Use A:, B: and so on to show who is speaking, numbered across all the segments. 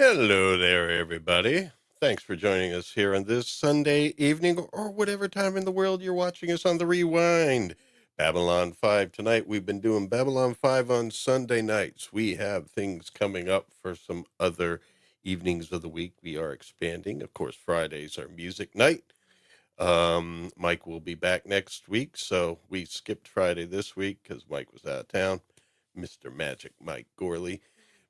A: Hello there, everybody. Thanks for joining us here on this Sunday evening or whatever time in the world you're watching us on the Rewind. Babylon 5 tonight. We've been doing Babylon 5 on Sunday nights. We have things coming up for some other evenings of the week. We are expanding. Of course, Fridays are music night. Mike will be back next week, so we skipped Friday this week because Mike was out of town. Mr. Magic Mike Gorley.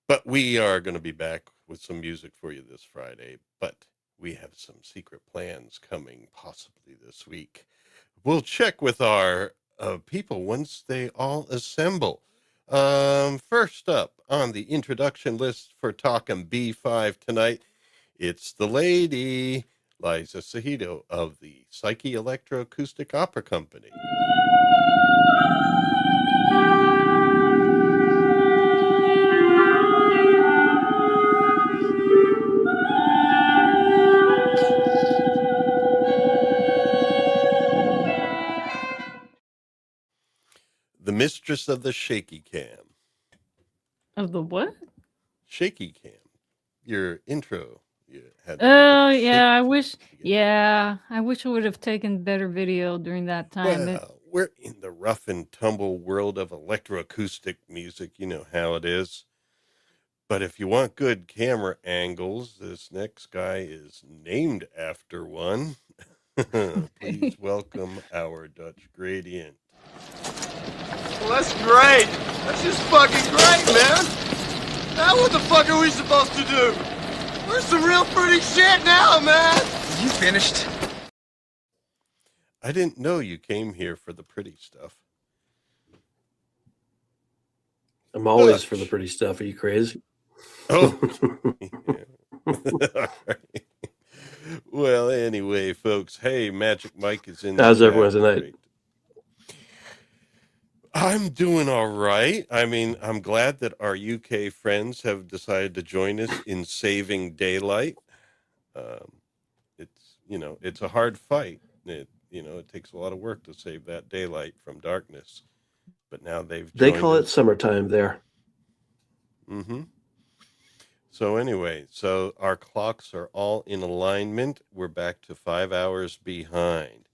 A: But we are going to be back with some music for you this Friday. But we have some secret plans coming possibly this week. We'll check with our people once they all assemble. First up on the introduction list for Talkin' B5 tonight, it's the lady, Liza Sahido of the Psyche Electroacoustic Opera Company. The mistress of the shaky cam.
B: Of the what?
A: Shaky cam. Your intro. You had
B: Oh, yeah, I wish I would have taken better video during that time.
A: Well, we're in the rough and tumble world of electroacoustic music. You know how it is. But if you want good camera angles, this next guy is named after one. Please welcome our Dutch Gradient.
C: Well, that's great. That's just fucking great, man. Now what the fuck are we supposed to do? Where's some real pretty shit now, man?
D: You finished?
A: I didn't know you came here for the pretty stuff.
E: I'm always for the pretty stuff. Are you crazy?
A: Oh. All right. Well, anyway, folks. Hey, Magic Mike is in.
E: How's everyone tonight?
A: I'm doing all right. I mean, I'm glad that our UK friends have decided to join us in saving daylight. It's a hard fight. It takes a lot of work to save that daylight from darkness. But now
E: they call it summertime there.
A: Mm-hmm. So anyway, so our clocks are all in alignment. We're back to 5 hours behind.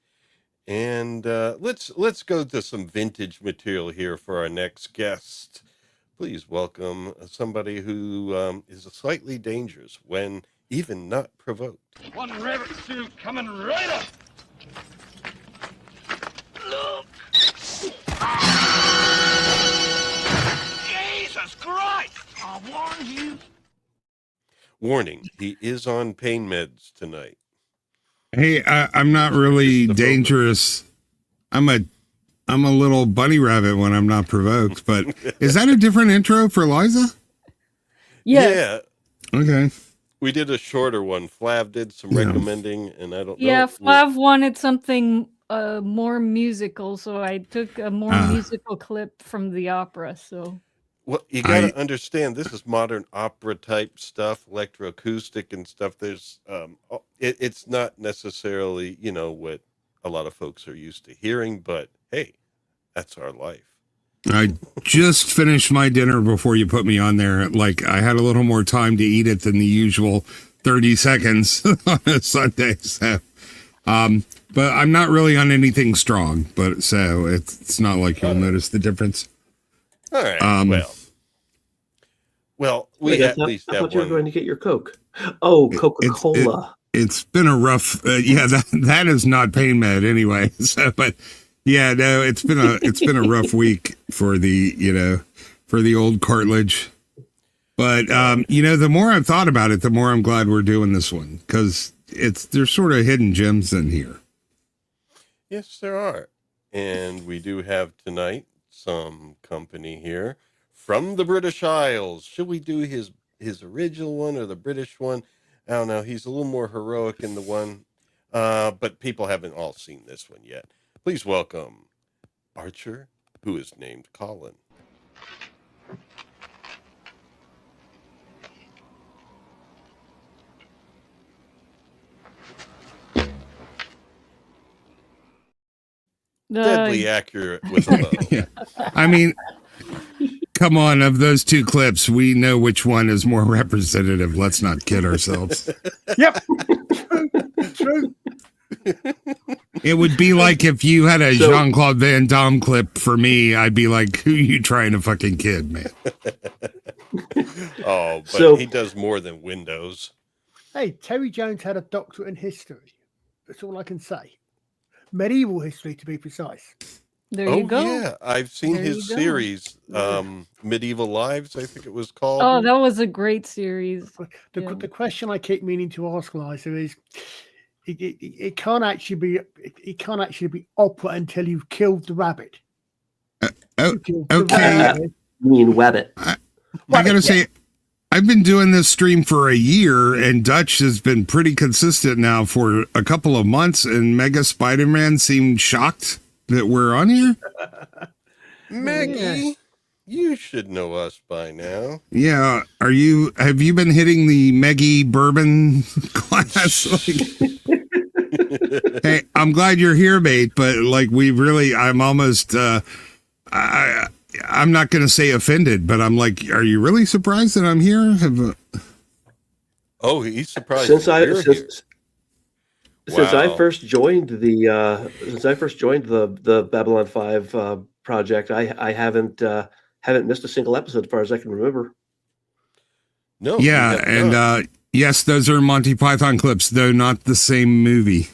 A: And let's go to some vintage material here for our next guest. Please welcome somebody who is slightly dangerous when even not provoked.
F: One rabbit suit coming right up. Look. Jesus Christ! I warned you.
A: Warning, he is on pain meds tonight.
G: Hey, I'm not really dangerous. I'm a little bunny rabbit when I'm not provoked. But is that a different intro for Liza?
A: Yes.
G: Yeah. Okay.
A: We did a shorter one. Flav did some recommending, and I don't know.
B: Yeah, Flav wanted something more musical, so I took a more musical clip from the opera. So.
A: Well, you got to understand, this is modern opera type stuff, electroacoustic and stuff. There's, it's not necessarily, what a lot of folks are used to hearing, but hey, that's our life.
G: I just finished my dinner before you put me on there. Like, I had a little more time to eat it than the usual 30 seconds on a Sunday. So, but I'm not really on anything strong, but so it's not like you'll notice the difference.
A: All right. Well, we at least have one.
E: I thought you were going to get your Coke. Oh, Coca-Cola.
G: It's been a rough. That is not pain med anyway. So, but yeah, no, it's been a rough week for the old cartilage. But the more I've thought about it, the more I'm glad we're doing this one because there's sort of hidden gems in here.
A: Yes, there are, and we do have tonight some company here from the British Isles. Should we do his original one or the British one? I don't know. He's a little more heroic in the one, but people haven't all seen this one yet. Please welcome Archer, who is named Colin. Deadly accurate with a bow.
G: Yeah. I mean, Come on, of those two clips, we know which one is more representative. Let's not kid ourselves.
D: Yep. True.
G: It would be like if you had a
E: So-
G: Jean-Claude Van Damme clip for me, I'd be like, who are you trying to fucking kid, man?
A: Oh, but
E: So-
A: he does more than Windows.
D: Hey, Terry Jones had a doctorate in history. That's all I can say. Medieval history, to be precise.
B: There
A: Oh
B: you go.
A: yeah, I've seen
B: There
A: his
B: you go.
A: series, Medieval Lives, I think it was called.
B: Oh, that was a great series. Yeah.
D: The question I keep meaning to ask Liza is, it can't actually be opera until you've killed the rabbit.
G: oh,
D: You killed the
G: okay.
D: rabbit.
E: You mean Webbit?
G: I gotta say, I've been doing this stream for a year, and Dutch has been pretty consistent now for a couple of months, and Mega Spider-Man seemed shocked that we're on here.
A: Maggie, you should know us by now.
G: Yeah, have you been hitting the Meggie bourbon class? Hey, I'm glad you're here, mate, but like I'm almost I'm not going to say offended, but I'm like, are you really surprised that I'm here?
A: Oh, he's surprised.
E: Since I
A: you're here.
E: since I
A: Wow.
E: first joined the Babylon 5 project, I haven't missed a single episode as far as I can remember.
A: No, you
G: Yeah,
A: have
G: and
A: not.
G: yes, those are Monty Python clips, though not the same movie.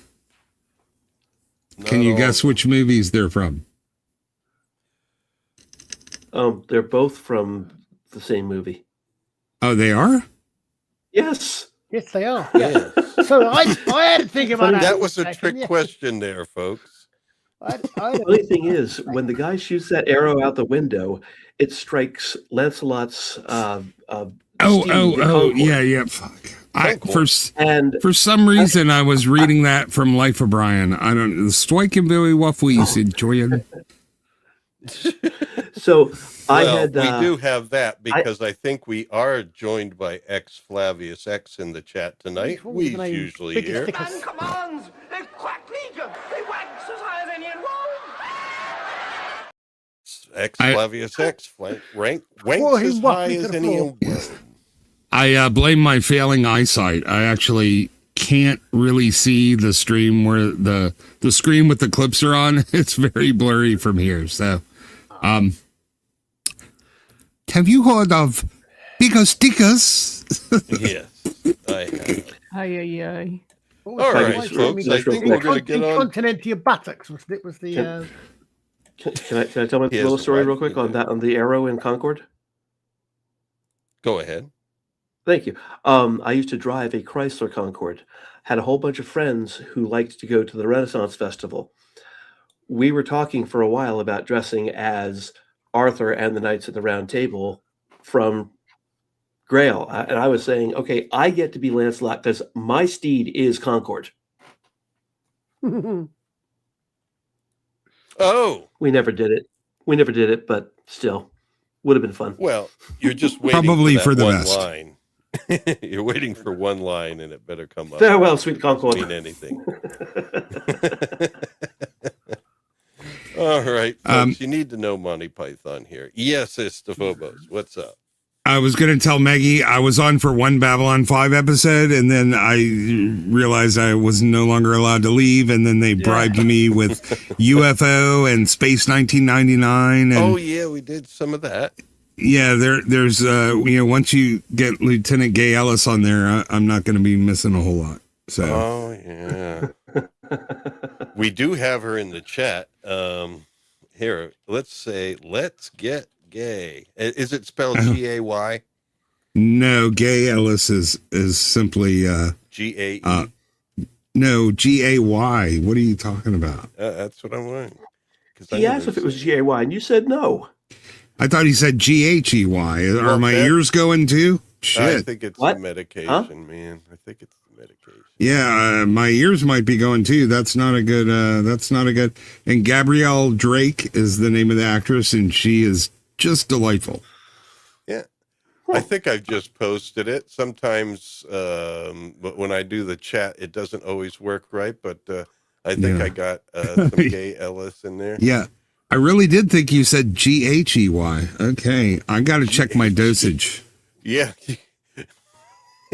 G: Can
A: Not
G: you
A: all
G: guess
A: of them.
G: which movies they're from?
E: They're both from the same movie.
G: Oh, they are?
E: Yes.
D: Yes, they are.
A: Yeah.
D: So I had to think about
A: That
D: for
A: was a
D: second,
A: trick
D: yeah.
A: question there, folks.
D: I had
E: The funny thing is, when the guy shoots that arrow out the window, it strikes Lancelot's
G: Oh,
E: steed, the Concord.
G: yeah. Fuck.
A: Concord.
E: And
G: For some reason, I was reading that from Life of Brian. I don't. The Stoiken Billy Waffle said, Joyan.
E: so I
A: Well,
E: had
A: we do have that because I think we are joined by X Flavius X in the chat tonight.
D: What was
A: He's
D: the name?
A: usually
D: Biggest
A: here.
D: sticker.
F: Man commands! A quack legion! They wax as high as any in Rome!
A: X
G: I-
A: Flavius X rank
D: Throw
A: ranks
D: him
A: as
D: roughly
A: high
D: to
A: as
D: the
A: any
D: floor.
A: in Rome.
G: I blame my failing eyesight. I actually can't really see the stream where the screen with the clips are on. It's very blurry from here. So, have you heard of Bigger Stickers?
A: Yes, I have.
B: Ay, ay, ay.
D: What was
A: All
D: that?
A: right,
D: Like,
A: folks. I think
E: In
A: we're going to get on.
D: Incontinentia buttocks was the
E: can I tell my
A: He has
E: little
A: the
E: story
A: right
E: real
A: to
E: quick
A: do
E: on
A: that.
E: that on the arrow in Concord?
A: Go ahead.
E: Thank you. I used to drive a Chrysler Concorde. Had a whole bunch of friends who liked to go to the Renaissance Festival. We were talking for a while about dressing as Arthur and the Knights at the Round Table from Grail. And I was saying, okay, I get to be Lancelot because my steed is Concord.
A: Oh,
E: We never did it, but still, would have been fun.
A: well, you're just waiting
G: Probably
A: for,
G: for
A: that
G: the
A: one
G: best.
A: line. You're waiting for one line, and it better come up.
E: Farewell, sweet
A: Doesn't
E: Concord.
A: mean anything. All right, folks.
G: Um,
A: You need to know Monty Python here. Yes, it's the Phobos. What's up?
G: I was going to tell Maggie I was on for one Babylon 5 episode, and then I realized I was no longer allowed to leave, and then they bribed me with UFO and Space 1999. And
A: Oh yeah, we did some of that.
G: yeah, there's once you get Lieutenant Gay Ellis on there, I'm not going to be missing a whole lot. So
A: Oh yeah. We do have her in the chat. Here, let's get gay. Is it spelled G-A-Y?
G: no, Gay Ellis is simply
A: G-A-E?
G: no Gay. What are you talking about?
A: That's what I'm wondering. 'Cause I
E: He
A: never
E: asked if it was
A: said-
E: GAY, and you said no.
G: I thought he said Ghey. Are
A: Well,
G: my
A: that-
G: ears going too?
A: I
G: Shit.
A: think it's
E: What?
A: the medication,
E: Huh?
A: man. I think it's the medication.
G: Yeah, my ears might be going too. That's not a good. And Gabrielle Drake is the name of the actress, and she is just delightful.
A: Yeah. I think I've just posted it. Sometimes but when I do the chat, it doesn't always work right, but I think
G: Yeah.
A: I got some gay Ellis in there.
G: Yeah, I really did think you said Ghey. Okay, I got to check my dosage.
A: Yeah.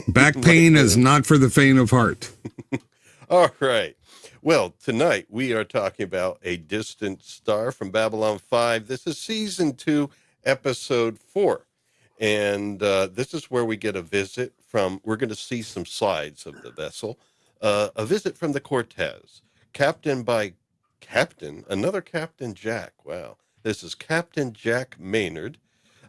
G: Back pain is not for the faint of heart.
A: All right. Well, tonight we are talking about A Distant Star from Babylon 5. This is season 2, episode 4. And this is where we get a visit from, we're going to see some slides of the vessel. A visit from the Cortes, another Captain Jack. Wow. This is Captain Jack Maynard,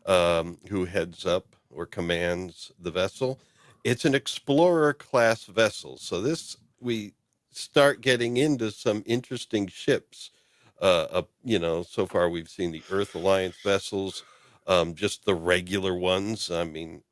A: who heads up or commands the vessel. It's an explorer class vessel. So we start getting into some interesting ships. So far we've seen the Earth Alliance vessels, just the regular ones. I mean,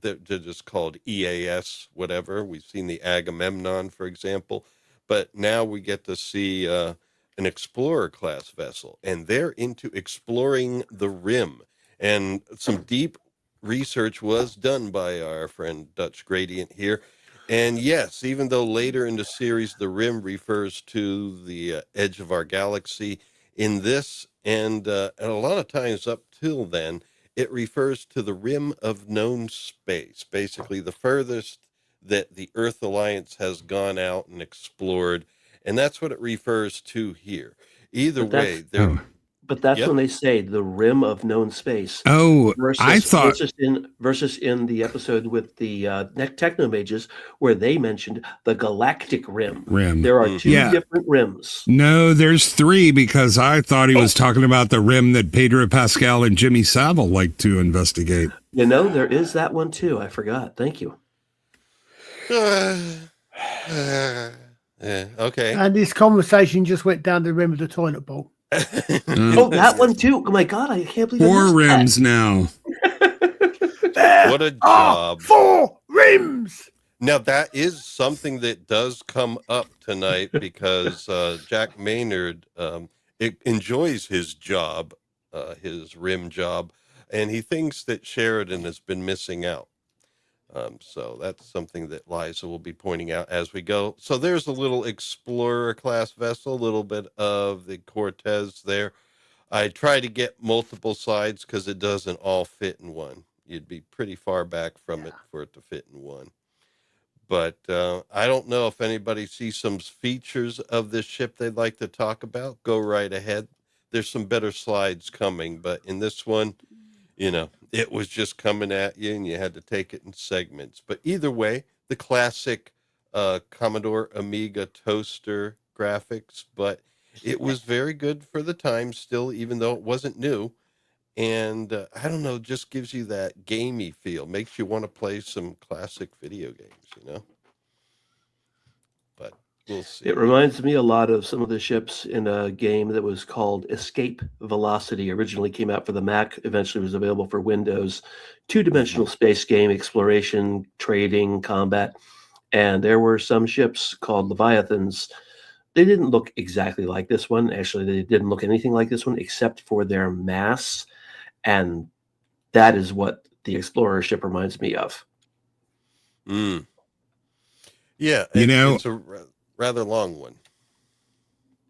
A: they're just called EAS, whatever. We've seen the Agamemnon, for example, but now we get to see an explorer class vessel, and they're into exploring the rim. And some deep research was done by our friend Dutch Gradient here. And yes, even though later in the series the rim refers to the edge of our galaxy, in this and a lot of times up till then, it refers to the rim of known space, basically the furthest that the Earth Alliance has gone out and explored. And that's what it refers to here. Either way,
E: But that's
A: Yep.
E: when they say the rim of known space.
G: Oh, I
E: Versus,
G: thought
E: versus in the episode with the techno mages where they mentioned the galactic rim.
G: rim.
E: There are two
G: Yeah.
E: different rims.
G: No, there's 3 because I thought he was talking about the rim that Pedro Pascal and Jimmy Savile like to investigate.
E: You know, there is that one too. I forgot. Thank you.
A: Okay.
D: And this conversation just went down the rim of the toilet bowl.
E: Oh, that one too. Oh my God, I can't believe I
G: 4
E: missed
G: rims now.
A: What a job.
D: 4 rims.
A: Now, that is something that does come up tonight because Jack Maynard enjoys his job, his rim job, and he thinks that Sheridan has been missing out. So that's something that Liza will be pointing out as we go. So there's a little explorer class vessel, a little bit of the Cortes there. I try to get multiple sides because it doesn't all fit in one. You'd be pretty far back from it for it to fit in one. But I don't know if anybody sees some features of this ship they'd like to talk about. Go right ahead. There's some better slides coming, but in this one, it was just coming at you and you had to take it in segments. But either way, the classic Commodore Amiga toaster graphics, but it was very good for the time still, even though it wasn't new. And I don't know, just gives you that gamey feel, makes you want to play some classic video games, But we'll see.
E: It reminds me a lot of some of the ships in a game that was called Escape Velocity. Originally came out for the Mac, eventually was available for Windows. 2-dimensional space game, exploration, trading, combat. And there were some ships called Leviathans. They didn't look exactly like this one. Actually, they didn't look anything like this one except for their mass. And that is what the Explorer ship reminds me of.
A: Mm. Yeah,
G: it's
A: a rather long one.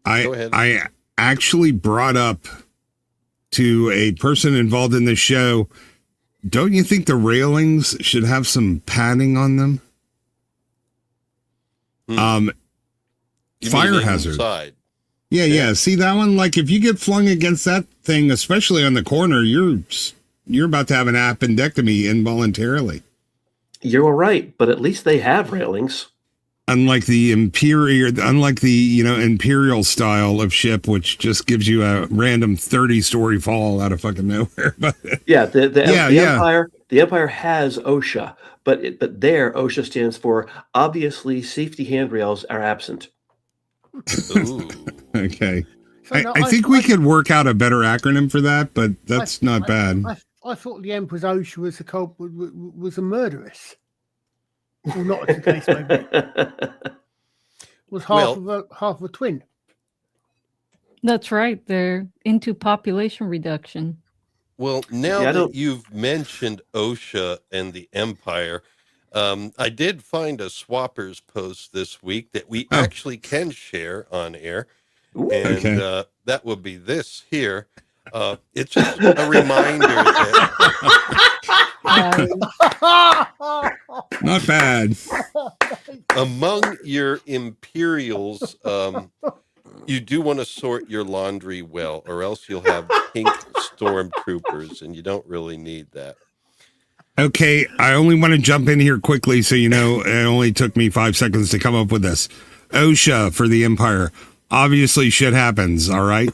A: Go ahead.
G: I actually brought up to a person involved in the show, don't you think the railings should have some padding on them?
A: You
G: Fire
A: mean
G: hazard.
A: Inside?
G: Yeah. See that one? Like if you get flung against that thing, especially on the corner, you're about to have an appendectomy involuntarily.
E: You're right, but at least they have railings.
G: Unlike the Imperial style of ship, which just gives you a random 30-story fall out of fucking nowhere. But
E: yeah, the Empire has OSHA, but there OSHA stands for obviously safety handrails are absent.
A: Ooh.
G: Okay.
D: So no,
G: I think we could work out a better acronym for that, but that's not bad.
D: I thought the Emperor's OSHA was a murderess. Well, not as the case maybe. Was half of a twin.
B: That's right. They're into population reduction.
A: Well, now that you've mentioned OSHA and the Empire, I did find a Swappers post this week that we actually can share on air.
E: Ooh.
A: And
G: Okay.
A: that would be this here. It's just a reminder that
G: Not bad.
A: among your Imperials, you do want to sort your laundry well, or else you'll have pink stormtroopers, and you don't really need that.
G: Okay, I only want to jump in here quickly so you know it only took me 5 seconds to come up with this. OSHA for the Empire. Obviously shit happens, all right?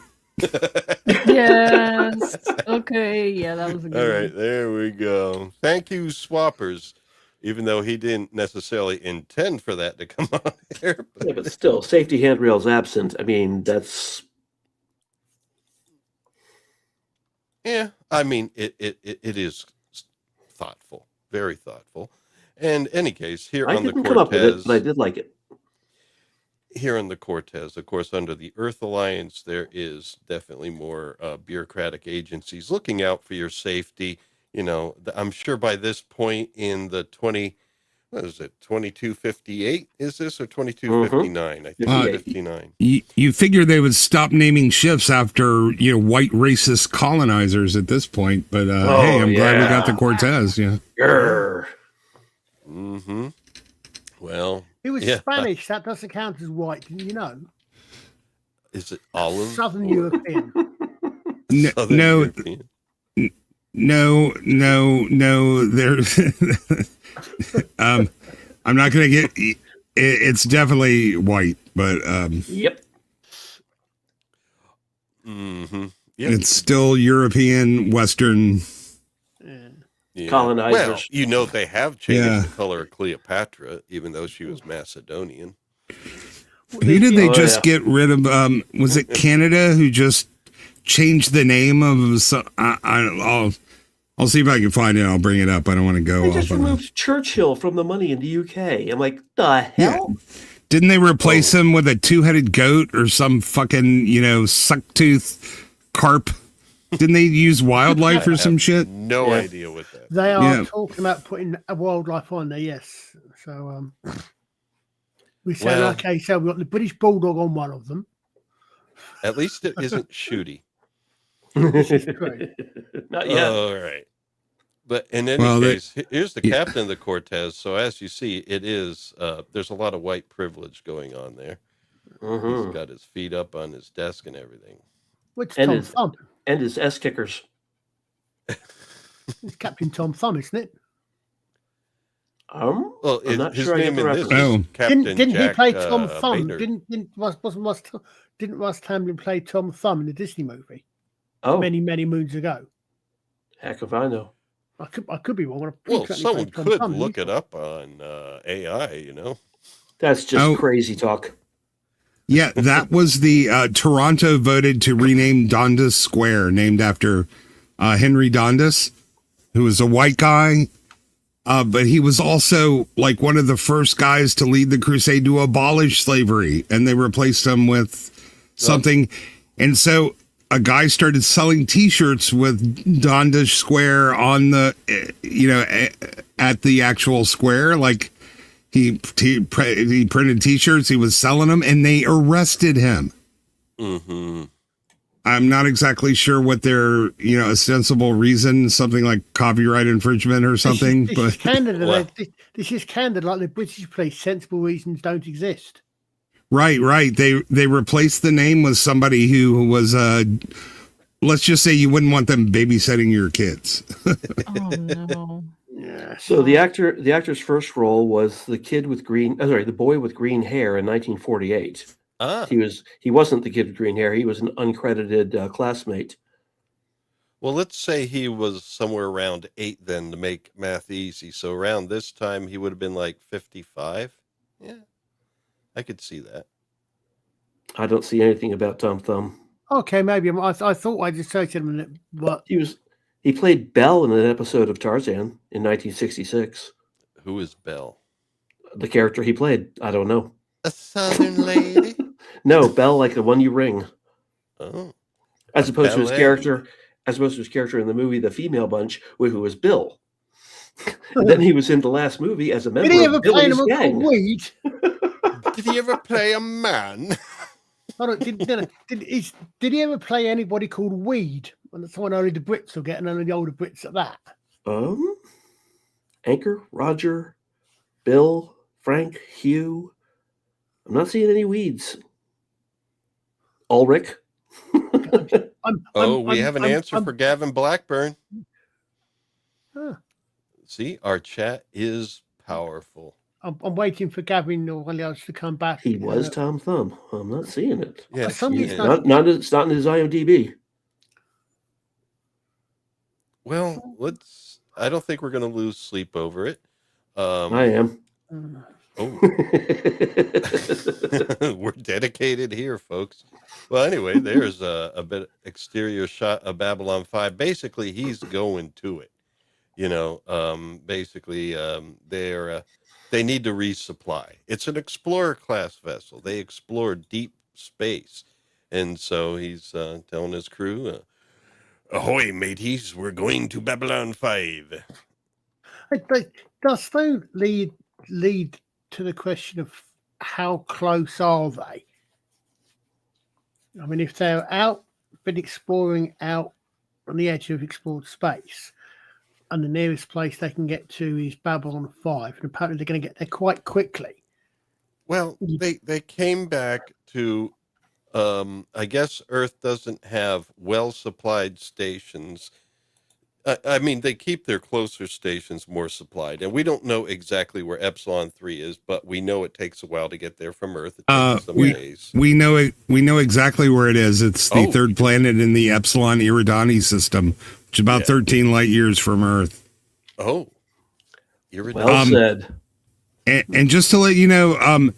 B: Yes. Okay. Yeah, that was a good
A: All
B: one.
A: right, there we go. Thank you, Swappers, even though he didn't necessarily intend for that to come on here.
E: Yeah, but still, safety handrails absent. I mean, that's
A: Yeah, I mean, it is thoughtful, very thoughtful. And in any case, here
E: I
A: on the
E: didn't come up with it,
A: Cortes,
E: but I did like it.
A: here on the Cortes, of course, under the Earth Alliance, there is definitely more bureaucratic agencies looking out for your safety. You know, I'm sure by this point in the 2258 is this, or 2259? I think 59.
G: You figure they would stop naming ships after, white racist colonizers at this point, but hey, I'm glad we got the Cortez. Yeah.
E: Grr.
A: Mm-hmm. Well,
D: It was
A: yeah.
D: Spanish. That doesn't count as white, didn't you know?
A: Is it olive?
D: Southern European.
A: Southern
G: No,
A: European?
G: no. There's, I'm not gonna get. It's definitely white, but
E: Yep.
A: Mm-hmm. Yep.
G: it's still European, Western.
A: Yeah.
E: Colonizers.
A: Well, you know they have changed
G: Yeah.
A: the color of Cleopatra, even though she was Macedonian.
G: Who did they
E: Oh,
G: just
E: yeah.
G: get rid of? Was it Canada who just changed the name of? I'll see if I can find it. I'll bring it up. I don't want to go
E: They
G: off
E: just
G: on that.
E: removed Churchill from the money in the UK. I'm like, the hell?
G: Didn't they replace him with a two-headed goat or some fucking, suck-tooth carp? Didn't they use wildlife or some shit?
A: No
E: Yeah.
A: idea what that.
D: They are
G: Yeah.
D: talking about putting a wildlife on there, yes. So we said,
A: Well-
D: okay, so we've got the British Bulldog on one of them.
A: At least it isn't shooty.
D: Great.
E: Not yet.
A: All right. But in any
G: Well,
A: case, here's the
G: yeah.
A: captain of the Cortez. So as you see, it is there's a lot of white privilege going on there.
E: Mhm.
A: He's got his feet up on his desk and everything.
D: Which
E: And
D: Tom
E: his-
D: Thumb?
E: And his S kickers.
D: It's Captain Tom Thumb, isn't it?
A: Well,
E: I'm not
A: his
E: sure I get
A: name
E: the
A: in this
E: reference.
A: is
G: Oh.
A: Captain
D: Didn't
A: Jack,
D: he play Tom Thumb?
A: Maynard.
D: Didn't Russ Tamblyn play Tom Thumb in the Disney movie
E: Oh,
D: many moons ago?
E: heck if I know.
D: I could be wrong.
A: Well,
D: Certainly
A: someone
D: played Tom
A: could
D: Thumb,
A: look
D: didn't
A: it up on AI, you know.
E: That's just
G: Oh.
E: crazy talk.
G: Yeah, that was the Toronto voted to rename Dundas Square, named after Henry Dundas, who was a white guy. But he was also like one of the first guys to lead the crusade to abolish slavery, and they replaced him with something. And so a guy started selling T-shirts with Dundas Square on the, at the actual square. Like he printed T-shirts, he was selling them, and they arrested him.
A: Mm-hmm.
G: I'm not exactly sure what their, ostensible reason, something like copyright infringement or something.
D: This
G: but
D: is Canada.
A: Well-
D: This is Canada, like the British police. Sensible reasons don't exist.
G: right. They replaced the name with somebody who was, let's just say you wouldn't want them babysitting your kids.
B: Oh no.
D: Yeah.
E: So the actor's first role was the boy with green hair in 1948.
A: Ah,
E: He wasn't the kid with green hair. He was an uncredited classmate.
A: well, let's say he was somewhere around 8 then to make math easy. So around this time, he would have been like 55. Yeah, I could see that.
E: I don't see anything about Tom Thumb.
D: Okay, maybe I thought I just searched him, but
E: He played Belle in an episode of Tarzan in 1966.
A: Who is Belle?
E: The character he played, I don't know.
A: A southern lady?
E: No, Belle like the one you ring,
A: Oh,
E: as opposed to his
A: ballet.
E: character in the movie The Female Bunch, who was Bill. And then he was in the last movie as a member
D: did he ever
E: of
D: play
E: Billy's
D: him
E: gang.
D: Weed?
A: did he ever play a man?
D: Hold on, did he ever play anybody called Weed? And someone only the Brits will get, and only the older Brits at that.
E: Anchor, Roger, Bill, Frank, Hugh. I'm not seeing any Weeds. Ulrich.
A: We have an answer for Gavin Blackburn.
D: Huh.
A: See, our chat is powerful.
D: I'm waiting for Gavin or one else to come back.
E: He was Tom Thumb. I'm not seeing it.
A: Yeah,
D: it's not
A: Well, I don't think we're going to lose sleep over it.
E: I am.
A: Oh, we're dedicated here, folks. Well, anyway, there's a bit exterior shot of Babylon 5. Basically, he's going to it. They need to resupply. It's an explorer class vessel. They explore deep space, and so he's telling his crew, "Ahoy, mateys! We're going to Babylon 5."
D: Does that lead to the question of how close are they? I mean, if they're been exploring out on the edge of explored space, and the nearest place they can get to is Babylon 5, and apparently they're going to get there quite quickly.
A: Well, they came back to, I guess Earth doesn't have well-supplied stations. I mean, they keep their closer stations more supplied, and we don't know exactly where Epsilon 3 is, but we know it takes a while to get there from Earth. It takes some days.
G: We know it. We know exactly where it is. It's the third planet in the Epsilon Eridani system, which is about 13 light years from Earth.
A: Oh,
E: well said.
G: And just to let you know,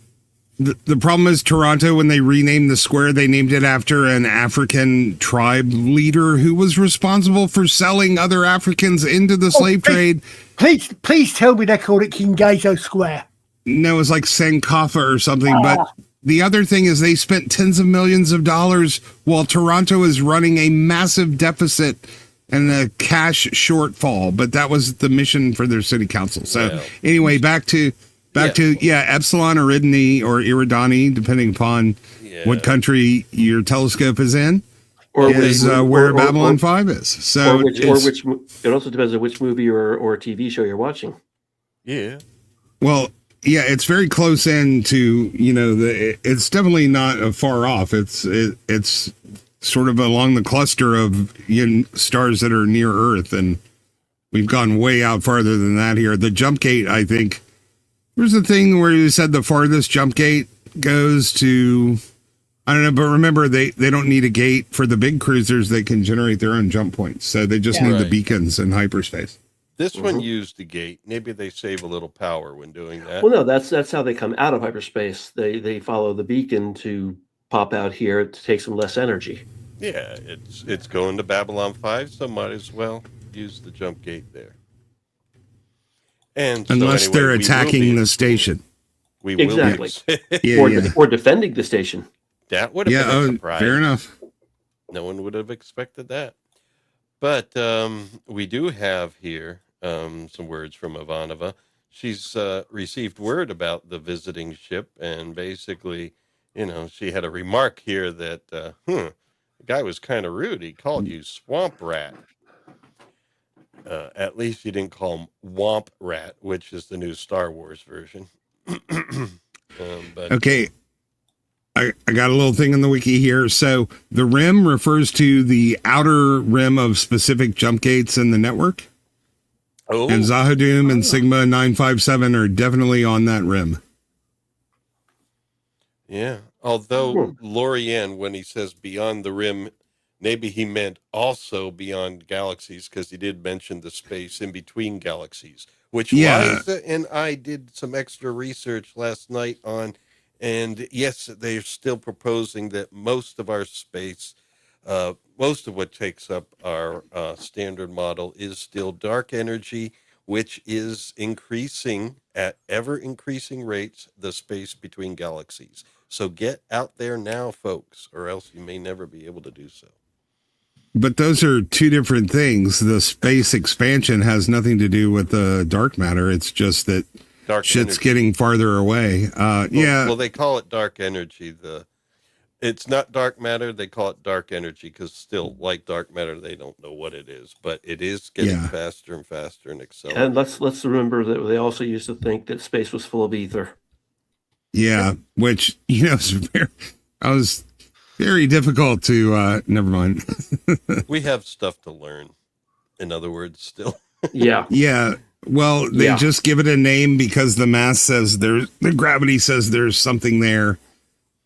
G: the problem is Toronto, when they renamed the square, they named it after an African tribe leader who was responsible for selling other Africans into the slave trade.
D: Please tell me they called it Kingazo Square.
G: No, it was like Sankofa or something. But the other thing is they spent tens of millions of dollars while Toronto is running a massive deficit and a cash shortfall. But that was the mission for their city council. So anyway, back to Epsilon Eridani, depending upon what country your telescope is in, where Babylon 5 is. So
E: it also depends on which movie or TV show you're watching.
A: Yeah.
G: Well, yeah, it's very close in to, it's definitely not far off. It's sort of along the cluster of stars that are near Earth, and we've gone way out farther than that here. The jump gate, I think. There's the thing where you said the farthest jump gate goes to, I don't know, but remember they don't need a gate for the big cruisers. They can generate their own jump points. So they just need the beacons in hyperspace.
A: This one used the gate. Maybe they save a little power when doing that.
E: Well, no, that's how they come out of hyperspace. They follow the beacon to pop out here to take some less energy.
A: Yeah, it's going to Babylon 5, so might as well use the jump gate there. And
G: unless they're attacking the station.
A: We will
E: or defending the station.
A: That would have been a surprise.
G: Fair enough.
A: No one would have expected that. But we do have here some words from Ivanova. She's received word about the visiting ship, and basically, she had a remark here that the guy was kind of rude. He called you swamp rat. At least you didn't call him Womp Rat, which is the new Star Wars version.
G: Okay. I got a little thing in the wiki here. So the rim refers to the outer rim of specific jump gates in the network. Oh. And Zahadum and Sigma 957 are definitely on that rim.
A: Yeah. Although Lorian, when he says beyond the rim, maybe he meant also beyond galaxies, because he did mention the space in between galaxies, which Liza and I did some extra research last night on. And yes, they're still proposing that most of our space, most of what takes up our standard model is still dark energy, which is increasing at ever increasing rates, the space between galaxies. So get out there now, folks, or else you may never be able to do so.
G: But those are two different things. The space expansion has nothing to do with the dark matter. It's just that shit's getting farther away. Well,
A: they call it dark energy. It's not dark matter. They call it dark energy because still, like dark matter, they don't know what it is. But it is getting faster and faster and accelerating.
E: And let's remember that they also used to think that space was full of ether.
G: Yeah, which was very difficult to. Never mind.
A: We have stuff to learn. In other words, still.
E: Yeah.
G: Yeah. Well, they just give it a name because the mass says the gravity says there's something there,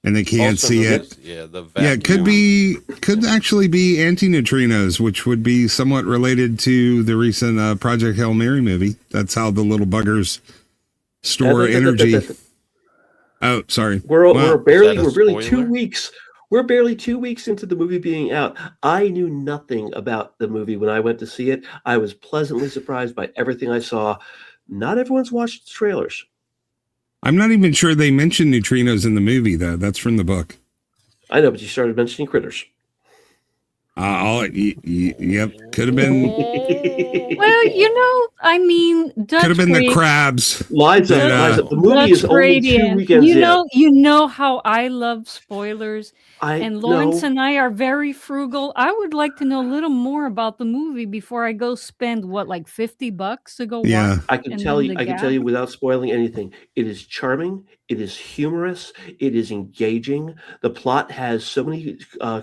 G: and they can't see it.
A: Yeah,
G: it could actually be antineutrinos, which would be somewhat related to the recent Project Hail Mary movie. That's how the little buggers store energy. Oh, sorry.
E: We're barely 2 weeks. We're barely 2 weeks into the movie being out. I knew nothing about the movie when I went to see it. I was pleasantly surprised by everything I saw. Not everyone's watched the trailers.
G: I'm not even sure they mentioned neutrinos in the movie, though. That's from the book.
E: I know, but you started mentioning critters.
G: Yep, could have been.
B: Well, I mean, Dutch
G: could have been the crabs.
E: Liza, the movie
B: Dutch
E: is only 2 weekends in.
B: You know how I love spoilers, and Lawrence
E: know.
B: and I are very frugal. I would like to know a little more about the movie before I go spend like $50 to go watch.
E: I can tell you without spoiling anything. It is charming. It is humorous. It is engaging. The plot has so many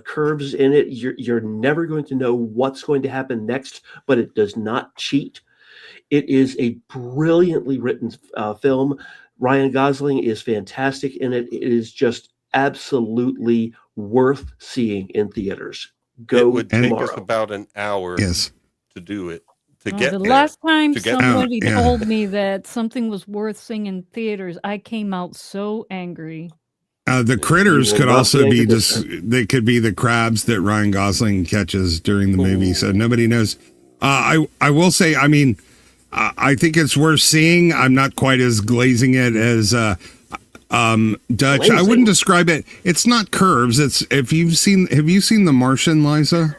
E: curves in it. You're never going to know what's going to happen next, but it does not cheat. It is a brilliantly written film. Ryan Gosling is fantastic in it. It is just absolutely worth seeing in theaters.
A: It would take us about an hour to do it.
B: The last time somebody told me that something was worth seeing in theaters, I came out so angry.
G: The critters could also be they could be the crabs that Ryan Gosling catches during the movie. So nobody knows. I will say, I mean, I think it's worth seeing. I'm not quite as glazing it as Dutch.
E: Glazing.
G: I wouldn't describe it. It's not curves. It's have you seen The Martian, Liza?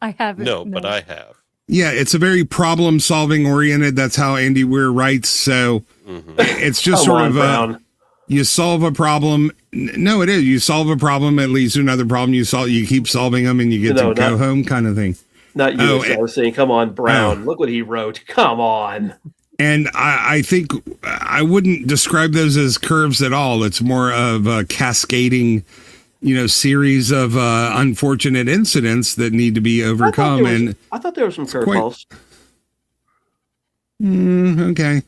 B: I haven't.
A: No, but I have.
G: Yeah, it's a very problem-solving oriented. That's how Andy Weir writes. So it's just you solve a problem. No, it is. You solve a problem, it leads to another problem. You keep solving them, and you get to go home, kind of thing.
E: Not you. I was saying, come on, Brown. Look what he wrote. Come on.
G: And I think I wouldn't describe those as curves at all. It's more of a cascading, series of unfortunate incidents that need to be overcome.
E: I thought there were some curveballs.
G: Okay.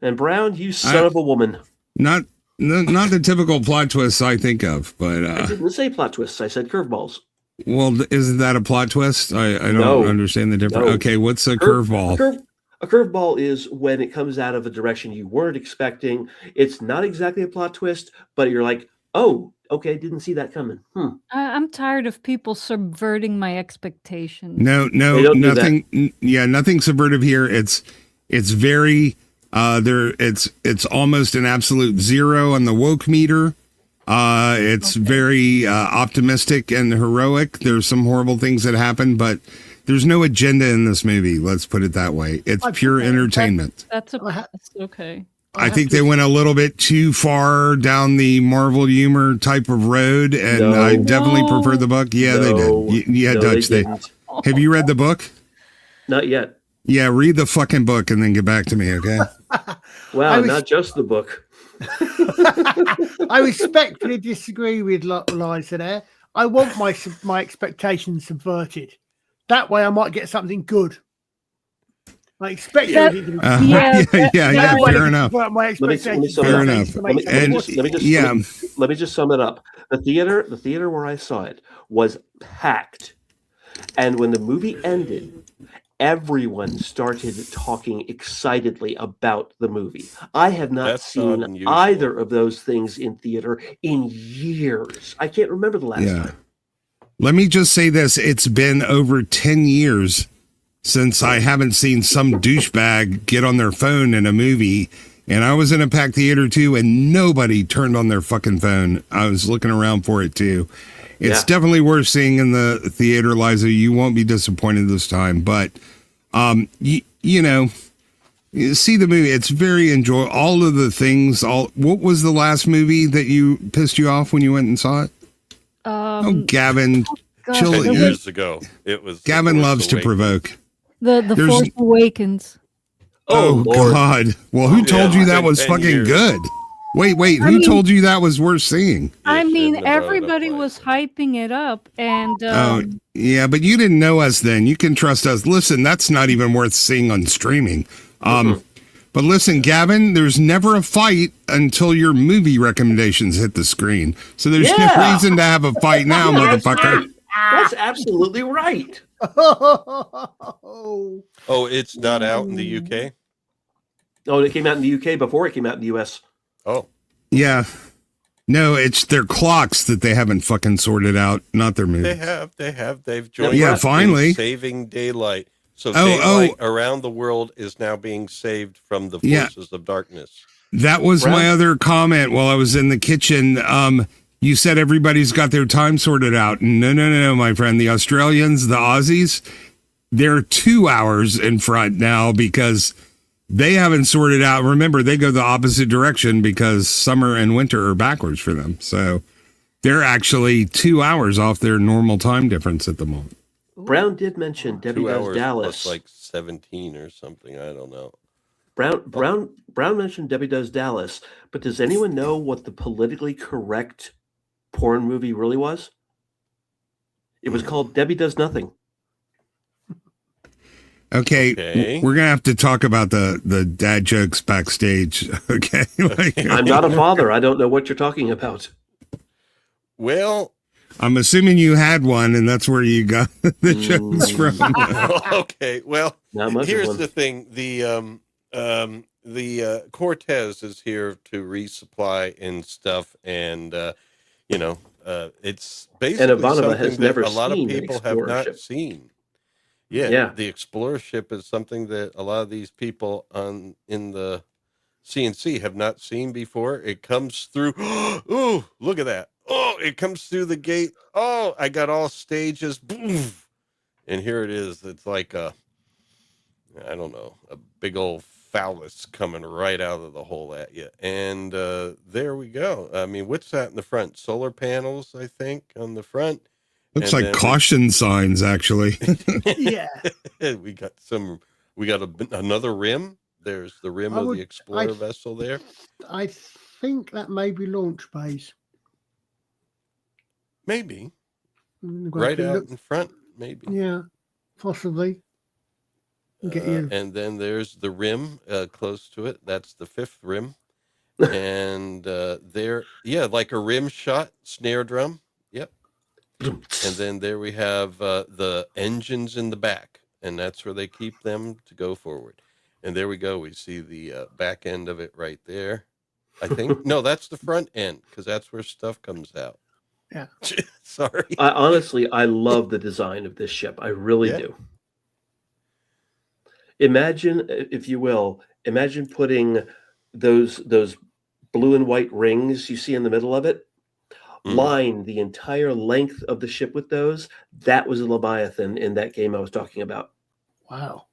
E: And Brown, you son of a woman.
G: Not the typical plot twists I think of, but
E: I didn't say plot twists. I said curveballs.
G: Well, isn't that a plot twist? I don't understand the difference. No. Okay, what's a curveball?
E: A curveball is when it comes out of a direction you weren't expecting. It's not exactly a plot twist, but you're like, oh, okay, didn't see that coming.
B: I'm tired of people subverting my expectations.
G: No, nothing. Yeah, nothing subvertive here. It's very it's almost an absolute zero on the woke meter. It's very optimistic and heroic. There's some horrible things that happen, but there's no agenda in this movie. Let's put it that way. It's pure entertainment.
B: That's okay.
G: I think they went a little bit too far down the Marvel humor type of road, and I definitely prefer the book. Yeah, they did. Yeah, Dutch. Have you read the book?
E: Not yet.
G: Yeah, read the fucking book and then get back to me, okay?
E: Wow, not just the book.
D: I respectfully disagree with Liza there. I want my expectations subverted. That way I might get something good. I expect
G: fair enough.
D: My expectations.
G: Fair enough.
E: Let me just sum it up. The theater where I saw it was packed. And when the movie ended, everyone started talking excitedly about the movie. I have not seen either of those things in theater in years. I can't remember the last time.
G: Let me just say this. It's been over 10 years since I haven't seen some douchebag get on their phone in a movie. And I was in a packed theater too, and nobody turned on their fucking phone. I was looking around for it too. It's definitely worth seeing in the theater, Liza. You won't be disappointed this time. But, you see the movie. It's very enjoyable. All of the things. What was the last movie that pissed you off when you went and saw it? Oh, Gavin,
B: gosh,
G: chill.
A: 10
B: the
A: years ago, it was. The
G: Gavin
A: Force
G: loves to
A: Awakens.
G: provoke.
B: The
G: There's-
B: Force Awakens.
G: Oh,
E: Lord.
G: God. Well, who
A: Yeah,
G: told you
A: it's
G: that
A: been
G: was
A: 10
G: fucking
A: years.
G: good? Wait,
B: I
G: who
B: mean-
G: told you that was worth seeing?
A: You
B: I mean,
A: shouldn't have brought it up
B: everybody
A: twice.
B: was hyping it up, and
G: Oh, yeah, but you didn't know us then. You can trust us. Listen, that's not even worth seeing on streaming. But listen, Gavin, there's never a fight until your movie recommendations hit the screen. So there's no
E: Yeah.
G: reason to have a fight now,
E: That's
G: motherfucker.
E: right. That's absolutely right.
D: Oh,
A: Oh, it's not out in the UK?
E: Oh, it came out in the UK before it came out in the US.
A: Oh,
G: Yeah. No, it's their clocks that they haven't fucking sorted out, not their movies.
A: they have. They've joined
G: Yeah,
A: us in
G: finally.
A: saving daylight. So
G: Oh,
A: daylight around the world is now being saved from the
G: Yeah.
A: forces of darkness.
G: That was
E: Brown?
G: my other comment while I was in the kitchen. You said everybody's got their time sorted out. No, my friend. The Australians, the Aussies, they're 2 hours in front now because they haven't sorted out. Remember, they go the opposite direction because summer and winter are backwards for them. So they're actually 2 hours off their normal time difference at the moment.
E: Brown did mention Debbie
A: 2
E: Does
A: hours
E: Dallas.
A: plus like 17 or something. I don't know.
E: Brown mentioned Debbie Does Dallas, but does anyone know what the politically correct porn movie really was? It was called Debbie Does Nothing.
G: Okay. We're gonna have to talk about the dad jokes backstage. Okay.
E: I'm not a father. I don't know what you're talking about.
A: Well,
G: I'm assuming you had one, and that's where you got the jokes from.
A: okay. Well,
E: Not much of
A: here's
E: one.
A: the thing: the Cortes is here to resupply and stuff, and it's basically
E: Ivanova
A: something
E: has
A: that
E: never
A: a lot of
E: seen an
A: people have
E: explorer
A: not
E: ship.
A: seen. Yeah, the explorer ship is something that a lot of these people in the CNC have not seen before. It comes through. Ooh, look at that! Oh, it comes through the gate. Oh, I got all stages. Boom. And here it is. It's like I don't know, a big old phallus coming right out of the hole at you. And there we go. I mean, what's that in the front? Solar panels, I think, on the front.
G: Looks
A: And
G: like
A: then
G: caution signs, actually.
D: yeah.
A: we got another rim. There's the rim of the explorer vessel there.
D: I think that may be launch bays.
A: Maybe.
D: I'm gonna
A: Right
D: have to
A: out
D: look-
A: in front, maybe.
D: Yeah, possibly. Get you.
A: And then there's the rim close to it. That's the fifth rim. And like a rim shot, snare drum. Yep. And then there we have the engines in the back, and that's where they keep them to go forward. And there we go. We see the back end of it right there. I think. No, that's the front end because that's where stuff comes out.
D: Yeah.
A: Sorry.
E: I love the design of this ship. I really do. Imagine, if you will, putting those blue and white rings you see in the middle of it, line the entire length of the ship with those. That was a Leviathan in that game I was talking about.
D: Wow.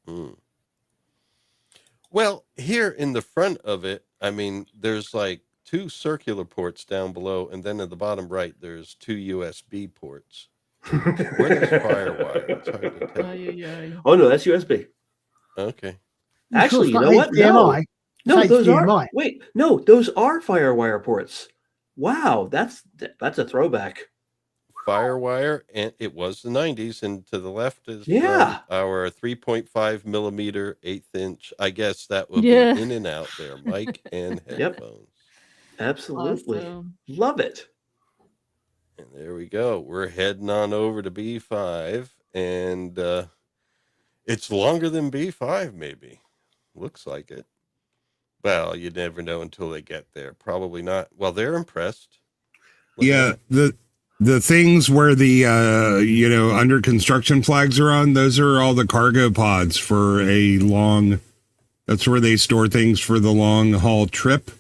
A: Well, here in the front of it, I mean, there's like 2 circular ports down below, and then at the bottom right, there's 2 USB ports. Where is FireWire? It's hard to tell.
E: Oh no, that's USB.
A: Okay.
E: Actually, you
D: It's
E: know
D: not
E: what?
D: HDMI.
E: No,
D: It's
E: those
D: HDMI.
E: are. Wait, no, those are FireWire ports. Wow, that's a throwback.
A: FireWire, and it was the 90s, and to the left is our 3.5 millimeter 1/8 inch. I guess that would be in and out there, mic and headphones.
E: Absolutely.
B: Awesome.
E: Love it.
A: And there we go. We're heading on over to B5, and it's longer than B5, maybe. Looks like it. Well, you never know until they get there. Probably not. Well, they're impressed. Look at that.
G: The things where the under construction flags are on, those are all the cargo pods for a long. That's where they store things for the long haul trip.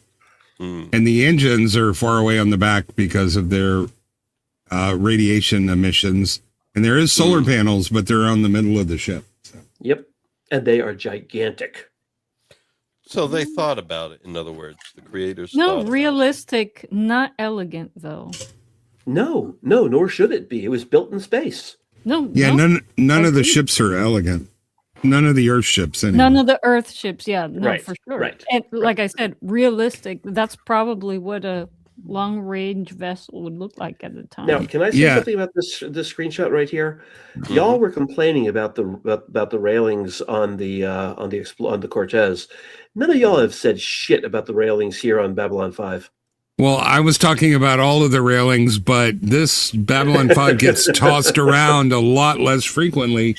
G: And the engines are far away on the back because of their radiation emissions. And there is solar panels, but they're on the middle of the ship. So.
E: Yep. And they are gigantic.
A: So they thought about it, in other words. The creators
B: No,
A: thought about
B: realistic, not elegant though.
E: No, nor should it be. It was built in space.
B: No,
G: Yeah,
B: no,
G: none of the
B: agreed.
G: ships are elegant. None of the Earth ships, anyway.
B: None of the Earth ships. Yeah, no,
E: Right,
B: for sure.
E: right,
B: And like I said, realistic. That's probably what a long-range vessel would look like at the time.
E: Now, can I say
G: Yeah.
E: something about this screenshot right here? Y'all were complaining about the railings on the Cortes. None of y'all have said shit about the railings here on Babylon 5.
G: Well, I was talking about all of the railings, but this Babylon 5 gets tossed around a lot less frequently.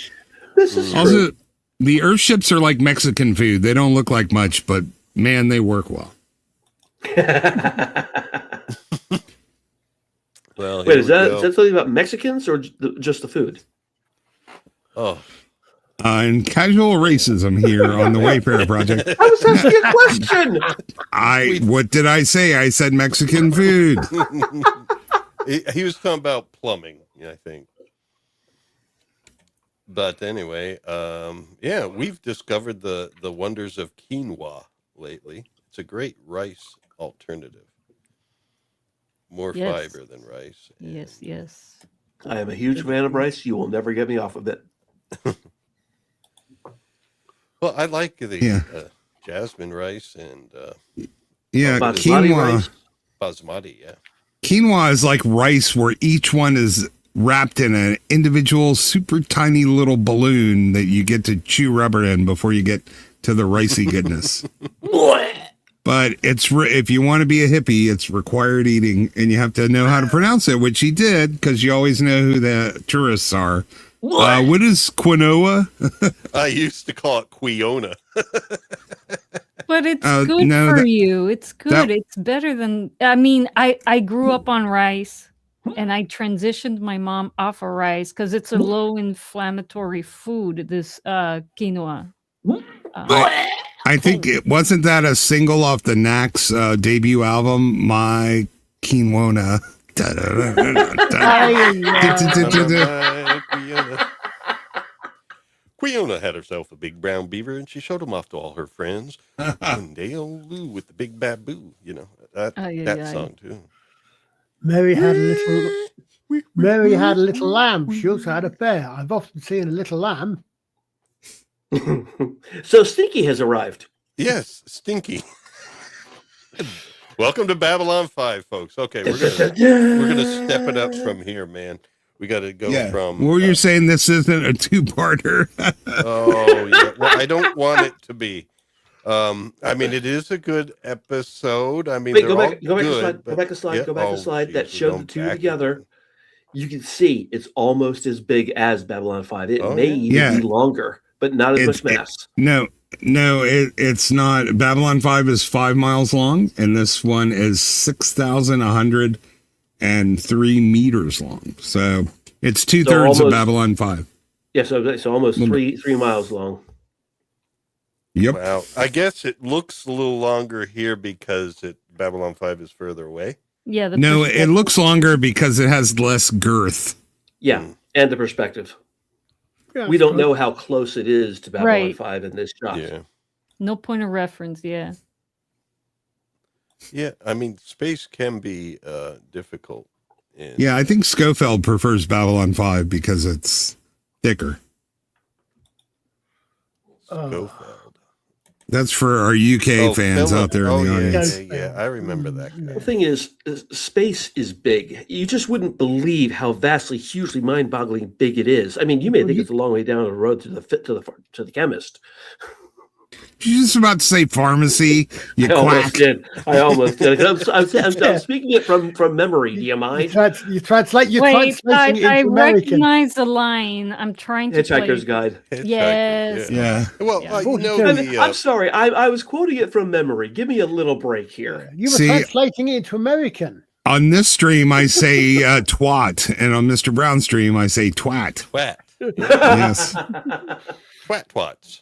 E: This is
G: Also,
E: true.
G: the Earth ships are like Mexican food. They don't look like much, but man, they work well.
A: Well,
E: Wait,
A: here
E: is
A: we
E: that
A: go.
E: something about Mexicans or just the food?
A: Oh,
G: And casual racism here on the Wayfarer Project.
E: I was asking a question.
G: What did I say? I said Mexican food.
A: he was talking about plumbing, I think. But anyway, yeah, we've discovered the wonders of quinoa lately. It's a great rice alternative. More
B: Yes.
A: fiber than rice.
B: Yes, yes.
E: I am a huge fan of rice. You will never get me off of it.
A: Well, I like the
G: Yeah.
A: jasmine rice and
G: Yeah,
E: Basmati
G: quinoa.
E: rice?
A: basmati. Yeah.
G: Quinoa is like rice where each one is wrapped in an individual super tiny little balloon that you get to chew rubber in before you get to the ricey goodness. But if you want to be a hippie, it's required eating, and you have to know how to pronounce it, which he did, because you always know who the tourists are. What is quinoa?
A: I used to call it quiona.
B: But it's good
G: no,
B: for
G: that-
B: you. It's good. It's better than. I mean, I grew up on rice, and I transitioned my mom off of rice because it's a low inflammatory food. This quinoa.
G: I think it wasn't that a single off the Knack's debut album, My Quinoa.
A: Quiona had herself a big brown beaver, and she showed him off to all her friends. And they all Lou with the big baboo, that song too.
D: Mary had a little lamb. She also had a bear. I've often seen a little lamb.
E: So Stinky has arrived.
A: Yes, Stinky. Welcome to Babylon 5, folks. Okay, we're gonna step it up from here, man. We got to go from.
G: Well, you're saying this isn't a two-parter.
A: Oh, yeah. Well, I don't want it to be. I mean, it is a good episode. I mean,
E: Wait,
A: they're
E: go
A: all
E: back
A: good,
E: a slide. Go back a slide. That
A: geez,
E: showed
A: we're
E: the two
A: going back
E: together.
A: again.
E: You can see it's almost as big as Babylon 5. It
A: Oh,
E: may
A: yeah.
E: even be longer, but not as much mass.
G: No, it's not. Babylon 5 is 5 miles long, and this one is 6,103 meters long. So it's 2/3 of Babylon 5.
E: Yeah, so almost three miles long.
G: Yep.
A: Wow. I guess it looks a little longer here because Babylon 5 is further away.
B: Yeah.
G: No, it looks longer because it has less girth.
E: Yeah, and the perspective.
D: Yeah,
E: We don't know how close it is to Babylon
B: Right.
E: 5 in this shot.
A: Yeah.
B: No point of reference. Yeah.
A: Yeah. I mean, space can be difficult.
G: Yeah, I think Schofield prefers Babylon 5 because it's thicker.
A: Schofield.
G: That's for our UK fans out there in the audience.
A: Yeah. I remember that guy.
E: The thing is, space is big. You just wouldn't believe how vastly, hugely, mind-boggling big it is. I mean, you may think it's a long way down the road to the chemist.
G: You're just about to say pharmacy. You
E: I almost
G: quack.
E: did. I'm speaking it from memory. Do you mind?
D: You translate. You're
B: Wait,
D: translating it
B: I
D: into American.
B: recognize the line. I'm trying to.
E: Hitchhiker's
B: play.
E: Guide.
B: Yes.
G: Yeah.
A: Well,
B: Yeah.
A: you know
E: I'm sorry. I was quoting it from memory. Give me a little break here.
D: You were
G: See-
D: translating it into American.
G: On this stream, I say twat, and on Mr. Brown's stream, I say twat.
A: Twat.
G: Yes.
A: Twats.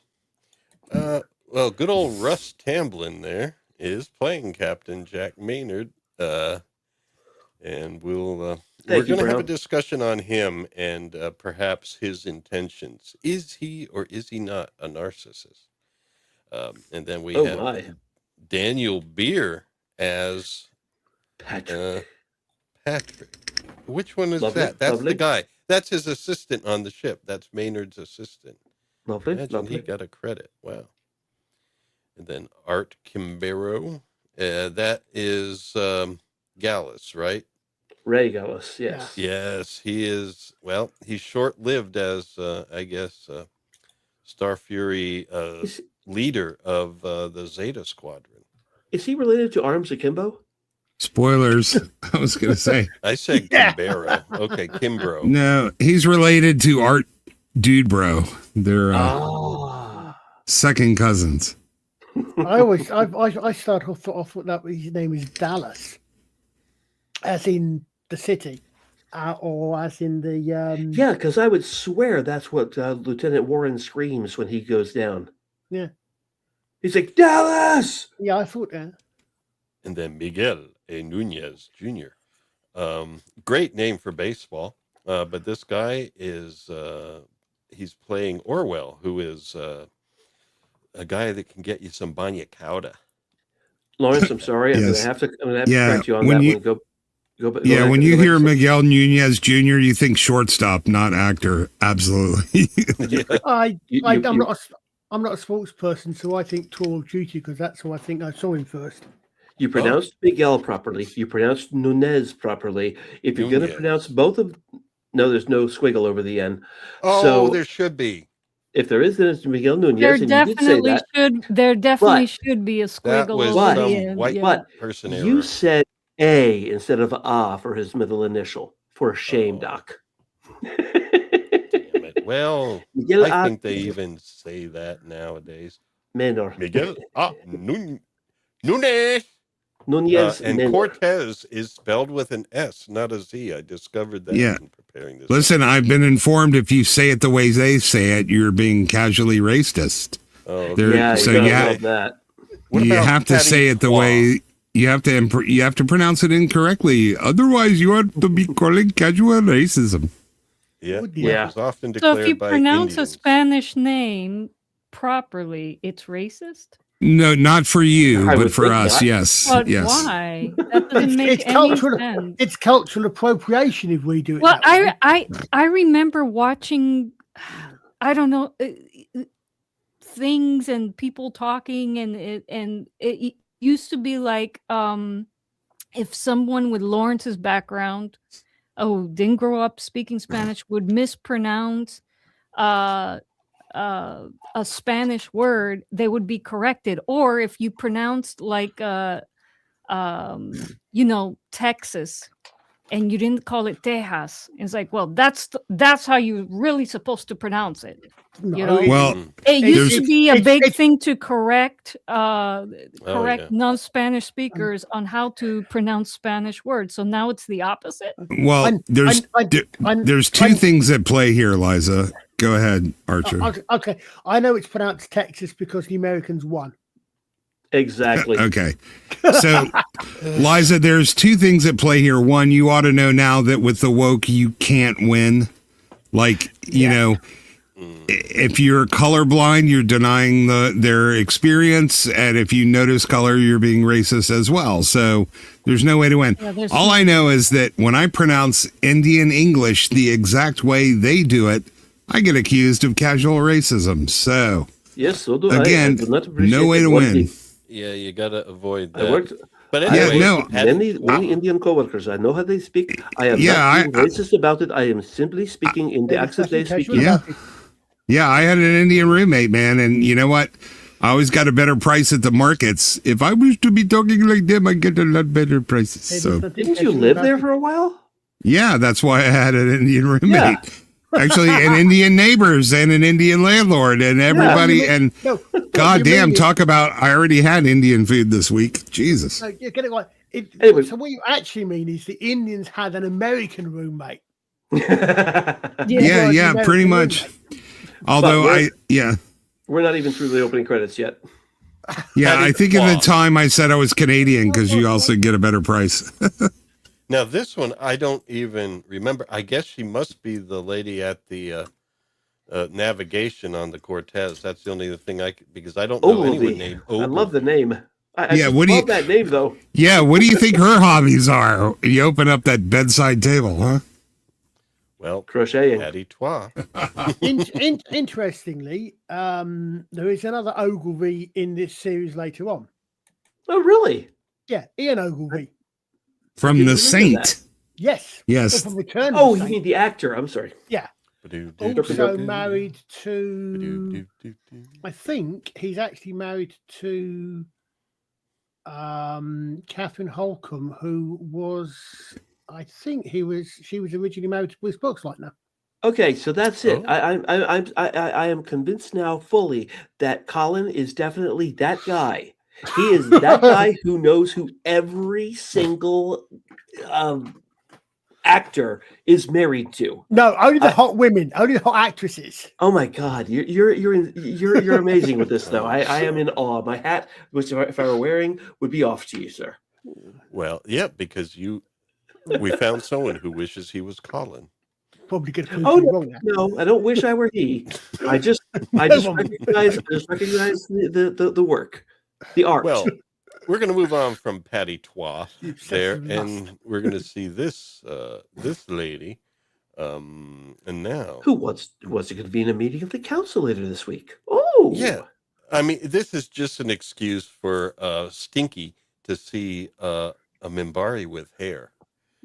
A: Well, good old Russ Tamblyn there is playing Captain Jack Maynard. And we're
E: Thank you,
A: going to have
E: Brown.
A: a discussion on him and perhaps his intentions. Is he or is he not a narcissist? And then we have
E: my.
A: Daniel Beer as
E: Patrick.
A: Patrick. Which one is
E: Lovely,
A: that? That's
E: lovely.
A: the guy. That's his assistant on the ship. That's Maynard's assistant.
E: Lovely,
A: Imagine
E: lovely.
A: he got a credit. Wow. And then Art Kimbero. That is Gallus, right?
E: Ray Gallus, yes.
A: Yes, he is. Well, he's short-lived as, I guess, Star Fury leader of the Zeta Squadron.
E: Is he related to Arms Akimbo?
G: Spoilers. I was going to say.
A: I said Kimbero. Okay, Kimbro.
G: No, he's related to Art Dude Bro. They're second cousins.
D: I started off with that his name is Dallas, as in the city, or as in the
E: Yeah, because I would swear that's what Lieutenant Warren screams when he goes down.
D: Yeah.
E: He's like, Dallas!
D: Yeah, I thought that.
A: And then Miguel A. Nunez Jr. Great name for baseball, but this guy is he's playing Orwell, who is a guy that can get you some banya cauda.
E: Lawrence, I'm sorry.
G: Yes.
E: I'm gonna have to
G: Yeah,
E: correct you on
G: when
E: that
G: you-
E: one. Go
G: Yeah,
E: back-
G: when
E: go
G: you
E: back
G: hear
E: to-
G: Miguel Nunez Jr., you think shortstop, not actor. Absolutely.
A: Yeah.
D: I'm not a sports person, so I think Tour of Duty because that's who I think I saw him first.
E: You pronounced Miguel properly. You pronounced Nunez properly. If you're going to
A: Nunez.
E: pronounce both of, no, there's no squiggle over the end.
A: Oh,
E: So-
A: there should be.
E: If there is, then it's Miguel Nunez,
B: There
E: and you did say
B: definitely
E: that.
B: should be a
A: That
B: squiggle
A: was
B: over
A: some
B: the end.
A: white
B: yeah.
E: But
A: person error.
E: You said A instead of A for his middle initial. For shame,
A: Oh.
E: Doc.
A: Damn it. Well,
E: Miguel
A: I
E: A.
A: think they even say that nowadays.
E: Maynard.
A: Miguel Nunez.
E: Nunez
A: And
E: Maynard.
A: Cortes is spelled with an S, not a Z. I discovered that
G: Yeah.
A: in preparing this.
G: Listen, I've been informed if you say it the way they say it, you're being casually racist.
A: Oh, okay.
G: There-
E: Yeah,
G: so
E: you gotta
G: yeah.
E: love that.
A: What
G: You
A: about
G: have to
A: Patty
G: say it the
A: Claw?
G: way you have to pronounce it incorrectly. Otherwise, you ought to be calling casual racism.
A: Yeah,
D: Would
A: which
E: Yeah.
A: is often
B: So
A: declared
B: if you
A: by
B: pronounce
A: Indians.
B: a Spanish name properly, it's racist?
G: No, not for you,
E: I
G: but
E: would
G: for
E: think
G: us,
E: not.
G: yes.
B: But
G: yes.
B: why? That doesn't make
D: It's
B: any
D: cultural.
B: sense.
D: It's cultural appropriation if we do it.
B: Well,
D: that way.
B: I remember watching, I don't know, things and people talking, and it used to be like if someone with Lawrence's background, didn't grow up speaking Spanish, would mispronounce a Spanish word, they would be corrected. Or if you pronounced like Texas, and you didn't call it Tejas, it's like, well, that's how you really supposed to pronounce it. You know,
G: Well,
B: it used to
D: There's-
B: be a
D: it's-
B: big
D: it's-
B: thing to correct
A: yeah.
B: non-Spanish speakers on how to pronounce Spanish words. So now it's the opposite.
G: well,
D: I'm-
G: there's
D: I'm-
G: there's 2
D: I'm-
G: things at play here, Liza. Go ahead, Archer.
D: Okay, I know it's pronounced Texas because the Americans won.
E: Exactly.
G: Okay. So, Liza, there's 2 things at play here. One, you ought to know now that with the woke, you can't win. Like, you know, if you're colorblind, you're denying their experience. And if you notice color, you're being racist as well. So there's no way to win.
B: Yeah, there's
G: All I know is that when I pronounce Indian English the exact way they do it, I get accused of casual racism. So,
E: Yes, so do I.
G: again,
E: I do not appreciate
G: no way
E: it
G: to
E: one
G: win.
E: bit.
A: Yeah, you gotta avoid
E: I
A: that.
E: worked.
A: But
E: I
G: Yeah,
A: anyway,
G: no,
E: Many Indian coworkers. I know how they speak. I am
G: Yeah,
E: not being
G: I-
E: racist about it. I am simply speaking in the
D: There's
E: accent
D: nothing
E: they speak.
D: casual
G: Yeah.
D: about it.
G: Yeah, I had an Indian roommate, man, and you know what? I always got a better price at the markets. If I was to be talking like them, I get a lot better prices.
D: There's
G: So,
D: nothing
E: Didn't you
D: casual
E: live
D: about
E: there
D: it.
E: for a while?
G: yeah, that's why I had an Indian roommate.
E: Yeah.
G: Actually, an Indian neighbors and an Indian landlord and everybody.
D: Yeah.
G: And
D: No,
G: God
D: you
G: damn,
D: mean
G: talk about, I already had Indian food this week. Jesus.
D: No, you get it right.
E: Anyway.
D: So what you actually mean is the Indians had an American roommate.
G: Yeah,
D: Well,
G: yeah,
D: the American
G: pretty much.
D: roommate.
G: Although
E: we're-
G: yeah.
E: We're not even through the opening credits yet.
G: Yeah,
A: Patty
G: I think at the
A: Claw.
G: time I said I was Canadian because you also get a better price.
A: now this one I don't even remember. I guess she must be the lady at the navigation on the Cortez. That's the only thing because I don't know anyone
E: Ogilvy.
A: named
E: I love the name. I
G: Yeah,
E: just
G: what do you-
E: love that name, though.
G: Yeah, what do you think her hobbies are? You open up that bedside table, huh?
A: Well,
E: Crocheting.
A: Patty Trois.
D: Interestingly, there is another Ogilvy in this series later on.
E: Oh, really?
D: Yeah, Ian Ogilvy.
G: From
E: didn't
G: The
E: remember
G: Saint.
E: that.
D: Yes.
G: Yes.
D: From Return of
E: Oh,
D: the
E: you
D: Saint.
E: mean the actor? I'm sorry.
D: Yeah.
A: Ba-doo-doo,
D: Also
A: ba-doo-doo.
D: married to.
A: Ba-doo-doo-doo-doo.
D: I think he's actually married to Catherine Holcomb, who was. I think she was originally married to Bruce Boxleitner.
E: Okay, so that's it.
A: Oh.
E: I am convinced now fully that Colin is definitely that guy. He is that guy who knows who every single actor is married to.
D: No, only the hot women, only the hot actresses.
E: Oh my God, you're amazing with this though. I am in awe. My hat, which if I were wearing, would be off to you, sir.
A: Well, yeah, because we found someone who wishes he was Colin.
D: Probably going to prove
E: Oh
D: me wrong now.
E: no, I don't wish I were he. I just recognize the work, the art.
A: Well, we're going to move on from Patty Trois
D: You
A: there,
D: obsessive lust.
A: and we're going to see this lady. And now,
E: Who wants to convene a meeting of the council later this week? Oh,
A: yeah, I mean, this is just an excuse for Stinky to see a Minbari with hair.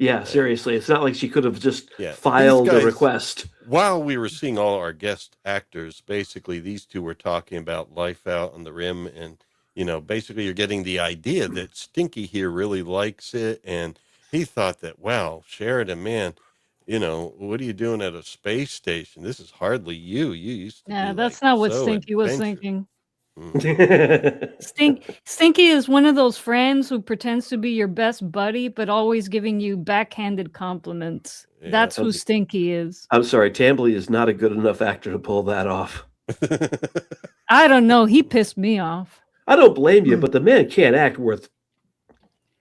E: Yeah, seriously, it's not like she could have just
A: Yeah,
E: filed
A: these
E: a
A: guys-
E: request.
A: While we were seeing all our guest actors, basically these two were talking about life out on the rim, and basically you're getting the idea that Stinky here really likes it, and he thought that, wow, Sheridan, man, what are you doing at a space station? This is hardly you. You used to.
B: Yeah,
A: be,
B: that's
A: like,
B: not what
A: so
B: Stinky was
A: adventurous."
B: thinking.
A: Mm.
B: Stinky is one of those friends who pretends to be your best buddy, but always giving you backhanded compliments.
A: Yeah.
B: That's who Stinky is.
E: I'm sorry, Tambly is not a good enough actor to pull that off.
B: I don't know. He pissed me off.
E: I don't blame you, but the man can't act worth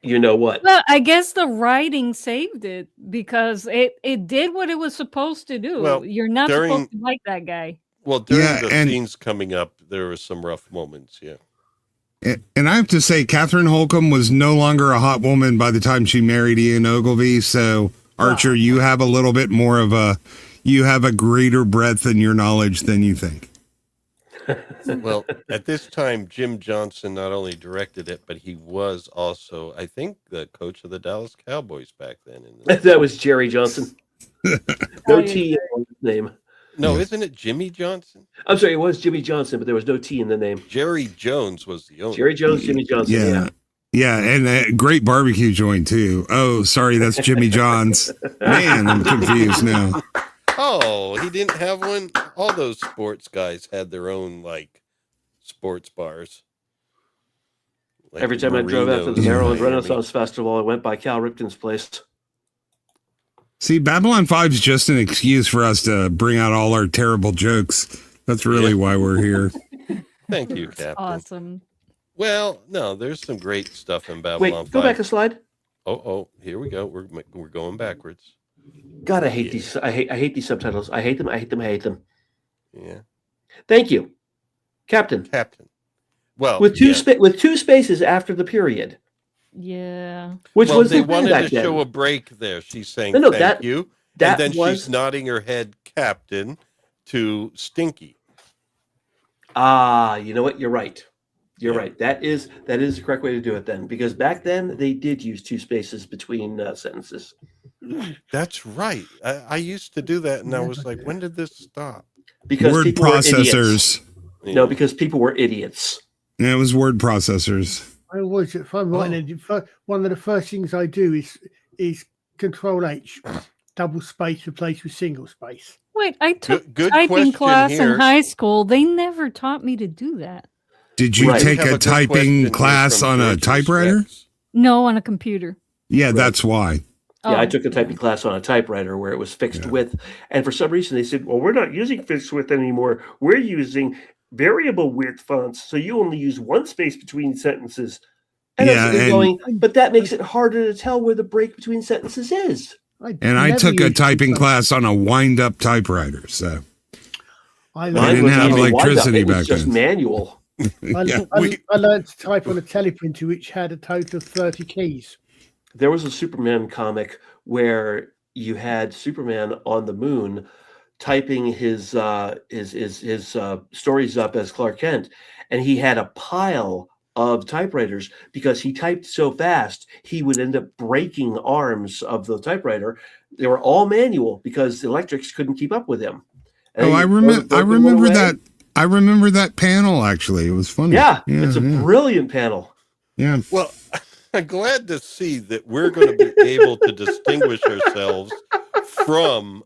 E: you know what.
B: Well, I guess the writing saved it because it did what it was supposed to do.
A: Well,
B: You're not
A: during-
B: supposed to like that guy.
A: Well, during
G: Yeah,
A: the
G: and-
A: scenes coming up, there were some rough moments. Yeah.
G: And I have to say, Catherine Holcomb was no longer a hot woman by the time she married Ian Ogilvy. So, Archer, you have a little bit more of you have a greater breadth in your knowledge than you think.
A: Well, at this time, Jim Johnson not only directed it, but he was also, I think, the coach of the Dallas Cowboys back then.
E: That was Jerry Johnson. No
B: Oh, yeah.
E: T in his name.
A: No, isn't it Jimmy Johnson?
E: I'm sorry, it was Jimmy Johnson, but there was no T in the name.
A: Jerry Jones was the owner.
E: Jerry Jones, Jimmy Johnson.
G: Yeah. Yeah, and a great barbecue joint too. Oh, sorry, that's Jimmy John's. Man, I'm confused now.
A: Oh, he didn't have one? All those sports guys had their own, sports bars. Like
E: Every time I drove after the
A: Marinos in
E: Maryland
A: Miami.
E: Renaissance Festival, I went by Cal Ripken's place.
G: See, Babylon 5 is just an excuse for us to bring out all our terrible jokes. That's really why we're here.
A: Thank you, Captain.
B: Awesome.
A: Well, no, there's some great stuff in Babylon
E: Wait, go
A: 5.
E: back a slide.
A: Oh, here we go. We're going backwards.
E: God, I hate these. I hate these subtitles. I hate them. I hate them. I hate them.
A: Yeah.
E: Thank you, Captain.
A: Well,
E: With two
A: yeah.
E: with two spaces after the period,
B: Yeah.
E: which
A: Well,
E: was
A: they
E: the thing
A: wanted
E: back
A: to
E: then.
A: show a break there. She's saying
E: No,
A: thank
E: that-
A: you.
E: that
A: and then
E: was-
A: she's nodding her head, Captain, to Stinky.
E: You know what? You're right. You're
A: Yeah.
E: right. That is the correct way to do it then, because back then they did use two spaces between sentences.
A: That's right. I used to do that, and I was like, when did this stop?
E: Because
G: Word
E: people were idiots.
G: processors.
E: No, because people were idiots.
G: Yeah, it was word processors.
D: I always, if I'm writing, one of the first things I do is Control H, double space replaced with single space.
B: Wait, I took
A: Good
B: typing
A: question
B: class
A: here.
B: in high school. They never taught me to do that.
G: Did you
E: Right.
G: take
A: We have
G: a
A: good question
G: typing
A: here
G: class
A: from
G: on a
A: George
G: typewriter?
A: Rex.
B: No, on a computer.
G: Yeah, that's why.
E: Yeah, I
B: Oh.
E: took a typing class on a typewriter where it was fixed width, and for some reason they said, "Well, we're not using fixed width anymore. We're using variable width fonts, so you only use one space between sentences." And
G: Yeah,
E: I'm sitting
G: and-
E: going, but that makes it harder to tell where the break between sentences is.
G: And I
D: never
G: took a
D: used
G: typing
D: to-
G: class on a wind-up typewriter. So
D: I
G: They
E: Mine
G: didn't
E: wasn't
G: have
E: even wind up,
G: electricity
E: it was
G: back
E: just
G: then.
E: manual.
G: Yeah.
D: I learned to type on a teleprinter which had a total of 30 keys.
E: There was a Superman comic where you had Superman on the moon typing his stories up as Clark Kent, and he had a pile of typewriters because he typed so fast he would end up breaking arms of the typewriter. They were all manual because the electrics couldn't keep up with him. And
G: I remember that. I remember that panel actually. It was funny.
E: Yeah, it's a brilliant panel.
G: Yeah.
A: Well, I'm glad to see that we're going to be able to distinguish ourselves from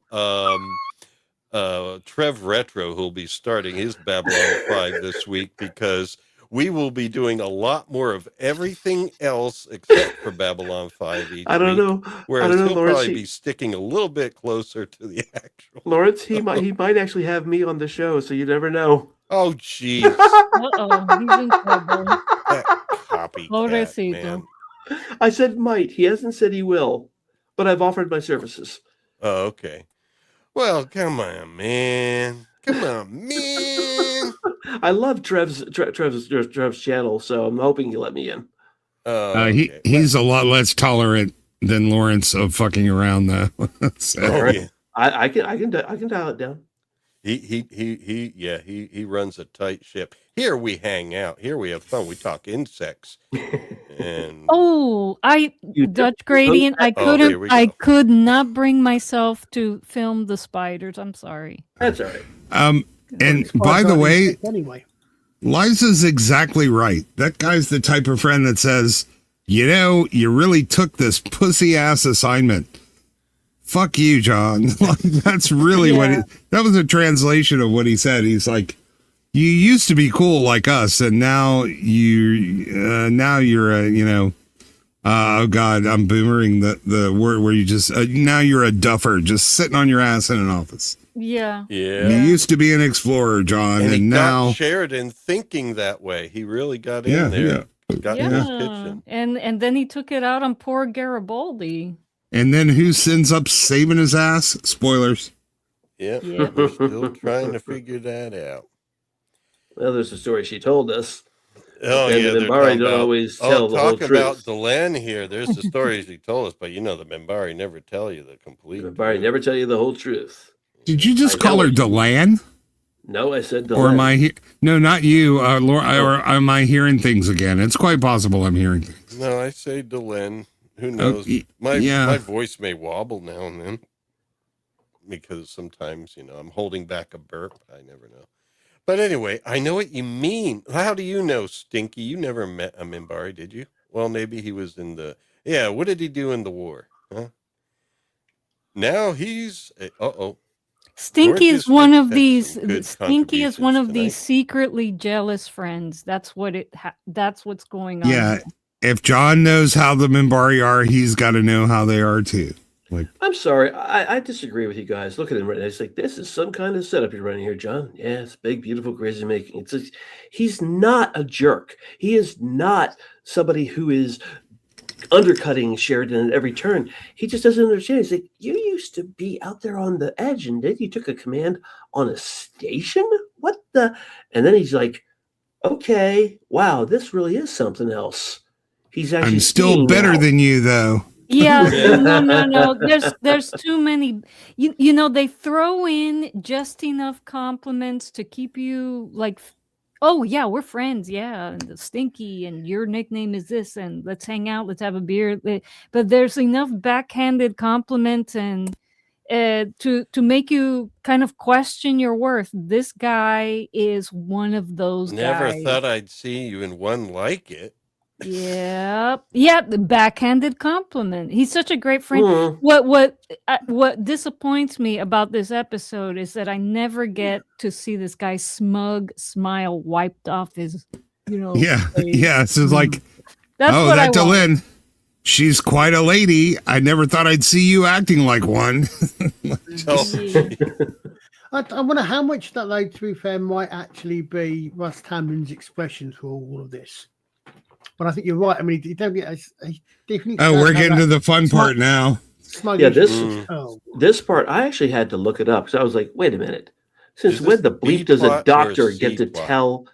A: Trev Retro, who'll be starting his Babylon 5 this week, because we will be doing a lot more of everything else except for Babylon 5 each
E: I don't
A: week,
E: know.
A: whereas
E: I don't know,
A: he'll
E: Lawrence,
A: probably be sticking a little bit closer to the actual.
E: Lawrence, he might actually have me on the show, so you never know.
A: Oh, jeez.
B: Uh-oh, he's in trouble.
A: That copycat,
B: Pobrecito.
A: man.
E: I said might. He hasn't said he will, but I've offered my services.
A: Oh, okay. Well, come on, man. Come on, man.
E: I love Trev's channel, so I'm hoping you let me in.
A: Okay.
G: He's a lot less tolerant than Lawrence of fucking around though. So,
A: Oh, yeah.
E: I can dial it down.
A: He runs a tight ship. Here we hang out. Here we have fun. We talk insects. And
B: Oh, Dutch gradient. I
A: Oh, here we
B: I
A: go.
B: could not bring myself to film the spiders. I'm sorry.
E: That's all right.
G: and
D: It's quite
G: by the
D: right
G: way,
D: insect anyway.
G: Liza's exactly right. That guy's the type of friend that says, you know, you really took this pussy ass assignment. Fuck you, John. Like, that's really what that was a translation of what he said. He's like, you used to be cool like us, and now you're a, you know, oh God, I'm boomering the word where you just, now you're a duffer, just sitting on your ass in an office.
B: Yeah.
A: yeah.
G: You used to be an explorer, John,
A: And he
G: and now.
A: got Sheridan thinking that way. He really got
G: Yeah,
A: in there.
G: yeah.
A: Got in his kitchen.
B: And then he took it out on poor Garibaldi.
G: And then who ends up saving his ass? Spoilers.
A: Yep.
B: Yep.
A: We're still trying to figure that out.
E: Well, there's a story she told us.
A: Oh,
E: And
A: yeah.
E: the
A: they're
E: Minbari
A: talking
E: don't
A: about-
E: always tell the whole
A: talk about
E: truth.
A: Delenn here. There's the stories he told us, but you know the Minbari never tell you the complete.
E: The Minbari never tell you the whole truth.
G: Did you just
E: I
G: call
E: know
G: her
E: it.
G: Delan?
E: No, I said
G: Or am
E: Delenn.
G: no, not you, Laura, or am I hearing things again? It's quite possible I'm hearing things.
A: No, I say Delenn. Who knows? My voice may wobble now and then because sometimes, you know, I'm holding back a burp. I never know. But anyway, I know what you mean. How do you know, Stinky? You never met a Minbari, did you? Well, maybe he was in the... Yeah, what did he do in the war? Huh? Now he's...
B: Stinky
A: George's
B: is one of
A: had
B: these.
A: some good
B: Stinky is one of
A: contributions
B: these
A: tonight.
B: secretly jealous friends. That's what that's what's going on.
G: Yeah.
B: here.
G: If John knows how the Minbari are, he's got to know how they are too. Like,
E: I'm sorry. I disagree with you guys. Look at him right now. It's like, this is some kind of setup you're running here, John. Yeah, it's big, beautiful, crazy making. It's like, he's not a jerk. He is not somebody who is undercutting Sheridan at every turn. He just doesn't understand. He's like, you used to be out there on the edge, and then you took a command on a station? What the? And then he's like, okay, wow, this really is something else. He's actually
G: I'm still
E: seeing
G: better
E: now.
G: than you, though.
B: Yeah, no. There's too many. You know, they throw in just enough compliments to keep you like, oh yeah, we're friends, yeah, and the Stinky, and your nickname is this, and let's hang out, let's have a beer. But there's enough backhanded compliments and to make you kind of question your worth. This guy is one of those
A: Never
B: guys.
A: thought I'd see you in one like it.
B: Yep, the backhanded compliment. He's such a great friend.
E: Mhm.
B: What disappoints me about this episode is that I never get to see this guy's smug smile wiped off his,
G: Yeah.
B: face.
G: Yeah. So it's like,
B: That's
G: oh,
B: what I
G: that
B: want.
G: Delenn, she's quite a lady. I never thought I'd see you acting like one.
A: Oh,
D: I wonder how much that, though, to be fair, might actually be Russ Tamlin's expression for all of this. But I think you're right. I mean, you don't get definitely.
G: Oh, we're getting to the fun part now.
E: Yeah, this
D: Oh,
E: this part I actually had to look it up because I was like, wait a minute. Since
A: Is
E: when
A: this
E: the
A: B
E: bleep does a
A: plot or a
E: doctor
A: C
E: get to
A: plot?
E: tell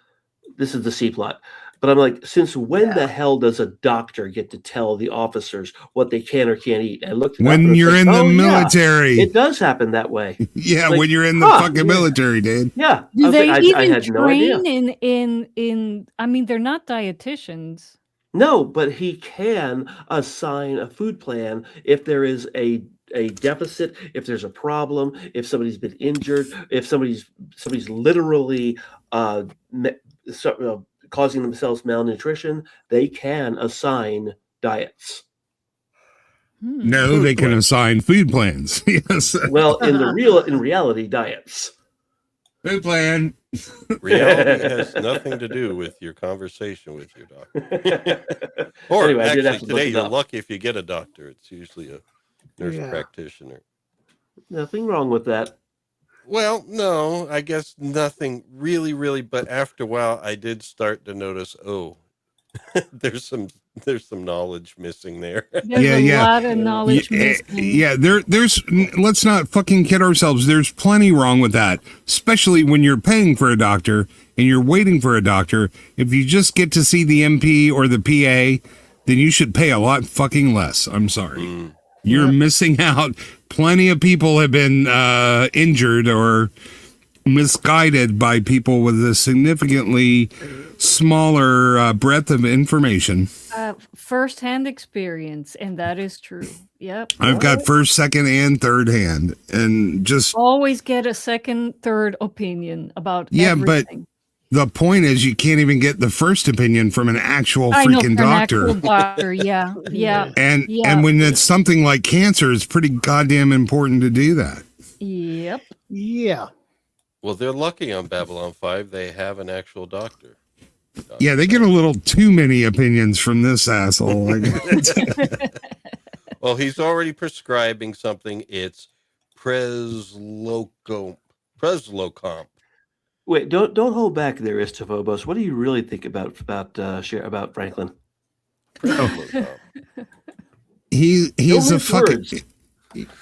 E: this is the C plot. But I'm like, since when the hell does a doctor get to tell the officers what they can or can't eat? I looked it up and
G: When
E: it's
G: you're
E: like,
G: in the
E: oh, yeah,
G: military.
E: it does happen that way.
G: Yeah,
E: Like,
G: when you're in the
E: huh,
G: fucking military, dude.
E: Yeah. I
B: Do
E: was
B: they
E: like, I
B: even
E: had no idea.
B: train in? I mean, they're not dietitians.
E: No, but he can assign a food plan if there is a deficit, if there's a problem, if somebody's been injured, if somebody's literally causing themselves malnutrition, they can assign diets.
G: No,
A: Food
G: they can
A: plan.
G: assign food plans. Yes.
E: Well, in reality, diets.
G: Food plan.
A: Reality has nothing to do with your conversation with your doctor. Or
E: Anyway, I did have
A: actually,
E: to look
A: today
E: it
A: you're
E: up.
A: lucky if you get a doctor. It's usually a nurse
D: Yeah.
A: practitioner.
E: Nothing wrong with that.
A: Well, no, I guess nothing really, but after a while, I did start to notice, there's some knowledge missing there.
B: There's a lot of knowledge missing.
G: Yeah, there's let's not fucking kid ourselves. There's plenty wrong with that, especially when you're paying for a doctor and you're waiting for a doctor. If you just get to see the MP or the PA, then you should pay a lot fucking less. I'm sorry. You're missing out. Plenty of people have been injured or misguided by people with a significantly smaller breadth of information.
B: First-hand experience, and that is true. Yep.
G: I've got first, second, and third hand, and just
B: Always get a second, third opinion about
G: yeah, but
B: everything.
G: the point is you can't even get the first opinion from an actual
B: I know,
G: freaking
B: for an
G: doctor.
B: actual doctor. Yeah, yeah,
G: And
B: yeah.
G: when it's something like cancer, it's pretty goddamn important to do that.
B: Yep.
D: Yeah.
A: Well, they're lucky on Babylon 5. They have an actual doctor.
G: Yeah, they get a little too many opinions from this asshole.
A: Well, he's already prescribing something. It's Preslocomp.
E: Wait, don't hold back there, Istovobos. What do you really think about Franklin?
A: Preslocomp.
G: He's
E: Don't
G: a
E: mince
G: fucking
E: words.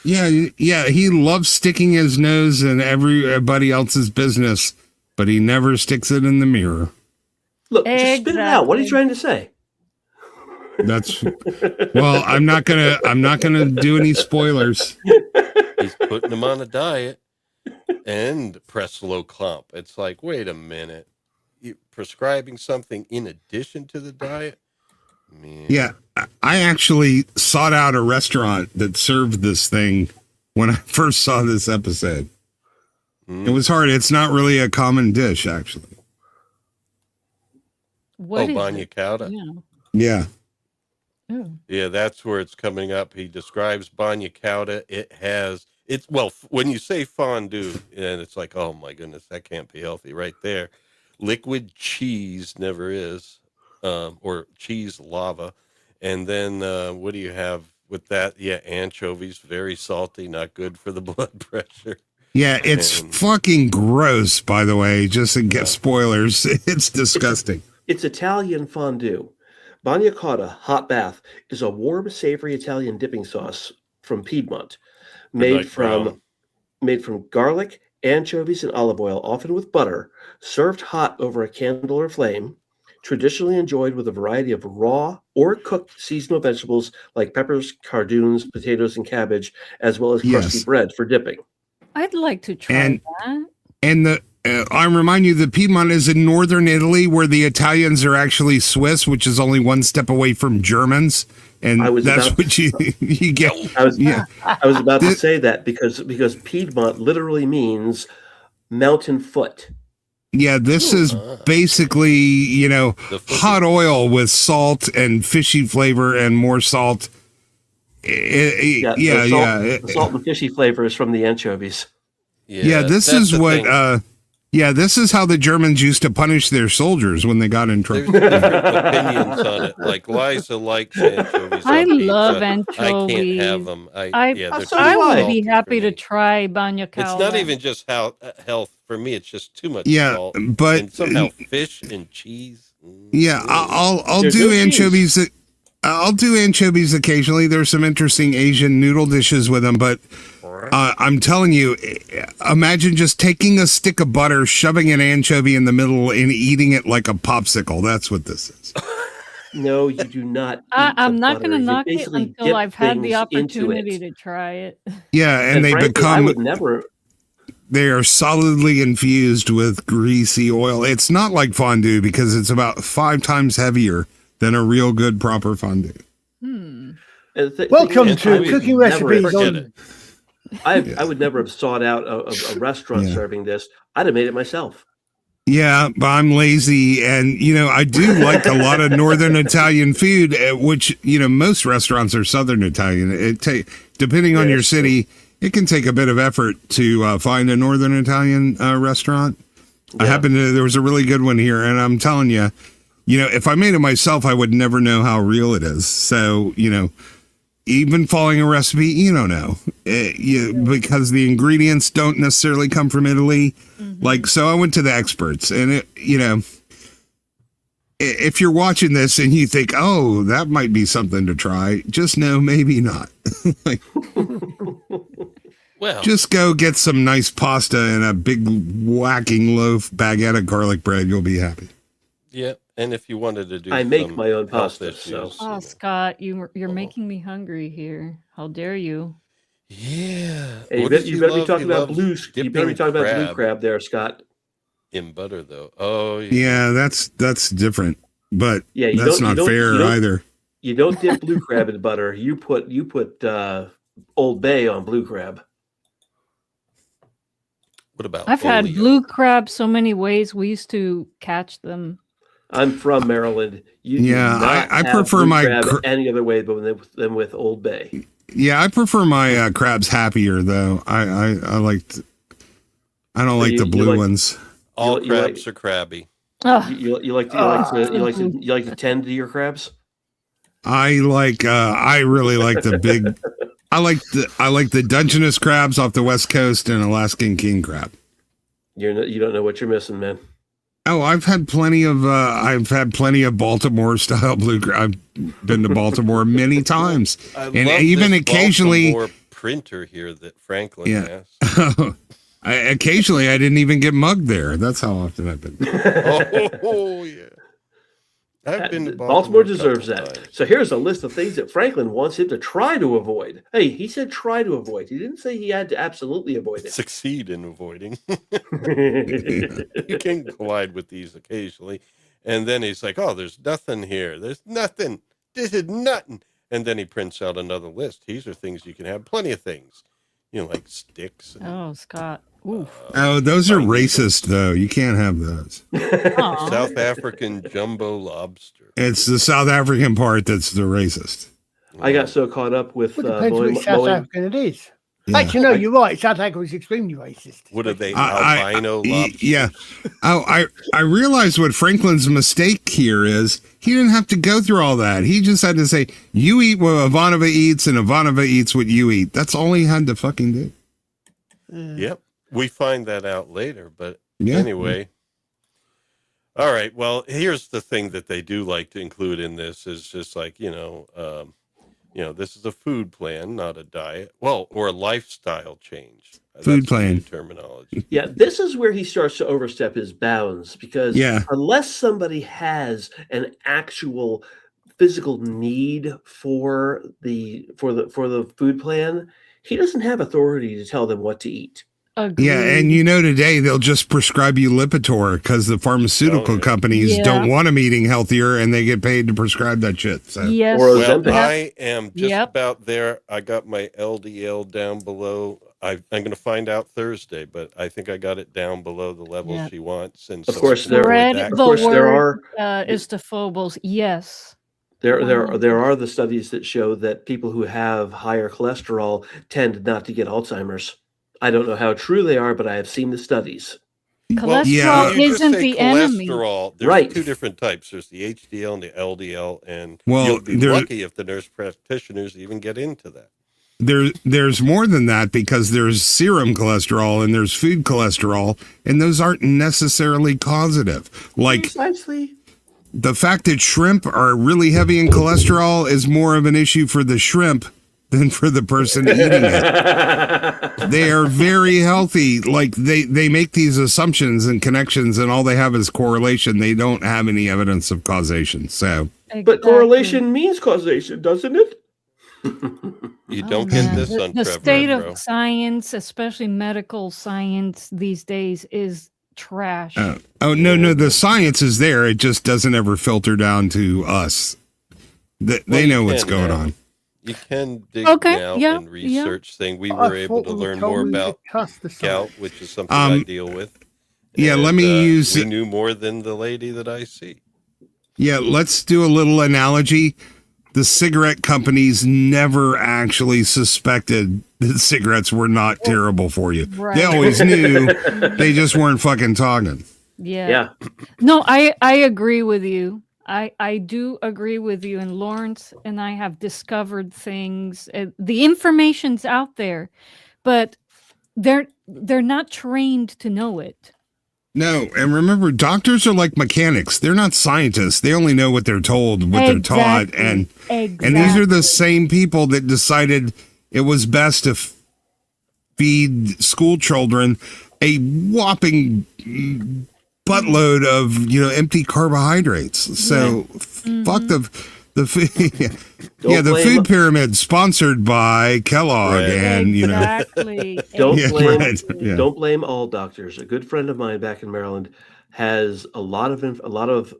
G: yeah. He loves sticking his nose in everybody else's business, but he never sticks it in the mirror.
E: Look, just spit it out. What are you trying to say?
G: That's well, I'm not gonna do any spoilers.
A: He's putting them on a diet and Preslocomp. It's like, wait a minute. You prescribing something in addition to the diet? Man.
G: Yeah, I actually sought out a restaurant that served this thing when I first saw this episode. It was hard. It's not really a common dish, actually.
B: What is
A: Banya
B: it?
A: Cauda.
B: Yeah.
G: Yeah.
B: Oh.
A: Yeah, that's where it's coming up. He describes Banya Cauda. When you say fondue, and it's like, oh my goodness, that can't be healthy right there. Liquid cheese never is, or cheese lava. And then what do you have with that? Yeah, anchovies, very salty, not good for the blood pressure.
G: Yeah, it's
A: And-
G: fucking gross, by the way, just to get spoilers. It's disgusting.
E: It's Italian fondue. Bagna Cauda hot bath is a warm, savory Italian dipping sauce from Piedmont, made from garlic, anchovies, and olive oil, often with butter, served hot over a candle or flame. Traditionally enjoyed with a variety of raw or cooked seasonal vegetables like peppers, cardoons, potatoes, and cabbage, as well as crusty
G: Yes.
E: bread for dipping.
B: I'd like to try
G: And-
B: that.
G: And I remind you, the Piedmont is in northern Italy, where the Italians are actually Swiss, which is only one step away from Germans, and
E: I was
G: that's
E: about-
G: what you get.
E: I was about to
G: This-
E: say that because Piedmont literally means mountain foot.
G: Yeah, this is basically
A: The foot-
G: hot oil with salt and fishy flavor and more salt. Yeah.
E: The salt and fishy flavor is from the anchovies.
G: Yeah, this
A: that's
G: is
A: the
G: what
A: thing.
G: this is how the Germans used to punish their soldiers when they got in
A: There's
G: trouble.
A: different opinions on it. Like Liza likes anchovies.
B: I
A: on pizza.
B: love
A: I can't
B: anchovies.
A: have them.
B: I
A: they're
E: so
A: too
B: I would
A: salty
B: be
A: for
B: happy to
A: me.
B: try Banya Cauda.
A: It's not even just health for me. It's just too much
G: Yeah,
A: salt.
G: but-
A: and somehow fish and cheese.
G: Yeah, I'll
E: There's
G: do
E: no
G: anchovies. I'll do anchovies occasionally. There's some interesting Asian noodle dishes with them, but I'm telling you, imagine just taking a stick of butter, shoving an anchovy in the middle, and eating it like a popsicle. That's what this is.
E: No, you do not.
B: I'm not going to knock it
E: basically
B: until
E: dip
B: I've had the
E: things into
B: opportunity
E: it.
B: to try it.
G: Yeah, and they
E: frankly, I
G: become.
E: would never.
G: They are solidly infused with greasy oil. It's not like fondue because it's about 5 times heavier than a real good proper fondue.
D: Welcome
E: thing
D: to
E: is,
D: Cooking
E: I would never
D: Recipes
E: have-
A: Forget
D: on.
A: it.
E: I would never have sought out a restaurant
G: Yeah.
E: serving this. I'd have made it myself.
G: Yeah, but I'm lazy, and I do like a lot of Northern Italian food, which most restaurants are Southern Italian. Depending on
E: Yeah,
G: your
E: it's true.
G: city, it can take a bit of effort to find a Northern Italian restaurant. There was a really good one here, and I'm telling you, if I made it myself, I would never know how real it is. So even following a recipe, you don't know because the ingredients don't necessarily come from Italy. So I went to the experts, and if you're watching this and you think, oh, that might be something to try, just know maybe not.
A: Well,
G: Just go get some nice pasta and a big whacking loaf baguette of garlic bread. You'll be happy.
A: yeah. And if you wanted to do,
E: I make
A: some
E: my own
A: health
E: pasta,
A: issues,
E: so-
B: Oh, Scott, you're making me hungry here. How dare you?
A: Yeah.
E: Hey,
A: What
E: you
A: does he
E: better be
A: love?
E: talking
A: He
E: about
A: loves
E: blue. You better be
A: dipping
E: talking about blue crab there, Scott.
A: in butter, though. Oh,
G: Yeah, that's different, but
E: Yeah, you
G: that's
E: don't- you
G: not
E: don't-
G: fair
E: you don't-
G: either.
E: You don't dip blue crab in butter. You put Old Bay on blue crab.
A: What about?
B: I've had
A: oleo?
B: blue crab so many ways. We used to catch them.
E: I'm from Maryland. You do
G: Yeah,
E: not
G: I
E: have
G: prefer
E: blue
G: my
E: crab
G: cr-
E: any other way than with Old Bay.
G: Yeah, I prefer my crabs happier though. I don't like
E: you-
G: the
E: you
G: blue
E: like-
G: ones.
A: All
E: you like-
A: crabs are crabby.
B: Ugh.
E: You like to tend to your crabs.
G: I really like the big. I like the Dungeness crabs off the West Coast and Alaskan king crab.
E: You don't know what you're missing, man.
G: Oh, I've had plenty of Baltimore style blue crab. I've been to Baltimore many times,
A: I
G: and
A: love
G: even
A: this
G: occasionally,
A: Baltimore printer here that Franklin
G: Yeah.
A: has.
G: occasionally I didn't even get mugged there. That's how often I've been.
A: Oh yeah. I've been to
E: Baltimore
A: a
E: deserves
A: couple
E: that.
A: times.
E: So here's a list of things that Franklin wants him to try to avoid. Hey, he said try to avoid. He didn't say he had to absolutely avoid it.
A: Succeed in avoiding. You can collide with these occasionally. And then he's like, oh, there's nothing here. There's nothing. This is nothing. And then he prints out another list. These are things you can have. Plenty of things. Like sticks. And,
B: Oh, Scott. Oof.
G: Oh, those are
A: Fine.
G: racist though. You can't have those.
B: Aw.
A: South African jumbo lobster.
G: It's the South African part that's the racist.
E: I got so caught up with
D: Well, depends which South African it is.
G: Yeah.
D: Actually, no, you're right. South Africa was extremely racist.
A: What are they?
G: I-
A: Albino lobsters?
G: Yeah. Oh, I realized what Franklin's mistake here is. He didn't have to go through all that. He just had to say, you eat what Ivanova eats and Ivanova eats what you eat. That's all he had to fucking do.
A: Yep. We find that out later, but
G: Yeah.
A: anyway. All right. Well, here's the thing that they do like to include in this is just like, this is a food plan, not a diet. Well, or a lifestyle change.
G: Food
A: That's the new
G: plan.
A: terminology.
E: Yeah, this is where he starts to overstep his bounds because
G: Yeah.
E: unless somebody has an actual physical need for the food plan, he doesn't have authority to tell them what to eat.
B: Agreed.
G: Yeah, and today they'll just prescribe you Lipitor because the pharmaceutical
A: Oh, yeah.
G: companies
B: Yeah.
G: don't want them eating healthier, and they get paid to prescribe that shit. So
B: Yes.
E: Or
A: Well,
E: Ozempic.
A: I am just
B: Yep.
A: about there. I got my LDL down below. I'm going to find out Thursday, but I think I got it down below the level
B: Yeah.
A: she wants. And
E: Of
A: so
E: course,
A: to avoid
B: Spread
A: that-
B: the
E: course, there
B: word is to phobos. Yes.
E: There are the studies that show that people who have higher cholesterol tend not to get Alzheimer's. I don't know how true they are, but I have seen the studies.
B: Cholesterol
G: yeah.
A: You just
B: isn't
A: say
B: the enemy.
A: cholesterol. There's
E: Right.
A: two different types. There's the HDL and the LDL, and
G: Well,
A: you'll be
G: there-
A: lucky if the nurse practitioners even get into that.
G: there's more than that because there's serum cholesterol and there's food cholesterol, and those aren't necessarily causative. Like
E: Precisely.
G: the fact that shrimp are really heavy in cholesterol is more of an issue for the shrimp than for the person eating it. They are very healthy. Like they make these assumptions and connections, and all they have is correlation. They don't have any evidence of causation. So,
E: But correlation means causation, doesn't it?
A: You don't get this
B: the,
A: on
B: the
A: Trev
B: state
A: Retro.
B: of science, especially medical science these days, is trash.
G: No, the science is there. It just doesn't ever filter down to us. They know what's going on.
A: You can dig
B: Okay,
A: out
B: yeah,
A: and research things. We were able to learn more about gout, which is something I deal with.
G: Yeah,
A: And,
G: let me use.
A: We knew more than the lady that I see.
G: Yeah, let's do a little analogy. The cigarette companies never actually suspected that cigarettes were not terrible for you.
B: Right.
G: They always knew. They just weren't fucking talking.
B: Yeah. No, I agree with you. I do agree with you. And Lawrence and I have discovered things. The information's out there, but they're not trained to know it.
G: No, and remember, doctors are like mechanics. They're not scientists. They only know what they're told, what they're taught, and these are the same people that decided it was best to feed school children a whopping buttload of empty carbohydrates. So fuck the food. Yeah, the food pyramid sponsored by Kellogg, and
E: don't blame all doctors. A good friend of mine back in Maryland has a lot of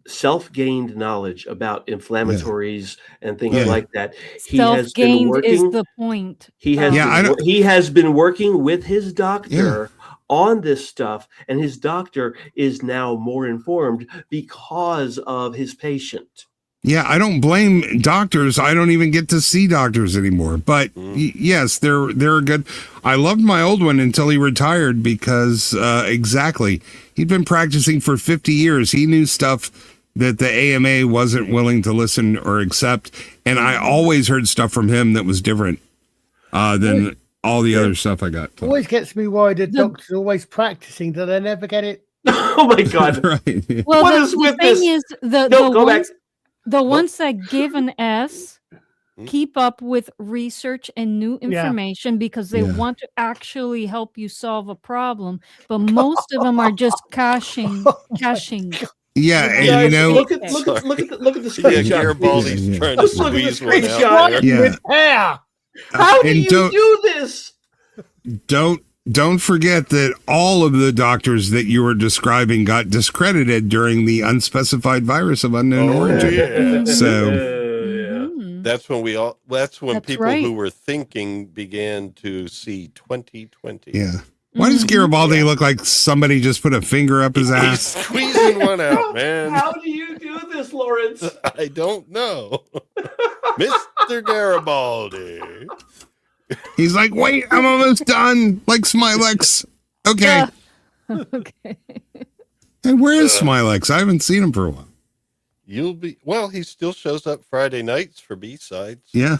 E: self-gained knowledge about inflammatories and things like that.
B: Self-gained is the point.
E: He has been working with his doctor on this stuff, and his doctor is now more informed because of his patient.
G: Yeah, I don't blame doctors. I don't even get to see doctors anymore. But yes, they're good. I loved my old one until he retired because exactly. He'd been practicing for 50 years. He knew stuff that the AMA wasn't willing to listen or accept. And I always heard stuff from him that was different than all the other stuff I got.
D: Always gets me worried that doctors are always practicing that they never get it.
E: Oh my God.
G: Right.
B: Well,
E: what is with this?
B: The ones that give an S keep up with research and new information because they want to actually help you solve a problem. But most of them are just cashing.
G: Yeah, and
E: look at the screenshot.
A: Yeah, Garibaldi's trying to squeeze one out.
E: Yeah. How do you do this?
G: Don't forget that all of the doctors that you were describing got discredited during the unspecified virus of unknown origin.
A: Yeah.
G: So
A: that's when people who were thinking began to see 2020.
G: Yeah. Why does Garibaldi look like somebody just put a finger up his ass?
A: He's squeezing one out, man.
E: How do you do this, Lawrence?
A: I don't know. Mr. Garibaldi.
G: He's like, wait, I'm almost done. Like Smilex. Okay.
B: Okay.
G: And where is Smilex? I haven't seen him for a while.
A: He still shows up Friday nights for B-sides.
G: Yeah.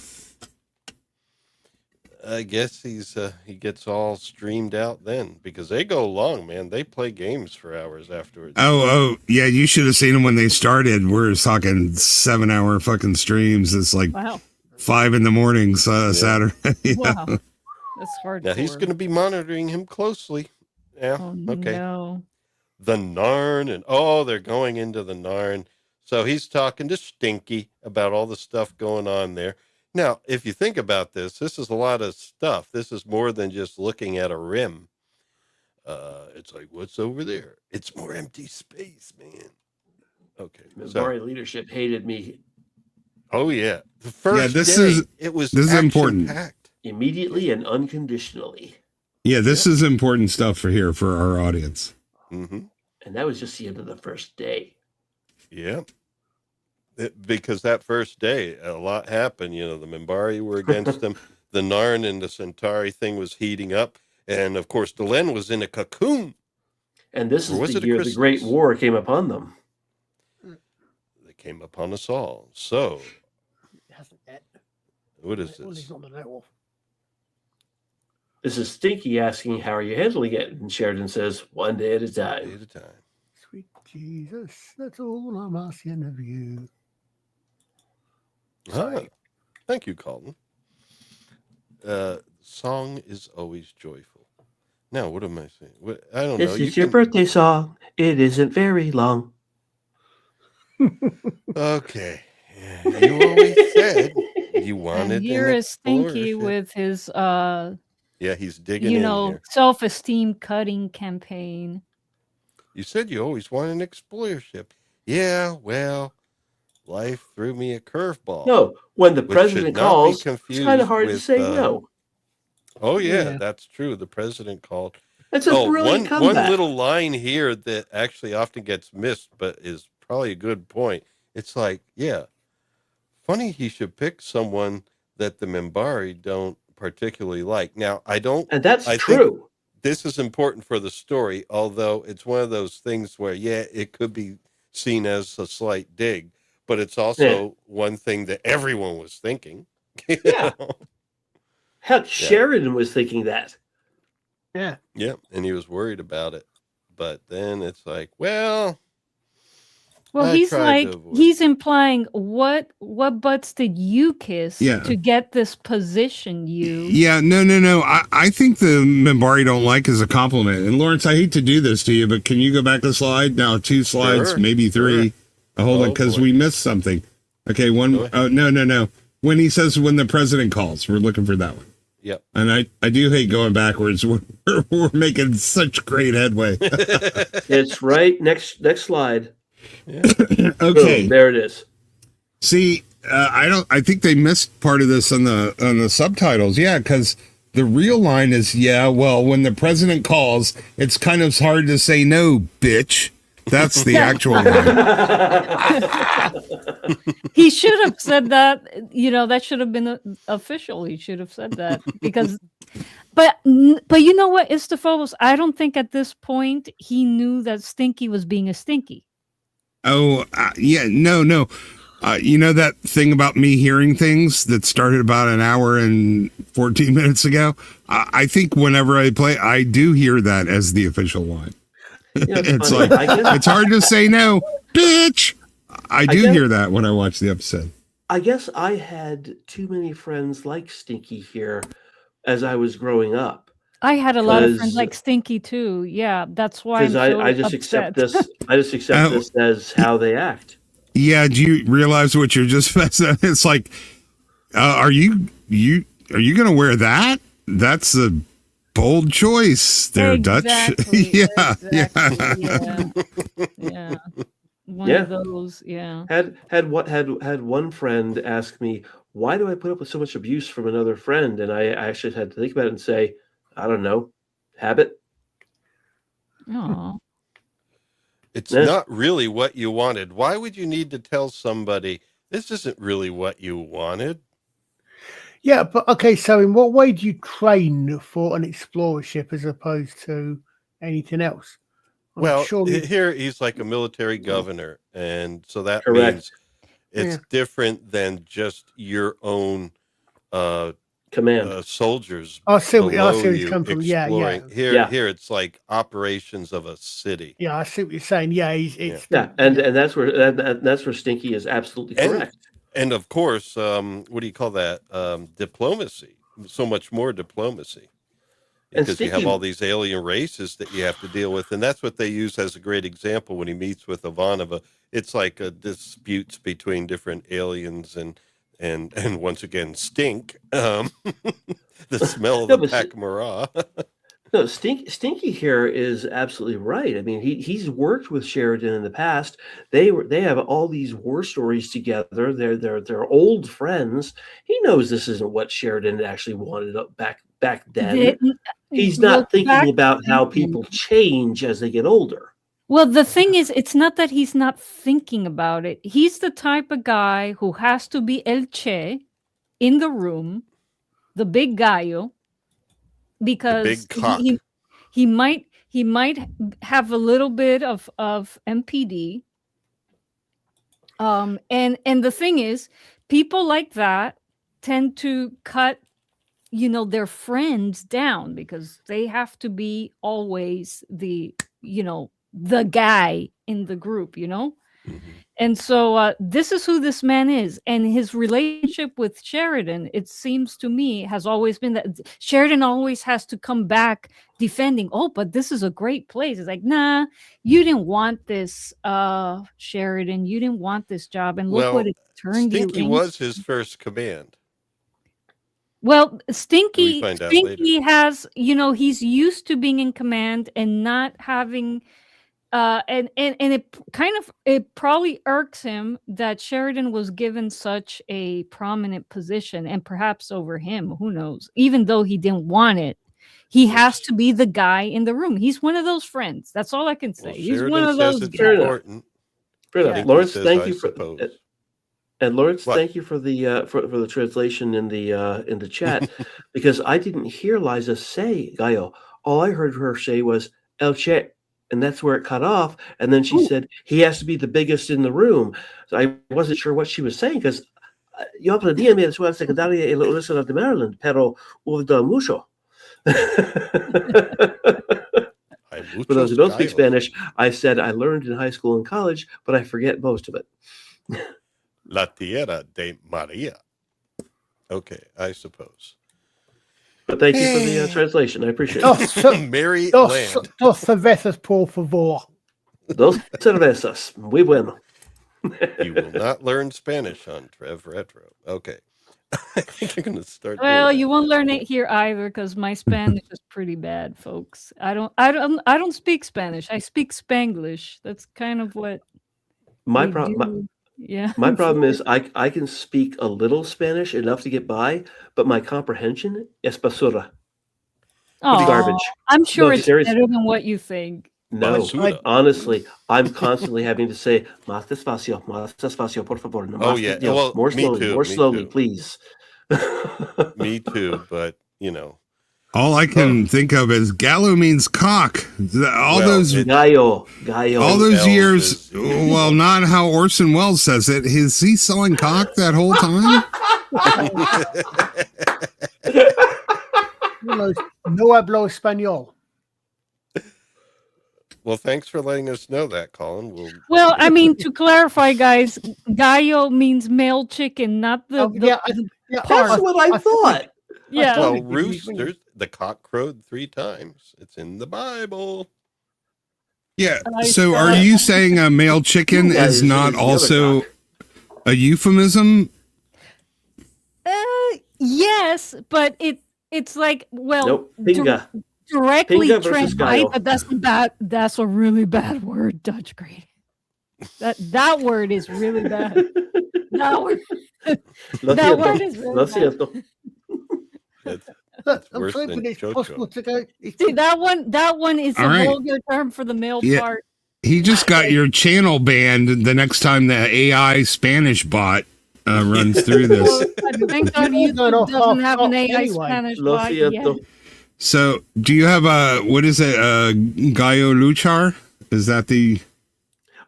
A: I guess he gets all streamed out then because they go long, man. They play games for hours afterwards.
G: Oh, yeah. You should have seen them when they started. We're talking 7-hour fucking streams. It's like 5 a.m. Saturday.
B: Wow. That's hard.
A: Now he's going to be monitoring him closely. Yeah.
B: Oh,
A: okay.
B: No.
A: The Narn they're going into the Narn. So he's talking to Stinky about all the stuff going on there. Now, if you think about this is a lot of stuff. This is more than just looking at a rim. It's like, what's over there? It's more empty space, man. Okay.
E: Minbari leadership hated me.
A: Oh, yeah. The first
G: this
A: day,
G: is important.
E: Immediately and unconditionally.
G: Yeah, this is important stuff for our audience.
A: Mm-hmm.
E: And that was just the end of the first day.
A: Yeah. Because that first day, a lot happened. The Minbari were against them. The Narn and the Centauri thing was heating up. And, of course, Delenn was in a cocoon.
E: And this is the year the Great War came upon them.
A: They came upon us all. So, what is this?
E: This is Stinky asking, how are you handling it? And Sheridan says, one day at a time.
D: Sweet Jesus, that's all I'm asking of you.
A: Huh. Thank you, Colton. Song is always joyful. Now, what am I saying? I don't know.
E: This
A: You
E: is your
A: can.
E: birthday song. It isn't very long.
A: Okay. Yeah, you always said you
B: And
A: wanted
B: here
A: an
B: is Stinky
A: explorership.
B: with his
A: Yeah, he's digging in here.
B: self-esteem cutting campaign.
A: You said you always wanted an explorership. Yeah, well, life threw me a curveball.
E: No, when the
A: Which should
E: president
A: not be
E: calls, it's
A: confused
E: kind of hard to
A: with,
E: say no.
A: Oh yeah,
D: Yeah.
A: that's true. The president called.
E: It's a brilliant
A: one
E: comeback.
A: little line here that actually often gets missed, but is probably a good point. It's like, yeah, funny he should pick someone that the Minbari don't particularly like. Now,
E: And that's
A: I think
E: true.
A: this is important for the story, although it's one of those things where, yeah, it could be seen as a slight dig, but it's also one thing that everyone was thinking. you
E: Yeah.
A: know?
E: Heck, Sheridan was thinking that.
D: Yeah.
A: Yeah, and he was worried about it. But then it's like, well,
B: Well,
A: I
B: he's
A: tried
B: like
A: to avoid
B: he's implying what butts did you kiss
G: Yeah.
B: to get this position, you?
G: Yeah, no. I think the Minbari don't like is a compliment. And Lawrence, I hate to do this to you, but can you go back a slide? Now 2 slides,
A: Sure,
G: maybe 3. Hold on, because
A: boy.
G: we missed something. Okay, one.
A: Go ahead.
G: No. When he says when the president calls, we're looking for that one.
A: Yep.
G: And I do hate going backwards. We're making such great headway.
E: It's right next slide.
G: Okay.
E: Boom, there it is.
G: See, I think they missed part of this on the subtitles. Yeah, because the real line is, yeah, well, when the president calls, it's kind of hard to say no, bitch. That's the actual line.
B: He should have said that. That should have been official. He should have said that because, but you know what, Istafobos? I don't think at this point he knew that Stinky was being a Stinky.
G: Oh, yeah, no. You know that thing about me hearing things that started about an hour and 14 minutes ago? I think whenever I play, I do hear that as the official line. It's
E: funny.
G: like, it's hard to say no, bitch. I do hear that when I watch the episode.
E: I guess I had too many friends like Stinky here as I was growing up.
B: I had a lot of friends like Stinky too. Yeah, that's why I'm so
E: I just
B: upset.
E: accept this. I just accept this as how they act.
G: Yeah, do you realize what you're just? It's like, are you gonna wear that? That's a bold choice, there,
B: Exactly,
G: Dutch. Yeah.
B: One of those. Yeah.
E: Had one friend ask me, why do I put up with so much abuse from another friend? And I actually had to think about it and say, I don't know, habit.
B: Oh.
A: It's not really what you wanted. Why would you need to tell somebody this isn't really what you wanted?
D: Yeah, but okay, so in what way do you train for an explorership as opposed to anything else?
A: Well,
D: surely
A: here he's like a military governor, and so that
E: Correct.
A: means it's different than just your own
E: command
A: soldiers.
D: I see where
A: below
D: he's
A: you
D: come from. Yeah.
A: exploring. Here it's like operations of a city.
D: Yeah, I see what you're saying. Yeah,
E: and that's where Stinky is absolutely correct.
A: And of course, what do you call that? Diplomacy. So much more diplomacy. Because you have all these alien races that you have to deal with. And that's what they use as a great example when he meets with Ivanova. It's like disputes between different aliens and once again, stink. The smell of the Pakmara.
E: No, Stinky here is absolutely right. I mean, he's worked with Sheridan in the past. They have all these war stories together. They're old friends. He knows this isn't what Sheridan actually wanted back then. He's not thinking about how people change as they get older.
B: Well, the thing is, it's not that he's not thinking about it. He's the type of guy who has to be El Che in the room, the big gallo, because
A: big cock.
B: he might have a little bit of MPD. And the thing is, people like that tend to cut their friends down because they have to be always the guy in the group, And so this is who this man is. And his relationship with Sheridan, it seems to me, has always been that Sheridan always has to come back defending, oh, but this is a great place. It's like, nah, you didn't want this, Sheridan. You didn't want this job. And look what it turned you
A: Stinky
B: into.
A: was his first command.
B: Well,
A: We
B: Stinky
A: find out later.
B: has, he's used to being in command and not having and it probably irks him that Sheridan was given such a prominent position, and perhaps over him, who knows, even though he didn't want it. He has to be the guy in the room. He's one of those friends. That's all I can say.
A: Well,
B: He's
A: Sheridan
B: one of
A: says
B: those
A: it's
B: guys.
A: important.
E: Fair enough.
A: Stinky
E: Lawrence,
A: says,
E: thank
A: "I
E: you for
A: suppose."
E: and Lawrence,
A: What?
E: thank you for the translation in the chat, because I didn't hear Liza say Gallo. All I heard her say was El Che, and that's where it cut off. And then she said he has to be the biggest in the room. So I wasn't sure what she was saying, because yo aprendí en mi escuela secundaria en la Universidad de Maryland, pero hubo mucho. For those who don't speak Spanish, I said I learned in high school and college, but I forget most of it.
A: La Tierra de Maria. Okay, I suppose.
E: But thank you for the translation. I appreciate
D: Dos,
E: it.
A: Mary
D: dos,
A: Land.
D: dos cervezas, por favor.
E: Dos cervezas. Muy bueno.
A: You will not learn Spanish on Trev Retro. Okay. I think I'm going to start.
B: Well,
A: doing
B: you
A: that.
B: won't learn it here either, because my Spanish is pretty bad, folks. I don't speak Spanish. I speak Spanglish. That's kind of what
E: My
B: we
E: problem.
B: do. Yeah.
E: My problem is I can speak a little Spanish, enough to get by, but my comprehension is basura.
B: Aw,
E: garbage.
B: I'm sure
E: No,
B: it's
E: seriously.
B: better than what you think.
E: No,
A: Basura.
E: honestly, I'm constantly having to say más despacio, por favor. No,
A: Oh,
E: más
A: yeah.
E: you know,
A: Well,
E: more
A: me
E: slowly,
A: too,
E: more
A: me
E: slowly,
A: too.
E: please.
A: Me too, but
G: All I can think of is Gallo means cock. All
A: Well,
G: those
E: Gallo.
G: all those
A: L's
G: years.
A: is-
G: Well, not how Orson Welles says it. Is he selling cock that whole time?
D: No hablo español.
A: Well, thanks for letting us know that, Colin.
B: Well, I mean, to clarify, guys, gallo means male chicken, not the,
D: Oh, yeah,
E: That's what I thought.
B: yeah.
A: Well,
D: It was
A: roosters, the cock crowed 3 times. It's in the Bible.
G: Yeah.
B: I
G: So,
B: saw
G: are
B: it.
G: you saying a male chicken
E: That
G: is
E: is
G: not
E: the other
G: also
E: cock.
G: a euphemism?
B: Yes, but it's like, well,
E: Nope. Pinga.
B: directly
E: Pinga versus
B: translate,
E: gallo.
B: but that's a really bad word, Dutch Grade. That word is really bad. That word,
E: Lo
B: that
E: siento.
B: word is really
E: Lo
B: bad.
E: siento.
A: It's
D: I'm
A: worse
D: hoping
A: than
D: it's
A: Chocho.
D: possible to go.
B: See, that one is
G: All
B: a
G: right.
B: vulgar term for the male
G: Yeah.
B: part.
G: He just got your channel banned the next time the AI Spanish bot runs through this.
B: Thank God
D: You're going
B: YouTube
D: off
B: doesn't have an
D: half-cocked
B: AI
D: anyway.
B: Spanish
E: Lo
B: bot yet.
E: siento.
G: So, do you have what is it? Gallo Luchar? Is that the?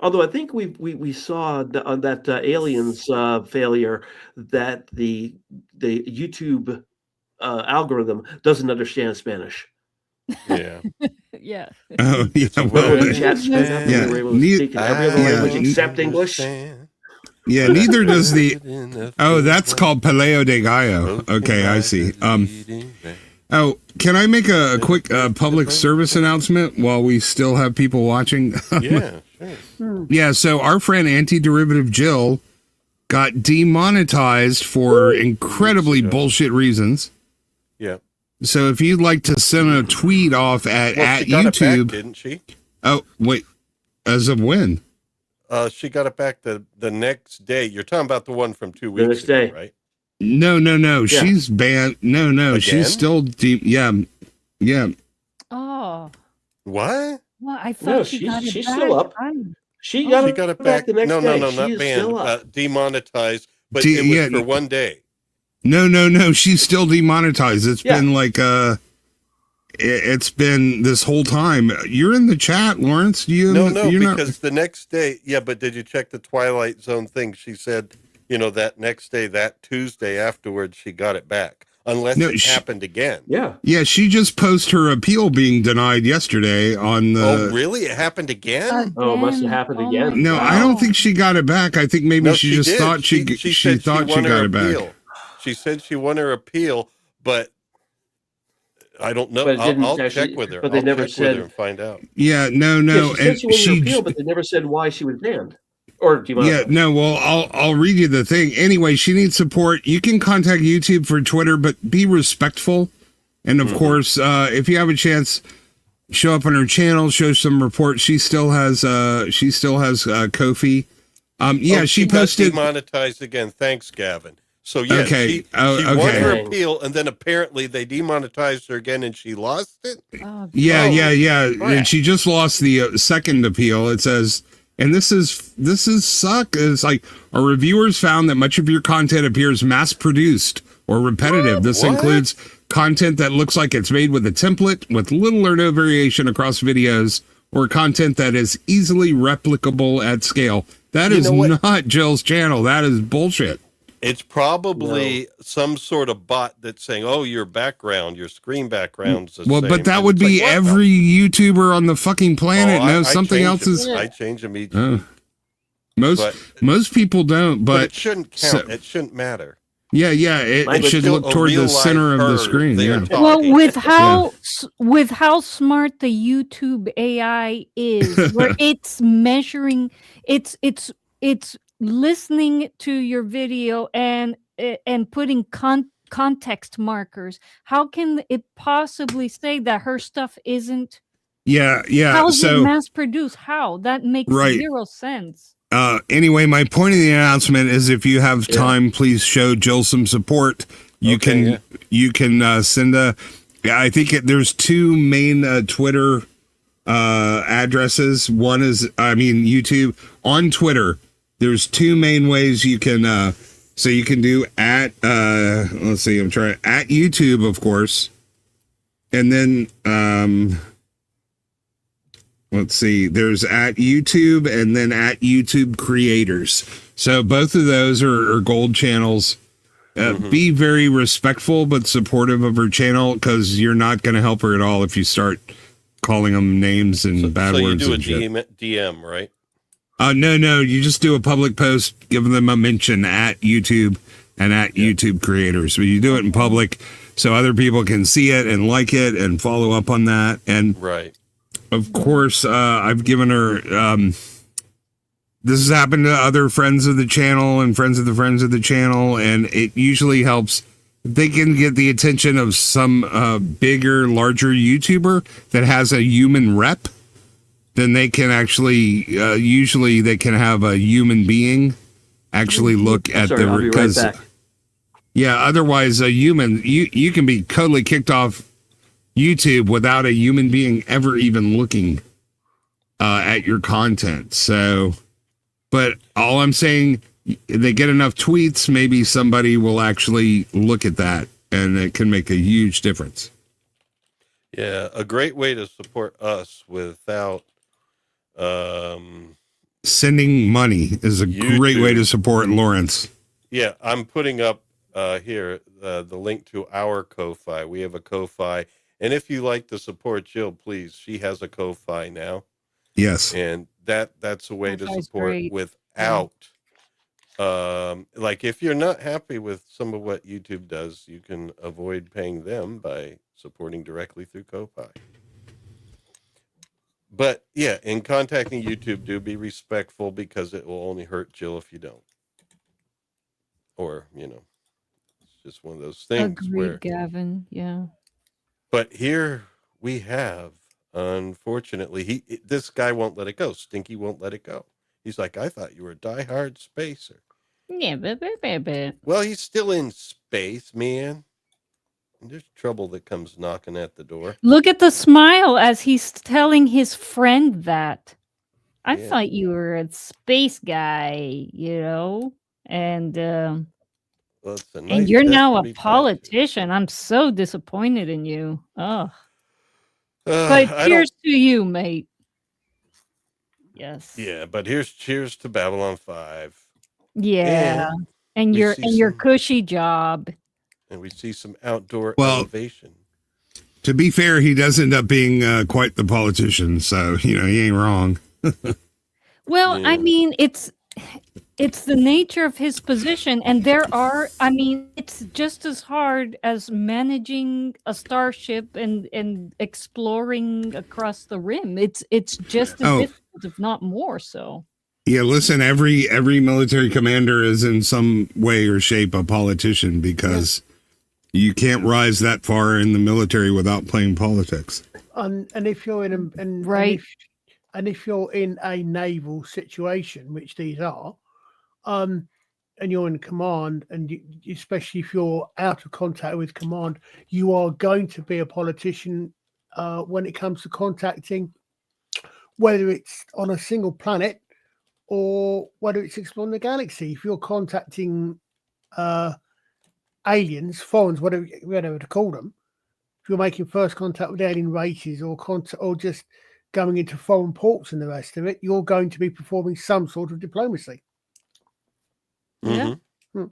E: Although I think we saw on that aliens failure that the YouTube algorithm doesn't understand Spanish.
A: Yeah.
B: Yeah.
G: Oh, yeah.
A: a
G: Well,
A: word.
E: The chat screwed up and
G: Yeah.
E: we were able to speak in every other
G: Yeah.
E: language except English.
G: yeah. Neither does the. Oh, that's called Paleo de Gallo. Okay, I see. Oh, can I make a quick public service announcement while we still have people watching?
A: Yeah, sure.
G: Yeah, so our friend Anti-Derivative Jill got demonetized for incredibly bullshit reasons.
A: Yeah.
G: So if you'd like to send a tweet off at
A: Well, she got it back,
G: YouTube.
A: didn't she?
G: Oh, wait. As of when?
A: She got it back the next day. You're talking about the one from 2
E: The
A: weeks
E: next
A: ago,
E: day.
A: right?
G: No.
E: Yeah.
G: She's banned. No.
A: Again?
G: She's still yeah.
B: Oh.
A: What?
B: Well, I thought
E: No,
B: she got it
E: she's
B: back.
E: still up. She
A: She
E: got,
A: got it back.
E: the next
A: No,
E: day.
A: not
E: She is
A: banned.
E: still up.
A: Demonetized, but it was
G: Yeah.
A: for 1 day.
G: No. She's still demonetized. It's
E: Yeah.
G: been like it's been this whole time. You're in the chat, Lawrence.
A: No,
G: you're
A: because the next day, yeah, but did you check the Twilight Zone thing? She said, that next day, that Tuesday afterwards, she got it back. unless
G: No,
A: it happened again.
E: Yeah.
G: Yeah, she just posted her appeal being denied yesterday on the.
A: Oh, really? It happened again?
E: Oh, it must have
B: Again?
E: happened
B: Oh
E: again.
B: my
G: No, I don't think she got it back. I think maybe
A: No,
G: she just
A: did.
G: thought she
A: said
G: thought she
A: won her
G: got it back.
A: appeal. She said she won her appeal, but I don't know.
E: But it didn't
A: I'll
E: actually-
A: check with her.
E: but they
A: I'll
E: never
A: check with her
E: said-
A: and find out.
G: Yeah, no,
E: Yeah, she said
G: and
E: she won her appeal, but they never said why she was banned. Or do you want?
G: Yeah, no, well, I'll read you the thing. Anyway, she needs support. You can contact YouTube for Twitter, but be respectful. And of course, if you have a chance, show up on her channel, show some reports. She still has Kofi. Yeah, she
A: got
G: posted
A: demonetized again. Thanks, Gavin. So yeah,
G: Okay.
A: she
G: Oh,
A: won
G: okay.
A: her appeal, and then apparently they demonetized her again, and she lost it.
B: Oh,
G: Yeah,
A: Oh,
G: yeah.
A: crap.
G: And she just lost the second appeal. It says, and this is suck. It's like our reviewers found that much of your content appears mass produced or repetitive. This
A: What?
G: includes content that looks like it's made with a template with little or no variation across videos, or content that is easily replicable at scale. That
A: You
G: is
A: know what?
G: not Jill's channel. That is bullshit.
A: It's probably some sort of bot that's saying, "Oh, your screen background's the
G: Well,
A: same."
G: but that
A: And
G: would
A: it's like,
G: be
A: what the-
G: every YouTuber on the fucking planet
A: Oh,
G: knows
A: I
G: something
A: change
G: else
A: them.
G: is.
A: I change them each.
G: Most
A: But-
G: most people don't,
A: But
G: but
A: it shouldn't count. It shouldn't matter.
G: yeah, it
A: But
G: should
A: still,
G: look
A: a
G: toward the
A: real
G: center of
A: live
G: the
A: bird
G: screen.
A: there
G: Yeah.
A: talking.
B: Well, with how smart the YouTube AI is, where it's measuring, it's listening to your video and putting context markers. How can it possibly say that her stuff isn't?
G: Yeah.
B: How is it
G: So,
B: mass produced? How? That makes
G: Right.
B: zero sense.
G: anyway, my point of the announcement is if you have time, please show Jill some support. You can send I think there's two main Twitter addresses. One is, YouTube. On Twitter, there's two main ways you can, so you can do at, let's see, I'm trying, at YouTube, of course. And then, let's see, there's at YouTube and then at YouTube creators. So both of those are gold channels. Be very respectful but supportive of her channel, because you're not going to help her at all if you start calling them names and bad
A: So
G: words.
A: you
G: and
A: do a
G: shit.
A: DM, right?
G: No, you just do a public post, giving them a mention at YouTube and at YouTube creators. But you do it in public so other people can see it and like it and follow up on that. And
A: Right.
G: of course, I've given her, this has happened to other friends of the channel and friends of the channel, and it usually helps. If they can get the attention of some bigger, larger YouTuber that has a human rep, then they can actually, usually they can have a human being actually look at
E: Sorry, I'll be right
G: because,
E: back.
G: yeah, otherwise a human, you can be totally kicked off YouTube without a human being ever even looking at your content. So, but all I'm saying, they get enough tweets, maybe somebody will actually look at that, and it can make a huge difference.
A: Yeah, a great way to support us without
G: Sending money is a great way to support Lawrence.
A: Yeah, I'm putting up here the link to our Ko-Fi. We have a Ko-Fi, and if you like to support Jill, please, she has a Ko-Fi now,
G: Yes.
A: and that's a way to
B: Ko-Fi's
A: support
B: great.
A: without like if you're not happy with some of what YouTube does, you can avoid paying them by supporting directly through Ko-Fi. But yeah, in contacting YouTube, do be respectful, because it will only hurt Jill if you don't. Or, it's just one of those things where.
B: Agreed, Gavin. Yeah.
A: But here we have, unfortunately, this guy won't let it go. Stinky won't let it go. He's like, I thought you were a diehard spacer.
B: Yeah, but.
A: Well, he's still in space, man. And there's trouble that comes knocking at the door.
B: Look at the smile as he's telling his friend that. I
A: Yeah.
B: thought you were a space guy, and
A: Well, it's a nice
B: and you're
A: test
B: now
A: to
B: a
A: be passed.
B: politician. I'm so disappointed in you. Oh,
A: I
B: but
A: don't-
B: cheers to you, mate. Yes.
A: Yeah, but here's cheers to Babylon 5.
B: Yeah. And
A: we
B: your
A: see
B: your
A: some-
B: cushy job.
A: and we see some outdoor
G: Well,
A: elevation.
G: To be fair, he does end up being quite the politician, so he ain't wrong.
B: Well, I
A: Yeah.
B: mean, it's the nature of his position, and it's just as hard as managing a starship and exploring across the rim. It's just as
G: Oh,
B: difficult, if not more so.
G: yeah. Listen, every military commander is in some way or shape a politician because you can't rise that far in the military without playing politics.
D: And if you're in a
B: Right.
D: and if you're in a naval situation, which these are, and you're in command, and especially if you're out of contact with command, you are going to be a politician when it comes to contacting, whether it's on a single planet or whether it's exploring the galaxy. If you're contacting aliens, foreigners, whatever to call them, if you're making first contact with alien races or just going into foreign ports and the rest of it, you're going to be performing some sort of diplomacy.
B: Yeah.
A: Mhm.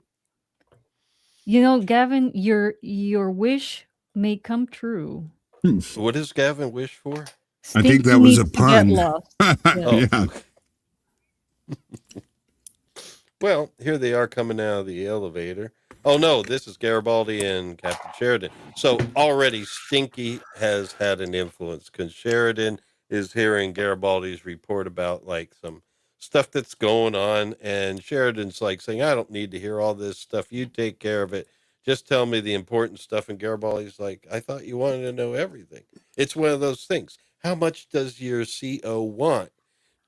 B: Gavin, your wish may come true.
A: What does Gavin wish for?
G: I think that
B: Stinky
G: was a
B: needs to get
G: pun.
B: lost.
G: Yeah.
A: Well, here they are coming out of the elevator. Oh no, this is Garibaldi and Captain Sheridan. So already Stinky has had an influence because Sheridan is hearing Garibaldi's report about like some stuff that's going on, and Sheridan's like saying, "I don't need to hear all this stuff. You take care of it. Just tell me the important stuff." And Garibaldi's like, "I thought you wanted to know everything." It's one of those things. How much does your CO want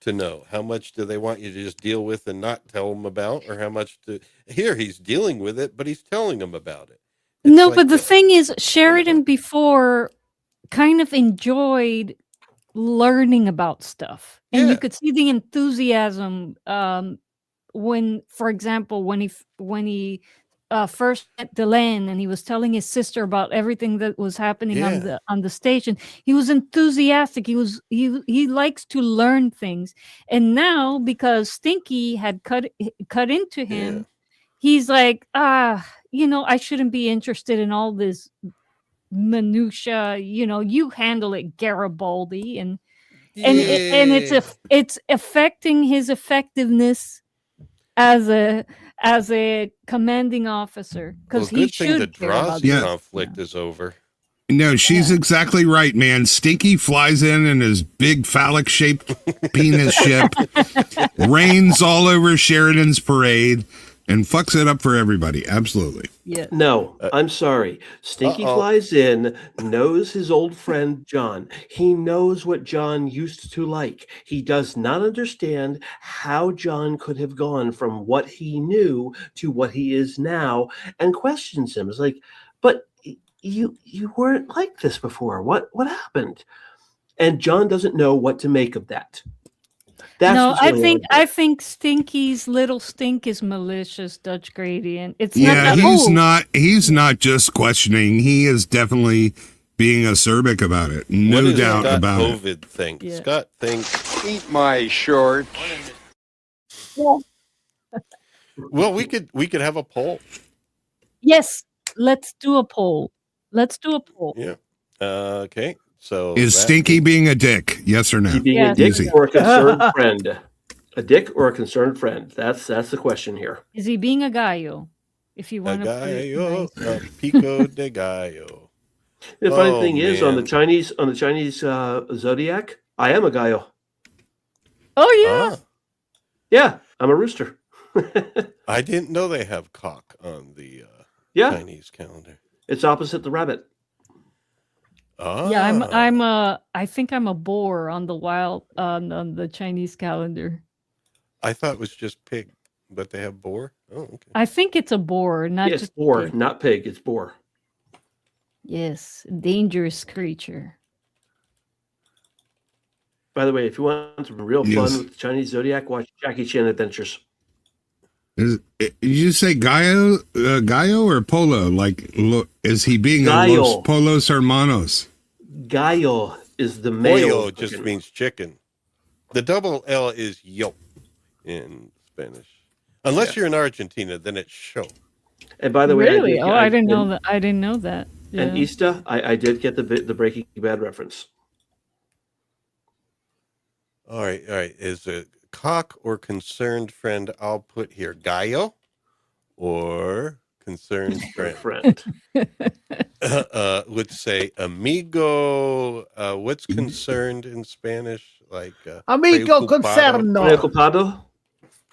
A: to know? How much do they want you to just deal with and not tell them about, or how much here he's dealing with it, but he's telling them about it. It's
B: No,
A: like
B: but the
A: that.
B: thing is, Sheridan before kind of enjoyed learning about stuff, and
A: Yeah.
B: you could see the enthusiasm when, for example, when he first met Delenn and he was telling his sister about everything that was happening
A: Yeah.
B: on the station. He was enthusiastic. He likes to learn things, and now because Stinky had cut into him,
A: Yeah.
B: he's like, I shouldn't be interested in all this minutia. You handle it, Garibaldi, and
A: Yeah.
B: it's affecting his effectiveness as a commanding officer,
A: Well,
B: because he
A: good thing the
B: should care about
A: Drazi
G: Yeah.
A: conflict is over.
G: No, she's exactly right, man. Stinky flies in his big phallic-shaped penis ship, rains all over Sheridan's parade, and fucks it up for everybody. Absolutely.
B: Yeah.
E: No, I'm sorry. Stinky flies in, knows his old friend John. He knows what John used to like. He does not understand how John could have gone from what he knew to what he is now, and questions him. It's like, but you weren't like this before. What happened? And John doesn't know what to make of that. That's
B: No,
E: what's
B: I
E: going
B: think
E: on here.
B: I think Stinky's little stink is malicious, Dutch Gradient. It's
G: Yeah,
B: not
G: he's not just questioning. He is definitely being acerbic about it.
A: What
G: No
A: does
G: doubt
A: Scott
G: about it.
A: Ovid think?
B: Yeah.
A: Scott thinks,
C: Eat my shorts.
A: well, we could have a poll.
B: Yes, let's do a poll.
A: Yeah. Okay. So
G: Is
A: that-
G: Stinky being a dick? Yes or no?
E: He being
B: Yeah.
E: a dick
G: Easy.
E: or a concerned friend? A dick or a concerned friend? That's the question here.
B: Is he being a gallo? If you
A: a
B: want to put it
A: gallo,
B: nice.
A: a pico de gallo.
E: The funny
A: Oh,
E: thing is, on the
A: man.
E: Chinese zodiac, I am a gallo.
B: Oh yeah.
A: Ah,
E: Yeah, I'm a rooster.
A: I didn't know they have cock on the
E: Yeah,
A: Chinese calendar.
E: it's opposite the rabbit.
A: Ah,
B: Yeah, I think I'm a boar on the on the Chinese calendar.
A: I thought it was just pig, but they have boar. Oh, okay.
B: I think it's a boar, not
E: Yes,
B: just
E: boar,
B: pig.
E: not pig. It's boar.
B: Yes, dangerous creature.
E: By the way, if you want some real
G: Yes.
E: fun with the Chinese zodiac, watch Jackie Chan Adventures.
G: Did you say Gallo or Polo? Like, is he being a
E: Gallo.
G: Los Polos Hermanos?
E: Gallo is the male.
A: Pollo just means chicken. The double L is yo in Spanish. Unless you're in Argentina, then it's show.
E: And by the way,
B: Really? I didn't know
E: and,
B: that. I didn't know that. Yeah.
E: And Ista, I did get the Breaking Bad reference.
A: All right. Is it cock or concerned friend? I'll put here Gallo or concerned friend. Let's say amigo. What's concerned in Spanish? Like
D: Amigo concerno.
E: Preocupado.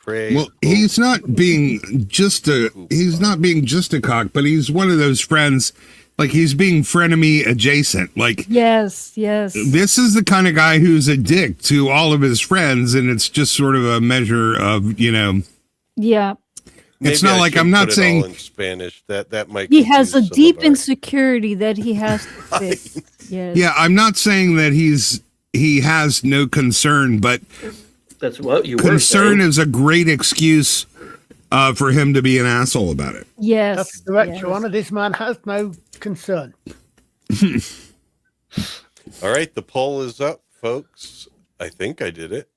G: Well, he's not being just a cock, but he's one of those friends. Like he's being frenemy adjacent. Like
B: yes.
G: This is the kind of guy who's a dick to all of his friends, and it's just sort of a measure of,
B: Yeah.
G: It's not like I'm not saying
A: in Spanish that might.
B: He has a deep insecurity that he has to fix. Yes.
G: Yeah, I'm not saying that he has no concern, but
E: that's what you
G: concern is a great excuse for him to be an asshole about it.
B: Yes.
D: That's correct, Your Honor. This man has no concern.
A: All right, the poll is up, folks. I think I did it.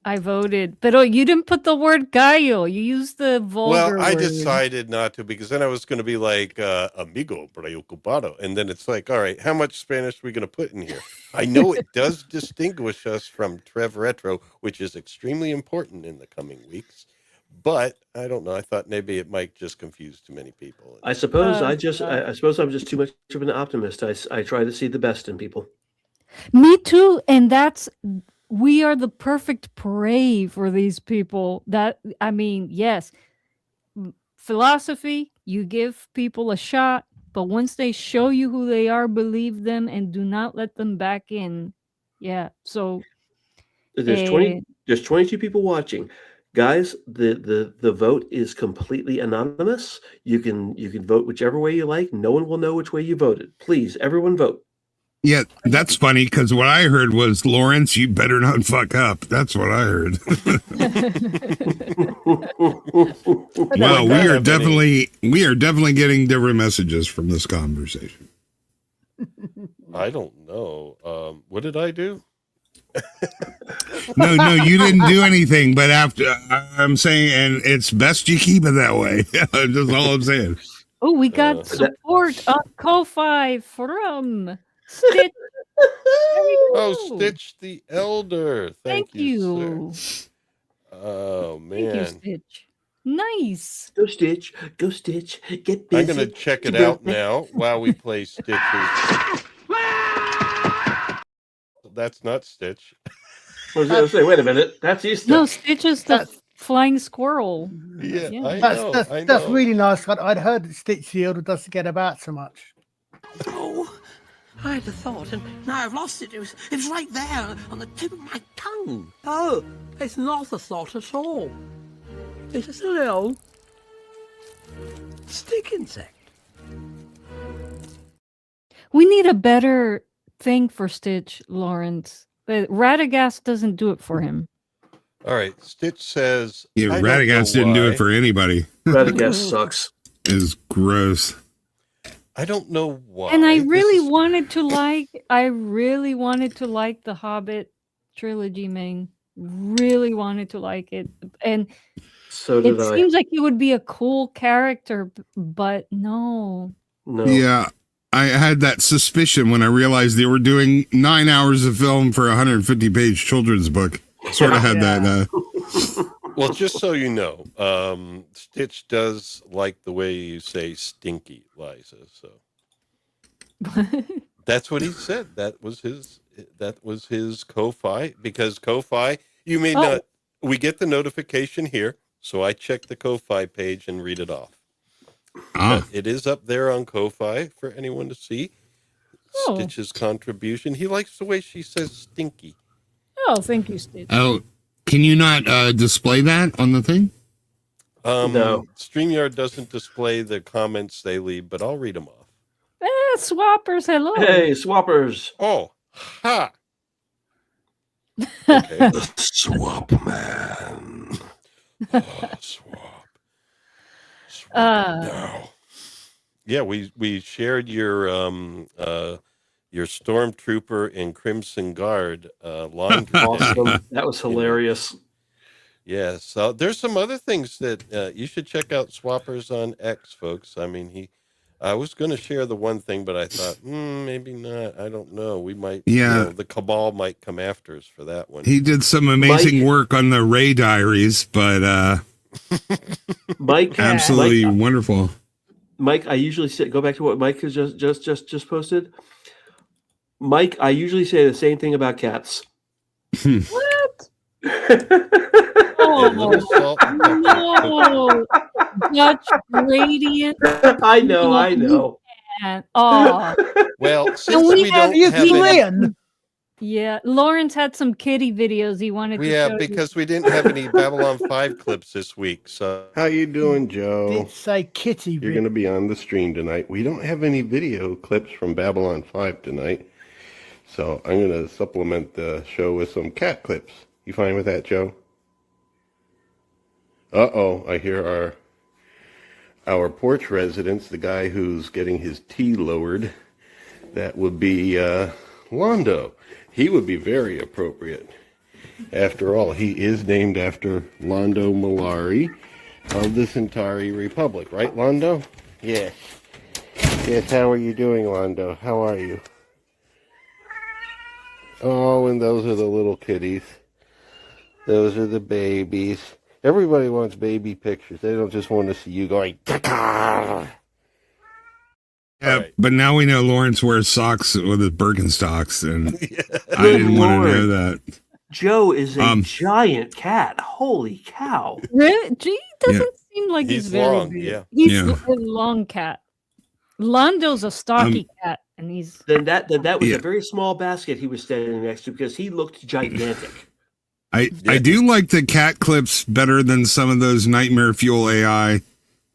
B: I voted, but you didn't put the word gallo. You used the vulgar
A: Well, I
B: word.
A: decided not to because then I was going to be like amigo preocupado, and then it's like, all right, how much Spanish are we going to put in here? I know it does distinguish us from Trev Retro, which is extremely important in the coming weeks, but I don't know. I thought maybe it might just confuse too many people.
E: I suppose I suppose I'm just too much of an optimist. I try to see the best in people.
B: Me too, and we are the perfect prey for these people. Yes, philosophy, you give people a shot, but once they show you who they are, believe them and do not let them back in. Yeah. So
E: there's 22 people watching. Guys, the vote is completely anonymous. You can vote whichever way you like. No one will know which way you voted. Please, everyone vote.
G: Yeah, that's funny because what I heard was, Lawrence, you better not fuck up. That's what I heard. Well, we are definitely getting different messages from this conversation.
A: I don't know. What did I do?
G: No, you didn't do anything. But I'm saying, and it's best you keep it that way. That's all I'm saying.
B: Oh, we got support on Ko-Fi from Stitch.
A: Stitch the Elder. Thank you. Sir. Oh man.
B: Thank you, Stitch. Nice.
E: Go Stitch. Go Stitch. Get busy.
A: I'm gonna check it out now while we play Stitches. That's not Stitch.
E: I was gonna say, wait a minute. That's Easter.
B: No, Stitch is the flying squirrel.
A: Yeah.
D: That's really nice. I'd heard that Stitch the Elder doesn't get about so much.
F: Oh, I had a thought, and now I've lost it. It was right there on the tip of my tongue. Oh, it's not a thought at all. It's just a little stick insect.
B: We need a better thing for Stitch, Lawrence. Radagast doesn't do it for him.
A: All right. Stitch says...
G: Yeah, Radagast didn't do it for anybody.
E: Radagast sucks.
G: Is gross.
A: I don't know why.
B: And I really wanted to like the Hobbit trilogy, man. Really wanted to like it. And
E: so did
B: it seems like he would be a cool character, but no.
G: Yeah, I had that suspicion when I realized they were doing 9 hours of film for a 150-page children's book. Sort of had that.
A: Well, just so you know, Stitch does like the way you say stinky, Liza. So that's what he said. That was his Ko-Fi, because Ko-Fi, you may not. We get the notification here, so I check the Ko-Fi page and read it off. It is up there on Ko-Fi for anyone to see. Stitch's contribution. He likes the way she says stinky.
B: Oh, thank you, Stitch.
G: Oh, can you not display that on the thing?
A: No. StreamYard doesn't display the comments they leave, but I'll read them off.
B: Swappers, hello.
E: Hey, Swappers.
A: Oh, ha. Okay.
H: The Swap Man.
A: Swap now. Yeah, we shared your Stormtrooper and Crimson Guard line.
E: Awesome. That was hilarious.
A: Yes. So there's some other things that you should check out Swappers on X, folks. I mean, I was going to share the one thing, but I thought, maybe not. I don't know. We might,
G: Yeah,
A: the cabal might come after us for that one.
G: he did some amazing work on the Ray Diaries, but
E: Mike,
G: absolutely wonderful.
E: Mike, I usually say, go back to what Mike has just posted. Mike, I usually say the same thing about cats.
B: What?
A: Yeah, little salt and pepper.
B: No, Dutch gradient.
E: I know.
B: And, oh,
A: Well, since we don't
D: You
A: have any,
D: can.
B: yeah. Lawrence had some kitty videos he wanted to show you.
A: because we didn't have any Babylon 5 clips this week. So how you doing, Joe?
D: Did say kitty.
A: You're going to be on the stream tonight. We don't have any video clips from Babylon 5 tonight. So I'm going to supplement the show with some cat clips. You fine with that, Joe? Uh-oh, I hear our porch residents, the guy who's getting his tea lowered. That would be Londo. He would be very appropriate. After all, he is named after Londo Mollari of the Centauri Republic, right, Londo? Yes. Yes, how are you doing, Londo? How are you? Oh, and those are the little kitties. Those are the babies. Everybody wants baby pictures. They don't just want to see you going, "Caw."
G: Yeah,
A: right.
G: but now we know Lawrence wears socks with his Birkenstocks, and I didn't want to know that.
E: Joe is a giant cat. Holy cow!
B: Really? Gee, doesn't seem like he's very
A: long,
B: big.
A: yeah.
B: He's
G: Yeah.
B: a long cat. Londo's a stocky cat, and he's
E: Then that was
G: Yeah.
E: a very small basket he was standing next to because he looked gigantic.
G: I do like the cat clips better than some of those Nightmare Fuel AI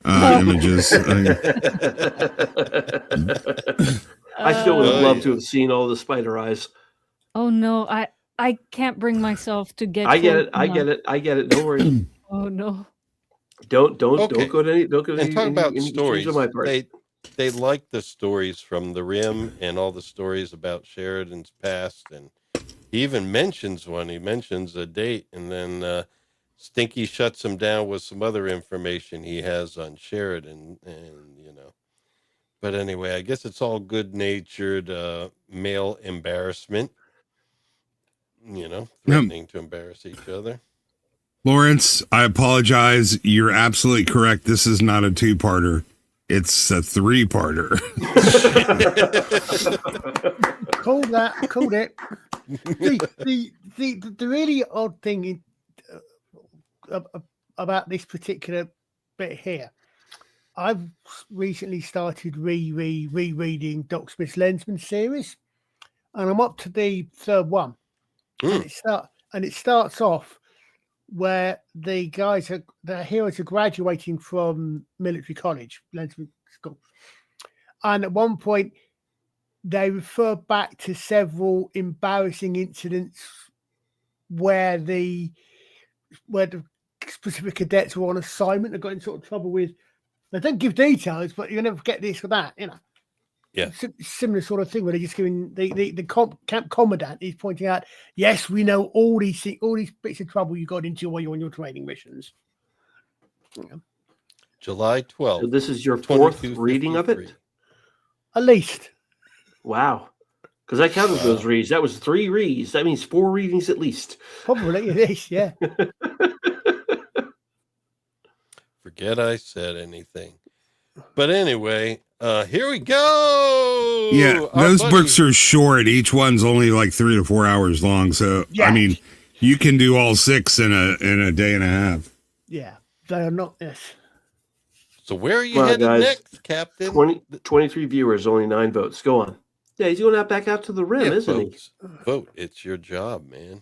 G: images.
E: I still would have loved to have seen all the spider eyes.
B: oh no, I can't bring myself to get.
E: I get
B: close
E: it. I
B: enough.
E: get it. Don't worry.
B: Oh no.
E: Don't
A: Okay.
E: go to any. Don't go to
A: And talk about
E: any
A: stories.
E: on my part.
A: They like the stories from the Rim and all the stories about Sheridan's past, and he even mentions one. He mentions a date, and then Stinky shuts him down with some other information he has on Sheridan, and But anyway, I guess it's all good-natured male embarrassment. Threatening to embarrass each other.
G: Lawrence, I apologize. You're absolutely correct. This is not a two-parter. It's a three-parter.
D: Called it. The really odd thing about this particular bit here, I've recently started rereading Doc Smith's Lensman series, and I'm up to the third one. And it starts off where the heroes are graduating from military college, Lensman school, and at one point they refer back to several embarrassing incidents where the specific cadets were on assignment and got in sort of trouble with. They don't give details, but you never forget this or that,
A: Yeah.
D: Similar sort of thing where they're just giving the camp commandant is pointing out, yes, we know all these bits of trouble you got into while you're on your training missions.
A: July 12th.
E: So this is your fourth reading of it?
D: At least.
E: Wow. Because I counted those reads. That was 3 reads. That means 4 readings at least.
D: Probably it is, yeah.
A: Forget I said anything. But anyway, here we go.
G: Yeah,
A: Our
G: those
A: buddy-
G: books are short. Each one's only like 3 to 4 hours long. So
D: Yeah.
G: I mean, you can do all 6 in a day and a half.
D: Yeah. They are not this.
A: So where are you
E: Come on,
A: headed
E: guys.
A: next, Captain?
E: 23 viewers, only 9 votes. Go on. Yeah, he's going back out to the rim,
A: Yeah,
E: isn't
A: folks, vote. It's your job, man.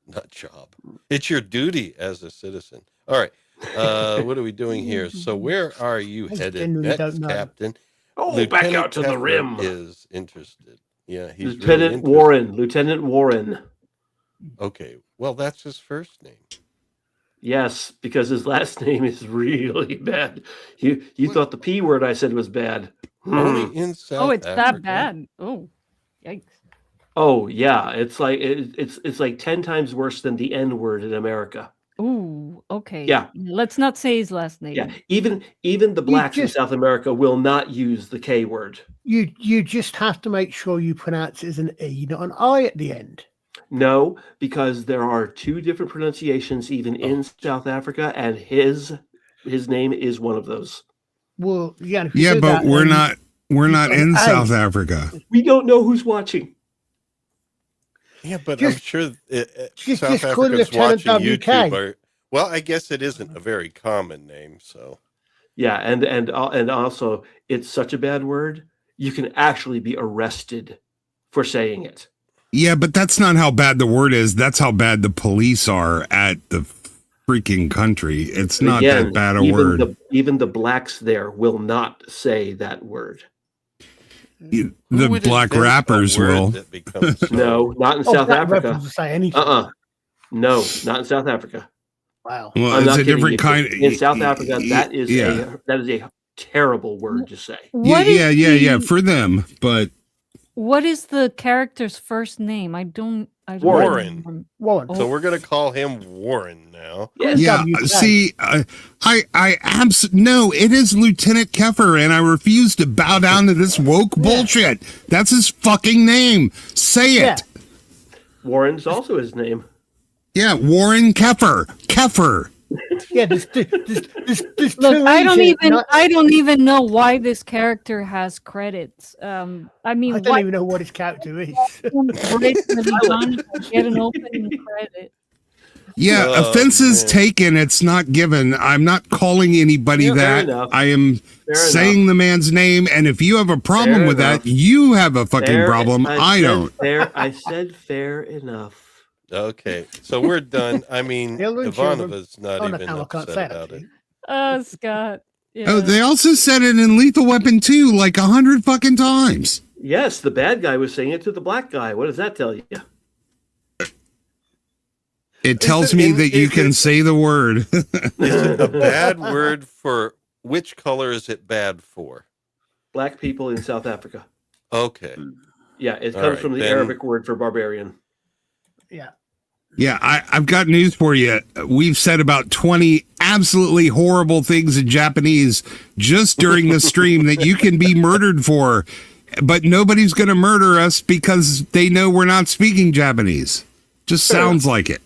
A: Not job. It's your duty as a citizen. All right. What are we doing here? So where are you
D: I
A: headed
D: genuinely
A: next,
D: don't know.
A: Captain?
E: Oh, back out to the
A: Pepper
E: rim.
A: Is interested. Yeah,
E: he?
A: he's
E: Lieutenant
A: really
E: Warren. Lieutenant Warren.
A: Okay. Well, that's his first name.
E: Yes, because his last name is really bad. You thought the P word I said was bad.
A: Only in South
B: oh, it's
A: Africa.
B: that bad. Oh, yikes.
E: Oh yeah, it's like 10 times worse than the N word in America.
B: Ooh, okay.
E: Yeah.
B: Let's not say his last name.
E: Yeah, even the blacks in
D: just-
E: South America will not use the K word.
D: You just have to make sure you pronounce it as an E, not an I at the end.
E: No, because there are two different pronunciations even in South Africa, and his name is one of those.
D: Well, yeah. if you
G: Yeah,
D: do
G: but
D: that,
G: we're
D: then
G: not
D: got
G: in
D: an A.
G: South Africa.
E: We don't know who's watching.
A: Yeah, but
D: Just-
A: I'm sure
D: just
A: South
D: call it
A: Africa's
D: Lieutenant
A: watching
D: WK.
A: YouTube. Well, I guess it isn't a very common name, so.
E: Yeah, and also it's such a bad word, you can actually be arrested for saying it.
G: Yeah, but that's not how bad the word is. That's how bad the police are at the freaking country. It's not
E: Again,
G: that bad a
E: even
G: word.
E: Even the blacks there will not say that word.
G: The
A: Who would
G: black
A: invent a
G: rappers
A: word
G: will.
A: that becomes so-
E: No, not in
D: Oh,
E: South
D: black
E: Africa.
D: rappers will say anything.
E: No, not in South Africa.
D: Wow.
G: Well,
E: I'm
G: it's
E: not
G: a
E: kidding
G: different
E: you.
G: kind.
E: In South Africa, that is
G: yeah.
E: a terrible word to say.
B: What is
G: Yeah,
B: the-
G: for them. But
B: What is the character's first name? I don't
A: Warren.
B: remember.
D: Warren.
A: So we're going to call him Warren now.
E: Yes.
G: yeah,
D: WK.
G: see, no, it is Lieutenant Keffer, and I refuse to bow down to this woke bullshit. That's his fucking name. Say it.
E: Warren's also his name.
G: Yeah, Warren Keffer. Keffer.
D: Yeah, there's
B: Look,
D: two
B: I don't
D: E's
B: even
D: not-
B: I don't even know why this character has credits. I mean,
D: I don't
B: why
D: even know what his character is.
B: break the genre, get an opening credit?
G: Yeah,
A: Oh,
G: offenses
A: man.
G: taken. It's not given. I'm not calling anybody
E: Yeah, fair
G: that.
E: enough.
G: I am
E: Fair
G: saying
E: enough.
G: the man's name, and if you have a problem
E: Fair
G: with
E: enough.
G: that, you have a fucking
E: Fair-
G: problem. I
E: said
G: don't.
E: I said fair enough.
A: Okay, so we're done. I mean,
D: Children, children.
A: Ivanova's not
D: Oh, no,
A: even
D: I can't
A: upset
D: say that
A: about
D: to
A: it.
D: you.
B: Oh, Scott. Yeah.
G: Oh, they also said it in Lethal Weapon 2 like 100 fucking times.
E: Yes, the bad guy was saying it to the black guy. What does that tell you?
G: It tells me that you can say the word.
A: Is it a bad word for which color is it bad for?
E: Black people in South Africa.
A: Okay.
E: Yeah, it
A: All
E: comes
A: right,
E: from the
A: then-
E: Arabic word for barbarian.
D: Yeah.
G: Yeah, I've got news for you. We've said about 20 absolutely horrible things in Japanese just during the stream that you can be murdered for. But nobody's going to murder us because they know we're not speaking Japanese. Just sounds like it.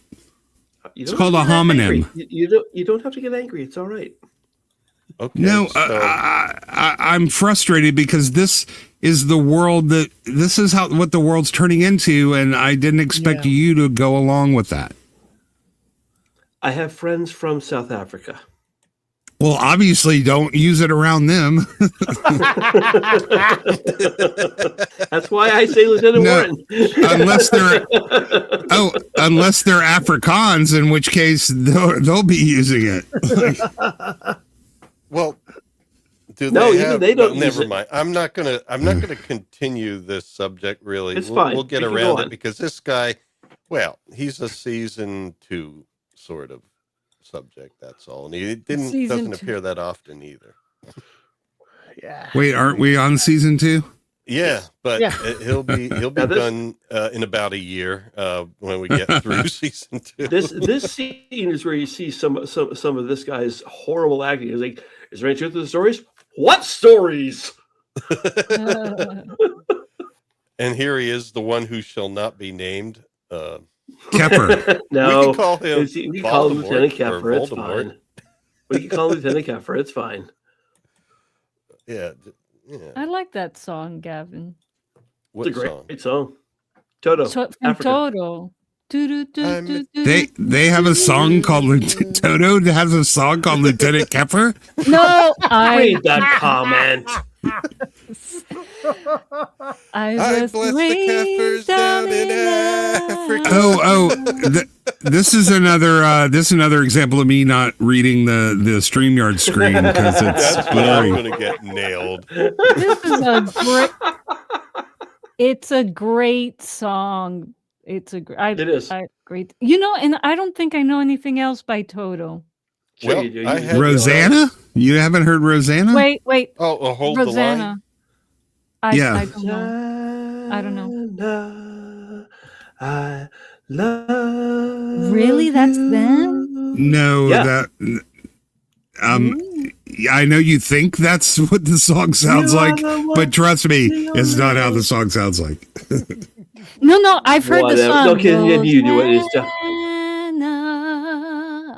E: It's
G: called a homonym.
E: You don't have to get angry. It's all right.
A: Okay.
G: No,
A: so-
G: I'm frustrated because this is the world this is what the world's turning into, and I didn't expect
D: Yeah.
G: you to go along with that.
E: I have friends from South Africa.
G: Well, obviously, don't use it around them.
E: That's why I say Lieutenant
G: No,
E: Warren.
G: unless they're Afrikaans, in which case they'll be using it.
A: Well, do
E: No,
A: they
E: even
A: have,
E: they don't use
A: never
E: it.
A: mind. I'm not gonna continue this subject. Really,
E: It's
A: we'll,
E: fine.
A: we'll get
E: We can go
A: around
E: on.
A: it because this guy, well, he's a season 2 sort of subject. That's all, and he
B: Season
A: doesn't
B: 2.
A: appear that often either.
D: Yeah.
G: Wait, aren't we on season 2?
A: Yeah, but
D: Yeah.
A: he'll be
E: Now this-
A: done in about a year when we get through season 2.
E: This scene is where you see some of this guy's horrible acting. It's like, is there any truth to the stories? What stories?
A: And here he is, the one who shall not be named.
G: Keffer.
E: No,
A: we can call him.
E: we can call him
A: Voldemort
E: Lieutenant
A: or
E: Keffer. It's
A: Voldemort.
E: fine. We can call him Lieutenant Keffer. It's fine.
A: Yeah,
B: I like that song, Gavin.
A: What
E: It's a
A: song?
E: great song. Toto.
B: From
E: Africa.
B: Toto.
G: They have a song called Toto has a song called Lieutenant Keffer.
B: No, I
E: Read that comment.
B: I
A: I
B: was
A: bless the
B: raised
A: Keffers down in Africa.
G: This is another example of me not reading the StreamYard screen because it's
A: That's when I'm
G: blurry.
A: going to get nailed.
B: This is a great. It's a great song. It's a great.
E: It is.
B: Great. You know, and I don't think I know anything else by Toto.
E: Sure
A: Well,
E: you do.
A: I
E: You-
A: had-
G: Rosanna? You haven't heard Rosanna?
B: Wait,
A: Oh, hold the line.
B: Rosanna.
G: Yeah.
B: I don't know. I don't
E: know. I love
B: Really? That's them?
G: No,
E: Yeah.
G: that I know you think that's what the song sounds
E: You are
G: like,
E: the one,
G: but trust me,
E: you are
G: it's
E: the
G: not how
E: one.
G: the song sounds like.
B: No, I've heard the
E: Whatever.
B: song.
E: Okay, then you do it. It's
B: Rosanna,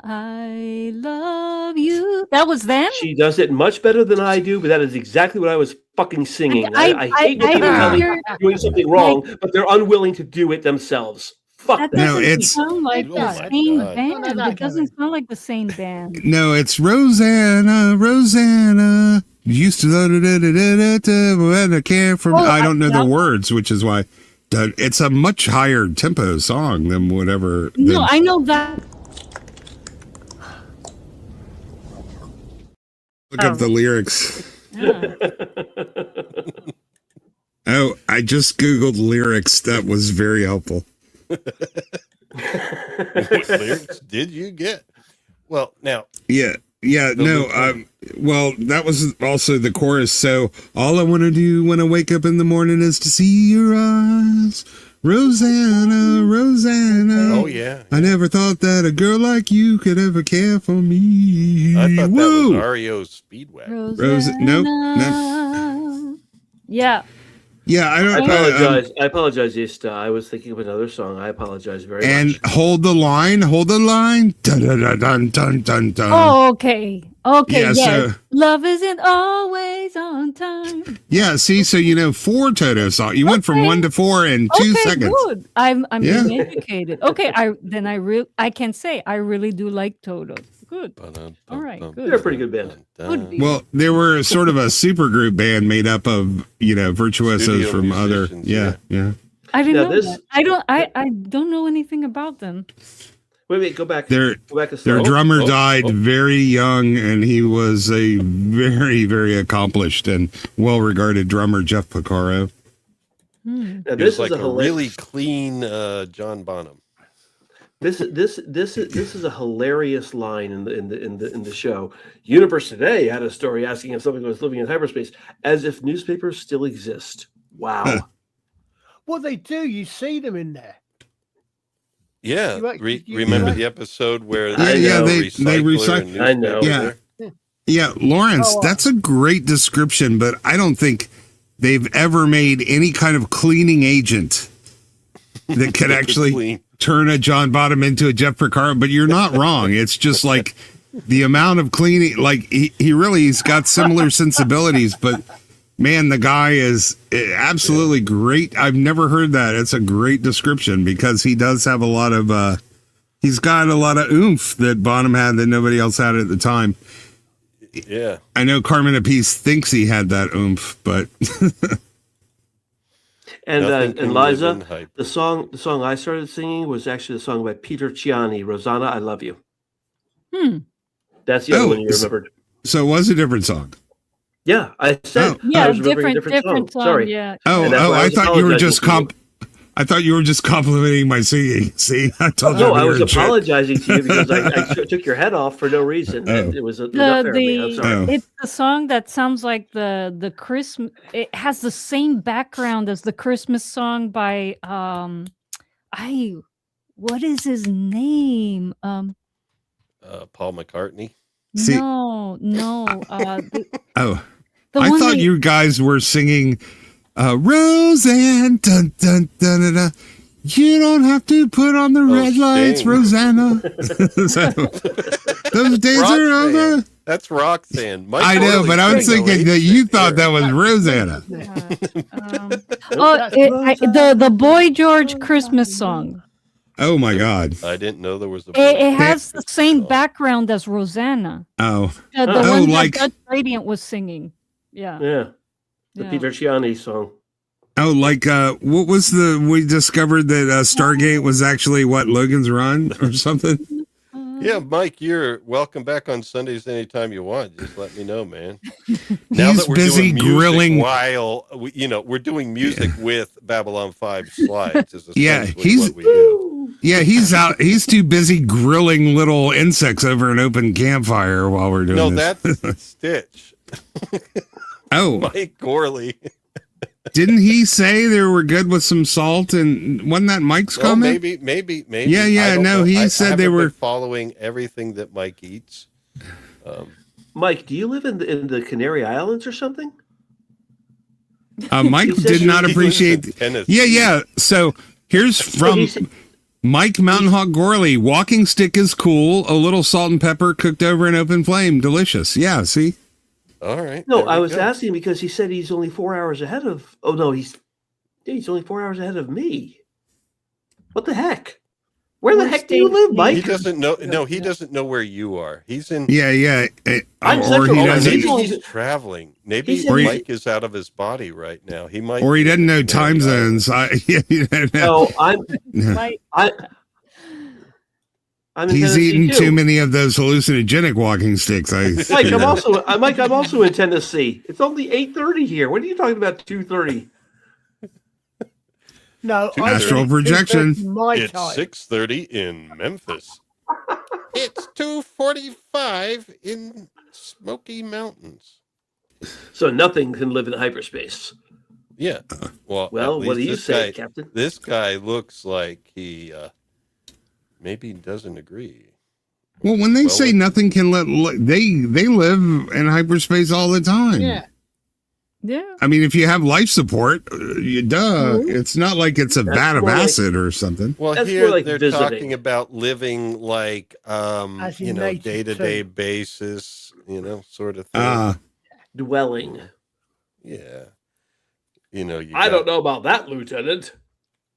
B: I love you. That was them?
E: She does it much better than I do, but that is exactly what I was fucking singing. I hate when
B: I
E: people tell me
B: hear-
E: I'm doing something wrong, but they're unwilling to do it themselves. Fuck
B: That
E: that.
G: No,
B: doesn't
G: it's-
B: sound like
A: Oh
B: the
A: my
B: same
A: God.
B: band.
D: No,
B: It doesn't sound like the same band.
G: No, it's Rosanna, Rosanna. Used to when I care for.
B: Oh,
G: I don't know the
B: yeah.
G: words, which is why it's a much higher tempo song than whatever.
B: No,
G: than-
B: I know that.
G: Look up the lyrics.
B: Yeah.
G: Oh, I just Googled lyrics. That was very helpful.
A: What lyrics did you get? Well, now,
G: Yeah.
A: The
G: No.
A: Lutheran.
G: Well, that was also the chorus. So all I want to do when I wake up in the morning is to see your eyes, Rosanna, Rosanna.
A: oh yeah,
G: I never thought that a girl like you could ever care for me.
A: I thought that
G: Woo!
A: was REO Speedway.
G: Nope,
B: Rosanna. Yeah.
G: Yeah, I
E: I
G: don't.
E: apologize. I apologize, Ista. I was thinking of another song. I apologize very
G: And
E: much.
G: hold the line, hold the line. Dun, dun, dun, dun, dun, dun, dun.
B: Oh, okay. Okay,
G: Yeah,
B: yes.
G: so-
B: Love isn't always on time.
G: Yeah, see, so you know 4 Toto songs. You went from
B: Okay.
G: 1 to 4 in 2
B: Okay,
G: seconds.
B: good. I'm
G: Yeah.
B: being educated. Okay, I can say I really do like Toto. Good. All right, good.
E: They're a pretty good band.
B: Would be.
G: Well, they were sort of a supergroup band made up of, virtuosos
A: Studio
G: from other.
A: musicians,
G: Yeah.
B: I didn't
E: Now
B: know
E: this-
B: that. I don't know anything about them.
E: Wait, go back.
G: Their
E: Go back a
G: their
E: step.
G: drummer
A: oh,
G: died
A: oh.
G: very young, and he was a very, very accomplished and well-regarded drummer, Jeff Porcaro.
B: Hmm.
E: Now,
A: It
E: this
A: was like
E: is
A: a really clean John Bonham.
E: This is a hilarious line in the show. Universe Today had a story asking if something was living in hyperspace, as if newspapers still exist. Wow.
D: What they do, you see them in there.
A: Yeah,
D: You actually- you-
A: remember
D: you-
A: the episode where
E: I
G: Yeah,
E: know.
G: they recycle.
A: and
E: I know.
A: newspaper
G: Yeah.
A: there?
G: Yeah, Lawrence,
D: Oh,
G: that's a great description, but I don't think they've ever made any kind of cleaning agent that could actually
A: Clean.
G: turn a John Bottom into a Jeff Porcaro. But you're not wrong. It's just like the amount of cleaning, like he's got similar sensibilities, but man, the guy is absolutely great. I've never heard that. It's a great description because he does have a lot of, he's got a lot of oomph that Bonham had that nobody else had at the time.
A: Yeah.
G: I know Carmen Apiece thinks he had that oomph, but
E: And
A: Nothing can
E: and
A: live
E: Liza,
A: in hype.
E: the song I started singing was actually the song by Peter Ciani, Rosanna, I Love You.
B: Hmm.
E: That's the other
G: Oh,
E: one you remembered.
G: so it was a different song.
E: Yeah, I said
G: Oh.
B: Yeah,
E: I was remembering
B: different song.
E: Sorry.
B: Yeah.
G: Oh,
E: And that's why I
G: I
E: was
G: thought you were just
E: apologizing to
G: I thought you were just complimenting my singing. See, I told you.
E: No, I was
G: weird shit.
E: apologizing to you because I took your head off for no reason.
G: Oh.
E: It was not fair of me. I'm sorry.
G: Oh.
B: It's the song that sounds like the Christmas. It has the same background as the Christmas song by what is his name?
A: Paul McCartney.
G: See-
B: no, the
G: Oh,
B: the
G: I
B: one
G: thought
B: that-
G: you guys were singing Roseanne. Dun, dun, dun, dun, dun. You don't have to put on the red lights,
A: Sting.
G: Rosanna. So, those days are over.
A: Roxanne. That's Roxanne. Mike
G: I know,
A: Corley
G: but I was
A: sang
G: thinking
A: the
G: that you
A: lead
G: thought
A: there.
G: that was Rosanna.
B: the Boy George Christmas song.
G: Oh my God.
A: I didn't know there was a.
B: It has the same background as Rosanna.
G: Oh,
B: The
E: Oh,
B: one
G: like-
B: that Dutch Radiant was singing. Yeah.
E: Yeah, the
B: Yeah.
E: Peter Ciani song.
G: oh, like what was we discovered that Stargate was actually what Logan's Run or something?
A: Yeah, Mike, you're welcome back on Sundays anytime you want. Just let me know, man. Now
G: He's
A: that we're
G: busy
A: doing music
G: grilling.
A: while we're doing music with Babylon 5 slides. Is
G: Yeah,
A: essentially
G: he's-
A: what we do.
G: Yeah, he's out. He's too busy grilling little insects over an open campfire while we're doing
A: No,
G: this.
A: that's Stitch.
G: Oh,
A: Mike Corley.
G: Didn't he say they were good with some salt? And wasn't that Mike's
A: Well,
G: comment?
A: maybe.
G: Yeah,
A: I don't
G: no,
A: know.
G: he
A: I
G: said
A: haven't
G: they
A: been
G: were.
A: following everything that Mike eats.
E: Mike, do you live in the Canary Islands or something?
G: Mike
E: He said
G: did
E: he
G: not
A: lives in
G: appreciate.
A: Tennessee.
G: Yeah. So here's from
E: he said-
G: Mike Mountain Hawk Gorley. Walking stick is cool. A little salt and pepper cooked over an open flame. Delicious. Yeah. See.
A: All right.
E: No,
A: there we
E: I was
A: go.
E: asking because he said he's only 4 hours ahead of. Oh no, he's only 4 hours ahead of me. What the heck? Where the
B: What
E: heck do you
B: state
E: live,
B: is
E: Mike?
A: He doesn't know. No, he doesn't know where you are. He's in.
G: Yeah.
E: I'm
G: Or
E: Central
G: he
E: Time.
G: doesn't.
E: He's
A: Maybe
E: only-
A: he's traveling. Maybe
E: He said
G: he-
A: Mike is out of his body right now. He might.
G: Or he
A: be in
G: doesn't know
A: the Canary
G: time
A: Islands.
G: zones. You don't know.
E: No, I'm
B: Mike,
E: in
G: He's
E: Tennessee
G: eaten
E: too.
G: too many of those hallucinogenic walking sticks.
E: Mike, I'm also in Tennessee. It's only 8:30 here. What are you talking about? 2:30.
D: No,
G: Astral projection.
D: My
A: It's
D: time.
A: 6:30 in Memphis. It's 2:45 in Smoky Mountains.
E: So nothing can live in hyperspace.
A: Yeah. Well,
E: Well,
A: at
E: what do
A: least
E: you
A: this
E: say,
A: guy-
E: Captain?
A: This guy looks like he maybe doesn't agree.
G: Well, when they
A: Well,
G: say
A: what-
G: nothing can they live in hyperspace all the time.
D: Yeah.
B: yeah.
G: I mean, if you have life support, it's not like it's a
E: That's
G: vat of
E: more like-
G: acid or something.
A: Well,
E: That's
A: here
E: more like
A: they're
E: visiting.
A: talking about living like
D: As in nature,
A: day-to-day
D: too.
A: basis, sort of thing.
G: Ah,
E: Dwelling.
A: Yeah.
E: I don't know about that, Lieutenant.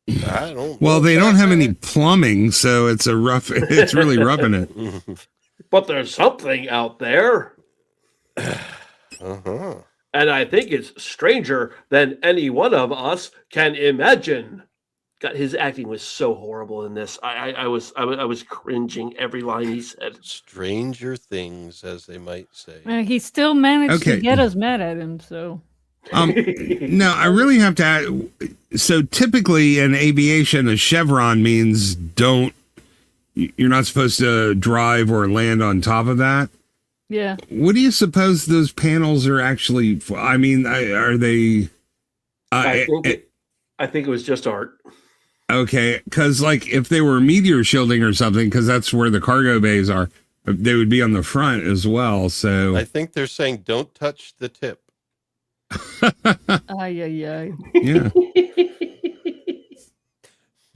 A: I don't
G: well,
A: know
G: they don't
A: about
G: have any
A: that.
G: plumbing, so it's it's really roughing it.
E: But there's something out there.
A: Uh-huh.
E: And I think it's stranger than any one of us can imagine. God, his acting was so horrible in this. I was cringing every line he said.
A: Stranger things, as they might say.
B: He still managed
G: Okay.
B: to get us mad at him. So
G: No, I really have to add. So typically in aviation, a chevron means you're not supposed to drive or land on top of that.
B: yeah,
G: What do you suppose those panels are actually for? I mean, are they?
E: I think it was just art.
G: Okay, because like if they were meteor shielding or something, because that's where the cargo bays are, they would be on the front as well. So
A: I think they're saying don't touch the tip.
B: ay.
G: yeah.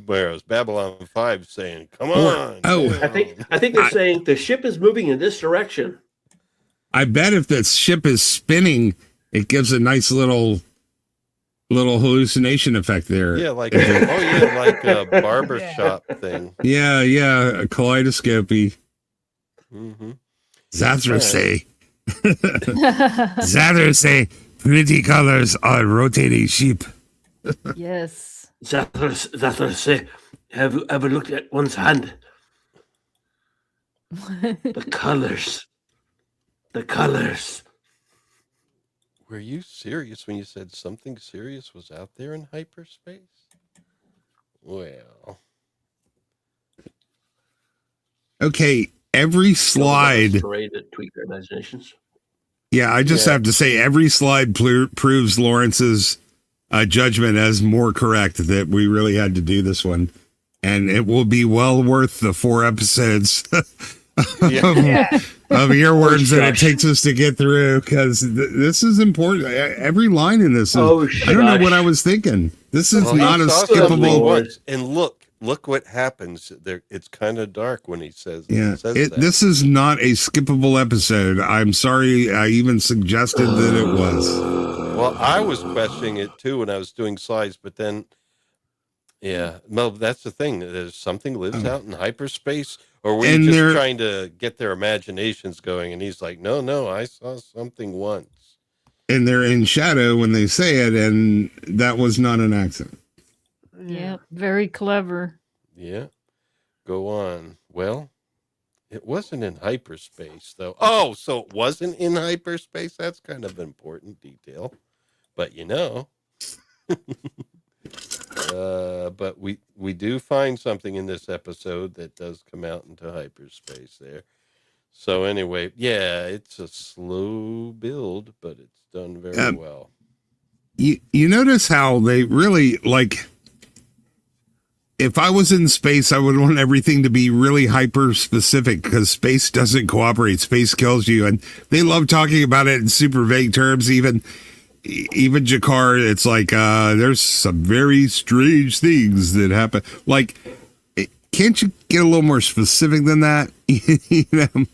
A: Whereas Babylon 5 saying, come
G: Or-
A: on.
G: oh,
A: down."
E: I think they're saying the ship is moving in this direction.
G: I bet if the ship is spinning, it gives a nice little hallucination effect there.
A: Yeah, like a barber shop thing.
G: Yeah, a kaleidoscopy.
A: Mm-hmm.
G: Zathra say, pretty colors on rotating sheep.
B: yes.
E: Zathras say, have you ever looked at one's hand? The colors. The colors.
A: Were you serious when you said something serious was out there in hyperspace? Well,
G: Okay, every slide.
E: Parade that tweak their imaginations.
G: Yeah, I just
A: Yeah.
G: have to say every slide proves Lawrence's judgment as more correct that we really had to do this one. And it will be well worth the 4 episodes
A: yeah.
G: of earworms that it
E: shush.
G: takes us to get through because this is important. Every line in this is,
E: Oh,
G: I don't know
E: shush.
G: what I was thinking. This is
A: Well,
G: not
A: he
G: a
A: saw something
G: skippable.
A: once, and look what happens. There, it's kind of dark when he says.
G: Yeah,
A: says that.
G: this is not a skippable episode. I'm sorry I even suggested that it was.
A: Well, I was questioning it too when I was doing slides, but then, yeah, no, that's the thing. There's something lives out in hyperspace, or were you
G: And
A: just
G: they're-
A: trying to get their imaginations going? And he's like, no, I saw something once.
G: And they're in shadow when they say it, and that was not an accident.
B: Yep. Very clever.
A: Yeah, go on. Well, it wasn't in hyperspace though. Oh, so it wasn't in hyperspace. That's kind of an important detail, but but we do find something in this episode that does come out into hyperspace there. So anyway, yeah, it's a slow build, but it's done very well.
G: You notice how they really like. If I was in space, I would want everything to be really hyper specific because space doesn't cooperate. Space kills you, and they love talking about it in super vague terms. Even Jakar, it's like there's some very strange things that happen. Like, can't you get a little more specific than that? You know,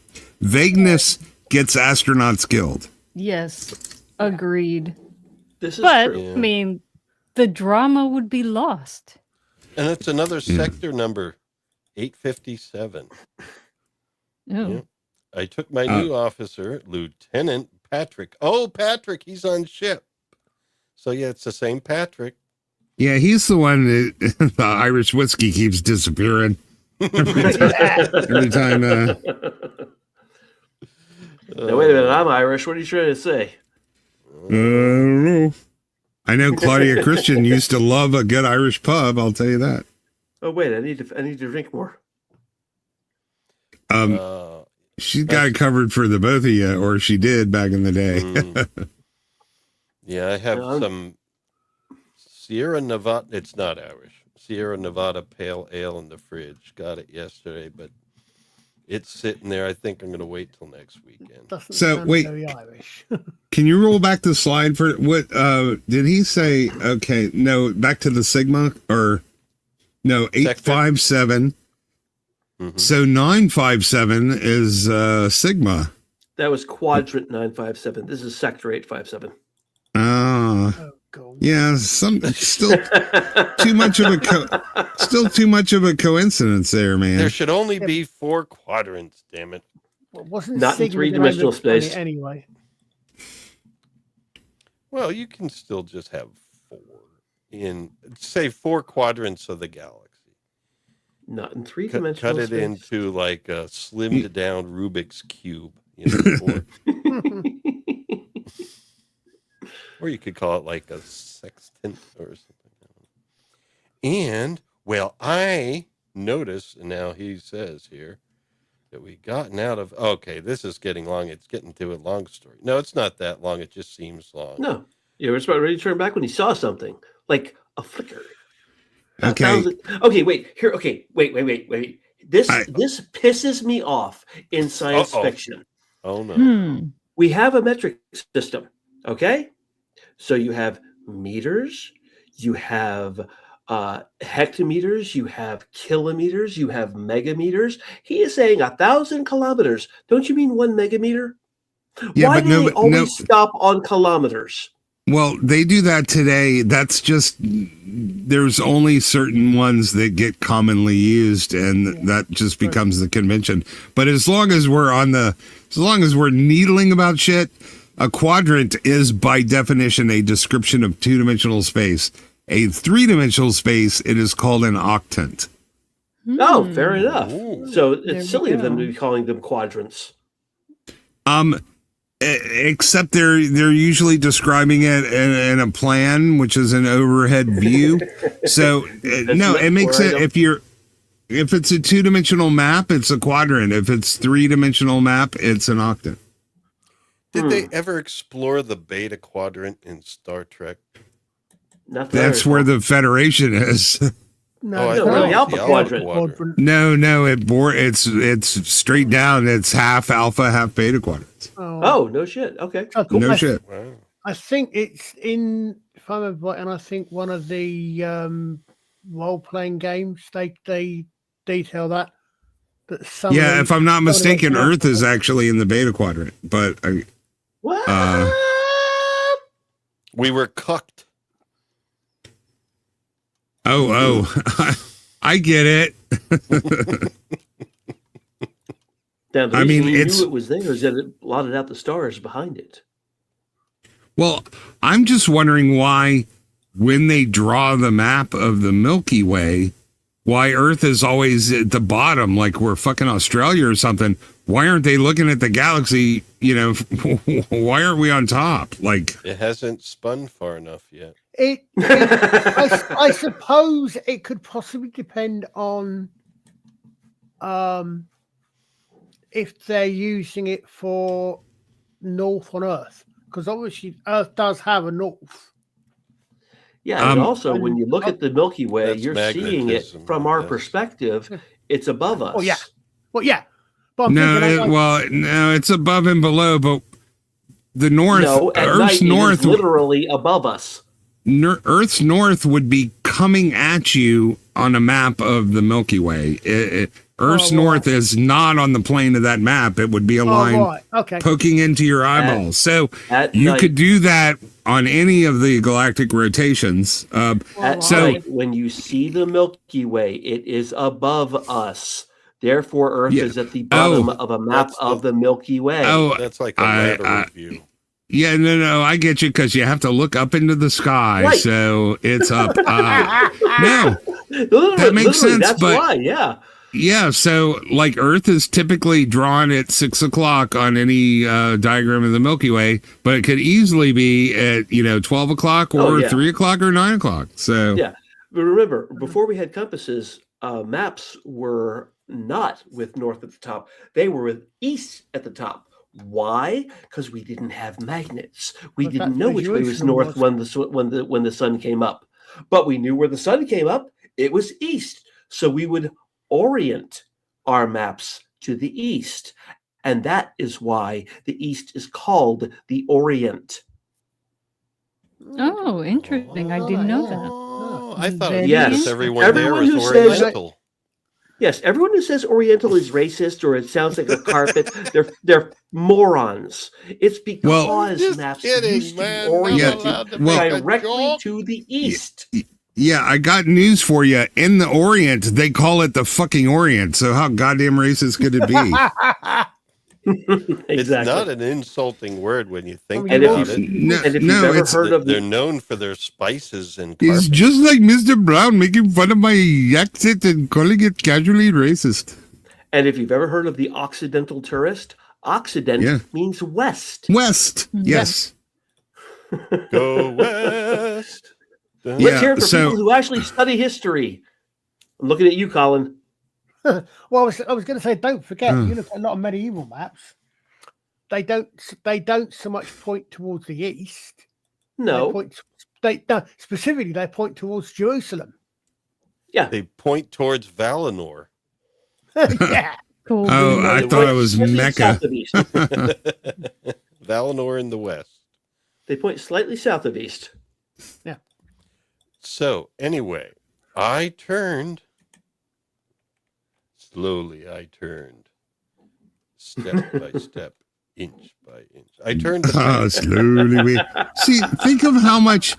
G: vagueness gets astronauts killed.
B: Yes, agreed.
E: This is
B: But
E: true.
B: I mean, the drama would be lost.
A: And it's another sector number, 857.
B: Oh,
A: Yeah. I took my new officer, Lieutenant Patrick. Oh, Patrick, he's on ship. So, yeah, it's the same Patrick.
G: Yeah, he's the one that the Irish whiskey keeps disappearing every time.
E: Now, wait a minute. I'm Irish. What are you trying to say?
G: I don't know. I know Claudia Christian used to love a good Irish pub. I'll tell you that.
E: Oh, wait. I need to drink more.
G: She's got it covered for the both of you, or she did back in the day.
A: Yeah, I have some Sierra Nevada. It's not Irish. Sierra Nevada Pale Ale in the fridge. Got it yesterday, but it's sitting there. I think I'm going to wait till next weekend.
D: Doesn't
G: So,
D: sound
G: wait.
D: very Irish.
G: Can you roll back the slide for what? Did he say? Okay, no, back to the Sigma or no 857.
A: Mm-hmm.
G: So 957 is Sigma.
E: That was Quadrant 957. This is Sector 857.
G: Ah,
D: God.
G: yeah. Still too much of a coincidence there, man.
A: There should only be 4 quadrants, damn it.
D: Well, wasn't
E: Not in
D: Sigma
E: three-dimensional
D: the name of the
E: space.
D: planet anyway?
A: Well, you can still just have 4 in, say, 4 quadrants of the galaxy.
E: Not in
A: Cut
E: three-dimensional
A: it
E: space.
A: into like a slimmed down Rubik's Cube. You know, 4. Or you could call it like a sextant or something. And, well, I noticed, and now he says here, that we gotten out of, okay, this is getting long. It's getting to a long story. No, it's not that long. It just seems long.
E: No. You were about ready to turn back when he saw something. Like a flicker.
G: Okay.
E: Okay, wait. Here, okay. Wait. This pisses me off in science fiction.
A: Oh, no.
E: We have a metric system, okay? So you have meters, you have hectometers, you have kilometers, you have megameters. He is saying 1,000 kilometers. Don't you mean 1 megameter?
G: Yeah,
E: Why
G: but
E: do they always stop on kilometers?
G: Well, they do that today. That's just, there's only certain ones that get commonly used, and that just becomes the convention. But as long as we're needling about shit, a quadrant is by definition a description of 2-dimensional space. A 3-dimensional space, it is called an octant.
E: Oh, fair enough.
A: Ooh.
E: So
B: There
E: it's
B: we
E: silly of them
B: go.
E: to be calling them quadrants.
G: Except they're usually describing it in a plan, which is an overhead view. So no, it makes it if it's a 2-dimensional map, it's a quadrant. If it's 3-dimensional map, it's an octant.
A: Did they ever explore the beta quadrant in Star Trek?
E: Not that I
G: That's where
E: recall.
G: the Federation is.
D: No,
A: I
D: it's
A: thought
E: no,
A: it
E: the
A: was
E: Alpha Quadrant.
G: No, it's straight down. It's half alpha, half beta quadrants.
E: Oh, no shit. Okay.
D: Oh,
E: Cool.
G: No shit.
A: Wow.
D: I think it's in, if I remember right, and I think one of the role-playing games, they detail that some
G: Yeah,
D: of
G: if I'm not
D: some of the
G: mistaken,
D: most
G: Earth is actually in the beta quadrant. But
E: What?
A: We were cucked.
G: I get it.
E: Now, the
G: I
E: reason
G: mean,
E: you
G: it's-
E: knew it was there is that it blotted out the stars behind it.
G: Well, I'm just wondering why, when they draw the map of the Milky Way, why Earth is always at the bottom, like we're fucking Australia or something. Why aren't they looking at the galaxy? You know, why aren't we on top? Like,
A: It hasn't spun far enough yet.
D: I suppose it could possibly depend on if they're using it for north on Earth, because obviously Earth does have a north.
E: Yeah, and also when you look at the Milky Way,
A: That's
E: you're seeing it
A: magnetism,
E: from our
A: yes.
E: perspective. It's above us.
D: Oh yeah. Well, yeah. But I'm
G: No,
D: thinking,
G: no, it's above and below, but the north,
E: No, at
G: Earth's
E: night, it
G: north,
E: is literally above us.
G: Earth's north would be coming at you on a map of the Milky Way. Earth's north is not on the plane of that map. It would be a line poking into your eyeballs. So you
E: night,
G: could do that on any of the galactic rotations.
E: Night, when you see the Milky Way, it is above us. Therefore, Earth is at the bottom of a map of the Milky Way.
G: Oh,
A: that's like a lateral view.
G: Yeah, no, I get you because you have to look up into the sky,
E: Right.
G: so it's up. No, that makes sense.
E: That's
G: but
E: why, yeah.
G: Yeah, so like Earth is typically drawn at 6 o'clock on any diagram of the Milky Way, but it could easily be at 12 o'clock or 3 o'clock or 9 o'clock. So
E: yeah, but remember, before we had compasses, maps were not with north at the top; they were with east at the top. Why? Because we didn't have magnets. We didn't know which way was north when the sun came up, but we knew where the sun came up. It was east, so we would orient our maps to the east, and that is why the east is called the Orient.
B: Oh, interesting. I didn't know that.
A: Oh, I thought
E: Yes,
A: everyone
E: everyone
A: there
E: who
A: is
E: says
A: Oriental.
E: yes, everyone who says Oriental is racist or it sounds like a carpet, they're morons. It's because maps used to be oriented directly to the east.
G: Yeah, I got news for you. In the Orient, they call it the fucking Orient. So how goddamn racist could it be?
E: Exactly.
A: It's not an insulting word when you think about it. They're known for their spices and
G: It's just like Mr. Brown making fun of my accent and calling it casually racist.
E: And if you've ever heard of the Occidental tourist, Occident means west.
G: West, yes.
A: Go west.
E: Let's hear it for people who actually study history. I'm looking at you, Colin.
D: Well, I was going to say, don't forget, you look at a lot of medieval maps. They don't so much point towards the east.
E: No,
D: specifically they point towards Jerusalem.
E: Yeah,
A: they point towards Valinor.
D: Yeah,
B: cool.
G: Oh, I thought it was Mecca.
A: Valinor in the west.
E: They point slightly south of east.
D: Yeah.
A: So anyway, I turned. Slowly, I turned, step by step, inch by inch. I turned.
G: Slowly. See, think of how much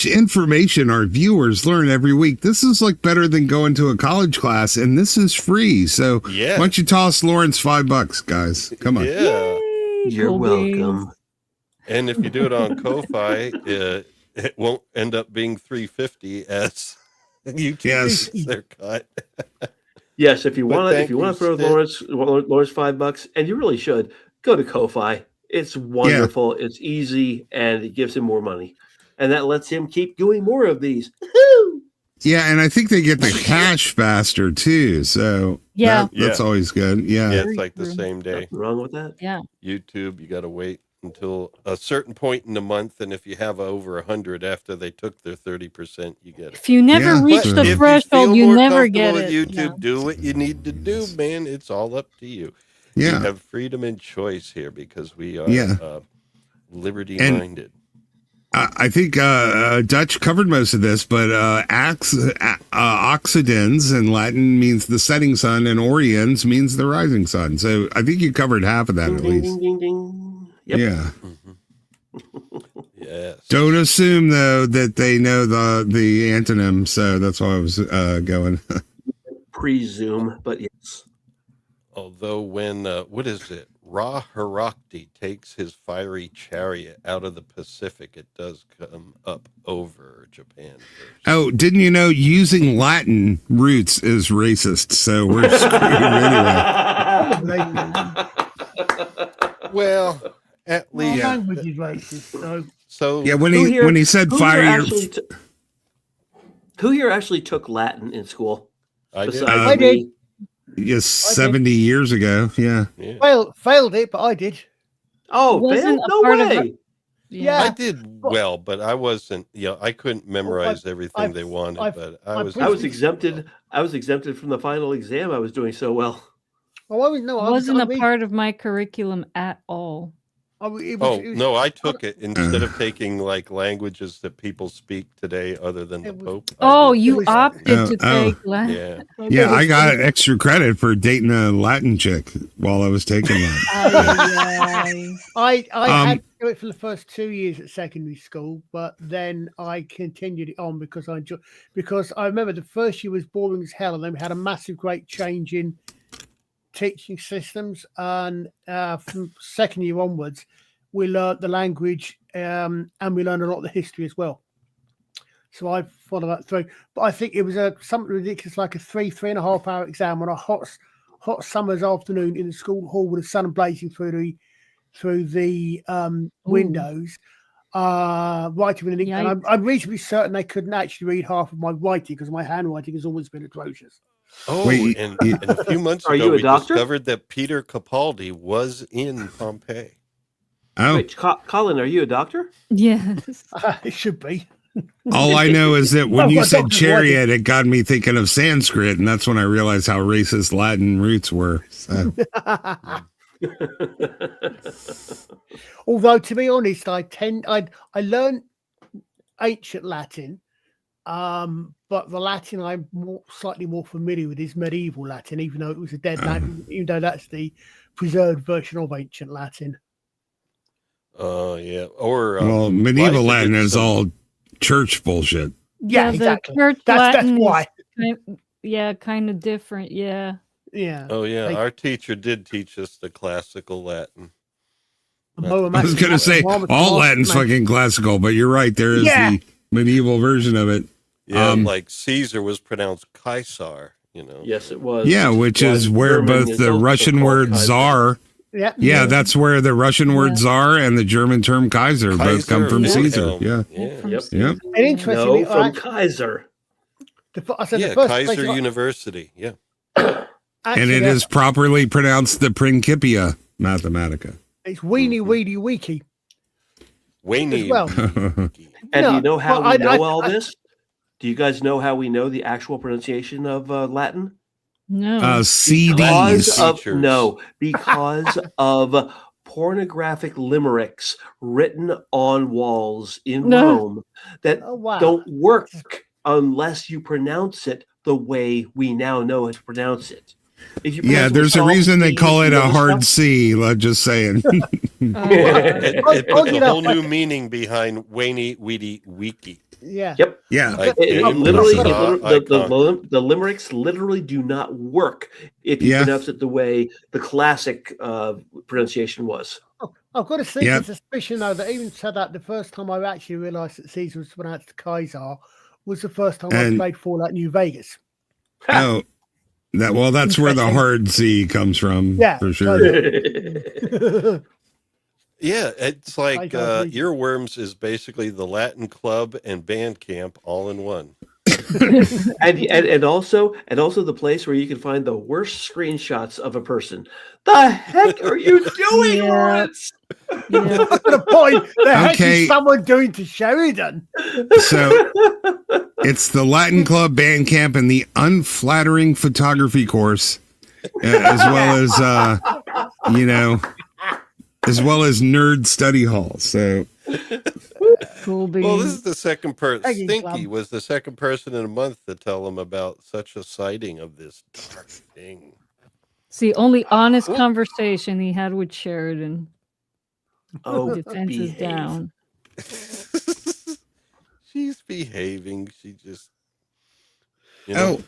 G: information our viewers learn every week. This is like better than going to a college class, and this is free. So why don't you toss Lawrence $5, guys? Come on.
A: Yeah,
E: you're welcome.
A: And if you do it on Ko-Fi, it won't end up being $3.50 as YouTube their cut.
E: Yes, if you want to throw Lawrence $5, and you really should, go to Ko-Fi. It's wonderful, it's easy, and it gives him more money. And that lets him keep doing more of these.
G: Yeah, and I think they get the cash faster too. So that's always good. Yeah.
A: It's like the same day.
E: Nothing wrong with that.
B: Yeah.
A: YouTube, you got to wait until a certain point in the month, and if you have over 100 after they took their 30%, you get it.
B: If you never reach the threshold, you never get it.
A: YouTube, do what you need to do, man. It's all up to you.
G: Yeah,
A: we have freedom and choice here because we are liberty-minded.
G: I think Dutch covered most of this, but Occidens in Latin means the setting sun, and Oriens means the rising sun. So I think you covered half of that at least.
E: Ding, ding, ding. Yep.
G: Yeah.
A: Yes.
G: Don't assume though that they know the antonym, so that's why I was going.
E: Presume, but yes.
A: Although when what is it? Ra Harakti takes his fiery chariot out of the Pacific, it does come up over Japan first.
G: Oh, didn't you know using Latin roots is racist? So we're screwed anyway.
A: Well, at least
D: language is racist.
A: So
G: yeah, when he said fire,
E: who here actually took Latin in school?
A: I did.
D: I did.
G: Yes, 70 years ago. Yeah.
D: Failed it, but I did.
E: Oh, failed? No way.
D: Yeah.
A: I did well, but I wasn't. I couldn't memorize everything they wanted. But I was.
E: I was exempted. I was exempted from the final exam. I was doing so well.
D: Oh, no,
B: It wasn't a part of my curriculum at all.
A: No, I took it instead of taking like languages that people speak today other than the Pope.
B: You opted to take Latin.
G: Yeah, I got extra credit for dating a Latin chick while I was taking that.
D: I had to do it for the first 2 years at secondary school, but then I continued it on because I remember the first year was boring as hell, and then we had a massive great change in teaching systems, and from second year onwards we learned the language, and we learned a lot of the history as well. So I followed that through, but I think it was something ridiculous, like a 3.5 hour exam on a hot summer's afternoon in the school hall with the sun blazing through the windows, writing with an ink. And I'm reasonably certain they couldn't actually read half of my writing because my handwriting has always been atrocious.
A: And a few months ago, we discovered that Peter Capaldi was in Pompeii.
G: Oh,
E: wait, Colin, are you a doctor?
B: Yes,
D: it should be.
G: All I know is that when you said chariot, it got me thinking of Sanskrit, and that's when I realized how racist Latin roots were. So.
D: Although, to be honest, I learned ancient Latin. But the Latin I'm slightly more familiar with is medieval Latin, even though it was a dead Latin, even though that's the preserved version of ancient Latin.
A: Yeah. Or
G: medieval Latin is all church bullshit.
D: Yeah, exactly.
B: Church
D: that's
B: Latin
D: why.
B: Kind of different. Yeah.
D: Yeah.
A: Oh yeah, our teacher did teach us the classical Latin.
G: I was going to say all Latin's fucking classical, but you're right. There is the medieval version of it.
A: Yeah, like Caesar was pronounced Kaisar,
E: Yes, it was.
G: Yeah, which is where both the Russian word Tsar. Yeah, that's where the Russian word Tsar and the German term Kaiser both come from Caesar. Yeah.
E: Yep.
D: And interestingly,
E: no, from Kaiser.
A: Kaiser University. Yeah.
G: And it is properly pronounced the Principia Mathematica.
D: It's weenie weedy weeky.
A: Weenie.
D: Well.
E: And do you know how we know all this? Do you guys know how we know the actual pronunciation of Latin?
B: No.
G: CDs.
E: Because of pornographic limericks written on walls in Rome that don't work unless you pronounce it the way we now know how to pronounce it.
G: There's a reason they call it a hard C. I'm just saying.
A: It puts a whole new meaning behind Weenie Weedy Weeky.
D: Yeah.
E: Yep.
G: Yeah.
E: The limericks literally do not work if you pronounce it the way the classic pronunciation was.
D: I've got a sneaking suspicion, though, that even said that the first time I actually realised that Caesar was pronounced Kaiser was the first time I played Fallout New Vegas.
G: Oh, that's where the hard C comes from, for sure.
A: Yeah, it's like Earworms is basically the Latin club and band camp all in one.
E: and also the place where you can find the worst screenshots of a person. The heck are you doing, Lawrence?
D: That's the point. The heck is someone doing to Sheridan?
G: So it's the Latin Club band camp and the unflattering photography course, as well as as well as nerd study hall. So
B: cool beans.
A: Well, this is the second person. Stinky was the second person in a month to tell him about such a sighting of this dark thing.
B: It's the only honest conversation he had with Sheridan.
E: Oh,
B: defense is down.
A: She's behaving. She just,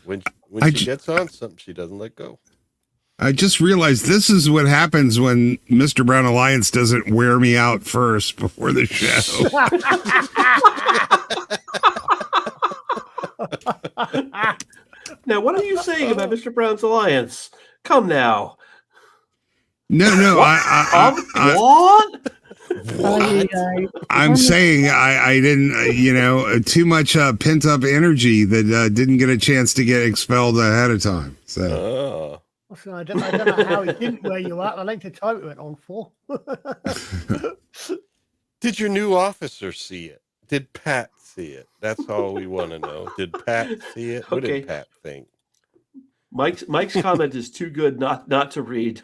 A: when she gets on something, she doesn't let go.
G: I just realized this is what happens when Mr. Brown Alliance doesn't wear me out first before the show.
E: Now, what are you saying about Mr. Brown's Alliance? Come now.
G: No.
E: What?
G: I'm saying I didn't, too much pent up energy that didn't get a chance to get expelled ahead of time. So.
D: I don't know how he didn't wear you out. The length of time it went on for.
A: Did your new officer see it? Did Pat see it? That's all we want to know. Did Pat see it? What
E: Okay.
A: did Pat think?
E: Mike's comment is too good not to read.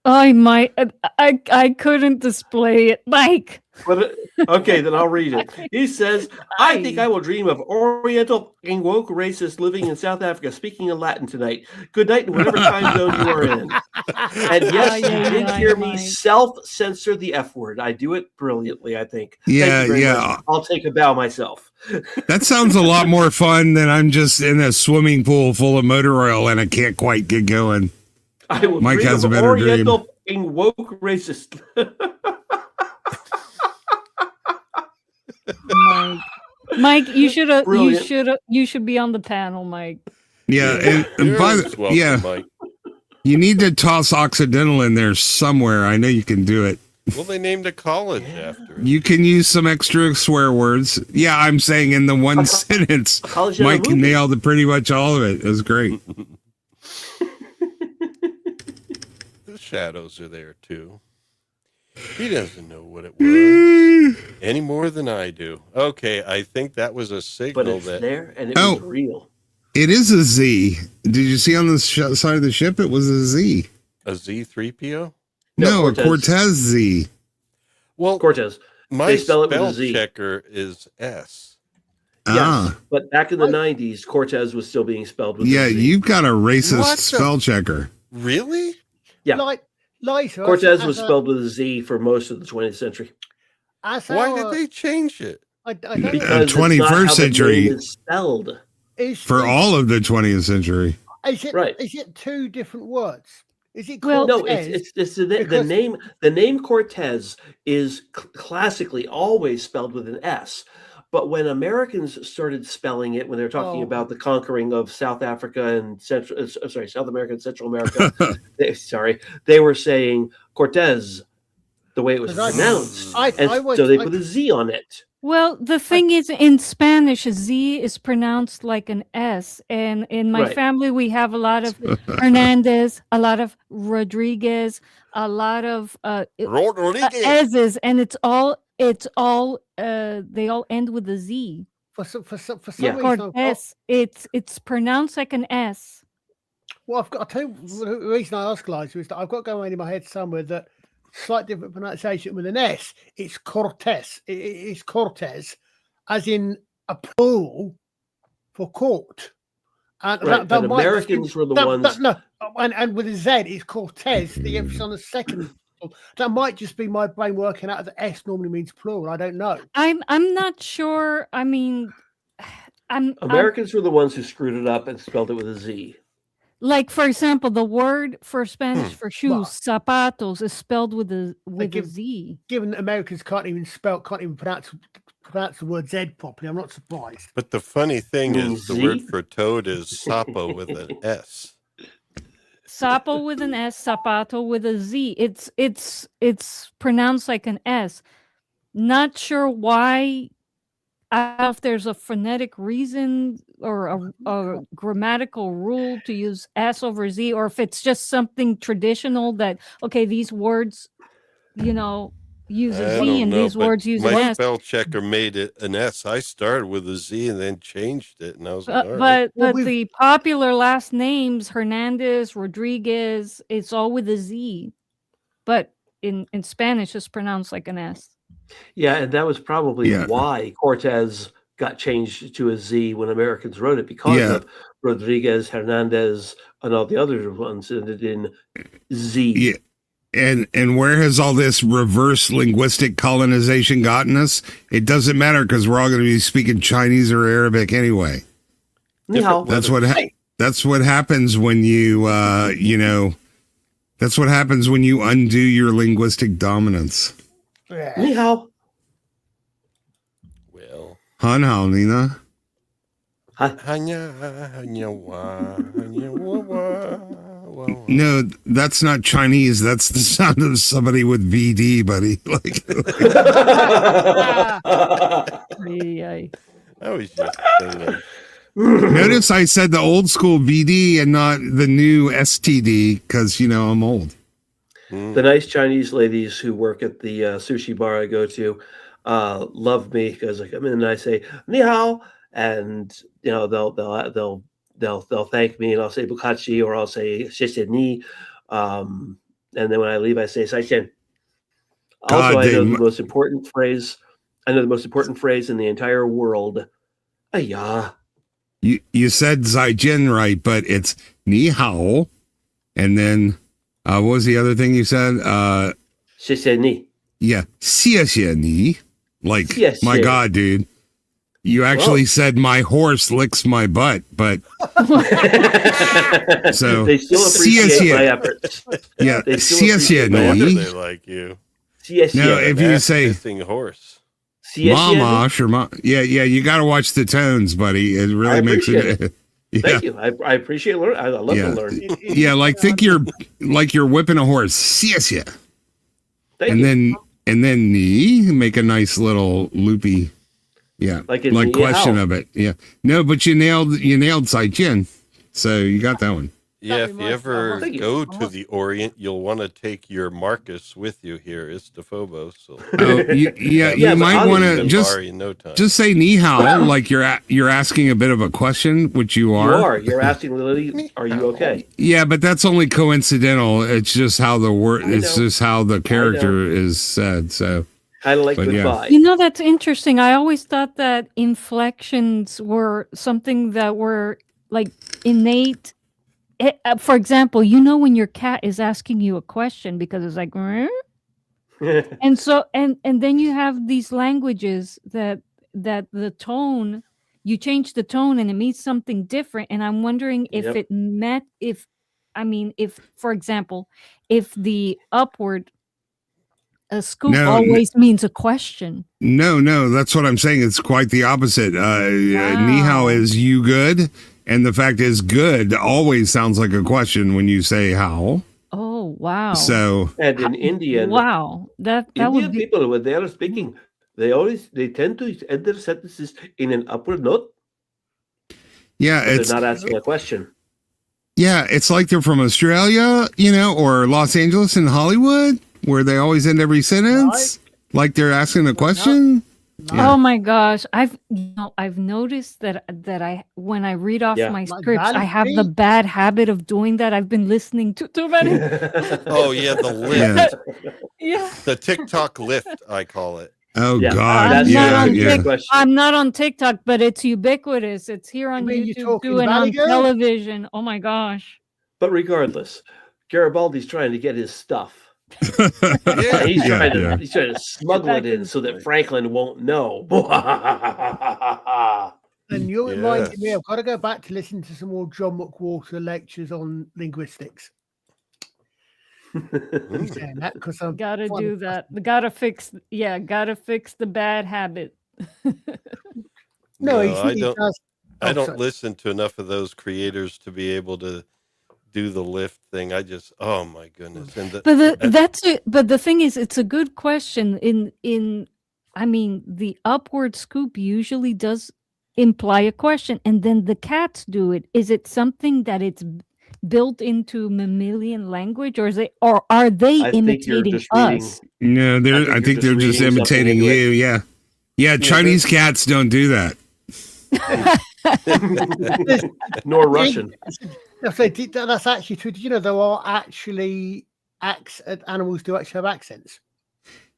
B: I couldn't display it, Mike.
E: But okay, then I'll read it. He says, I think I will dream of Oriental and woke racists living in South Africa speaking in Latin tonight. Good night in whatever time zone you are in. And yes, you did hear me self-censor the F word. I do it brilliantly, I think.
G: Yeah,
E: Thank you very
G: yeah.
E: much. I'll take a bow myself.
G: That sounds a lot more fun than I'm just in a swimming pool full of motor oil and I can't quite get going.
E: I will
G: Mike
E: dream
G: has a
E: of
G: better
E: Oriental and woke racist.
B: Mike, you should
E: Brilliant.
B: you should be on the panel, Mike.
G: Yeah, and by
A: You're
G: the
A: welcome, Mike.
G: you need to toss Occidental in there somewhere. I know you can do it.
A: Well, they named a college after it.
G: You can use some extra swear words. Yeah, I'm saying in the one sentence,
E: College of
G: Mike
E: the movie.
G: nailed pretty much all of it. It was great.
A: The shadows are there too. He doesn't know what it was any more than I do. Okay, I think that was a
E: But
A: signal
E: it's
A: that
E: there and it was real.
G: It is a Z. Did you see on the side of the ship? It was a Z.
A: a Z3PO.
G: No, a
E: Cortes.
G: Cortez Z.
A: Well,
E: Cortes.
A: my
E: They spell it with a
A: spell
E: Z.
A: checker is S.
E: Yes,
G: Ah,
E: but back in the 90s, Cortez was still being spelled with
G: yeah,
E: a Z.
G: you've got a racist
A: What the-
G: spell checker.
A: Really?
E: Yeah.
D: Like later,
E: Cortez was spelled with a Z for most of the 20th century.
A: Why did they change it?
D: I don't know.
E: Because it's
G: 21st
E: not how the
G: century.
E: name is spelled.
G: For all of the 20th century.
D: Is it
E: Right.
D: Is it two different words? Is it
B: Well-
D: Cortez?
E: No, it's the
D: Because-
E: name. The name Cortez is classically always spelled with an S. But when Americans started spelling it, when they were talking
D: Oh.
E: about the conquering of South Africa and South America and Central America, they were saying Cortez, the way it was
D: 'Cause I-
E: pronounced,
D: I
E: so they put a Z on it.
B: Well, the thing is, in Spanish, Z is pronounced like an S, and in my
E: Right.
B: family, we have a lot of Hernandez, a lot of Rodriguez, a lot of
A: Rodriguez.
B: S's, and it's all they all end with a Z.
D: for some
E: Yeah.
D: reason.
B: Cortes, it's pronounced like an S.
D: Well, I'll tell you the reason I ask Liza is that I've got going in my head somewhere that slight different pronunciation with an S. It's Cortes. It's Cortes, as in a plural for court. And
E: Right, but
D: might just be-
E: Americans were the ones.
D: and with a Z, it's Cortez. The emphasis on the second. That might just be my brain working out that S normally means plural. I don't know.
B: I'm not sure. I mean, I'm
E: Americans were the ones who screwed it up and spelled it with a Z.
B: like, for example, the word for Spanish for shoes,
D: Well-
B: zapatos, is spelled with a
D: give-
B: Z.
D: Given that Americans can't even pronounce the word Z properly, I'm not surprised.
A: But the funny thing is, the
E: Z?
A: word for toad is sapo with an S.
B: Sapo with an S, zapato with a Z. It's pronounced like an S. Not sure why. I don't know if there's a phonetic reason or a grammatical rule to use S over Z, or if it's just something traditional that these words, use a
A: I
B: Z
A: don't
B: and
A: know,
B: these
A: but
B: words use an
A: my
B: S.
A: spell checker made it an S. I started with a Z and then changed it, and I was like, all right.
B: But
D: Well,
B: the popular last names, Hernandez, Rodriguez, it's all with a Z. But in Spanish, it's pronounced like an S.
E: Yeah, and that was probably
G: Yeah.
E: why Cortez got changed to a Z when Americans wrote it, because
G: Yeah.
E: of Rodriguez, Hernandez, and all the other ones ended in Z.
G: Yeah. And where has all this reverse linguistic colonization gotten us? It doesn't matter because we're all going to be speaking Chinese or Arabic anyway.
E: Ni hao.
G: That's what happens when you that's what happens when you undo your linguistic dominance.
E: Ni hao.
A: Well,
G: Han hao, Nina.
A: hanya, hanya, wa, hanya, wa, wa, wa, wa.
G: No, that's not Chinese. That's the sound of somebody with VD, buddy. Like
B: Ay.
A: I was just singing.
G: notice I said the old school VD and not the new STD because I'm old.
A: Mm.
E: The nice Chinese ladies who work at the sushi bar I go to love me because I come in and I say "ni hao," and they'll thank me, and I'll say "bukachi" or I'll say "谢谢你," and then when I leave I say "再见." Also,
G: God,
E: I know the most important phrase. I know the most important phrase in the entire world. Ayah.
G: you said Zaijian right, but it's ni hao, and then what was the other thing you said?
E: 谢谢你.
G: Yeah, 谢谢你. Like,
E: 谢谢.
G: my God, dude. You actually
E: Whoa.
G: said my horse licks my butt, but so
E: they still appreciate my efforts.
G: Yeah,
E: They still appreciate my
A: No wonder
E: efforts.
A: they like you.
G: No, if you say
A: Missing horse.
G: mama, sure, yeah, you got to watch the tones, buddy. It really makes it. Yeah.
E: Thank you. I appreciate learning. I love to learn.
G: Yeah, like think you're whipping a horse. 谢谢.
E: Thank
G: and
E: you.
G: then ni, make a nice little loopy,
E: like
G: question
E: how.
G: of it. Yeah, no, but you nailed Zaijian, so you got that one.
A: Yeah, if you ever
E: Thank you.
A: go to the Orient, you'll want to take your Marcus with you here. It's the Phobos. So
G: You might want to just say ni hao, like you're asking a bit of a question, which you are.
E: You are. You're asking Lily, are you okay?
G: Yeah, but that's only coincidental. It's just how the word. It's just how the character is said. So
E: kind of like goodbye.
B: You know, that's interesting. I always thought that inflections were something that were like innate. For example, when your cat is asking you a question because it's like, and so and then you have these languages that the tone, you change the tone and it means something different. And I'm wondering if
E: Yep.
B: it meant if for example, if the upward scoop always means a question.
G: No, that's what I'm saying. It's quite the opposite. Ni hao is you good, and the fact is good always sounds like a question when you say how.
B: Oh wow!
G: So
E: and in Indian,
B: that
E: Indian
B: would be
E: people when they are speaking, they tend to end their sentences in an upward note.
G: Yeah,
E: they're not asking a question.
G: Yeah, it's like they're from Australia, or Los Angeles and Hollywood, where they always end every sentence like they're asking a question.
B: Oh my gosh, I've noticed that I when I read off my scripts, I have the bad habit of doing that. I've been listening to too many.
A: Oh yeah, the lift. The TikTok lift, I call it.
G: Oh God,
B: I'm not on TikTok, but it's ubiquitous. It's here on YouTube too, and on television. Oh my gosh!
E: But regardless, Garibaldi's trying to get his stuff. He's trying to smuggle it in so that Franklin won't know.
D: And you're reminding me, I've got to go back to listen to some more John McWhorter lectures on linguistics.
B: Gotta do that. Gotta fix the bad habit.
A: I don't listen to enough of those creators to be able to do the lift thing. I just, oh my goodness.
B: But the thing is, it's a good question. The upward scoop usually does imply a question, and then the cats do it. Is it something that it's built into mammalian language, or are they imitating us?
G: No, I think they're just imitating you. Yeah. Chinese cats don't do that.
E: Nor Russian.
D: That's actually true. Did you know there are actually animals do actually have accents?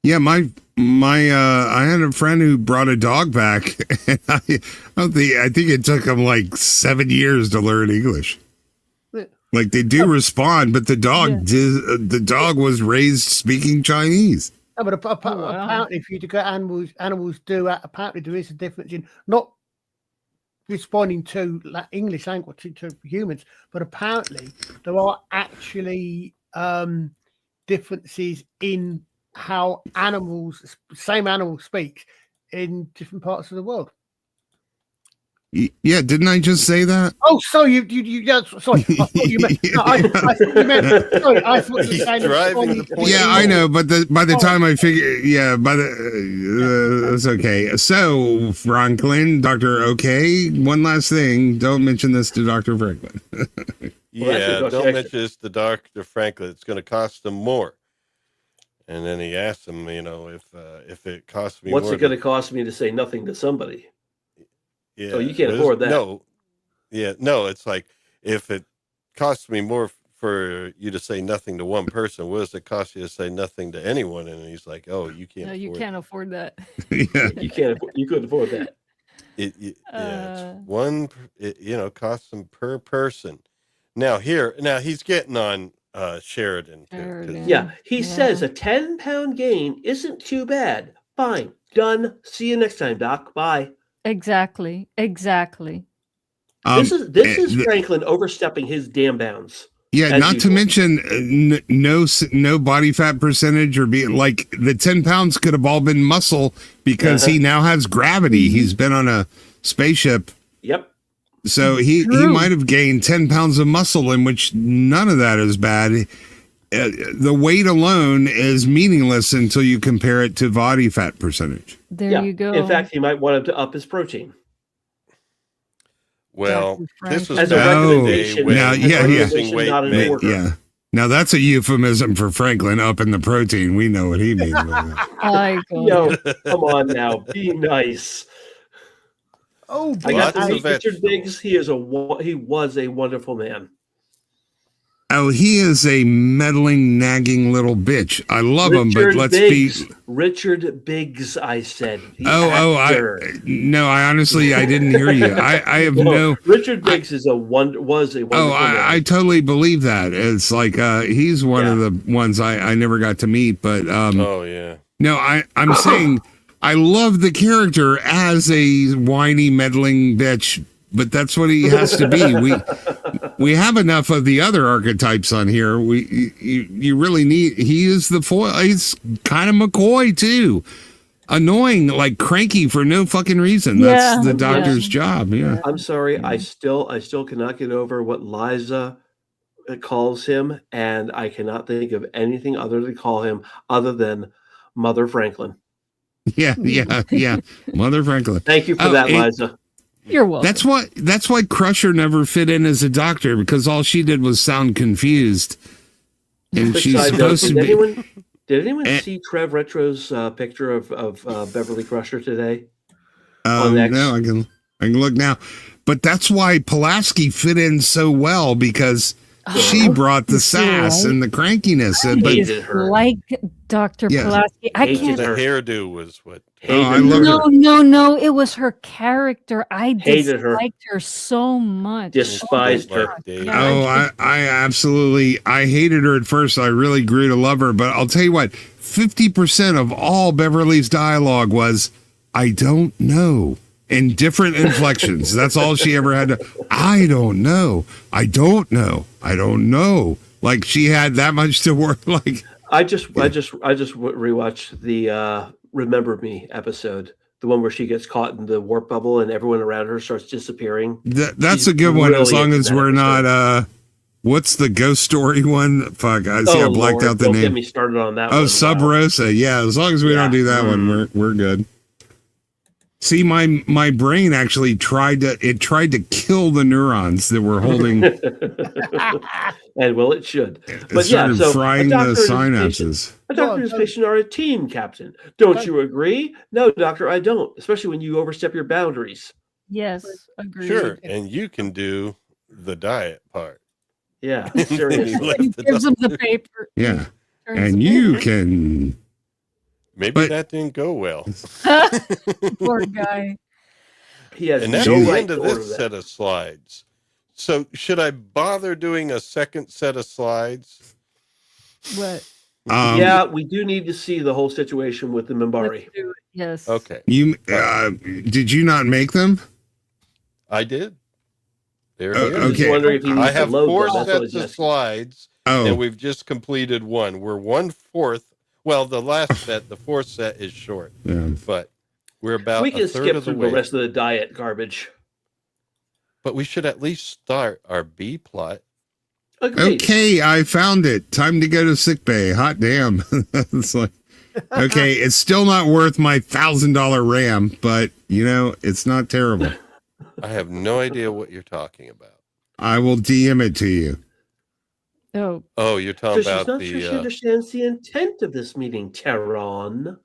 G: Yeah, I had a friend who brought a dog back. And I think it took him like 7 years to learn English. Like they do respond, but the dog was raised speaking Chinese.
D: No, but apparently, if you look at animals do. Apparently, there is a difference in not responding to English language to humans, but apparently there are actually differences in how same animal speaks in different parts of the world.
G: Yeah, didn't I just say that?
D: Oh, sorry, sorry. I thought you meant. No, I thought you meant. Sorry, I thought you were saying.
G: Yeah, I know, but by the time I figure, it's okay. So, Franklin, Dr. Okay, one last thing. Don't mention this to Dr. Franklin.
A: Don't mention this to Dr. Franklin. It's going to cost them more. And then he asked him, if it costs me
E: What's
A: more
E: it going to cost me to say nothing to somebody?
A: yeah,
E: Oh, you can't
A: what is-
E: afford that.
A: no, it's like if it costs me more for you to say nothing to one person, what does it cost you to say nothing to anyone? And he's like, oh, you can't.
B: No, you
A: afford
B: can't afford that.
G: Yeah.
E: You can't. You couldn't afford that.
A: It's one. Costs them per person. Now he's getting on Sheridan too. 'cause-
B: Sheridan.
E: Yeah, he
B: Yeah.
E: says a 10-pound gain isn't too bad. Fine, done. See you next time, Doc. Bye.
B: Exactly.
E: This is
G: eh,
E: Franklin overstepping his damn bounds.
G: yeah,
E: as
G: not to
E: usual.
G: mention no body fat percentage or be like the 10 pounds could have all been muscle because he now has gravity. He's been on a spaceship.
E: Yep.
G: So he
B: True.
G: might have gained 10 pounds of muscle, in which none of that is bad. The weight alone is meaningless until you compare it to body fat percentage.
B: There
E: Yeah.
B: you go.
E: In fact, he might want him to up his protein.
A: Well,
B: Dr.
A: this was
E: As a
A: back in the
E: recommendation.
A: day when
G: Now,
E: as a
G: yeah, yeah.
A: losing
E: recommendation,
A: weight
E: not an
A: meant-
E: order.
G: Yeah. Now that's a euphemism for Franklin up in the protein. We know what he means. by that.
B: I go.
E: Yo, come on now, be nice.
D: Oh,
E: I got
A: Lots
E: to
A: of
E: meet Richard
A: vegetables.
E: Biggs. He was a wonderful man.
G: Oh, he is a meddling, nagging little bitch. I love him, but
E: Richard
G: let's
E: Biggs.
G: be.
E: Richard Biggs, I said. The
G: I honestly I didn't hear you. I have no.
E: Richard Biggs was a wonderful man.
G: I totally believe that. It's like he's one of the ones I never got to meet, but
A: Oh yeah.
G: no, I'm saying I love the character as a whiny, meddling bitch, but that's what he has to be. We have enough of the other archetypes on here. You really need. He is the foil. He's kind of McCoy too. Annoying, like cranky for no fucking reason. That's
B: Yeah,
G: the doctor's job. Yeah.
E: I'm sorry. I still cannot get over what Liza calls him, and I cannot think of anything other to call him other than Mother Franklin.
G: Yeah. Mother Franklin.
E: Thank you for that, Liza.
B: You're welcome.
G: That's why Crusher never fit in as a doctor, because all she did was sound confused. And
E: Quick
G: she's
E: side note,
G: supposed to be.
E: did anyone see Trev Retro's picture of Beverly Crusher today? X?
G: No, I can look now. But that's why Pulaski fit in so well, because she brought the sass and the crankiness. But
E: Hated her.
B: Like Dr.
G: Yeah.
B: Pulaski. I
E: Hated
B: can't.
A: The
E: her.
A: hairdo was what.
G: I love her.
B: No. It was her character. I
E: Hated her.
B: disliked her so much.
E: Despised her.
A: Like Dave.
B: Yeah.
G: Oh, I absolutely, I hated her at first. I really grew to love her. But I'll tell you what, 50% of all Beverly's dialogue was, I don't know, in different inflections. That's all she ever had to, I don't know. I don't know. I don't know. Like she had that much to work. Like
E: I just rewatched the Remember Me episode, the one where she gets caught in the warp bubble and everyone around her starts disappearing.
G: that's
E: She's
G: a good one, as long
E: brilliant in
G: as
E: that
G: we're
E: episode.
G: not, what's the ghost story one? Fuck, I see I blacked
E: Lord,
G: out the
E: don't get
G: name.
E: me started on that
G: Oh,
E: one.
G: Sub
E: Wow.
G: Rosa. Yeah, as long as we don't do that one, we're good. See, my brain actually tried to kill the neurons that were holding.
E: And well, it should.
G: It
E: But yeah,
G: started
E: so
G: frying
E: a
G: the
E: doctor and his patient-
G: synapses.
E: A doctor and his patient are a team, Captain. Don't you agree? No, doctor, I don't. Especially when you overstep your boundaries.
B: Yes, agreed.
A: Sure, and you can do the diet part.
E: Yeah,
A: Then
E: seriously.
A: he left
B: He
A: the
B: gives him the
A: doctor.
B: paper.
G: Yeah,
B: Turns
G: and
B: the
G: you
B: paper.
G: can.
A: Maybe
G: But-
A: that didn't go well.
B: Poor guy.
E: He has
A: And that's
E: no
A: the
E: right
A: end
E: to
A: of
E: order
A: this
E: that.
A: set of slides. So should I bother doing a second set of slides?
B: What?
E: Yeah, we do need to see the whole situation with the Mimbari.
B: Let's do it. Yes.
A: Okay,
G: You did you not make them?
A: I did. There
G: Oh,
A: it is.
E: I was
G: okay.
E: wondering if he
A: I
E: needs to
A: have
E: load
A: 4
E: them. That's what I
A: sets
E: was
A: of
E: asking.
A: slides, and
G: Oh,
A: we've just completed one. We're 1/4. Well, the last set, the 4th set is short,
G: yeah.
A: but we're about
E: We
A: a
E: can
A: third
E: skip
A: of the
E: through
A: way.
E: the rest of the diet garbage.
A: But we should at least start our B plot.
E: Agreed.
G: Okay, I found it. Time to go to sickbay. Hot damn. It's like, okay, it's still not worth my $1,000 RAM, but it's not terrible.
A: I have no idea what you're talking about.
G: I will DM it to you.
B: Oh,
A: Oh, you're
E: So
A: talking
E: she's
A: about
E: not sure she understands the intent of this meeting, Taron.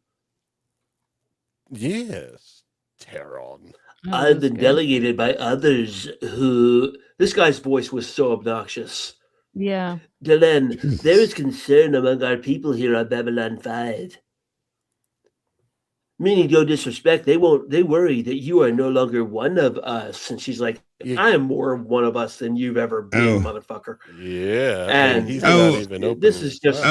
A: yes, Taron.
B: oh,
E: I've
B: that's
E: been
B: good.
E: delegated by others who... This guy's voice was so obnoxious.
B: Yeah.
E: Delenn, there is concern among our people here on Babylon 5. Meaning no disrespect, they worry that you are no longer one of us. And she's like,
A: Yeah.
E: I am more one of us than you've ever been, motherfucker.
A: Yeah,
E: And
A: he's
G: Oh,
A: not even open.
E: this is just...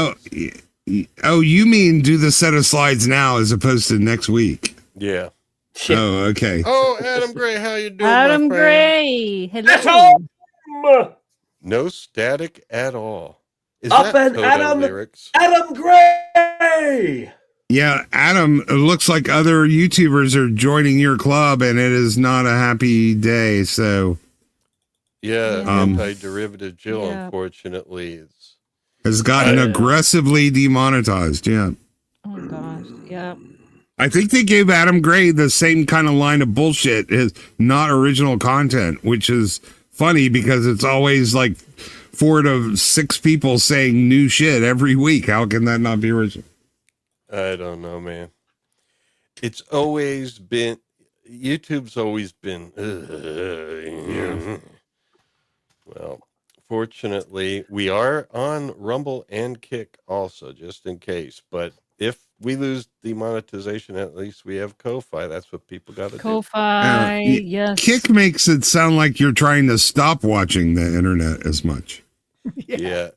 G: Oh, you mean do the set of slides now as opposed to next week?
A: Yeah.
G: Oh, okay.
A: Oh, Adam Gray, how you doing,
B: Adam
A: my friend?
B: Gray. Hello.
A: No static at all. Is
E: Up
A: that
E: and
A: Toto
E: Adam-
A: lyrics?
E: Adam Gray!
G: Yeah, Adam, it looks like other YouTubers are joining your club, and it is not a happy day. So,
A: Yeah, anti-derivative Jill,
B: Yeah.
A: unfortunately,
G: has gotten aggressively demonetized. Yeah,
B: Oh gosh. Yeah.
G: I think they gave Adam Gray the same kind of line of bullshit as not original content, which is funny because it's always like 4 to 6 people saying new shit every week. How can that not be original?
A: I don't know, man. It's always been, YouTube's always been, well, fortunately, we are on Rumble and Kick also, just in case. But if we lose demonetization, at least we have Ko-Fi. That's what people got to do.
B: Ko-Fi. Yes.
G: Kick makes it sound like you're trying to stop watching the internet as much.
A: Yeah.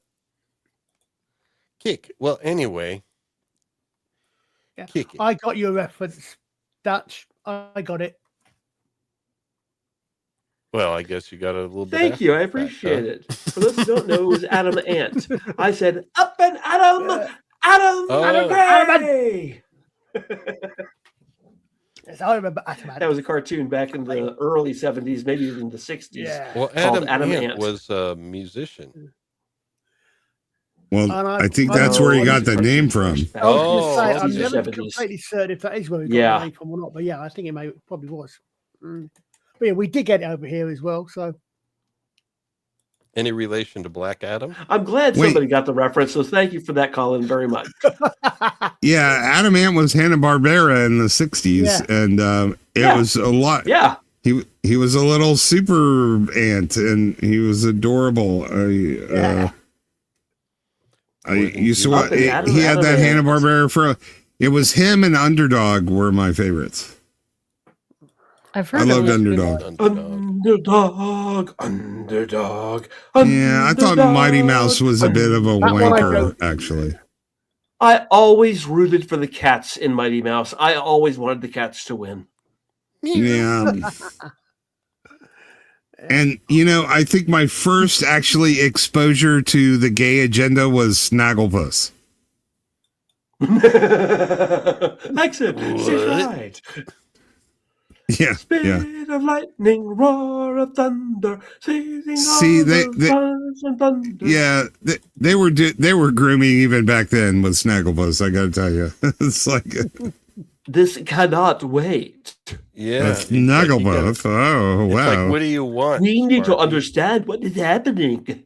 A: Kick. Well, anyway.
D: Yeah.
A: Kick it.
D: I got your reference, Dutch. I got it.
A: Well, I guess you got a little bit.
E: Thank you. I
A: after the fact,
E: appreciate it. For those who don't know, it was Adam Ant. I said, up and Adam! Adam!
A: Oh.
E: Adam Gray!
D: Yes, I remember Adam.
E: That was a cartoon back in the early 70s, maybe even the 60s.
D: Yeah.
A: Well,
E: called
A: Adam
E: Adam
A: Ant
E: Ant.
A: was a musician.
G: Well,
D: And
G: I think that's where he got the name from.
A: Oh,
D: I'm
E: 60s or
D: never
E: 70s.
D: completely certain if that is where we got
E: Yeah.
D: the name from or not, but yeah, I think it probably was. But yeah, we did get it over here as well. So
A: Any relation to Black Adam?
E: I'm glad
G: Wait.
E: somebody got the reference, so thank you for that, Colin, very much.
G: Yeah, Adam Ant was Hanna-Barbera in the 60s,
D: Yeah.
G: and it was a lot.
E: Yeah.
G: He was a little super ant, and he was adorable. I used to watch.
E: Up and Adam-
G: He had
E: Adam
G: that
E: Ant.
G: Hanna-Barbera for. It was him and Underdog were my favorites.
B: I've heard
G: I
B: of
G: loved
B: it.
G: Underdog.
E: Underdog.
G: Yeah, I thought Mighty Mouse was a bit of a
D: That one I
G: wanker,
D: don't-
G: actually.
E: I always rooted for the cats in Mighty Mouse. I always wanted the cats to win.
G: Yeah. And, I think my first actually exposure to the gay agenda was Snagglepuss.
E: Maxim, she's right.
G: Yeah.
E: Speed
G: Yeah.
E: of lightning, roar of thunder, seizing
G: See,
E: all
G: they-
E: the stars and thunder.
G: Yeah. They were grooming even back then with Snagglepuss, I got to tell you. It's like
E: This cannot wait.
A: Yeah.
G: Snagglepuss. Oh,
A: It's
G: wow.
A: like, what do you want?
E: We need to
A: Sparky?
E: understand what is happening.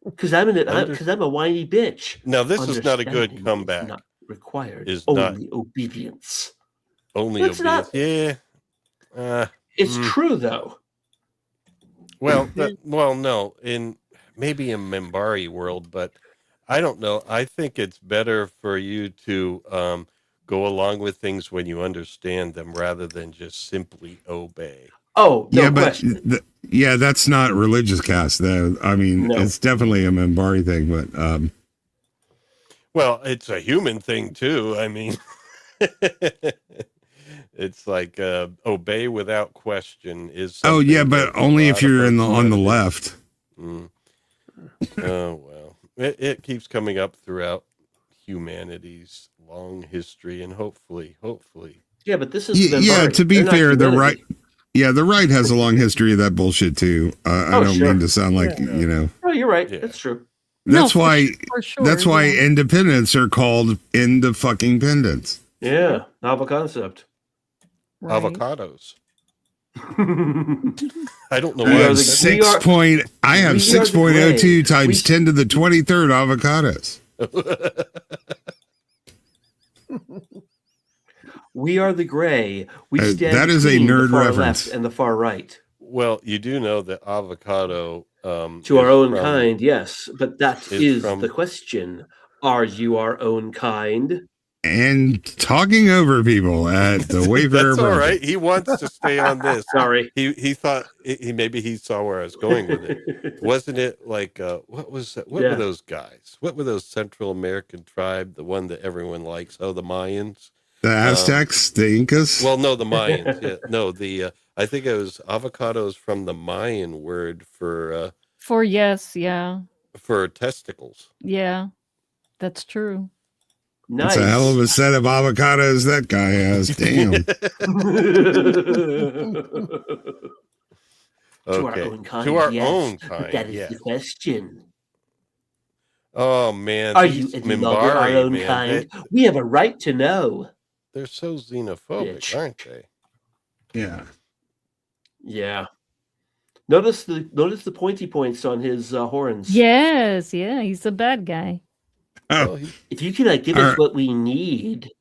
E: Because I'm a whiny bitch.
A: Now, this is not a good
E: Understanding is
A: comeback.
E: Not required.
A: Is
E: Only obedience.
A: Only
E: That's
A: obedience.
E: not-
A: Yeah.
E: It's true though.
A: Well, no, maybe in Mimbari world, but I don't know. I think it's better for you to go along with things when you understand them rather than just simply obey.
E: Oh, no
G: Yeah, but
E: question.
G: that's not religious cast, though. I mean,
E: No.
G: it's definitely a Mimbari thing, but
A: Well, it's a human thing too. I mean, it's like obey without question is.
G: oh yeah,
A: something
G: but
A: that
G: only
A: a
G: if
A: lot of
G: you're on
A: folks
G: the
A: wanna do.
G: left.
A: Oh well, it keeps coming up throughout humanity's long history, and hopefully,
E: Yeah, but this is
G: Yeah,
E: Mimbari.
G: to be
E: They're not
G: fair, the
E: humanity.
G: right. Yeah, the right has a long history of that bullshit too. I
E: Oh,
G: don't
E: sure.
G: mean to sound like
E: Oh, you're right.
A: Yeah.
E: That's true.
G: That's
B: No,
G: why.
B: for sure.
G: That's why
B: yeah.
G: independents are called into fucking pendants.
E: Yeah, novel concept.
B: Right.
A: avocados. I don't know
E: We
A: why.
E: are
A: I
E: the-
A: said
E: we are-
G: I have
E: we are the
G: 6.02
E: gray.
G: times 10 to the 23rd avocados.
E: We are the gray. We stand
G: that is a
E: between the
G: nerd
E: far
G: reference.
E: left and the far right.
A: Well, you do know that avocado
E: To our
A: is
E: own
A: from-
E: kind, yes. But that
A: is
E: is
A: from-
E: the question. Are you our own kind?
G: And talking over people at the Wayfarer
A: That's all
G: Market.
A: right. He wants to stay on this.
E: Sorry.
A: He thought maybe he saw where I was going with it. Wasn't it like what was that? What
E: Yeah.
A: were those guys? What were those Central American tribe? The one that everyone likes? Oh, the Mayans.
G: The Aztecs, the Incas.
A: Well, no, the Mayans. Yeah, no, the I think it was avocados from the Mayan word for
B: yes, yeah.
A: for testicles.
B: Yeah. That's true.
E: Nice.
G: That's a hell of a set of avocados that guy has. Damn.
E: To our
A: Okay.
E: own kind,
A: To our
E: yes.
A: own
E: But
A: kind.
E: that is
A: Yeah.
E: the question.
A: Oh man,
E: Are you
A: these
E: any longer our
A: Minbari,
E: own
A: man,
E: kind? We have a right to know.
A: they're so xenophobic,
E: Bitch.
A: aren't they?
G: Yeah.
E: Yeah. Notice the pointy points on his horns.
B: Yes, yeah. He's a bad guy.
A: Well, he-
E: If you cannot give us what we need,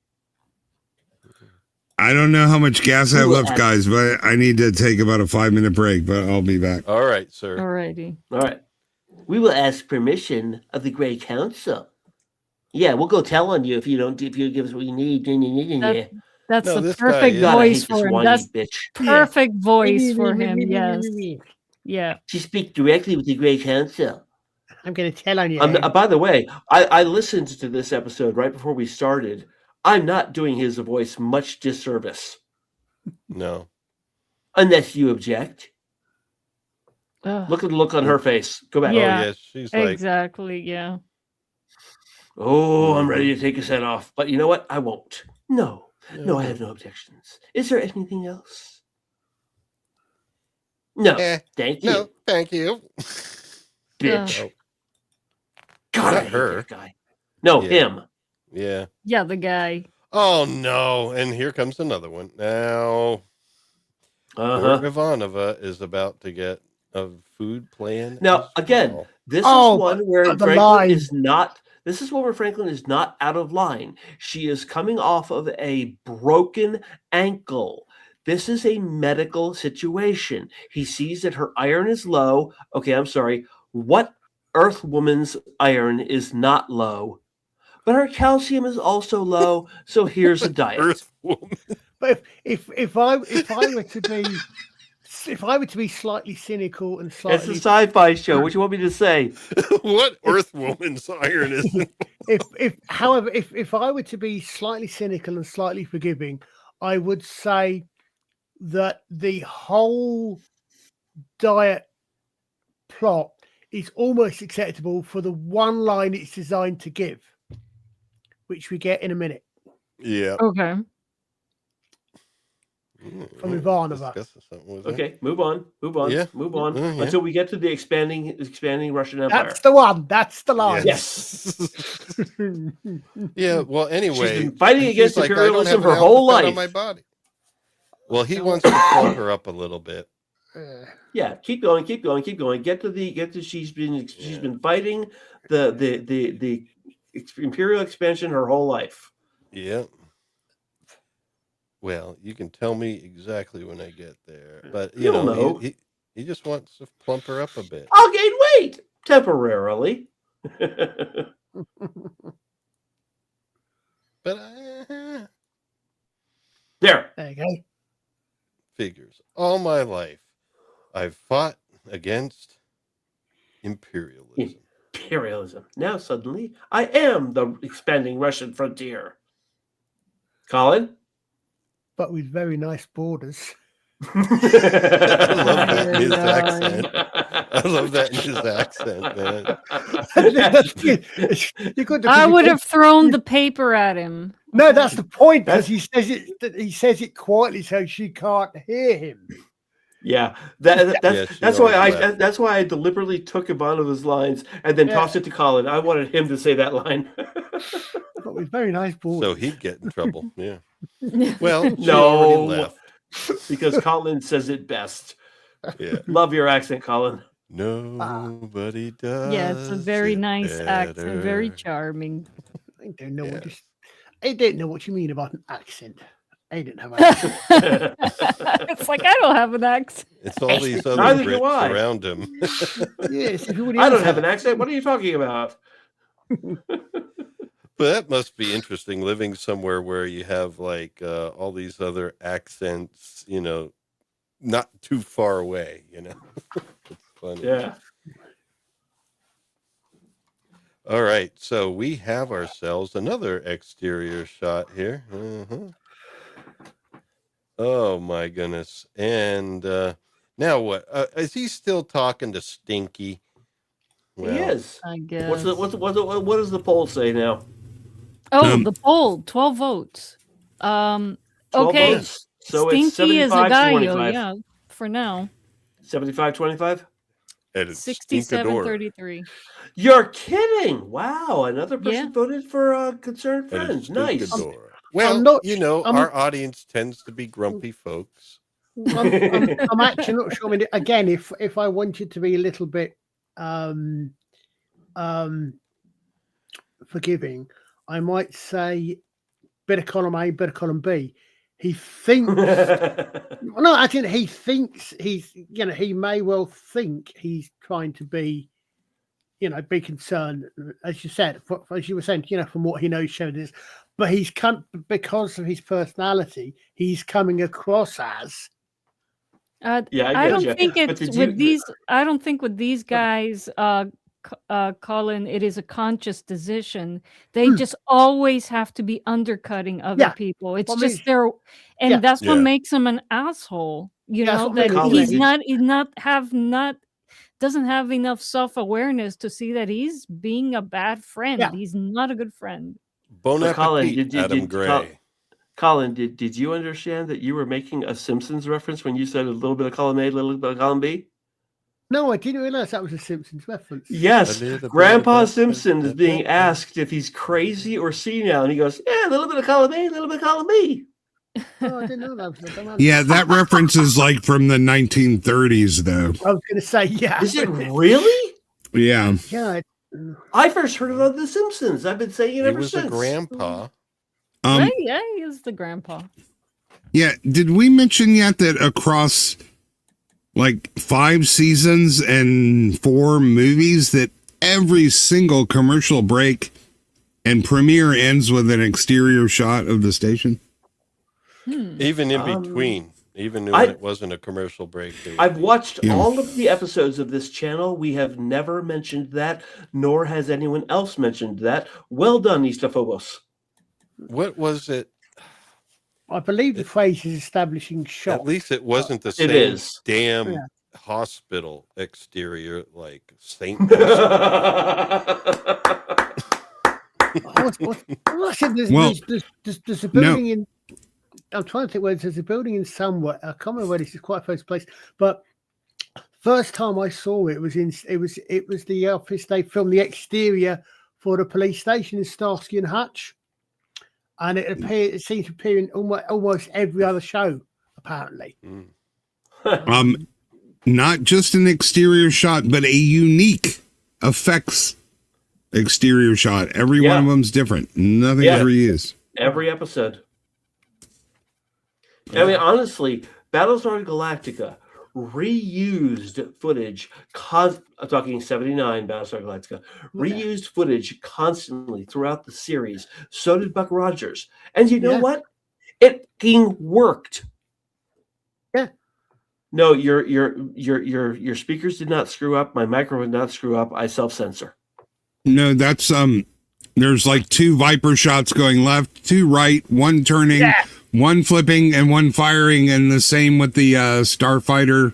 G: I don't know how much gas I have
E: Ooh,
G: left, guys, but I need to take about a 5-minute break, but I'll be back.
A: all right, sir.
B: Alrighty.
E: all right. We will ask permission of the Grey Council. Yeah, we'll go tell on you if you give us what we need.
B: That- That's
A: No,
B: the
A: this guy
B: perfect
A: is-
E: God, I
B: voice
E: hate this
B: for him.
E: whiny
B: That's
E: bitch.
B: perfect voice for him. Yes. Yeah.
E: She speak directly with the Grey Council.
D: I'm going to tell on you.
E: By the way, I listened to this episode right before we started. I'm not doing his voice much disservice,
A: No.
E: unless you object.
B: Ugh.
E: Look at the look on her face. Go back.
B: Yeah.
A: Oh yes, she's like
B: Exactly. Yeah.
E: Oh, I'm ready to take his head off. But you know what? I won't. No, I
A: Okay.
E: have no objections. Is there anything else? No. Thank you,
A: no, thank you.
E: bitch.
A: Oh,
E: God, I
A: not
E: hate
A: her.
E: that guy. No,
A: Yeah.
E: him.
A: yeah.
B: Yeah. The guy.
A: Oh no, and here comes another one. Now
E: Uh-huh.
A: Ivanova is about to get a food plan.
E: Now,
A: as
E: again,
A: well.
E: this
D: Oh,
E: is one where
D: the
E: Franklin
D: line.
E: is not. This is one where Franklin is not out of line. She is coming off of a broken ankle. This is a medical situation. He sees that her iron is low. Okay, I'm sorry. What Earth woman's iron is not low? But her calcium is also low. So here's a diet.
A: Earth woman.
D: But if I were to be slightly cynical and
E: It's a
D: slightly
E: sci-fi show. What do you want me to say?
A: What Earth woman's iron is?
D: if I were to be slightly cynical and slightly forgiving, I would say that the whole diet plot is almost acceptable for the one line it's designed to give, which we get in a minute
A: Yeah.
B: Okay.
D: from Ivanova.
A: Discussing something with that.
E: Okay, move on.
A: Yeah.
E: Move on
A: Yeah.
E: until we get to the expanding Russian Empire.
D: That's the one. That's the line.
A: Yes. Yeah. Well, anyway,
E: She's been fighting
A: she's
E: against
A: like, I don't
E: imperialism
A: have
E: her
A: an
E: whole
A: outfit
E: life.
A: on my body. Well, he wants to plump her up a little bit.
E: Yeah, keep going. Get to she's been fighting the imperial expansion her whole life.
A: Yeah. Well, you can tell me exactly when I get there, but you
E: You'll know.
A: he just wants to plump her up a bit.
E: I'll gain weight temporarily.
A: But
E: There.
D: There you go.
A: figures. All my life, I've fought against imperialism.
E: Imperialism. Now suddenly, I am the expanding Russian frontier. Colin?
D: But with very nice borders.
A: I love that in his
B: And,
A: accent. I love that in his accent, man.
D: You could
B: I would have thrown the paper at him.
D: No, that's the point, because he says it quietly so she can't hear him.
E: Yeah,
A: Yeah,
E: that's
A: she
E: why
A: already left.
E: that's why I deliberately took Ivanova's lines and then
D: Yeah.
E: tossed it to Colin. I wanted him to say that line.
D: But with very nice borders.
A: So he'd get in trouble. Yeah. Well, she
E: No.
A: already left.
E: because Colin says it best.
A: Yeah.
E: Love your accent, Colin.
A: Nobody does.
B: Yeah, it's a very
A: it
B: nice accent, very
A: better.
B: charming.
D: I don't know what
A: Yes.
D: this. I don't know what you mean about an accent. I don't have an accent.
B: It's like I don't have an accent.
A: It's all these other
E: Neither do
A: Brits
E: I.
A: around him.
D: Yes, everybody
E: I
D: else
E: don't have
D: has.
E: an accent. What are you talking about?
A: But that must be interesting living somewhere where you have like all these other accents, not too far away, It's funny.
E: Yeah.
A: All right. So we have ourselves another exterior shot here. Oh my goodness. And now what? Is he still talking to Stinky?
E: He is.
B: I guess.
E: What does the poll say now?
B: Oh, the poll, 12 votes.
E: 12
B: Okay.
E: votes. So it's
B: Stinky is a
E: 75 to
B: gallo,
E: 25.
B: yeah, for now.
E: 75-25?
A: And it's
B: 67-33.
E: You're kidding. Wow. Another person
B: Yeah.
E: voted for Concerned Friends. Nice.
A: Well,
D: not-
A: our audience tends to be grumpy folks.
D: I'm actually not sure. I mean, again, if I wanted to be a little bit forgiving, I might say better column A, better column B. He thinks no, I think he thinks he's he may well think he's trying to be be concerned, as you said, as you were saying, from what he knows showed this, but he's come because of his personality, he's coming across as
E: Yeah,
B: I don't
E: gotcha.
B: think
E: But
B: it's
E: did
B: with
E: you-
B: these. I don't think with these guys, Colin, it is a conscious decision. They just always have to be undercutting other
D: Yeah.
B: people. It's
D: Well, I
B: just
D: mean-
B: their, and
D: Yeah.
B: that's what
A: Yeah.
B: makes him an asshole.
D: That's
B: That
D: what makes
E: him-
B: doesn't have enough self-awareness to see that he's being a bad friend.
D: Yeah.
B: He's not a good friend.
A: Bon
E: So, Colin,
A: appetit, Adam Gray.
E: Colin, did you understand that you were making a Simpsons reference when you said a little bit of column A, a little bit of column B?
D: no, I didn't realize that was a Simpsons reference.
E: Yes.
A: A little bit
E: Grandpa
A: of-
E: Simpson is being asked if he's crazy or senile, and he goes, "Yeah, a little bit of column A, a little bit of column B."
D: Oh, I didn't know that. I don't know.
G: Yeah, that reference is like from the 1930s, though.
D: I was going to say, yeah.
E: Is it really?
G: Yeah.
D: Yeah.
E: I first heard it on The Simpsons. I've been saying it
A: He
E: ever
A: was
E: since.
A: a grandpa.
B: Right? Yeah, he is the grandpa.
G: Yeah. Did we mention yet that across like 5 seasons and 4 movies that every single commercial break and premiere ends with an exterior shot of the station?
A: Even in between, even when
E: I-
A: it wasn't a commercial break.
E: I've watched
G: Yeah.
E: all of the episodes of this channel. We have never mentioned that, nor has anyone else mentioned that. Well done, Eastaphobos.
A: What was it?
D: I believe the phrase is establishing shot.
A: At least it wasn't the
E: It
A: same
E: is.
A: damn
D: Yeah.
A: hospital exterior like St.
D: What's I said
G: Well,
D: there's a building in. I'm trying to think where there's a building in somewhere. I can't remember where this is. Quite a close place, but first time I saw it was the office. They filmed the exterior for the police station in Starsky and Hutch, and it seems to appear in almost every other show apparently.
G: Not just an exterior shot, but a unique effects exterior shot. Every one
E: Yeah.
G: of them's different. Nothing's
E: Yeah.
G: reused.
E: Every episode. I mean, honestly, Battlestar Galactica reused footage. I'm talking 79 Battlestar Galactica. Reused footage constantly throughout the series. So did Buck Rogers. And you know
D: Yeah.
E: what? It fucking worked.
D: Yeah.
E: No, your speakers did not screw up. My microphone did not screw up. I self-censor.
G: No, that's there's like 2 Viper shots going left, 2 right, 1 turning, 1 flipping, and 1 firing, and the same with the Starfighter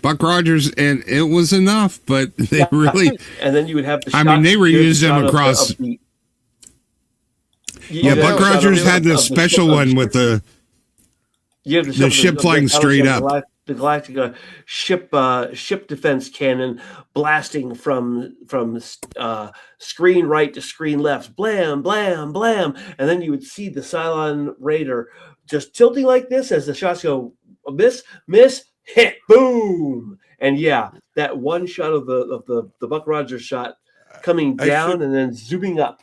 G: Buck Rogers, and it was enough, but they really
E: And then you would have the
G: I mean, they
E: you would have
G: reused
E: the
G: them
E: shot of
G: across-
E: the-
G: Yeah,
E: you
G: Buck
E: have the shot
G: Rogers
E: of
G: had the special one with the
E: You have
G: the ship flying straight up.
E: The Galactica ship defense cannon blasting from screen right to screen left, blam, blam, blam, and then you would see the Cylon Raider just tilting like this as the shots go miss, hit, boom. And yeah, that one shot of the Buck Rogers shot coming down and then zooming up.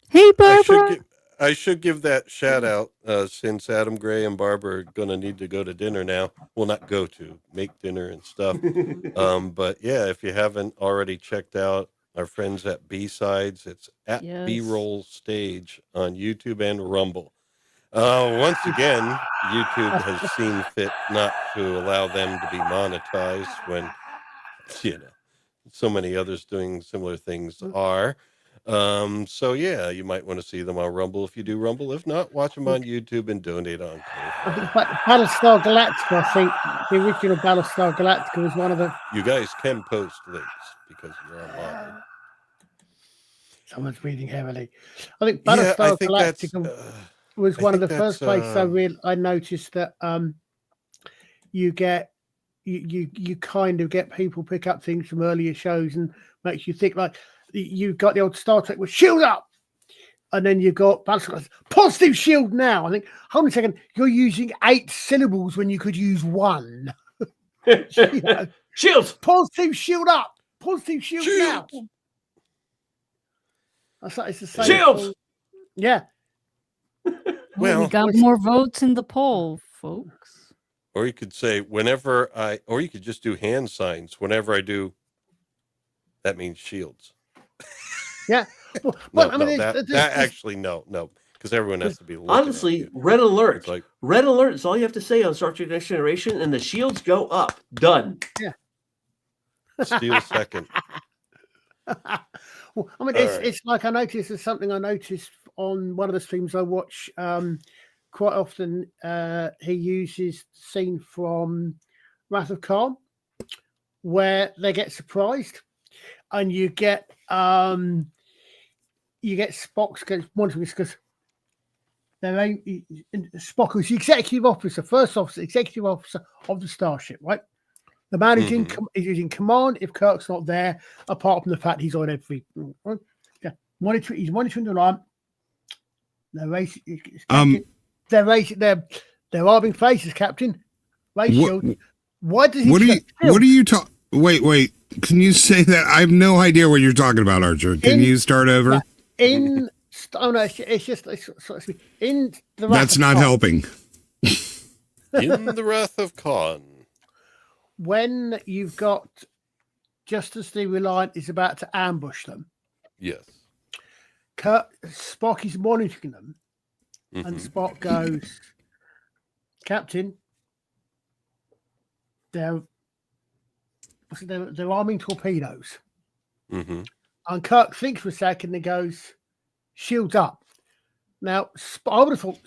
B: Hey, Barbara.
A: I should give that shout out since Adam Gray and Barbara are going to need to go to dinner now. Well, not go to, make dinner and stuff. But yeah, if you haven't already checked out our friends at B-Sides, it's at B-Roll Stage on YouTube and Rumble. Once again, YouTube has seen fit not to allow them to be monetized when, so many others doing similar things are. So yeah, you might want to see them on Rumble if you do Rumble. If not, watch them on YouTube and donate on Ko-Fi.
D: Battlestar Galactica, I think the original Battlestar Galactica was one of the.
A: You guys can post links because you're online.
D: Someone's breathing heavily. I think Battlestar Galactica was one of the first places I noticed that you get you kind of get people pick up things from earlier shows and makes you think like. You've got the old Star Trek with shield up, and then you've got positive shield now. I think, hold on a second, you're using 8 syllables when you could use 1.
E: Shield,
D: positive shield up, positive shield now. It's the same.
E: Shield.
D: Yeah.
B: Well, we got more votes in the poll, folks.
A: Or you could say or you could just do hand signs whenever I do. That means shields.
D: Yeah.
A: Well, I mean, no, because everyone has to be looking.
E: Honestly, red alert. Red alert is all you have to say on Star Trek Next Generation, and the shields go up. Done.
D: Yeah.
A: Steal second.
D: Well, I mean, it's like I noticed. It's something I noticed on one of the streams I watch quite often. He uses the scene from Wrath of Khan where they get surprised. And you get Spock's because Spock is the executive officer, first officer, executive officer of the starship, right? The man is in command if Kirk's not there, apart from the fact he's on every. Yeah, he's monitoring the alarm. They're racing. They're arming faces, Captain. Race shield. Why does he?
G: What are you talking? Wait. Can you say that? I have no idea what you're talking about, Archer. Can you start over?
D: It's just in the.
G: That's not helping.
A: In the Wrath of Khan.
D: When you've got just as the Reliant is about to ambush them.
A: Yes.
D: Spock is monitoring them, and Spock goes, "Captain, they're arming torpedoes." And Kirk thinks for a second and goes, "Shields up." Now, I would have thought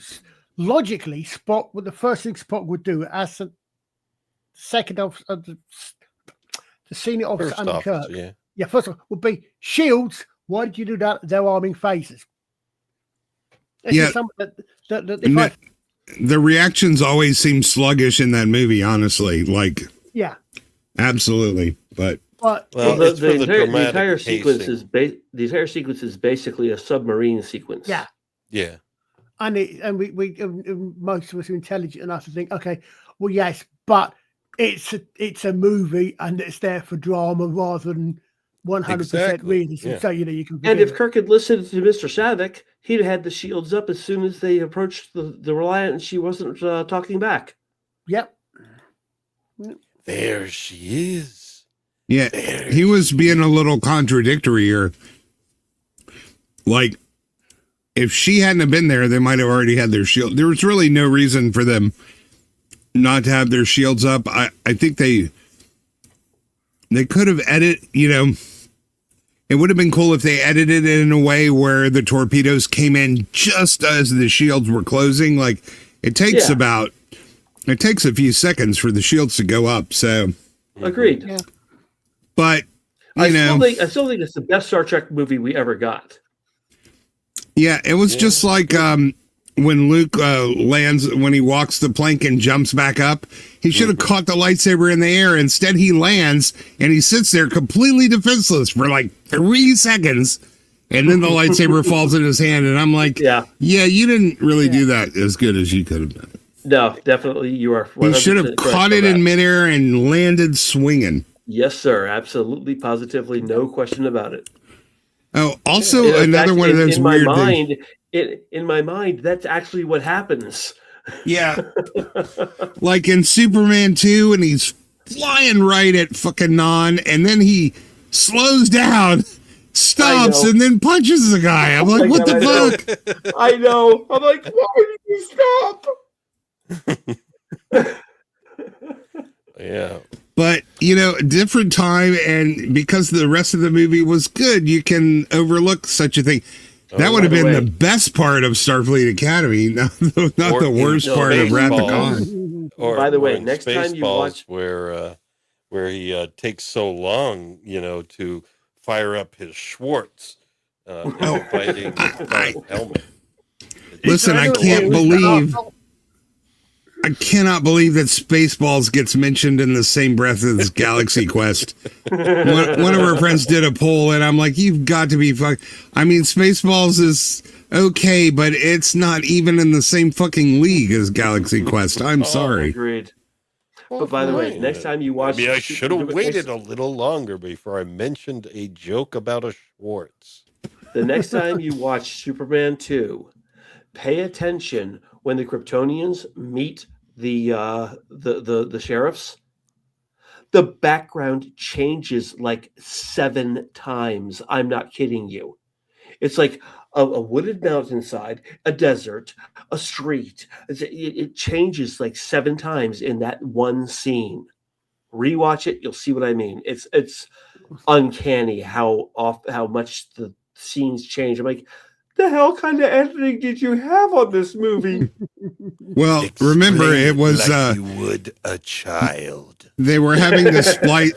D: logically, the first thing Spock would do as the second of the senior officer under Kirk, first of all, would be shields. Why did you do that? They're arming phasers.
G: The reactions always seem sluggish in that movie, honestly. Like, absolutely, but
E: the entire sequence is basically a submarine sequence.
A: Yeah.
D: And we most of us are intelligent enough to think, okay, well, yes, but it's a movie and it's there for drama rather than 100% realism.
A: Yeah.
D: So you can.
E: And if Kirk had listened to Mr. Savick, he'd have had the shields up as soon as they approached the Reliant, and she wasn't talking back.
D: Yep.
A: There she is.
G: Yeah, he was being a little contradictory here. Like, if she hadn't have been there, they might have already had their shield. There was really no reason for them not to have their shields up. I think they could have edited, it would have been cool if they edited it in a way where the torpedoes came in just as the shields were closing. Like, it takes a few seconds for the shields to go up. So
E: agreed.
D: Yeah.
G: But
E: I still think it's the best Star Trek movie we ever got.
G: Yeah, it was just like when Luke lands, when he walks the plank and jumps back up. He should have caught the lightsaber in the air. Instead, he lands and he sits there completely defenseless for like 3 seconds. And then the lightsaber falls in his hand. And I'm like, you didn't really do that as good as you could have done.
E: No, definitely you are.
G: He should have
E: 100% correct
G: caught
E: on
G: it
E: that.
G: in midair and landed swinging.
E: Yes, sir. Absolutely, positively, no question about it.
G: Oh, also
E: In
G: another
E: fact,
G: one of those
E: in my
G: weird things.
E: mind, in my mind, that's actually what happens.
G: Yeah. Like in Superman 2, and he's flying right at fucking Non, and then he slows down, stops, and then punches the guy. I'm like, what the fuck?
E: I know. I'm like, why did you stop?
A: Yeah.
G: But, you know, different time, and because the rest of the movie was good, you can overlook such a thing. That would have been the best part of Starfleet Academy, not the worst part of Wrath of Khan.
A: Or,
E: by the way,
A: in
E: next time you
A: Spaceballs,
E: watch
A: where he takes so long, to fire up his Schwartz, fighting without helmet.
G: Listen, I cannot believe that Spaceballs gets mentioned in the same breath as Galaxy Quest. One of our friends did a poll, and I'm like, you've got to be I mean, Spaceballs is okay, but it's not even in the same fucking league as Galaxy Quest. I'm sorry.
E: Agreed. But by the way, next time you watch...
A: Maybe I should have waited a little longer before I mentioned a joke about a Schwartz.
E: The next time you watch Superman 2, pay attention when the Kryptonians meet the sheriffs. The background changes like 7 times. I'm not kidding you. It's like a wooded mountainside, a desert, a street. It changes like 7 times in that one scene. Rewatch it, you'll see what I mean. It's uncanny how much the scenes change. I'm like, the hell kind of editing did you have on this movie?
G: Well, remember, it was
A: like you would a child.
G: They were having to splice.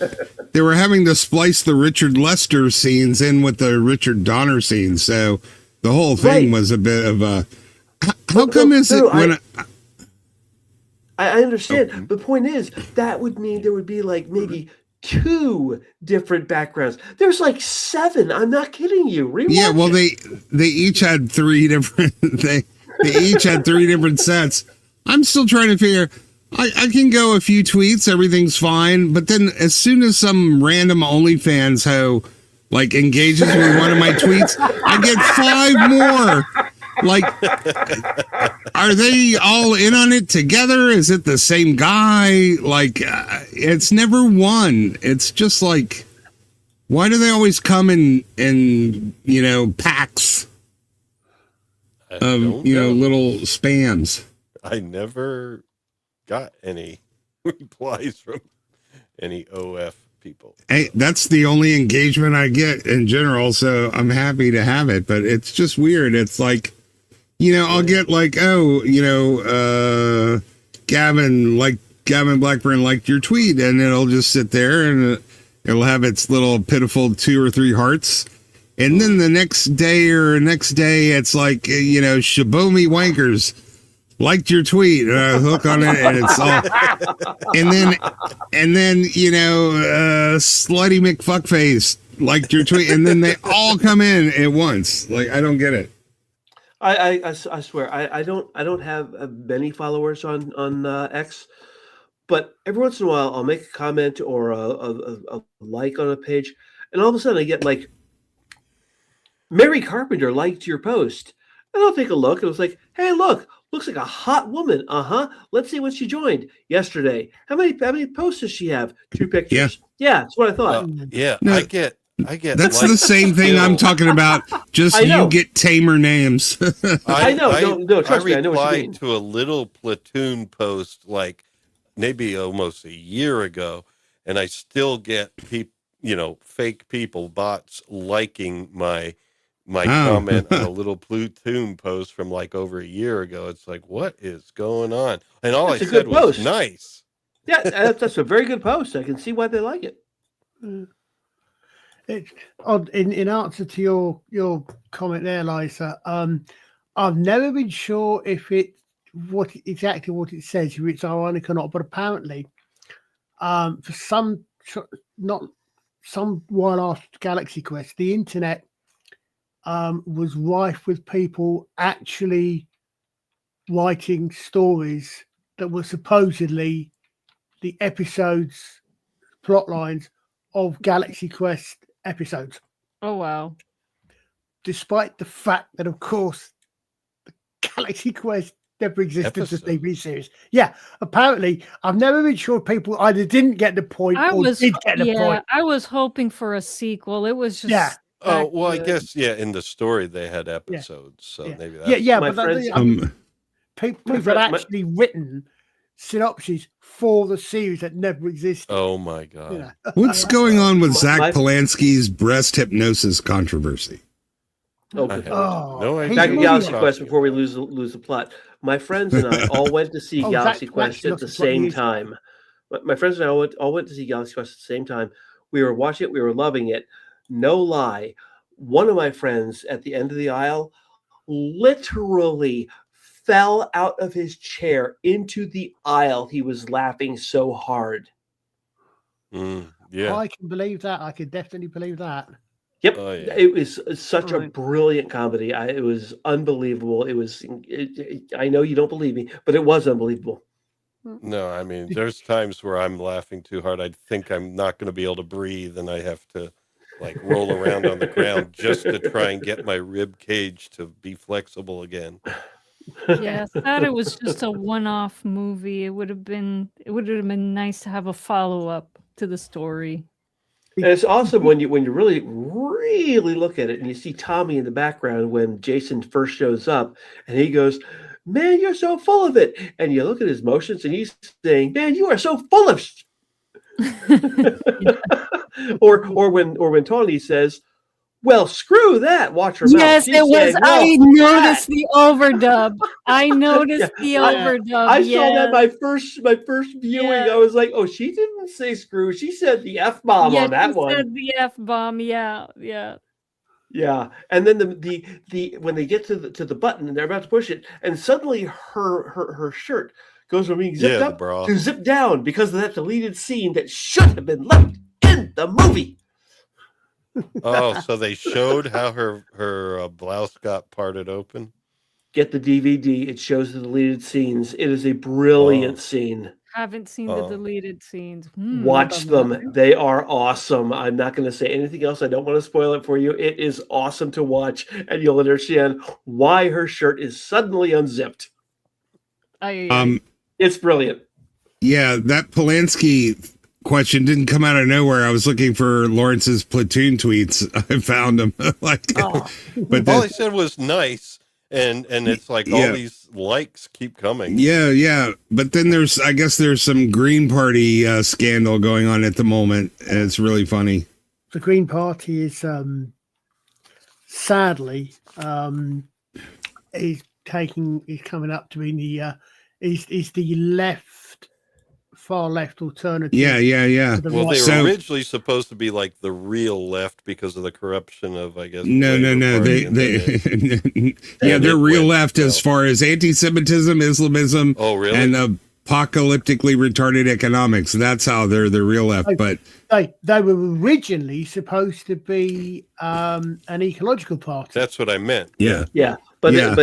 G: They were having to splice the Richard Lester scenes in with the Richard Donner scenes, so the whole thing was a bit of a. How come is it when?
E: I understand. The point is that would mean there would be like maybe 2 different backgrounds. There's like 7. I'm not kidding you.
G: Yeah, well, they each had 3 different. They each had 3 different sets. I'm still trying to figure. I can go a few tweets, everything's fine, but then as soon as some random OnlyFans hoe like engages with one of my tweets, I get 5 more. Like, are they all in on it together? Is it the same guy? Like, it's never one. It's just like, why do they always come in packs of, little spams?
A: I never got any replies from any OF people.
G: Hey, that's the only engagement I get in general, so I'm happy to have it, but it's just weird. It's like, I'll get like, Gavin Blackburn liked your tweet, and it'll just sit there and it'll have its little pitiful 2 or 3 hearts. And then the next day, it's like, Shabomi Wankers liked your tweet, hook on it, and it's all, and then Slutty McFuckface liked your tweet, and then they all come in at once. Like, I don't get it.
E: I swear I don't have many followers on X, but every once in a while I'll make a comment or a like on a page, and all of a sudden I get like, Mary Carpenter liked your post, and I'll take a look, and it's like, hey, look. Looks like a hot woman. Let's see when she joined yesterday. How many posts does she have? 2 pictures. Yeah, that's what I thought.
A: No, I get.
G: That's the same thing I'm talking about. Just you get tamer names.
E: I know. No, trust me. I know what you
A: replied
E: mean.
A: to a little Platoon post like maybe almost a year ago, and I still get fake people, bots liking my comment on a little Platoon post from like over a year ago. It's like, what is going on? And all I said was nice.
E: Yeah, that's a very good post. I can see why they like it.
D: It's odd. In answer to your comment there, Lisa, I've never been sure if exactly what it says, if it's ironic or not, but apparently, for some while after Galaxy Quest, the internet was rife with people actually writing stories that were supposedly the episodes, plot lines of Galaxy Quest episodes,
B: Oh wow.
D: despite the fact that, of course, the Galaxy Quest never existed as a
A: Episode.
D: TV series. Yeah, apparently, I've never been sure people either didn't get the point
B: I
D: or
B: was
D: did get the point.
B: I was hoping for a sequel. It was just
D: Yeah.
A: Oh,
B: that
A: well, I
B: good.
A: guess, yeah, in the story they had episodes, so
D: Yeah.
A: maybe
D: Yeah,
A: that's...
D: yeah,
E: My
D: but
E: friends-
D: people had
E: friend- my-
D: actually written synopses for the series that never existed.
A: Oh, my God.
D: You know?
G: What's going on with
E: My-
G: Zach
E: my-
G: Polanski's breast hypnosis controversy?
E: Oh,
A: I
E: good
A: have
D: Oh,
A: no
D: he's
A: idea.
E: Back
D: a
E: to
A: what
E: Galaxy
A: you're
E: Quest
A: talking
E: before we
A: about.
E: lose the plot. My friends and I all went to see
D: Oh,
E: Galaxy
D: Zach
E: Quest
D: actually
E: at the
D: lost the plot
E: same
D: years ago.
E: time. My friends and I all went to see Galaxy Quest at the same time. We were watching it. We were loving it. No lie. One of my friends at the end of the aisle literally fell out of his chair into the aisle. He was laughing so hard.
A: Yeah.
D: I can believe that. I can definitely believe that.
E: Yep,
A: Oh, yeah.
E: it was such a
B: Right.
E: brilliant comedy. It was unbelievable. I know you don't believe me, but it was unbelievable.
A: No, I mean, there's times where I'm laughing too hard. I think I'm not going to be able to breathe, and I have to like roll around on the ground just to try and get my rib cage to be flexible again.
B: Yeah, I thought it was just a one-off movie. It would have been nice to have a follow-up to the story.
E: And it's awesome when you really look at it and you see Tommy in the background when Jason first shows up and he goes, "Man, you're so full of it." And you look at his motions and he's saying, "Man, you are so full of sh-" or when Tony says, "Well, screw that. Watch her mouth."
B: Yes,
E: She
B: it was.
E: said,
B: I
E: "Well,
B: noticed the overdub. I noticed the
E: Yeah,
B: overdub.
E: I saw that
B: yes.
E: my first viewing.
B: Yeah.
E: I was like, "Oh, she didn't say screw. She said the F-bomb
B: Yeah,
E: on that
B: she
E: one."
B: said the F-bomb. Yeah, yeah.
E: Yeah, and then the when they get to the button and they're about to push it, and suddenly her shirt goes from being zipped
A: Yeah, the
E: up
A: bra.
E: to zipped down because of that deleted scene that should have been left in the movie.
A: Oh, so they showed how her blouse got parted open.
E: Get the DVD; it shows the deleted scenes. It is a brilliant
A: Oh.
E: scene.
B: Haven't seen the
A: Oh.
B: deleted scenes.
E: Watch them; they are awesome. I'm not going to say anything else. I don't want to spoil it for you. It is awesome to watch, and you'll understand why her shirt is suddenly unzipped. It's brilliant.
G: Yeah, that Polanski question didn't come out of nowhere. I was looking for Lawrence's Platoon tweets. I found them. But
A: All I said was nice, and it's like all these likes keep coming.
G: yeah. But then I guess there's some Green Party scandal going on at the moment. And it's really funny.
D: The Green Party is sadly is coming up to being the is the far left alternative.
G: Yeah.
D: to the
A: Well,
D: right.
A: they were originally supposed to be like the real left because of the corruption of, I guess.
G: No.
A: Party,
G: They're real
A: went
G: left as
A: south.
G: far as anti-Semitism, Islamism,
A: Oh, really?
G: and apocalyptically retarded economics. That's how they're the real left. But
D: they were originally supposed to be an ecological party.
A: That's what I meant.
G: yeah.
E: But
G: Yeah.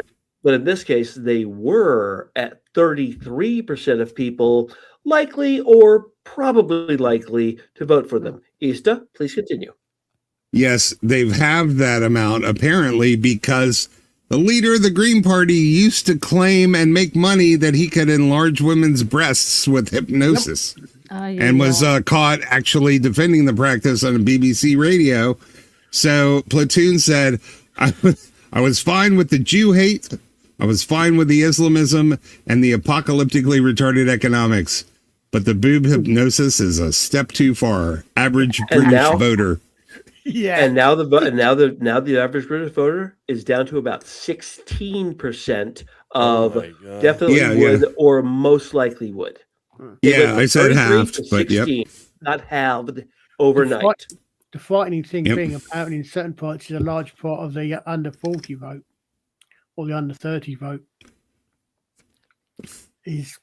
E: but in this case, they were at 33% of people likely or probably likely to vote for them. Ista, please continue.
G: Yes, they've halved that amount apparently because the leader of the Green Party used to claim and make money that he could enlarge women's breasts with hypnosis, and was caught actually defending the practice on a BBC radio. So Platoon said, I was fine with the Jew hate. I was fine with the Islamism and the apocalyptically retarded economics. But the boob hypnosis is a step too far. Average British voter.
D: Yeah.
E: And now the average British voter is down to about 16% of definitely would or most likely would.
G: Yeah, I said halved, but yep.
E: Not halved overnight.
D: The frightening thing being apparently in certain parts is a large part of the under 40 vote or the under 30 vote is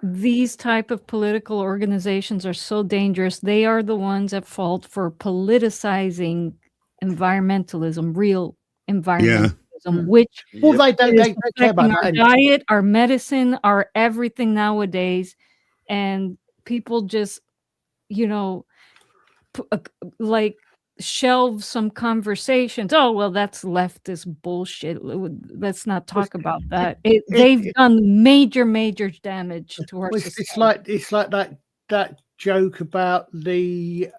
B: these type of political organizations are so dangerous. They are the ones at fault for politicizing environmentalism, real environmentalism. metabolism, which
D: Well, they don't
B: is
D: care about
B: affecting our
D: that.
B: diet, our medicine, our everything nowadays. And people just, you know, like shelve some conversations. Oh, well, that's leftist bullshit. Let's not talk about that. They've done major damage to our society.
D: It's like that joke about the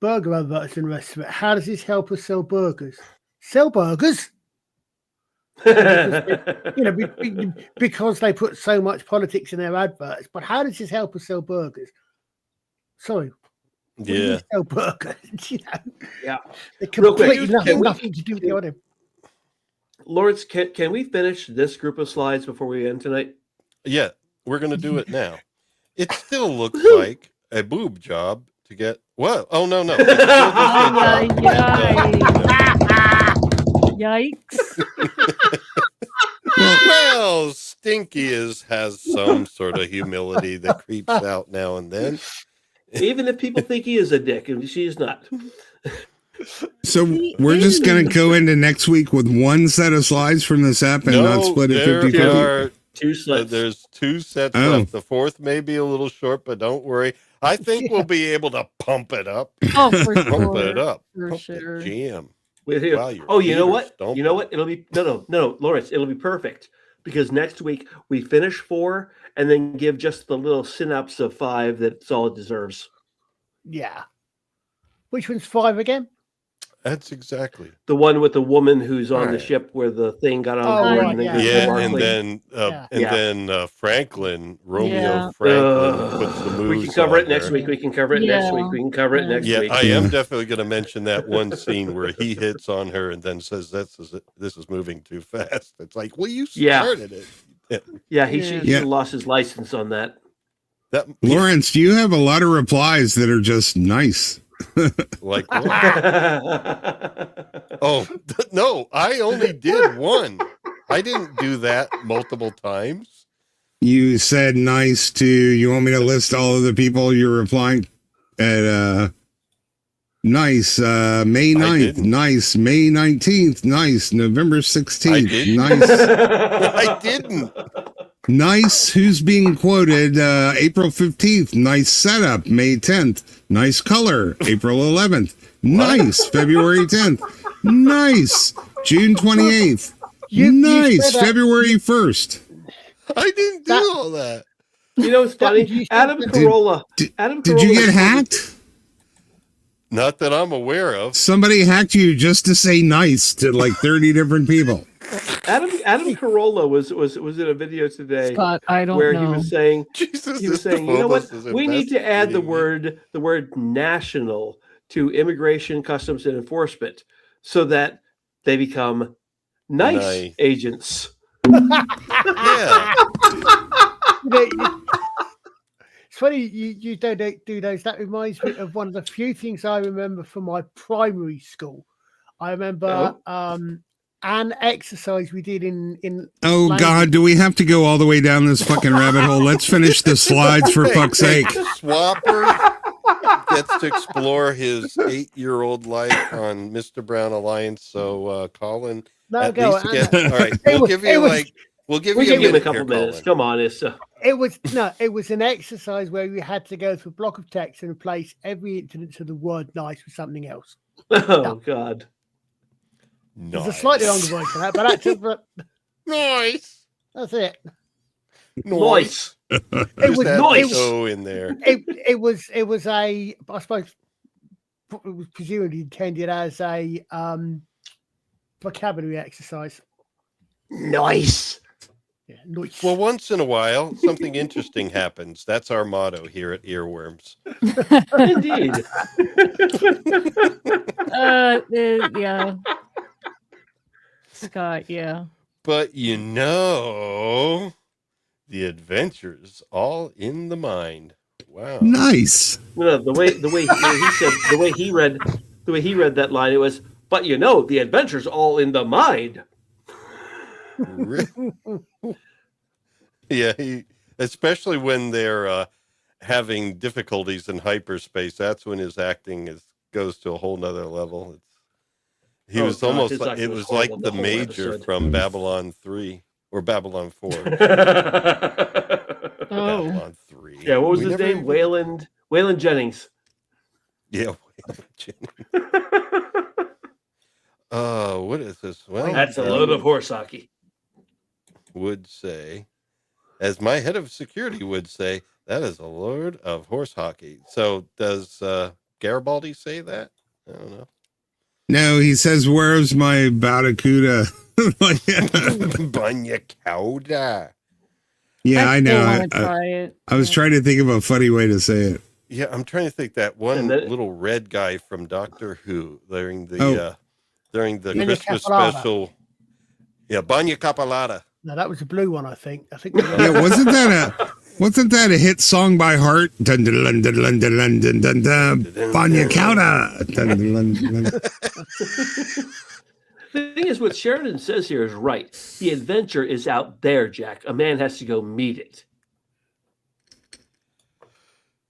D: burger adverts and the rest of it. How does this help us sell burgers? Sell burgers? Because they put so much politics in their adverts. But how does this help us sell burgers? Sorry.
A: Yeah.
D: Sell burgers,
E: Yeah.
D: They completely nothing to do with the other.
E: Lawrence, can we finish this group of slides before we end tonight?
A: Yeah, we're going to do it now. It still looks like a boob job to get what? Oh, no. It's still
B: Yikes.
A: Well, Stinky has some sort of humility that creeps out now and then.
E: Even if people think he is a dick, and she is not.
G: So we're just going to go into next week with one set of slides from this app and not split it 50-50?
E: Two sets.
A: There's two sets left. The fourth may be a little short, but don't worry. I think we'll be able to pump it up.
B: Oh, for sure.
A: Pump it up.
B: For
A: Pump
B: sure.
A: the jam.
E: Wow, you know what? You know what? It'll be no, Lawrence. It'll be perfect because next week we finish 4 and then give just the little synapse of 5 that's all it deserves.
D: Yeah. Which one's 5 again?
A: That's exactly
E: the one with the woman who's on the ship where the thing got on board.
A: And then Franklin, Romeo Franklin puts the moves.
E: We can cover it next week. We can cover it next week. We can cover it next week.
A: I am definitely going to mention that one scene where he hits on her and then says, "This is moving too fast." It's like, well, you started it.
E: He lost his license on that.
G: Lawrence, you have a lot of replies that are just nice.
A: Like what? Oh no, I only did one. I didn't do that multiple times.
G: You said nice to, you want me to list all of the people you're replying at nice May 9th, nice May 19th, nice November 16th, nice.
A: I didn't.
G: Nice, who's being quoted, April 15th, nice setup, May 10th, nice color, April 11th, nice, February 10th, nice, June 28th, nice, February 1st.
A: I didn't do all that.
E: You know, it's funny. Adam Carolla.
G: Did you get hacked?
A: Not that I'm aware of.
G: Somebody hacked you just to say nice to like 30 different people.
E: Adam Carolla was in a video today.
B: Scott, I don't
E: where
B: know.
E: He was saying,
A: you
E: know what? We need to add the word national to immigration, customs, and enforcement so that they become nice agents.
A: Yeah.
D: It's funny you don't do those. That reminds me of one of the few things I remember from my primary school. I remember an exercise we did in
G: oh God, do we have to go all the way down this fucking rabbit hole? Let's finish the slides for fuck's sake.
A: Swapper gets to explore his 8-year-old life on Mr. Brown Alliance. So Colin, all right, we'll give you
E: a couple minutes. Come on,
D: it was an exercise where we had to go through a block of text and replace every incident to the word nice with something else.
E: Oh God.
A: Nice.
D: There's a slightly longer version of that, but that's
A: nice.
D: That's it.
E: Nice.
D: It was
A: nice. In there.
D: It was a, I suppose, it was presumably intended as a vocabulary exercise.
E: Nice.
D: Yeah, nice.
A: Well, once in a while, something interesting happens. That's our motto here at Earworms.
E: Indeed.
B: Yeah. Scott, yeah.
A: But the adventure's all in the mind. Wow.
G: Nice.
E: No, the way he said, the way he read that line, it was, but the adventure's all in the mind.
A: Yeah, especially when they're having difficulties in hyperspace. That's when his acting goes to a whole nother level. He
E: Oh,
A: was
E: God,
A: almost
E: his
A: like,
E: acting
A: it
E: was
A: was like
E: horrible
A: the
E: the whole
A: Major
E: episode.
A: from Babylon 3 or Babylon 4.
B: Oh,
A: Babylon 3.
E: Yeah, what was
A: We
E: his
A: never
E: name?
A: even-
E: Waylon Jennings.
A: Yeah. What is this? Well,
E: That's a load of horse hockey.
A: would say, as my head of security would say, that is a load of horse hockey. So does Garibaldi say that? I don't know.
G: No, he says, "Where's my Barracuda?"
A: Banya Cauda.
G: Yeah, I
B: still
G: know.
B: want to try it.
G: I was trying to think of a funny way to say it.
A: Yeah, I'm trying to think that one
E: And then-
A: little red guy from Doctor Who during the
D: Banya
A: Christmas
D: Capalata.
A: special. Yeah, Banya Capalata.
D: No, that was a blue one, I think.
G: Yeah, wasn't that a hit song by Heart? Dun dun dun dun dun dun dun dun dun. Banya Kauda. Dun dun dun dun.
E: The thing is, what Sheridan says here is right. The adventure is out there, Jack. A man has to go meet it.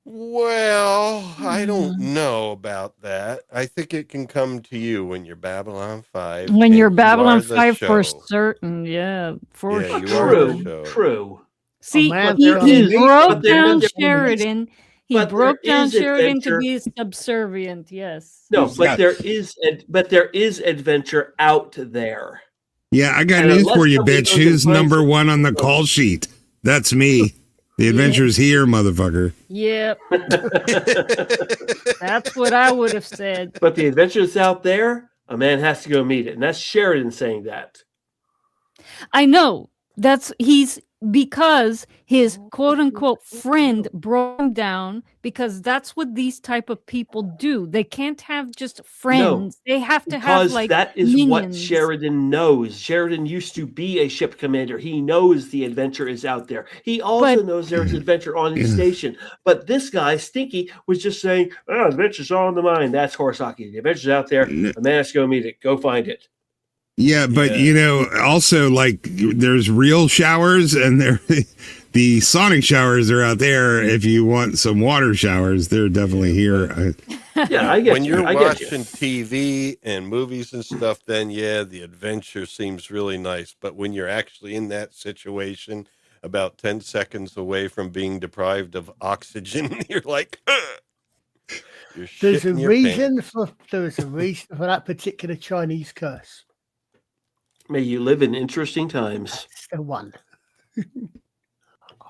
A: Well, I don't know about that. I think it can come to you when you're Babylon 5.
B: When
A: and
B: you're
A: you
B: Babylon
A: are the
B: 5 for
A: show.
B: certain, yeah, for
A: Yeah, you
B: sure.
A: are the show.
E: True.
B: See,
D: man,
B: he,
D: there
B: he
D: are-
B: broke
E: but there-
B: down
E: but there-
B: Sheridan. He
E: but
B: broke
E: there
B: down
E: is
B: Sheridan to
E: adventure.
B: be subservient. Yes.
E: No,
G: Yeah.
E: but there is adventure out there.
G: Yeah, I got
E: And
G: news
E: unless
G: for you,
E: somebody
G: bitch.
E: goes and
G: Who's
E: finds
G: number
E: it-
G: one on the call sheet? That's me. The adventure's here, motherfucker.
B: Yep. That's what I would have said.
E: But the adventure is out there. A man has to go meet it, and that's Sheridan saying that.
B: I know. He's because his quote unquote friend broke him down, because that's what these type of people do. They can't have just friends. They have to have
E: Because
B: like
E: that is what
B: minions.
E: Sheridan knows. Sheridan used to be a ship commander. He knows the adventure is out there. He also knows there's adventure on his station. But this guy, Stinky, was just saying, "Oh, adventure's all in the mind." That's horse hockey. The adventure's out there. The man has to go meet it. Go find it.
G: Yeah, but you know, also like there's real showers and the sonic showers are out there. If you want some water showers, they're definitely here.
E: Yeah, I get
A: When
E: you.
A: you're
E: I get you.
A: watching TV and movies and stuff, then yeah, the adventure seems really nice. But when you're actually in that situation, about 10 seconds away from being deprived of oxygen, you're like, ugh! You're
D: There's a
A: shitting your
D: reason
A: pants.
D: for that particular Chinese curse.
E: May you live in interesting times.
D: That's the one.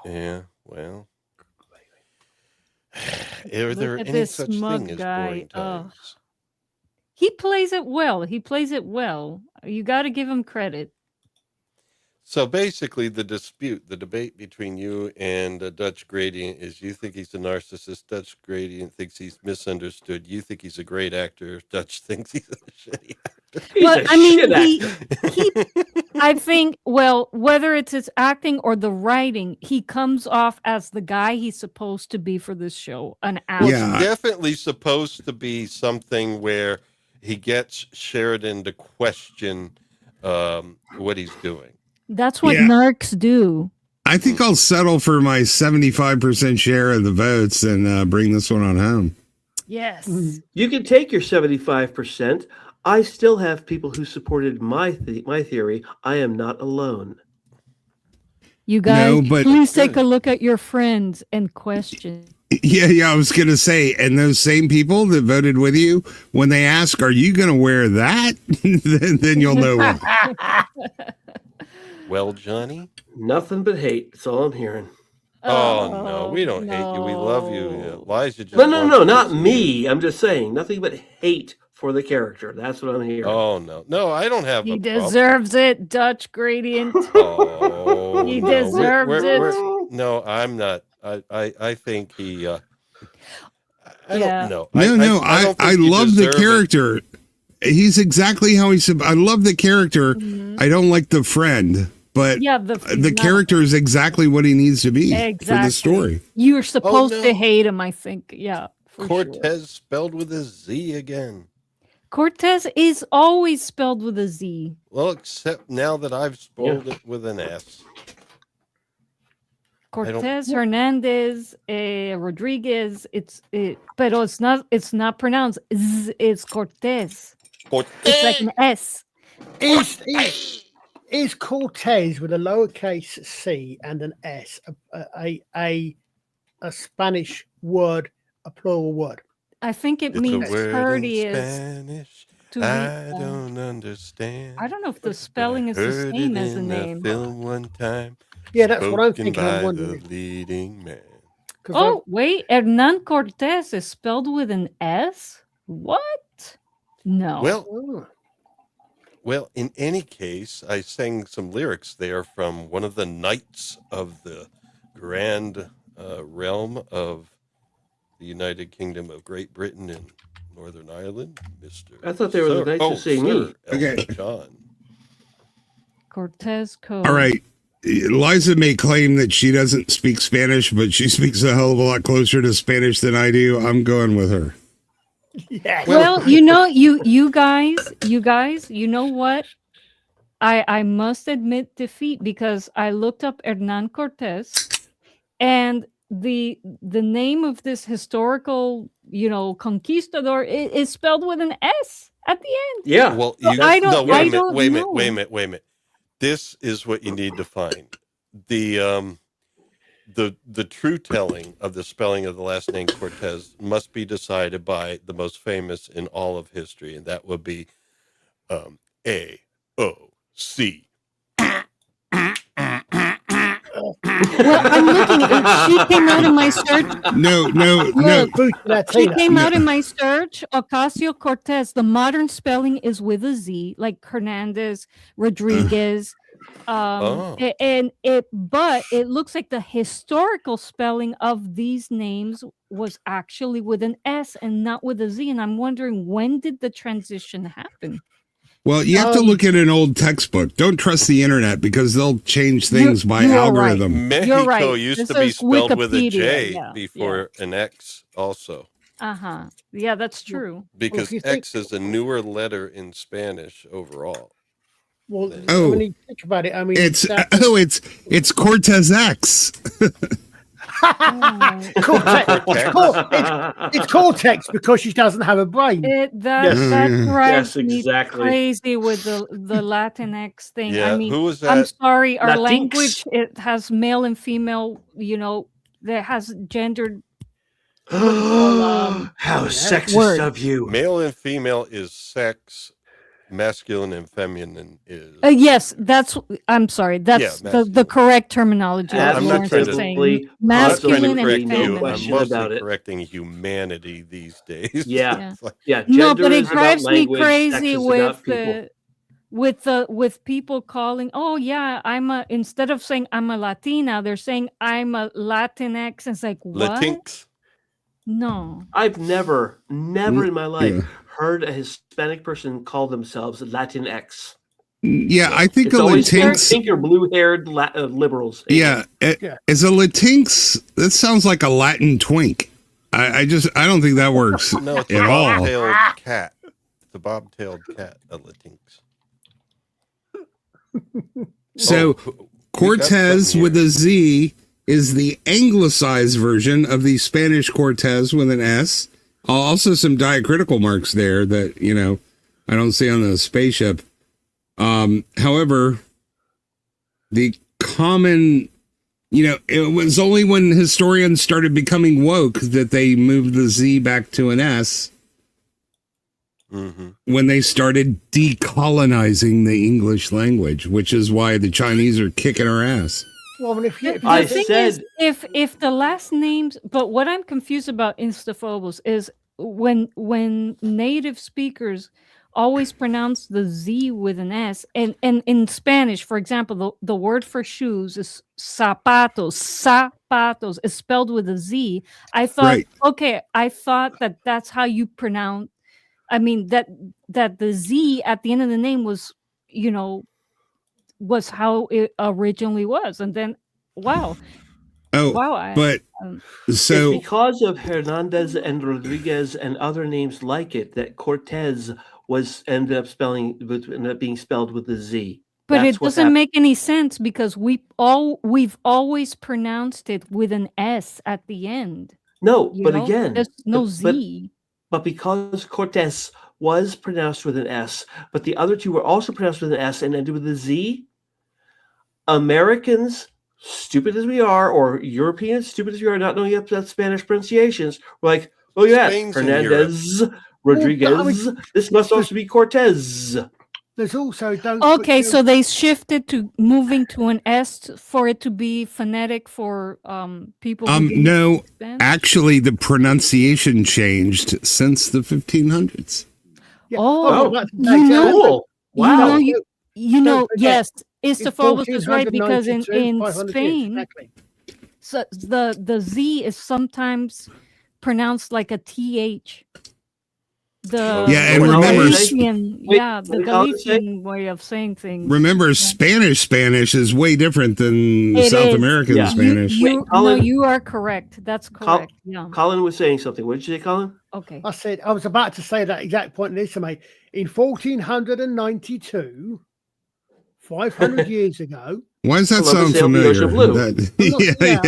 A: Yeah, well. Are there
B: at
A: any
B: this
A: such
B: smug
A: thing as
B: guy.
A: boring
B: Oh.
A: times?
B: He plays it well. He plays it well. You got to give him credit.
A: So basically, the debate between you and Dutch Gradient is you think he's a narcissist. Dutch Gradient thinks he's misunderstood. You think he's a great actor. Dutch thinks he's a shitty actor.
E: He's
B: But
E: a
B: I mean,
E: shit actor.
B: I think, well, whether it's his acting or the writing, he comes off as the guy he's supposed to be for this show. An
A: Well,
B: actor.
G: Yeah.
A: it's definitely supposed to be something where he gets Sheridan to question what he's doing.
B: That's what
G: Yeah.
B: narcs do.
G: I think I'll settle for my 75% share of the votes and bring this one on home.
B: Yes.
E: You can take your 75%. I still have people who supported my theory. I am not alone.
B: You guys,
G: No, but-
B: please take a look at your friends and question.
G: Yeah, I was going to say, and those same people that voted with you, when they ask, are you going to wear that? then you'll know why.
A: Well, Johnny?
E: Nothing but hate. That's all I'm hearing.
A: Oh, no, we don't hate you. We love you.
B: no.
A: Elijah just
E: No,
A: wants to
E: not
A: see you.
E: me. I'm just saying nothing but hate for the character. That's what I'm hearing.
A: Oh, no, I don't have
B: He
A: a problem.
B: deserves it, Dutch Gradient.
A: Oh,
B: He
A: no.
B: deserves it.
A: No, I'm not. I think he. I
B: Yeah.
A: don't know.
G: No,
A: I don't
G: I
A: think you
G: love the
A: deserve it.
G: character. He's exactly how he's. I love the character. I don't like the friend, but
B: Yeah,
G: the
B: he's not-
G: character is exactly what he needs to be for
B: Exactly.
G: the story.
B: You're supposed
A: no.
B: to hate him, I think. Yeah. for sure.
A: Cortez spelled with a Z again.
B: Cortez is always spelled with a Z.
A: Well, except now that I've spelled it with an S.
B: Cortez Hernandez Rodriguez. But it's not pronounced Z, it's Cortez. It's like an S.
D: Is Cortes with a lowercase c and an s a Spanish word, a plural word?
B: I think it
A: It's a
B: means
A: word in
B: courteous.
A: Spanish.
B: To be,
A: I don't understand.
B: I don't know if the
A: But I
B: spelling is the
A: heard
B: same
A: it
B: as the
A: in a
B: name.
A: film one time.
D: Yeah, that's what I'm
A: spoken
D: thinking. I'm
A: by the
D: wondering.
A: leading man.
B: Oh, wait. Hernan Cortes is spelled with an S? What? No.
A: Well, in any case, I sang some lyrics there from one of the knights of the grand realm of the United Kingdom of Great Britain and Northern Ireland, Mr.
E: I thought they were the knights who say me.
A: Elton John.
B: Cortes Code.
G: All right. Liza may claim that she doesn't speak Spanish, but she speaks a hell of a lot closer to Spanish than I do. I'm going with her.
D: Yeah.
B: Well, you know, you guys, you know what? I must admit defeat because I looked up Hernan Cortes, and the name of this historical, conquistador is spelled with an S at the end.
E: Yeah.
A: Well,
B: So
A: you,
B: I don't.
A: no,
B: I
A: wait
B: don't
A: a
B: know.
A: minute. This is what you need to find. The true telling of the spelling of the last name Cortez must be decided by the most famous in all of history, and that would be A-O-C.
B: Well, I'm looking. She came out in my search.
G: No.
B: She came out in my search. Ocasio-Cortez. The modern spelling is with a Z, like Hernandez, Rodriguez. But it looks like the historical spelling of these names was actually with an S and not with a Z. And I'm wondering, when did the transition happen?
G: Well, you have to look at an old textbook. Don't trust the internet because they'll change things by
B: you're
G: algorithm.
B: right.
A: Mexico
B: You're right.
A: used
B: This
A: to be
B: is
A: spelled with a
B: Wikipedia,
A: J before an X also.
B: Yeah, that's true.
A: Because X is a newer letter in Spanish overall.
D: Well, when you think about it, I mean,
G: it's Cortez X.
D: It's Cortex because she doesn't have a brain.
B: That drives me
E: exactly.
B: crazy with the Latinx thing.
A: Yeah,
B: I mean,
A: who was
B: I'm
A: that?
B: sorry, our
E: Latinx.
B: language, it has male and female, that has gendered.
E: How sexist
B: word.
E: of you.
A: Male and female is sex. Masculine and feminine is.
B: Yes, I'm sorry. That's the correct terminology.
A: I'm not trying to
B: saying
A: masculine
B: masculine
A: and
B: and
A: feminine.
B: feminine.
A: I'm mostly correcting humanity these days.
E: Yeah.
B: No, but it
E: is about
B: drives me
E: language,
B: crazy
E: sex is
B: with
E: about people.
B: with people calling. Oh yeah, instead of saying I'm a Latina, they're saying I'm a Latinx. And it's like, what?
A: Latinx.
B: No,
E: I've never in my life heard a Hispanic person call themselves Latinx.
G: Yeah, I think
E: it's
G: a
E: always
G: Latinx.
E: pink or blue-haired liberals.
G: Yeah, as a Latinx, that sounds like a Latin twink. I don't think that works
A: No, it's
G: at
A: a
G: all.
A: bobtailed cat. The bobtailed cat, a Latinx.
G: So Cortez with a Z is the anglicized version of the Spanish Cortez with an S. Also some diacritical marks there that, I don't see on the spaceship. However, the common, it was only when historians started becoming woke that they moved the Z back to an S. When they started decolonizing the English language, which is why the Chinese are kicking our ass.
D: Well,
B: the thing is, if the last names, but what I'm confused about Instaphobos is when native speakers always pronounce the Z with an S, and in Spanish, for example, the word for shoes is zapatos is spelled with a Z. I thought, I thought that's how you pronounce. I mean that the Z at the end of the name was, was how it originally was, and then so
E: it's because of Hernandez and Rodriguez and other names like it that Cortez ended up being spelled with a Z.
B: But it doesn't make any sense because we've always pronounced it with an S at the end.
E: No, but again,
B: there's no Z.
E: But because Cortez was pronounced with an S, but the other two were also pronounced with an S and ended with a Z. Americans, stupid as we are, or Europeans, stupid as we are, not knowing about Spanish pronunciations, were like, oh yeah,
A: Spain's in
E: Hernandez, Rodriguez.
D: Well, I mean,
E: this must also be Cortes.
D: There's also
B: Okay, so they shifted to moving to an S for it to be phonetic for people. Who didn't
G: No,
B: speak Spanish?
G: actually, the pronunciation changed since the 1500s.
D: Yeah.
B: Oh,
D: that's
B: you know,
E: Cool. Wow.
B: you know,
D: forget,
B: yes,
D: it's
B: Istafobos is right because in
D: 500 years,
B: Spain,
D: exactly.
B: so the Z is sometimes pronounced like a TH.
G: Yeah, and
E: What
G: remember,
B: Galician,
E: Wait,
B: the
E: what did Colin say?
B: Galician way of saying things.
G: remember, Spanish is way different than
B: It
G: South
B: is.
G: American
E: Yeah.
G: Spanish.
B: No,
E: Colin-
B: you are correct. That's correct. Yeah.
E: Colin was saying something. What did you say, Colin?
B: Okay.
D: I said I was about to say that exact point. Listen, mate. In 1492, 500 years ago.
G: Why does that
E: Columbus
G: sound
E: sailed the
G: familiar?
E: ocean blue.
G: Yeah.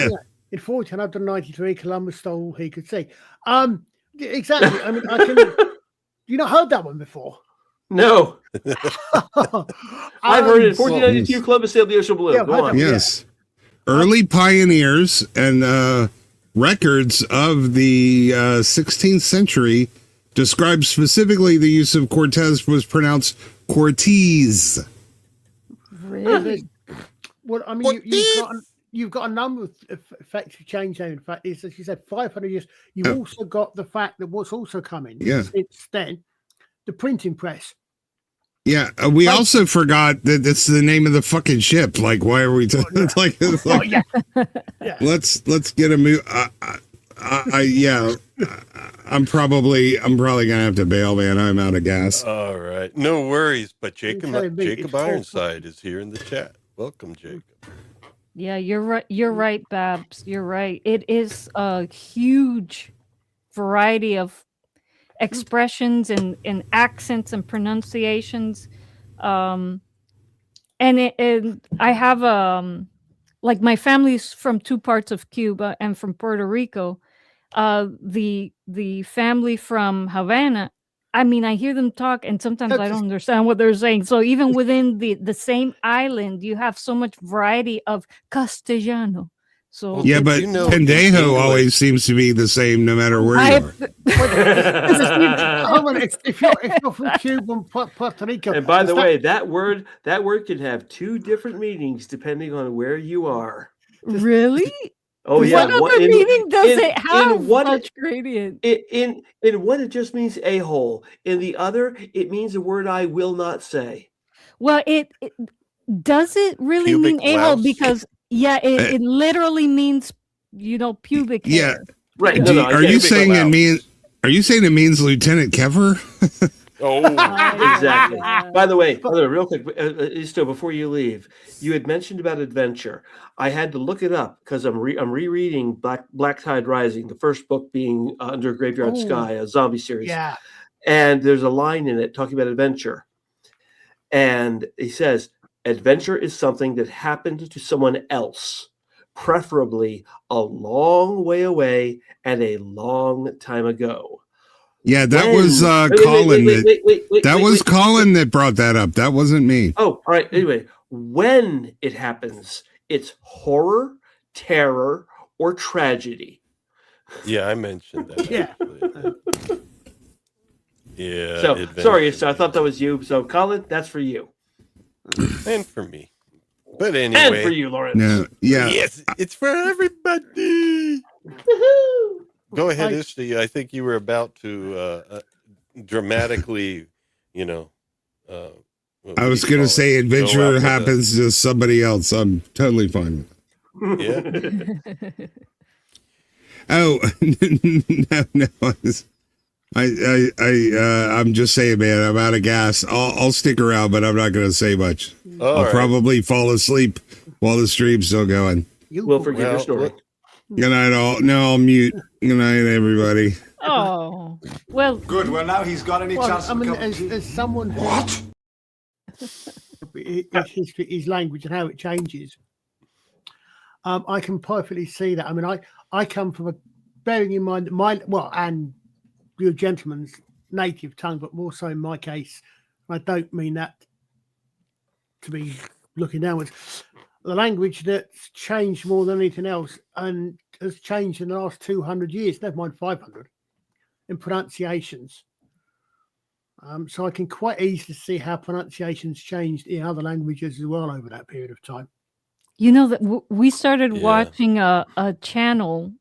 D: In 1493, Columbus stole all he could see. Exactly. I mean, you not heard that one before?
E: No. I've heard it. In
D: Well,
E: 1492, Columbus sailed the ocean blue.
D: Yeah,
E: Go on.
G: Yes. Early pioneers and records of the 16th century describe specifically the use of Cortes was pronounced Cortes.
B: Really?
D: Well, I mean, you've got a number of effective change there. In fact, as you said, 500 years. You've also got the fact that what's also coming since then, the printing press.
G: Yeah, we also forgot that it's the name of the fucking ship. Like, why are we? It's like,
D: Yeah.
G: let's get a move. I'm probably gonna have to bail, man. I'm out of gas.
A: All right. No worries. But Jacob
D: it's
A: Ironside is here in the chat. Welcome, Jacob.
B: Yeah, you're right. You're right, Babs. You're right. It is a huge variety of expressions and accents and pronunciations. And I have like my family's from two parts of Cuba and from Puerto Rico. The family from Havana, I mean, I hear them talk and sometimes I don't understand what they're saying. So even within the same island, you have so much variety of Castellano. So
G: Yeah, but Pendejo always seems to be the same no matter where you are.
D: If you're from Cuba and Puerto Rico,
E: And by the way, that word can have two different meanings depending on where you are.
B: Really?
E: Oh yeah.
B: What other meaning does it have?
E: In one,
B: Such gradient.
E: in one, it just means a-hole. In the other, it means a word I will not say.
B: Well, it does it really
A: Pubic
B: mean a-hole?
A: louse.
B: Because it literally means pubic hair.
G: Yeah.
E: Right.
G: Are you saying it means Lieutenant Keffer?
A: Oh,
E: Exactly. By the way, real quick, Isto, before you leave, you had mentioned about adventure. I had to look it up because I'm rereading Black Tide Rising, the first book being Under Graveyard Sky, a zombie series.
D: Yeah.
E: And there's a line in it talking about adventure. And he says, adventure is something that happened to someone else, preferably a long way away and a long time ago.
G: Yeah, that
E: When-
G: was Colin. That was Colin that brought that up. That wasn't me.
E: Oh, all right. Anyway, when it happens, it's horror, terror, or tragedy.
A: yeah, I mentioned that.
D: Yeah.
A: actually. Yeah.
E: So
A: adventure.
E: sorry, so I thought that was you. So Colin, that's for you.
A: And for me. But
E: And
A: anyway.
E: for you, Lawrence.
G: No, yeah.
A: Yes, it's for everybody.
E: Woohoo!
A: Go ahead, Isti. I think you were about to dramatically,
G: I was going to say adventure happens to somebody else. I'm totally fine with it.
A: Yeah.
G: Oh, no. I'm just saying, man, I'm out of gas. I'll stick around, but I'm not going to say much. I'll probably fall asleep while the stream's still going.
E: We'll forget your story.
G: Good night, all. No, I'll mute. Good night, everybody.
B: Oh, well.
I: Good. Well, now he's got any chance
D: I
I: of
D: mean,
I: coming to
D: as someone who his history, his language, and how it changes, I can perfectly see that. I mean, I come from bearing in mind and your gentlemen's native tongue, but more so in my case. I don't mean that to be looking downwards. The language that's changed more than anything else and has changed in the last 200 years, never mind 500, in pronunciations. So I can quite easily see how pronunciations changed in other languages as well over that period of time.
B: You know that we started
A: Yeah.
B: watching a channel.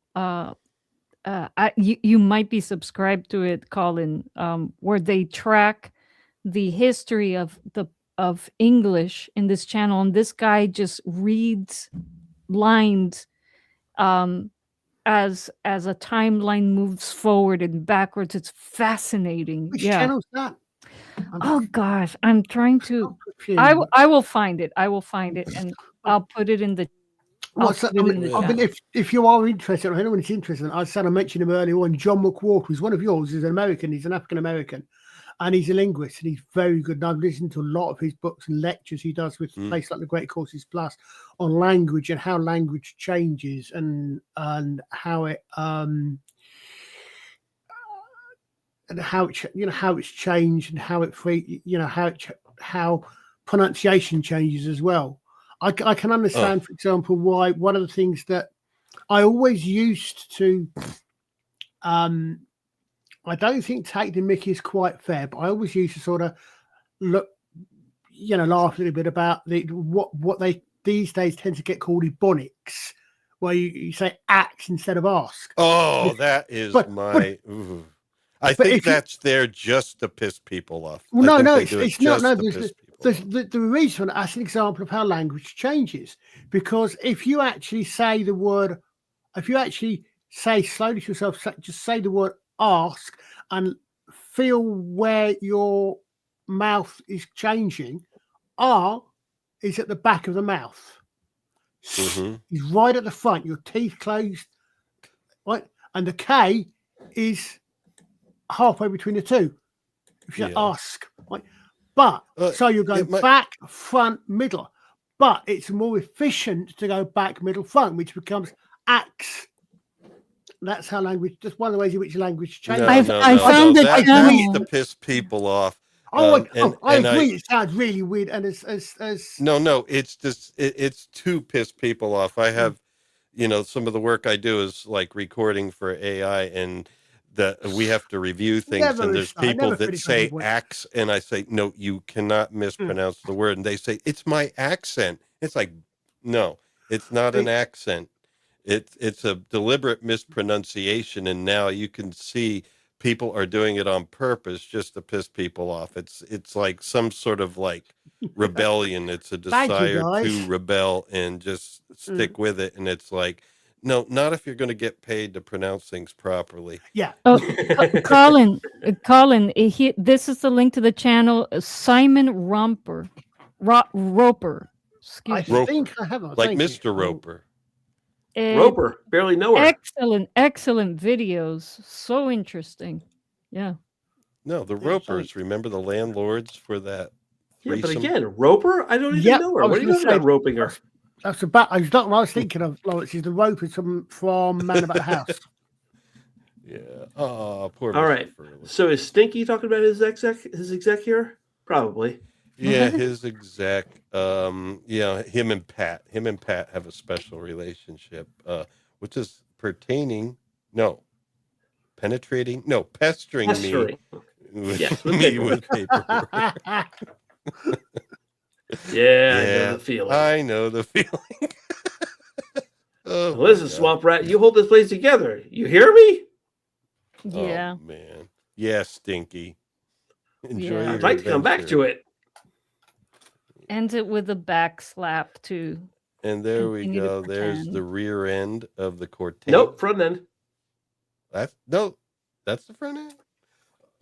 B: You might be subscribed to it, Colin, where they track the history of English in this channel, and this guy just reads lines as a timeline moves forward and backwards. It's fascinating.
D: Which
B: Yeah.
D: channel's that?
B: Oh gosh, I'm trying to. I will find it. I will find it, and I'll put it in the.
D: Well, so, I mean, if you are interested, or anyone is interested, I mentioned him earlier on. John McWhorter, who's one of yours, is an American. He's an African American, and he's a linguist, and he's very good. And I've listened to a lot of his books and lectures he does with places like the Great Cortes Plus on language and how language changes and how it and how it how it's changed and how it how pronunciation changes as well. I can understand, for example, why one of the things that I always used to, I don't think take the mickey is quite fair, but I always used to sort of look, laugh a little bit about what they these days tend to get called ebonics, where you say ask instead of ask.
A: Oh, that is I think that's there just to piss people off.
D: Well, no, it's not. No, the reason for that, that's an example of how language changes. Because if you actually say the word, if you actually say slowly to yourself, just say the word ask and feel where your mouth is changing. R is at the back of the mouth. Is right at the front, your teeth closed, right? And the K is halfway between the two. If you ask, right? But so you're going back, front, middle. But it's more efficient to go back, middle, front, which becomes axe. That's how language. Just one of the ways in which language changes.
B: I found the channel
A: that's to piss people off.
D: I agree. It sounds really weird, and as
A: no, it's just it's to piss people off. I have, some of the work I do is like recording for AI, and we have to review things, and there's people that say axe, and I say no, you cannot mispronounce the word, and they say it's my accent. It's like, no, it's not an accent. It's a deliberate mispronunciation, and now you can see people are doing it on purpose just to piss people off. It's like some sort of like rebellion. It's a desire to rebel and just stick with it. And it's like, no, not if you're going to get paid to pronounce things properly.
D: Yeah.
B: Oh, Colin, this is the link to the channel. Simon Roper.
D: I think I have.
A: Like Mr. Roper.
E: Roper, barely know her.
B: Excellent videos. So interesting. Yeah.
A: No, the Ropers. Remember the landlords for that?
E: Yeah, but again, Roper? I don't even know her. What are you talking about roping her?
D: That's about. I was thinking of Lawrence. She's the Ropers from Man About the House.
A: Yeah. Oh, poor.
E: All right. So is Stinky talking about his exec here? Probably.
A: Yeah, his exec. Him and Pat have a special relationship, which is pestering me with paperwork.
E: I know the feeling.
A: I know the feeling.
E: Listen, Swamp Rat, you hold this place together. You hear me?
B: Yeah.
A: Oh, man. Yeah, Stinky. Enjoy.
E: I'd like to come back to it.
B: Ends it with a back slap too.
A: And there we go. There's the rear end of the Cortes.
E: Nope, front end.
A: That's the front end.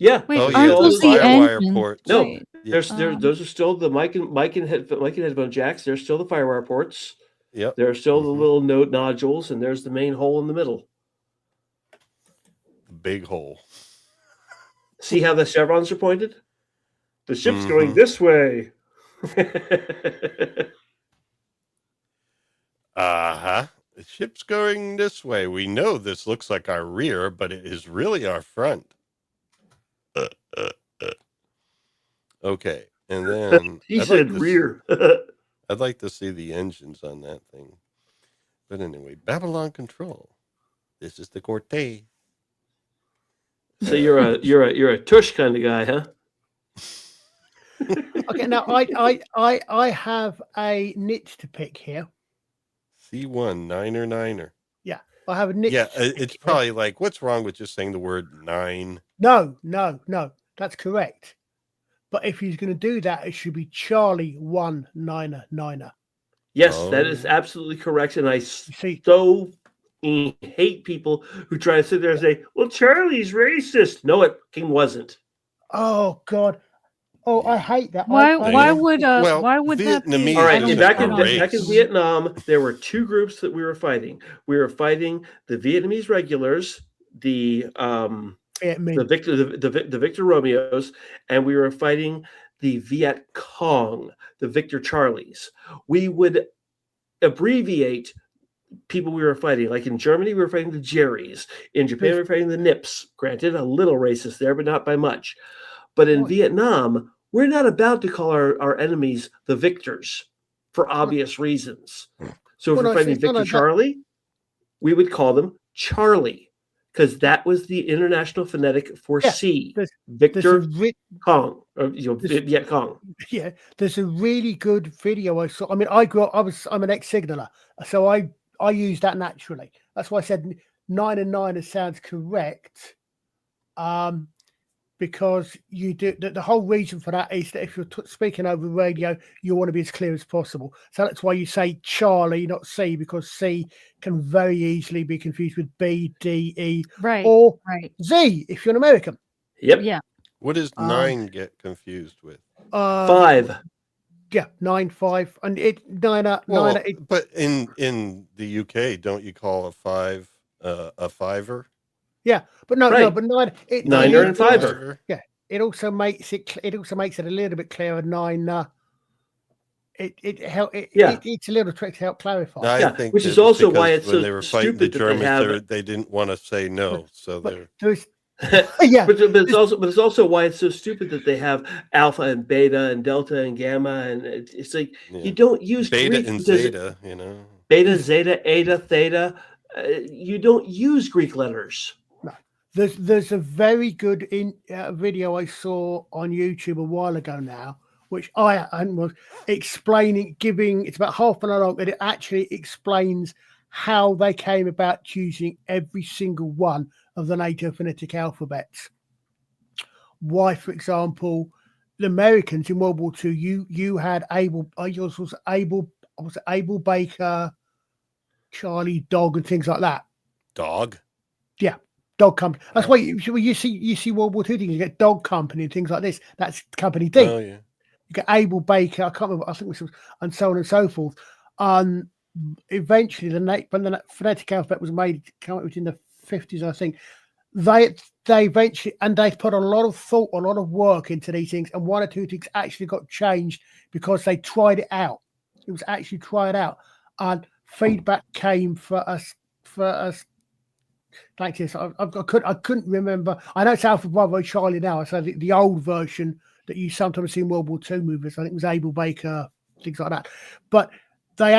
E: Yeah.
B: Wait,
A: aren't those the firewire ports?
E: No, those are still the mic and headphone jacks. There's still the firewire ports.
A: Yep.
E: There are still the little nodules, and there's the main hole in the middle.
A: Big hole.
E: See how the chevrons are pointed? The ship's going this way.
A: The ship's going this way. We know this looks like our rear, but it is really our front. Okay, and then
E: He said rear.
A: I'd like to see the engines on that thing. But anyway, Babylon Control. This is the Cortes.
E: So you're a tush kind of guy, huh?
D: Okay, now I have a niche to pick here.
A: C1 niner.
D: Yeah, I have a niche.
A: Yeah,
D: to pick
A: it's
D: here.
A: probably like, what's wrong with just saying the word 9?
D: No, that's correct. But if he's going to do that, it should be Charlie 199er.
E: Yes, that is absolutely correct. And I
D: See,
E: so hate people who try to sit there and say, well, Charlie's racist. No, it fucking wasn't.
D: oh God, oh I hate that.
B: Why
D: I-
B: would
A: Well,
B: why would that be?
A: Vietnamese
E: All right,
B: I don't-
A: is
E: back
A: a
B: I
E: in
B: don't-
A: race.
E: back in Vietnam, there were two groups that we were fighting. We were fighting the Vietnamese regulars, the Victor Romeos, and we were fighting the Viet Cong, the Victor Charlies. We would abbreviate people we were fighting. Like in Germany, we were fighting the Jerrys. In Japan, we were fighting the Nips. Granted, a little racist there, but not by much. But in Vietnam, we're not about to call our enemies the Victors for obvious reasons. So if we're fighting Victor Charlie, we would call them Charlie, because that was the international phonetic for C. Victor Cong, or Viet Cong.
D: Yeah, there's a really good video I saw. I mean, I'm an ex-signaler, so I use that naturally. That's why I said 9 and 9 sounds correct. Because you do the whole reason for that is that if you're speaking over radio, you want to be as clear as possible. So that's why you say Charlie, not C, because C can very easily be confused with B, D, E, or Z if you're an American.
E: Yep.
B: Yeah.
A: What does 9 get confused with?
E: 5.
D: Yeah, 9, 5, and
A: but in the UK, don't you call a 5 a fiver?
D: Yeah, but no, but 9.
E: Niner and fiver.
D: Yeah, it also makes it a little bit clearer. 9. It's a little trick to help clarify.
A: No, I think
E: which is also why it's
A: when
E: so
A: they were fighting the
E: stupid that they have
A: Germans, they didn't want to say no, so they're.
D: Yeah,
E: but it's also why it's so stupid that they have alpha and beta and delta and gamma, and it's like you don't use
A: beta
E: Greek
A: and zeta,
E: beta, zeta, eta, theta. You don't use Greek letters.
D: No, there's a very good video I saw on YouTube a while ago now, which I was explaining, it's about half an hour long, and it actually explains how they came about choosing every single one of the NATO phonetic alphabets. Why, for example, the Americans in World War II, you had yours was Able Baker, Charlie, Dog, and things like that.
A: Dog?
D: Yeah, Dog Company. That's why you see World War II things. You get Dog Company and things like this. That's Company D.
A: Oh yeah.
D: You get Able Baker. I can't remember. I think it was, and so on and so forth. Eventually, when the phonetic alphabet was made, came up in the 50s, I think. They eventually, and they put a lot of thought, a lot of work into these things, and one or two things actually got changed because they tried it out. It was actually tried out, and feedback came for us like this. I couldn't remember. I know it's Alpha Bravo Charlie now. So the old version that you sometimes see in World War II movies, I think it was Able Baker, things like that. But they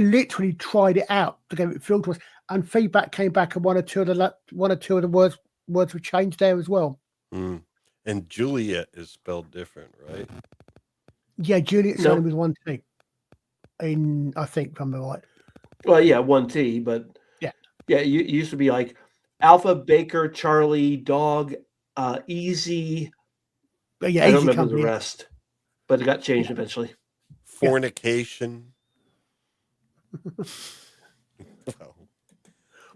D: literally tried it out to get it filled to us, and feedback came back, and one or two of the words were changed there as well.
A: Mm. And Juliet is spelled different, right?
D: Yeah, Juliet's only with one T. I think, if I'm right.
E: Well, yeah, one T, but yeah, it used to be like Alpha, Baker, Charlie, Dog, Easy.
D: Yeah,
E: I don't remember the rest, but it got changed eventually.
A: Fornication.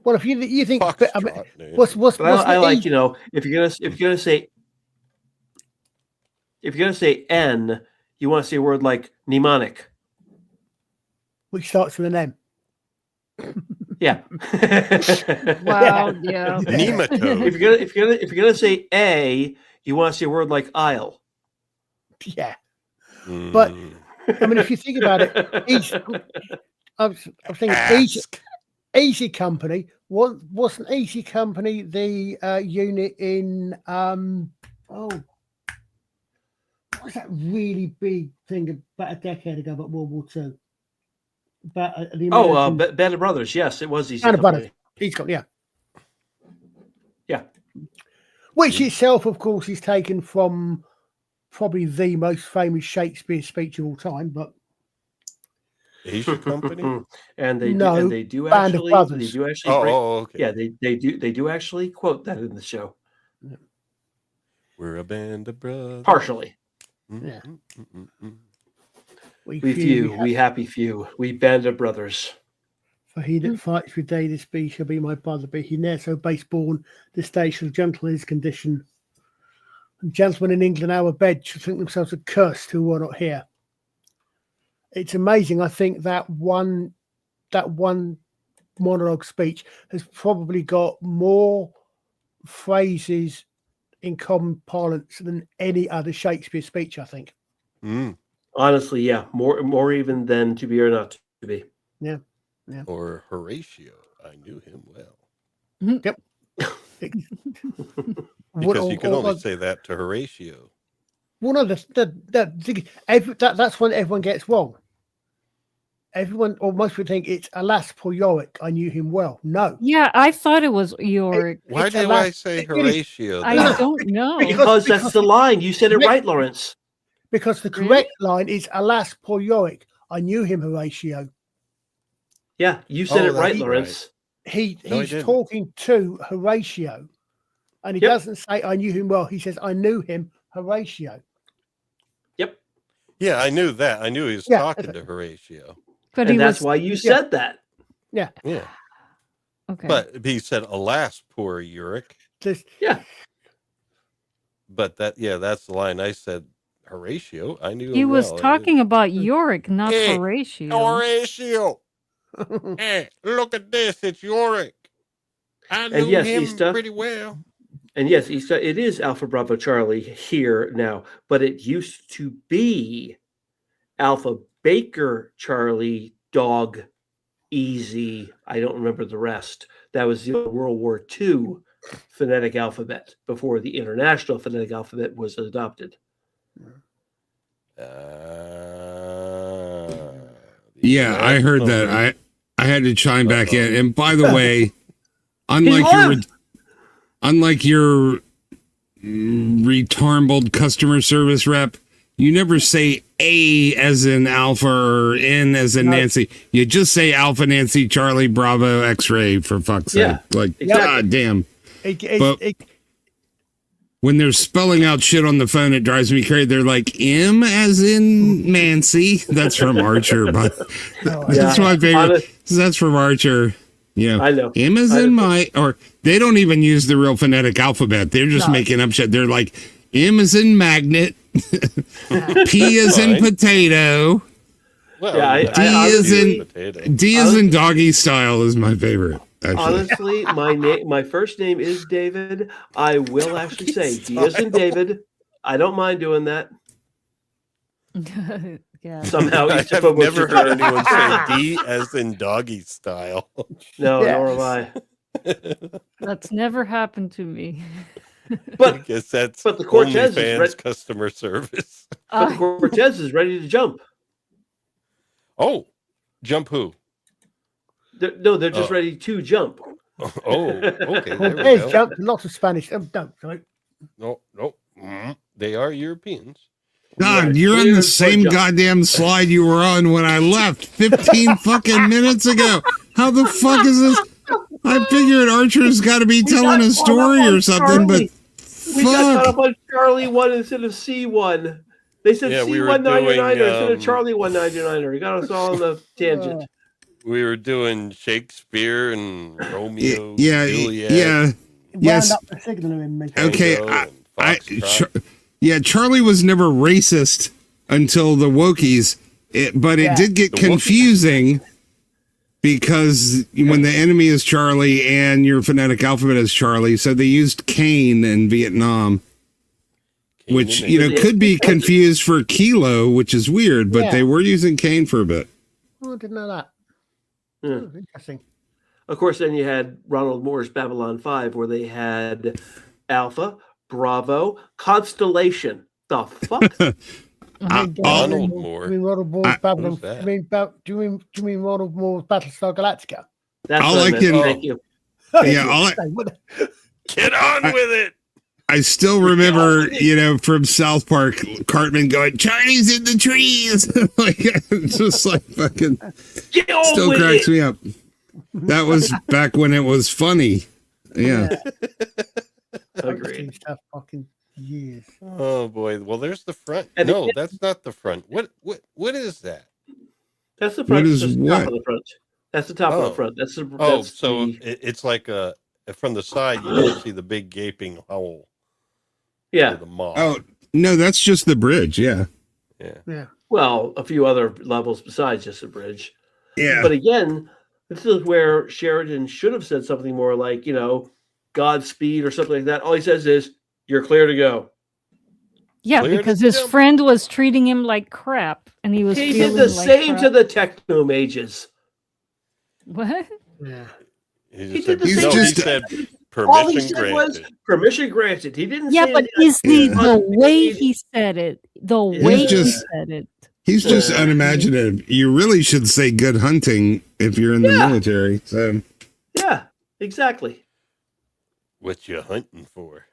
D: Well, if you think,
A: I
E: like if you're gonna say N, you want to say a word like mnemonic,
D: which starts with an M.
E: Yeah.
B: Wow. Yeah.
A: Nematode.
E: If you're gonna say A, you want to say a word like aisle.
D: Yeah. But I mean, if you think about it, I was thinking Easy Company. Wasn't Easy Company the unit in what was that really big thing about a decade ago about World War II? About the American
E: Band of Brothers. Yes, it was Easy
D: Band of
E: Company.
D: Brothers. He's got
E: Yeah.
D: Which itself, of course, is taken from probably the most famous Shakespeare speech of all time, but
A: Asia Company.
E: and they
D: No,
E: do, and they do
D: Band of
E: actually
D: Brothers.
E: they do actually
A: Okay.
E: yeah, they do actually quote that in the show.
A: We're a band of brothers.
E: Partially.
D: Yeah.
E: We few, we happy few, we band of brothers.
D: For he that fights with day this be shall be my brother, be he ne'er so base born, this day shall gentle his condition. And gentlemen in England our bed shall think themselves accursed who are not here. It's amazing. I think that one monologue speech has probably got more phrases in common parlance than any other Shakespeare speech, I think.
E: Honestly, yeah, more even than To Be or Not to Be.
D: Yeah.
A: Or Horatio. I knew him well.
D: Yep.
A: Because you can only say that to Horatio.
D: Well, no, that's when everyone gets wrong. Everyone, or most people think it's alas, poor Yorick. I knew him well. No.
B: Yeah, I thought it was Yorick.
A: Why do I say Horatio?
B: I don't know.
E: Because that's the line. You said it right, Lawrence.
D: Because the correct line is alas, poor Yorick. I knew him, Horatio.
E: Yeah, you said it right, Lawrence.
D: He's talking to Horatio, and he doesn't say I knew him well. He says I knew him, Horatio.
E: Yep.
A: Yeah, I knew that. I knew he was talking to Horatio.
B: But
E: and that's why you said that.
D: Yeah.
A: Yeah.
B: Okay.
A: But he said, alas, poor Yorick.
E: Yeah.
A: But that's the line I said. Horatio, I knew
B: he
A: him
B: was
A: well.
B: talking about Yorick, not Horatio.
A: Horatio. Hey, look at this. It's Yorick. I knew him pretty well.
E: And yes, it is Alpha Bravo Charlie here now, but it used to be Alpha Baker Charlie Dog Easy. I don't remember the rest. That was the World War II phonetic alphabet before the international phonetic alphabet was adopted.
G: Yeah, I heard that. I had to chime back in. And by the way, unlike your retarmbled customer service rep, you never say A as in Alpha or N as in Nancy. You just say Alpha Nancy Charlie Bravo X-ray, for fuck's sake. Like, God damn. When they're spelling out shit on the phone, it drives me crazy. They're like, M as in Nancy. That's from Archer. But that's my favorite. That's from Archer. Yeah.
E: I know.
G: M as in my, or they don't even use the real phonetic alphabet. They're just making up shit. They're like, M as in magnet. P as in potato.
A: Well,
G: D as in doggy style is my favorite.
E: Honestly, my first name is David. I will actually say D as in David. I don't mind doing that.
B: Yeah.
E: Somehow,
A: I've never heard anyone say D as in doggy style.
E: No, nor have I.
B: That's never happened to me.
A: But I guess that's
E: the Cortes
A: OnlyFans customer service.
E: But the Cortes is ready to jump.
A: Oh, jump who?
E: They're just ready to jump.
A: Oh, okay. There we
D: There's
A: go.
D: jump, lots of Spanish. Sorry.
A: No. They are Europeans.
G: God, you're on the same goddamn slide you were on when I left 15 fucking minutes ago. How the fuck is this? I figured Archer's got to be telling a story or something, but
E: we got caught up on Charlie 1 instead of C1. They said C199 instead of Charlie 199. He got us all on the tangent.
A: We were doing Shakespeare and Romeo,
G: Juliet.
D: Yes. Up the signal in me.
G: Okay. Charlie was never racist until the Wokies, but it did get confusing because when the enemy is Charlie and your phonetic alphabet is Charlie, so they used Cain in Vietnam, which could be confused for kilo, which is weird, but they were using Cain for a bit.
D: Oh, I didn't know that. Oh, interesting.
E: Of course, then you had Ronald Moore's Babylon 5, where they had Alpha, Bravo, Constellation. The fuck?
A: Ronald Moore.
D: Do you mean Ronald Moore's Babylon?
A: who's that?
D: Do you mean Ronald Moore's Battlestar Galactica?
E: That's
G: All
E: what I
G: I
E: meant.
G: can-
E: Thank you.
G: Yeah,
A: Get on with it.
G: I still remember, from South Park, Cartman going, Chinese in the trees. Like, it's just like fucking,
E: Get on
G: still
E: with
G: cracks
E: it.
G: me up. That was back when it was funny. Yeah.
E: Agreed.
D: Stuff fucking years.
A: Oh boy. Well, there's the front.
E: And
A: No,
E: it-
A: that's not the front. What is that?
E: That's the front.
G: What is
E: That's the
G: what?
E: top of the front. That's the top of
A: Oh.
E: the front. That's the.
A: Oh,
E: That's
A: so
E: the,
A: it's like from the side you don't see the big gaping hole.
E: yeah.
A: Or the maw.
G: Oh, no, that's just the bridge. Yeah.
A: Yeah.
D: Yeah.
E: Well, a few other levels besides just a bridge.
G: Yeah.
E: But again, this is where Sheridan should have said something more like, Godspeed or something like that. All he says is, "You're clear to go."
B: Yeah,
A: Clear to
B: because his
A: jump.
B: friend was treating him like crap, and he was
E: He
B: feeling
E: did the
B: like
E: same
B: crap.
E: to the techno mages.
B: What?
D: Yeah.
A: He
E: did the
G: same
A: no,
G: thing.
A: he said
E: All he
A: permission
E: said was
A: granted.
E: permission granted. He didn't
B: Yeah,
E: say
B: but
E: anything
B: is the
E: like,
B: the way
E: "Godspeed."
B: he said it, the
E: He's
B: way he
G: just-
B: said it.
G: He's just unimaginative. You really should say good hunting if you're in the
E: Yeah.
G: military. So,
E: Yeah, exactly.
A: What you hunting for?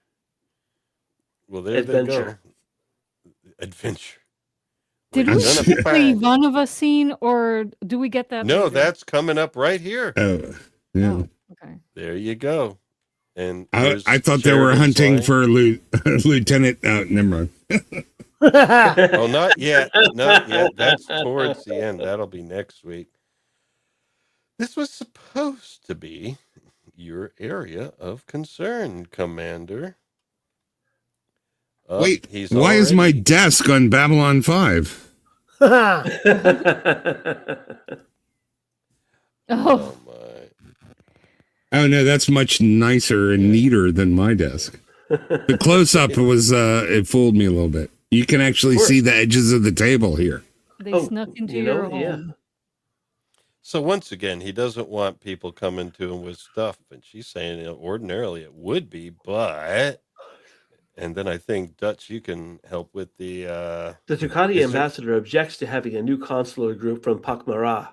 A: Well, there
E: Adventure.
A: they go. Adventure.
B: Did
A: We're
B: we
A: gonna
B: skip the
A: find-
B: Ivanova scene, or do we get that?
A: No,
B: later?
A: that's coming up right here.
G: yeah.
B: Oh, okay.
A: There you go. And
G: I
A: there's
G: thought they were
A: Sheridan's
G: hunting
A: line.
G: for Lieutenant. Never mind.
A: Oh, not yet. Not yet. That's towards the end. That'll be next week. This was supposed to be your area of concern, Commander. Oh,
G: Wait,
A: he's
G: why is my
A: already-
G: desk on Babylon 5?
B: Oh,
A: Oh my!
G: Oh no, that's much nicer and neater than my desk. The close up was it fooled me a little bit. You can actually see the edges of the table here.
B: they
E: Oh,
B: snuck into
E: you
B: your
E: know,
B: home.
E: yeah.
A: So once again, he doesn't want people coming to him with stuff, and she's saying ordinarily it would be, but. And then I think Dutch, you can help with the.
E: The Tukadi
A: Is there-
E: ambassador objects to having a new consular group from Pakmara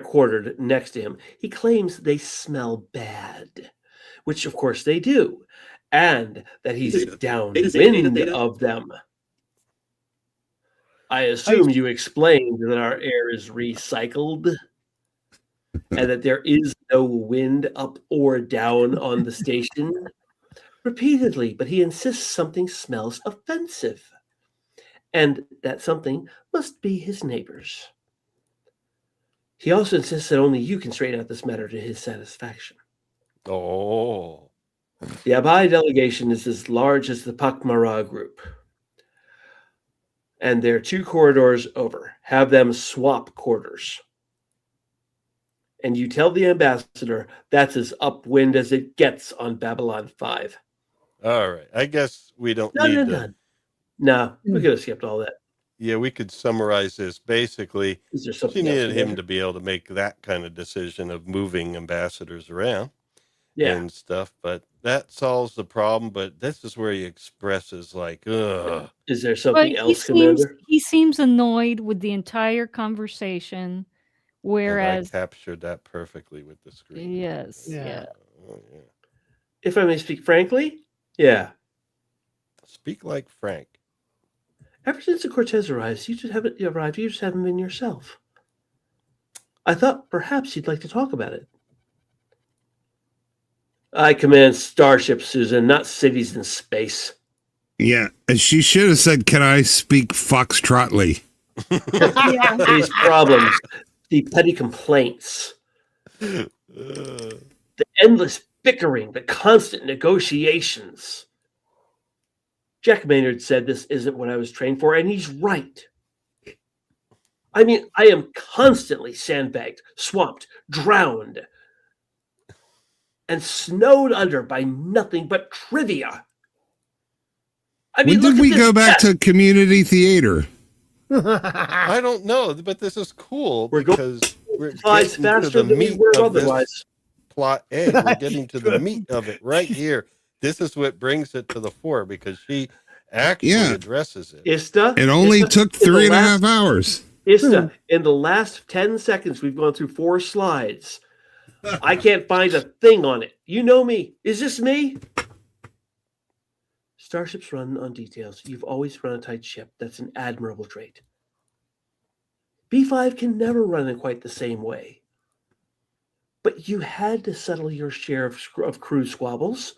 E: quartered next to him. He claims they smell bad, which of course they do, and that he's downwind of them. I assume you explained that our air is recycled and that there is no wind up or down on the station. Repeatedly, but he insists something smells offensive, and that something must be his neighbors. He also insists that only you can straighten out this matter to his satisfaction.
A: Oh.
E: The Abai delegation is as large as the Pakmara group, and they're 2 corridors over. Have them swap quarters. And you tell the ambassador that's as upwind as it gets on Babylon 5.
A: All right. I guess we don't need to.
E: No, we could have skipped all that.
A: Yeah, we could summarize this. Basically,
E: Is there
A: she
E: something
A: needed
E: else?
A: him to be able to make that kind of decision of moving ambassadors around
E: Yeah.
A: and stuff. But that solves the problem. But this is where he expresses like, ugh.
E: Is there
B: But
E: something else, Commander?
B: he seems annoyed with the entire conversation,
A: And
B: whereas
A: I captured that perfectly with the screen.
B: yes,
D: Yeah.
B: yeah.
A: Oh, yeah.
E: If I may speak frankly, yeah.
A: Speak like Frank.
E: Ever since the Cortes arrived, you just haven't been yourself. I thought perhaps you'd like to talk about it. I command starships, Susan, not cities in space.
G: Yeah, and she should have said, "Can I speak foxtrotly?"
E: These problems, the petty complaints,
A: Uh,
E: the endless bickering, the constant negotiations. Jack Maynard said this isn't what I was trained for, and he's right. I mean, I am constantly sandbagged, swamped, drowned, and snowed under by nothing but trivia. I mean,
G: When did
E: look at
G: we
E: this
G: go back
E: desk.
G: to community theater?
A: I don't know, but this is cool
E: We're going
A: because We're
E: flies
A: getting to
E: faster
A: the
E: than we
A: meat
E: were
A: of this
E: otherwise.
A: plot. Hey, we're getting to the meat of it right here. This is what brings it to the fore because she actually
G: Yeah.
A: addresses it.
E: Ista,
G: It only
E: Ista,
G: took
E: in the
G: 3.5
E: last-
G: hours.
E: Ista, in the last 10 seconds, we've gone through 4 slides. I can't find a thing on it. You know me. Is this me? Starships run on details. You've always run a tight ship. That's an admirable trait. B5 can never run in quite the same way. But you had to settle your share of crew squabbles.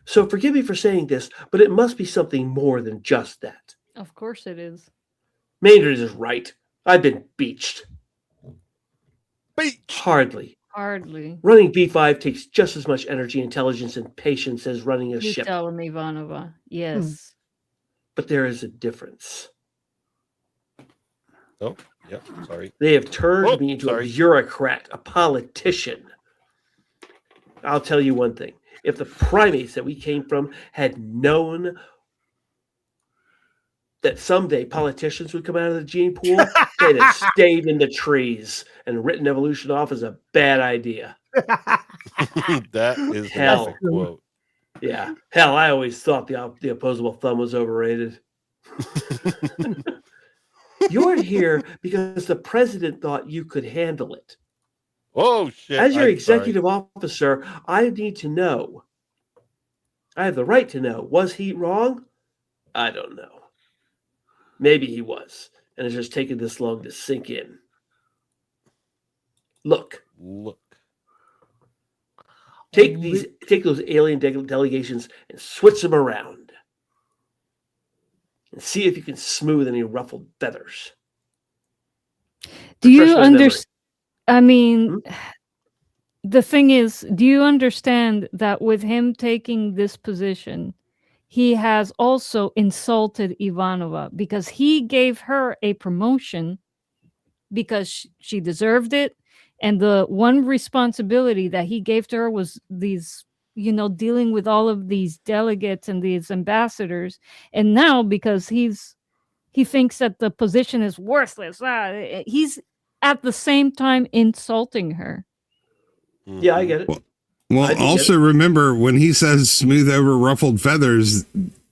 E: So forgive me for saying this, but it must be something more than just that.
B: Of course it is.
E: Maynard is right. I've been beached.
A: Beach.
E: Hardly.
B: Hardly.
E: Running B5 takes just as much energy, intelligence, and patience as running a
B: You
E: ship.
B: tell him, Ivanova. Yes.
E: But there is a difference.
A: Oh, yeah. Sorry.
E: They have turned me into
A: sorry.
E: a bureaucrat, a politician. I'll tell you one thing. If the primates that we came from had known that someday politicians would come out of the gene pool, they'd have stayed in the trees and written evolution off as a bad idea.
A: That is
E: Hell.
A: a quote.
E: Yeah. Hell, I always thought the opposable thumb was overrated. You're here because the president thought you could handle it.
A: Oh, shit.
E: As your
A: I'm
E: executive officer, I need to know. I have the right to know. Was he wrong? I don't know. Maybe he was, and it's just taken this long to sink in. Look.
A: Look.
E: Take those alien delegations and switch them around. And see if you can smooth any ruffled feathers.
B: Do you
E: Refresh my memory.
B: understand? I mean, the thing is, do you understand that with him taking this position, he has also insulted Ivanova because he gave her a promotion because she deserved it. And the one responsibility that he gave to her was these, dealing with all of these delegates and these ambassadors. And now, because he thinks that the position is worthless, he's at the same time insulting her.
E: Yeah, I get it.
G: Well, also remember when he says smooth over ruffled feathers,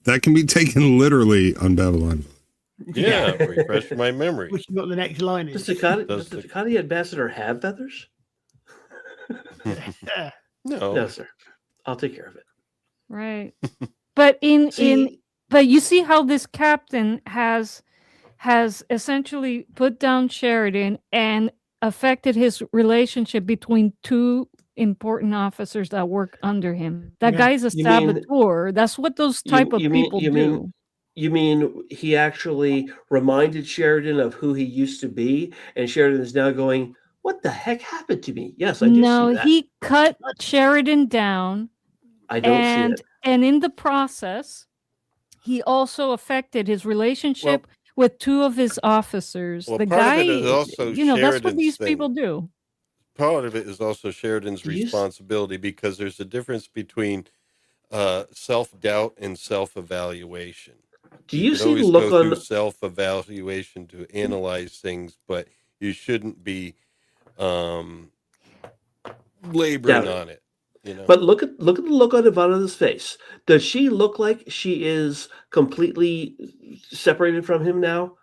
G: that can be taken literally on Babylon.
A: Yeah, refresh my memory.
D: Which is what the next line is.
E: Does the Takati ambassador have feathers? No, sir. I'll take care of it.
B: Right. But but you see how this captain has essentially put down Sheridan and affected his relationship between two important officers that work under him. That guy's a saboteur. That's what those type of people do.
E: You mean he actually reminded Sheridan of who he used to be, and Sheridan is now going, what the heck happened to me? Yes, I do see that.
B: He cut Sheridan down.
E: I don't see it.
B: And in the process, he also affected his relationship with two of his officers.
A: Well,
B: the
A: part
B: guy,
A: of it is also
B: that's what these
A: Sheridan's
B: people do.
A: Part of it is also Sheridan's responsibility because there's a difference between self-doubt and self-evaluation.
E: Do you see the
A: always
E: look
A: go
E: on
A: through self-evaluation to analyze things, but you shouldn't be laboring on it.
E: But look at the look on Ivanova's face. Does she look like she is completely separated from him now?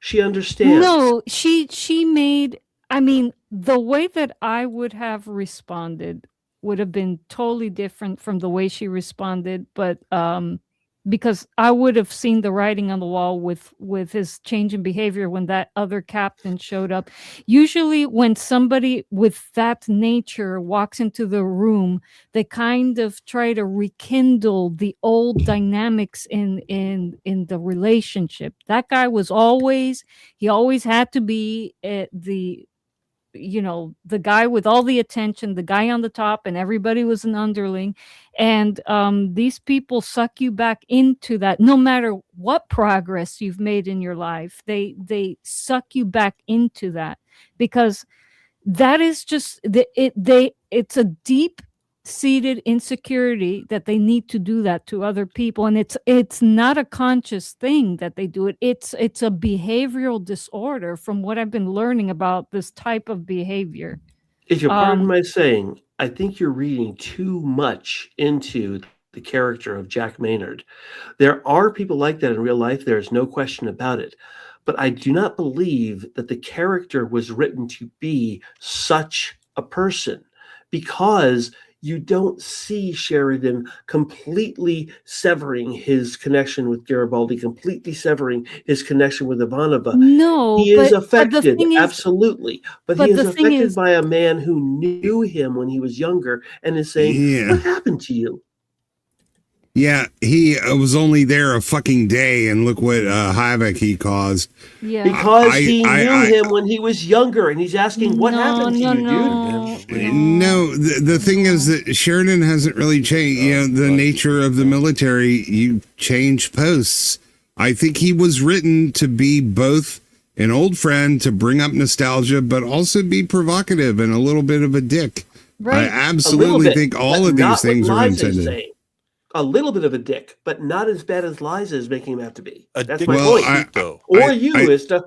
E: She understands.
B: No, she made. I mean, the way that I would have responded would have been totally different from the way she responded, but because I would have seen the writing on the wall with his change in behavior when that other captain showed up. Usually when somebody with that nature walks into the room, they kind of try to rekindle the old dynamics in the relationship. That guy was always had to be the guy with all the attention, the guy on the top, and everybody was an underling. And these people suck you back into that. No matter what progress you've made in your life, they suck you back into that because that is just it's a deep deep-seated insecurity that they need to do that to other people, and it's not a conscious thing that they do it. It's a behavioral disorder from what I've been learning about this type of behavior.
E: If you'll pardon my saying, I think you're reading too much into the character of Jack Maynard. There are people like that in real life. There's no question about it. But I do not believe that the character was written to be such a person, because you don't see Sheridan completely severing his connection with Garibaldi, completely severing his connection with Ivanova.
B: No,
E: he is
B: but the
E: affected,
B: thing is-
E: absolutely. But he is affected by a man who knew him when he was younger and is saying, what happened to you?
G: Yeah, he was only there a fucking day, and look what havoc he caused.
B: Yeah,
E: because he knew him when he was younger, and he's asking, "What happened to you, dude?"
G: No, the thing is that Sheridan hasn't really changed. You know, the nature of the military, you change posts. I think he was written to be both an old friend, to bring up nostalgia, but also be provocative and a little bit of a dick.
B: Right.
G: I absolutely think all of these things are intended.
E: A little bit of a dick, but not as bad as Liza is making him out to be. That's my
G: Well,
E: point. Or you is to.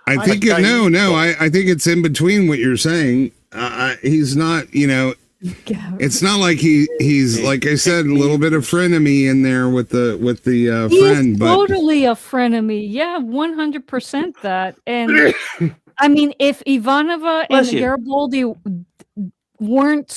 G: I think I think it's in between what you're saying. He's not, you know, it's not like he's like I said, a little bit of frenemy in there with the friend.
B: He's
G: But
B: totally a frenemy. Yeah, 100% that. And I mean, if Ivanova and Garibaldi weren't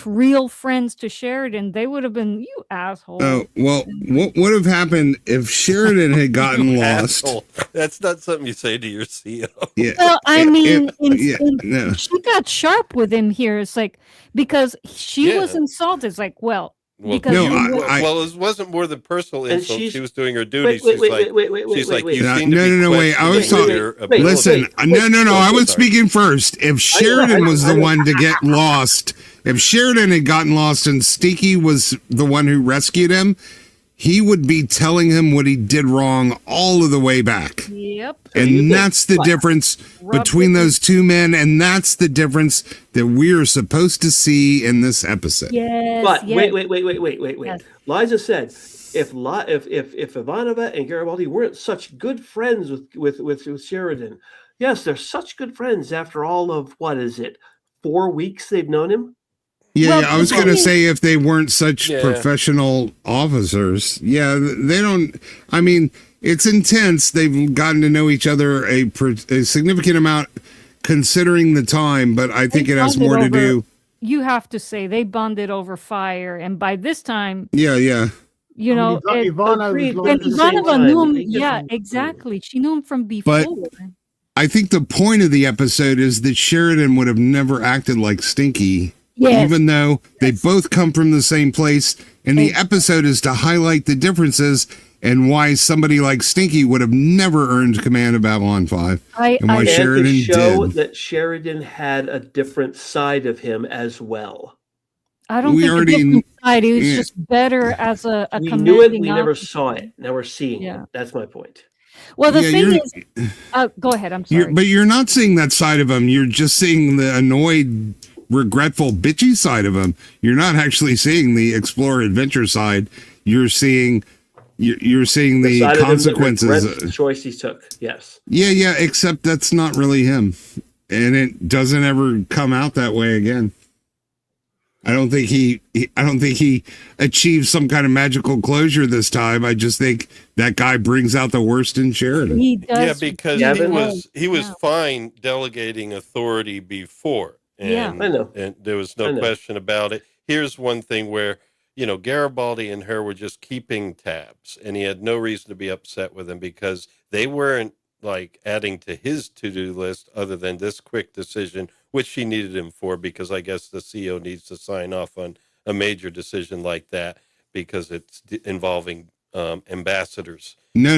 B: real friends to Sheridan, they would have been, you asshole.
G: Oh, well, what would have happened if Sheridan had gotten lost?
A: Asshole. That's not something you say to your CEO.
G: Yeah.
B: Well, I mean,
G: no.
B: she got sharp with him here. It's like, because she was insulted. It's like, well, because
A: it wasn't more than personal insult. She was doing her duty.
E: Wait,
A: she's like, you seem
G: wait. I was talking. Listen, no. I was speaking first. If Sheridan was the one to get lost, if Sheridan had gotten lost and Stinky was the one who rescued him, he would be telling him what he did wrong all of the way back.
B: Yep.
G: And that's the difference between those two men, and that's the difference that we're supposed to see in this episode.
B: Yes.
E: But
B: yes.
E: wait.
B: Yes.
E: Liza said, if Ivanova and Garibaldi weren't such good friends with Sheridan, yes, they're such good friends after all of, what is it, 4 weeks they've known him?
G: Yeah, I was going to say if they weren't such professional officers. Yeah, they don't. I mean, it's intense. They've gotten to know each other a significant amount considering the time, but I think it has more to do.
B: You have to say they bonded over fire, and by this time,
G: yeah,
B: you know, Ivanova knew him. Yeah, exactly. She knew him from before.
G: But I think the point of the episode is that Sheridan would have never acted like Stinky. Yes. Even though they both come from the same place, and the episode is to highlight the differences and why somebody like Stinky would have never earned command of Babylon 5, and why Sheridan
E: to show
G: did.
E: That Sheridan had a different side of him as well.
B: I don't think a different side. He was just better as a
E: we
B: commanding
E: knew it. We never
B: officer.
E: saw it. Now we're seeing it. That's my point.
B: Well, the thing is, go ahead. I'm sorry.
G: But you're not seeing that side of him. You're just seeing the annoyed, regretful, bitchy side of him. You're not actually seeing the explore adventure side. You're seeing the consequences
E: of the choice he took. Yes.
G: Yeah. Except that's not really him, and it doesn't ever come out that way again. I don't think he achieved some kind of magical closure this time. I just think that guy brings out the worst in Sheridan.
B: He does.
A: Yeah, because he was fine delegating authority before. And,
E: I know.
A: And there was no question about it. Here's one thing where, you know, Garibaldi and her were just keeping tabs, and he had no reason to be upset with him because they weren't like adding to his to-do list other than this quick decision, which she needed him for, because I guess the CEO needs to sign off on a major decision like that because it's involving ambassadors.
G: No,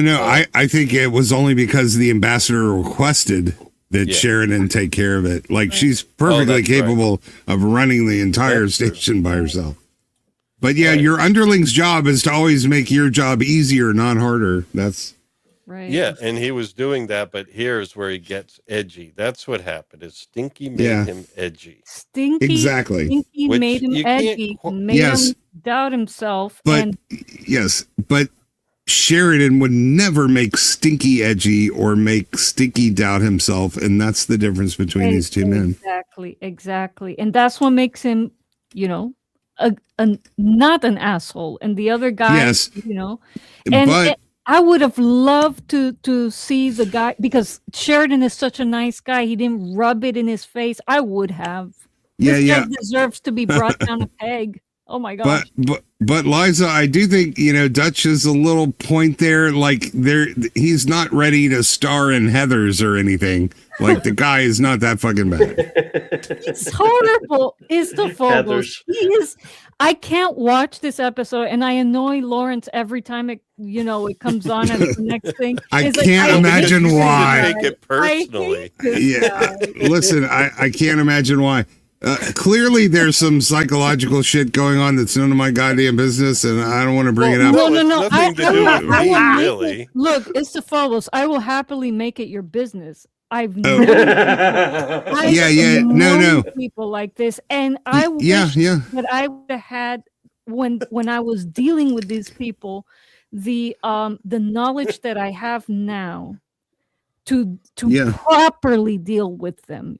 G: I think it was only because the ambassador requested that Sheridan take care of it. Like, she's perfectly capable of running the entire station by herself. But yeah, your underling's job is to always make your job easier, not harder. That's
B: Right.
A: Yeah, and he was doing that, but here's where he gets edgy. That's what happened. Is Stinky made
G: Yeah.
A: him edgy,
G: Exactly.
B: Stinky
A: which
B: made him
A: you can't.
B: edgy, made
G: Yes.
B: him doubt himself,
G: But
B: and
G: yes, but Sheridan would never make Stinky edgy or make Stinky doubt himself, and that's the difference between these two men.
B: exactly, and that's what makes him, you know, a not an asshole. And the other guy,
G: Yes.
B: you know, and
G: But
B: I would have loved to see the guy, because Sheridan is such a nice guy. He didn't rub it in his face. I would have. This guy deserves to be brought down a peg. Oh my gosh.
G: But Liza, I do think, you know, Dutch is a little point there. Like he's not ready to star in Heathers or anything. Like the guy is not that fucking bad.
B: It's horrible. It's the Phobos.
E: Heathers.
B: He is. I can't watch this episode, and I annoy Lawrence every time it comes on as the next thing.
G: I
B: It's
G: can't
B: hate
G: imagine
B: this
G: why.
B: guy.
A: Take it personally.
B: I hate this
G: Yeah.
B: guy.
G: Listen, I can't imagine why. Clearly, there's some psychological shit going on that's none of my goddamn business, and I don't want to bring it up.
B: No.
A: It's nothing to do with
B: I
A: me,
B: will make
A: really.
B: it- look, it's the Phobos. I will happily make it your business. I've known
G: No.
B: people like this, and I wish that I would have had when I was dealing with these people the knowledge that I have now to properly deal with them,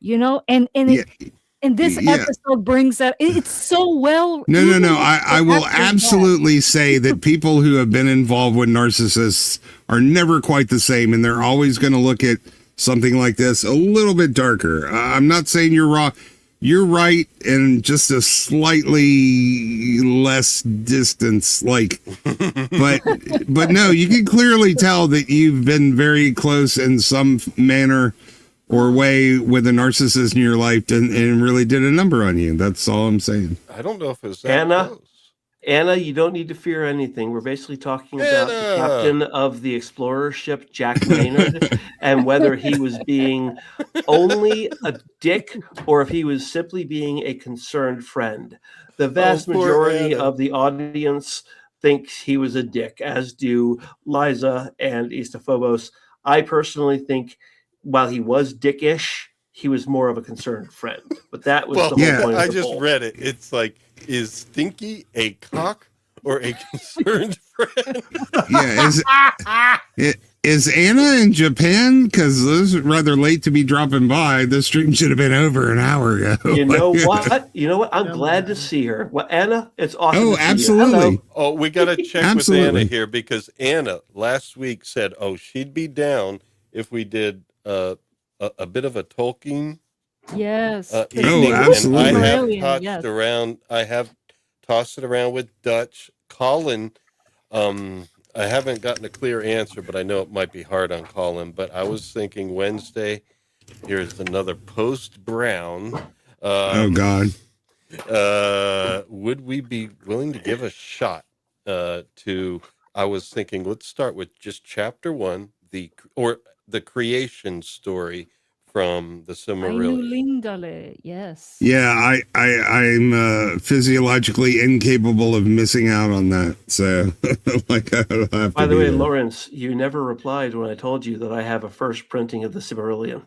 B: and this episode brings that. It's so well.
G: No. I will absolutely say that people who have been involved with narcissists are never quite the same, and they're always going to look at something like this a little bit darker. I'm not saying you're wrong. You're right in just a slightly less distance, but no, you can clearly tell that you've been very close in some manner or way with a narcissist in your life and really did a number on you. That's all I'm saying.
A: I don't know if it's that close.
E: Anna, you don't need to fear anything. We're basically talking about the captain of the explorer ship, Jack Maynard, and whether he was being only a dick or if he was simply being a concerned friend. The vast majority of the audience thinks he was a dick, as do Liza and Eastaphobos. I personally think while he was dickish, he was more of a concerned friend. But that was the whole point of
A: I
E: the
A: just
E: poll.
A: read it. It's like, is Stinky a cock or a concerned friend?
G: Is Anna in Japan? Because this is rather late to be dropping by. This stream should have been over an hour ago.
E: You know what? I'm glad to see her. Well, Anna, it's awesome.
G: Oh,
E: to see you.
G: absolutely.
E: Hello.
A: Oh, we got to check with Anna here, because Anna last week said, she'd be down if we did a bit of a Tolkien.
B: Yes.
A: Evening,
G: absolutely.
A: And I have tossed it around with Dutch. Colin, I haven't gotten a clear answer, but I know it might be hard on Colin. But I was thinking Wednesday. Here's another post-Brown.
G: Oh, God.
A: Would we be willing to give a shot to... I was thinking, let's start with just chapter 1, the creation story from the Silmarillion.
B: Yes.
G: Yeah, I'm physiologically incapable of missing out on that. So, I'll have
E: By
G: to
E: the way,
G: there.
E: Lawrence, you never replied when I told you that I have a first printing of the Silmarillion.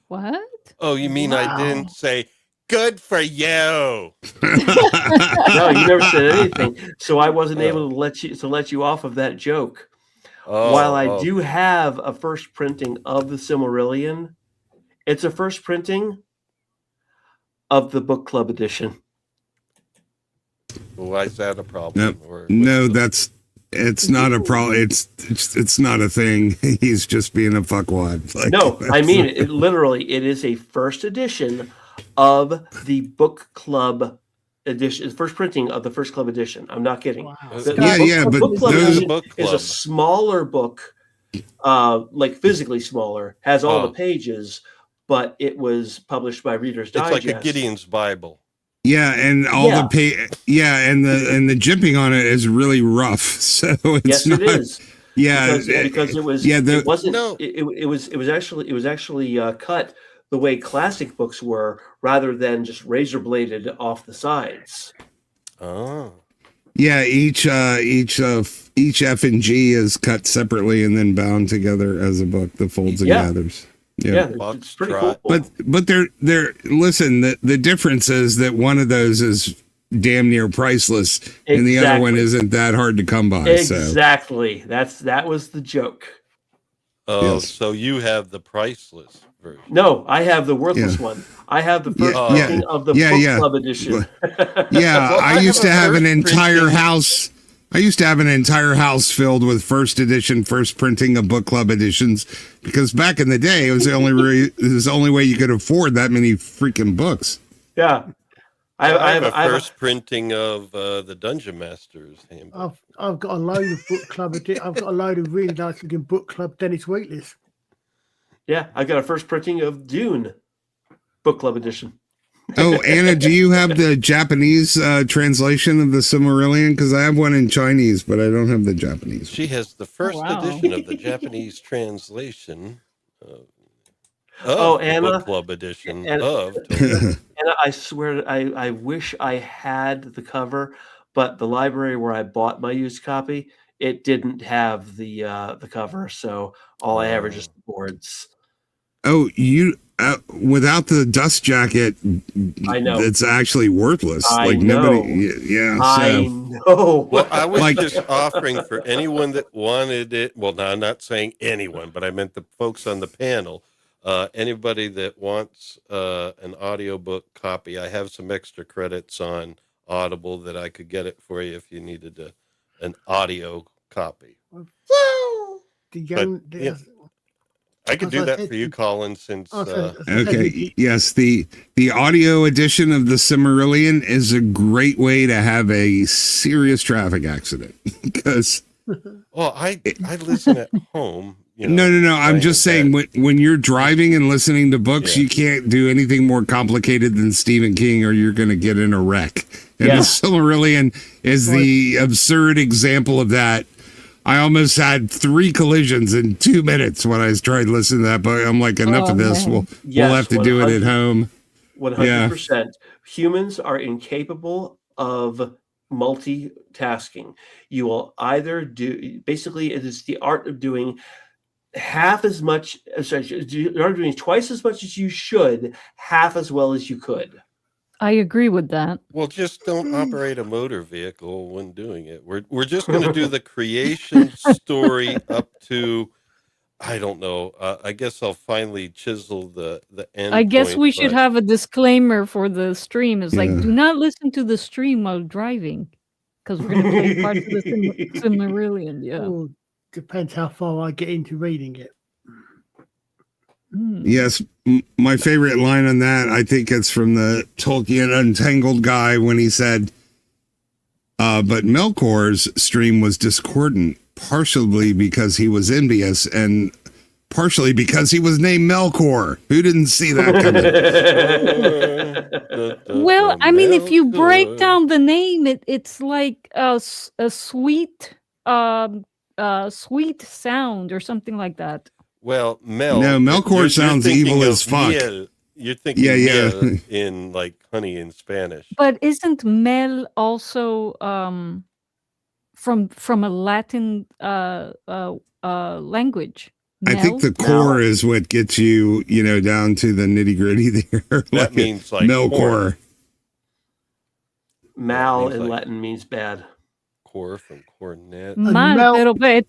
B: What?
A: Oh, you mean I didn't say, good for you?
E: No, you never said anything. So I wasn't able to let you off of that joke. While I do have a first printing of the Silmarillion, it's a first printing of the book club edition.
A: Well, why is that a problem?
G: It's not a problem. It's not a thing. He's just being a fuckwad.
E: No, I mean it literally. It is a first edition of the book club edition. First printing of the first club edition. I'm not kidding.
B: Wow.
E: The book club edition
A: book
E: is
A: club.
E: a smaller book, like physically smaller, has all the pages, but it was published by Reader's Digest.
A: It's like a Gideon's Bible.
G: Yeah, and and the jipping on it is really rough. So it's
E: it is.
G: Yeah,
E: because it was. It wasn't. No. It was actually cut the way classic books were, rather than just razor bladed off the sides.
A: Oh.
G: Yeah, each F and G is cut separately and then bound together as a book. The folds and
E: Yeah.
G: gathers.
E: Yeah, it's pretty cool.
G: But they're listen. The difference is that one of those is damn near priceless, and the other one isn't that hard to come by.
E: Exactly. That was the joke.
A: Oh, so you have the priceless version?
E: No, I have the worthless one. I have the first printing of the book club edition.
G: Yeah, I used to have an entire house. I used to have an entire house filled with first edition, first printing of book club editions, because back in the day, it was the only way you could afford that many freaking books.
E: Yeah,
A: I have a first printing of the Dungeon Master's Handbook.
D: I've got a load of book club. I've got a load of really nice looking book club Dennis Wheatley's.
E: Yeah, I got a first printing of Dune book club edition.
G: Oh, Anna, do you have the Japanese translation of the Silmarillion? Because I have one in Chinese, but I don't have the Japanese.
A: She has the first edition of the Japanese translation of
E: Anna,
A: the book club edition of.
E: Anna, I swear, I wish I had the cover, but the library where I bought my used copy, it didn't have the cover, so all I have are just the boards.
G: Oh, you without the dust jacket,
E: I know
G: it's actually worthless.
E: I know. I know.
A: Well, I was just offering for anyone that wanted it. Well, no, I'm not saying anyone, but I meant the folks on the panel. Anybody that wants an audiobook copy, I have some extra credits on Audible that I could get it for you if you needed an audio copy. I could do that for you, Colin, since...
G: Okay, yes, the audio edition of the Silmarillion is a great way to have a serious traffic accident, because...
A: Well, I listen at home.
G: No. I'm just saying, when you're driving and listening to books, you can't do anything more complicated than Stephen King, or you're going to get in a wreck. And the Silmarillion is the absurd example of that. I almost had 3 collisions in 2 minutes when I tried listening to that book. I'm like, enough of this. We'll have to do it at home.
E: 100%. Humans are incapable of multitasking. You will either do, basically, it is the art of doing half as much, you're doing twice as much as you should, half as well as you could.
B: I agree with that.
A: Well, just don't operate a motor vehicle when doing it. We're just going to do the creation story up to, I don't know. I guess I'll finally chisel the end.
B: I guess we should have a disclaimer for the stream. It's like, do not listen to the stream while driving, because we're going to play parts of the Silmarillion. Yeah.
D: Well, depends how far I get into reading it.
G: Yes, my favorite line on that, I think it's from the Tolkien Untangled guy when he said, but Melkor's stream was discordant, partially because he was envious and partially because he was named Melkor. Who didn't see that coming?
B: Well, I mean, if you break down the name, it's like a sweet sound or something like that.
A: Well,
G: Melkor sounds evil as fuck.
A: You're thinking miel in like honey in Spanish.
B: But isn't mel also from a Latin language?
G: Mel? I think the core is what gets you, down to the nitty gritty there.
A: That means like
G: Melkor.
E: Mal in Latin means bad.
A: Core from cornet.
B: It's Mel.
G: But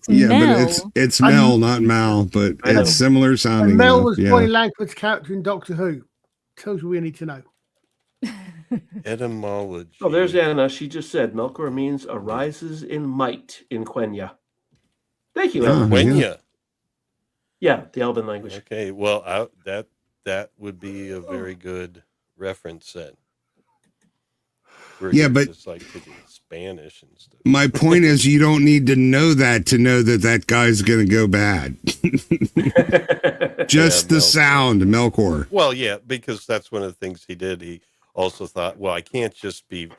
G: it's Mel, not Mal, but it's similar sounding.
D: And Mel was Bonnie Langford's character in Doctor Who. Tells you we need to know.
A: Etymology.
E: Oh, there's Anna. She just said Melkor means arises in might in Quenya. Thank you, Anna.
A: Quenya.
E: Yeah, the Elven language.
A: Okay, well, that would be a very good reference then.
G: But
A: it's like Spanish and stuff.
G: My point is, you don't need to know that guy's going to go bad. Just the sound, Melkor.
A: Well, yeah, because that's one of the things he did. He also thought, well, I can't just be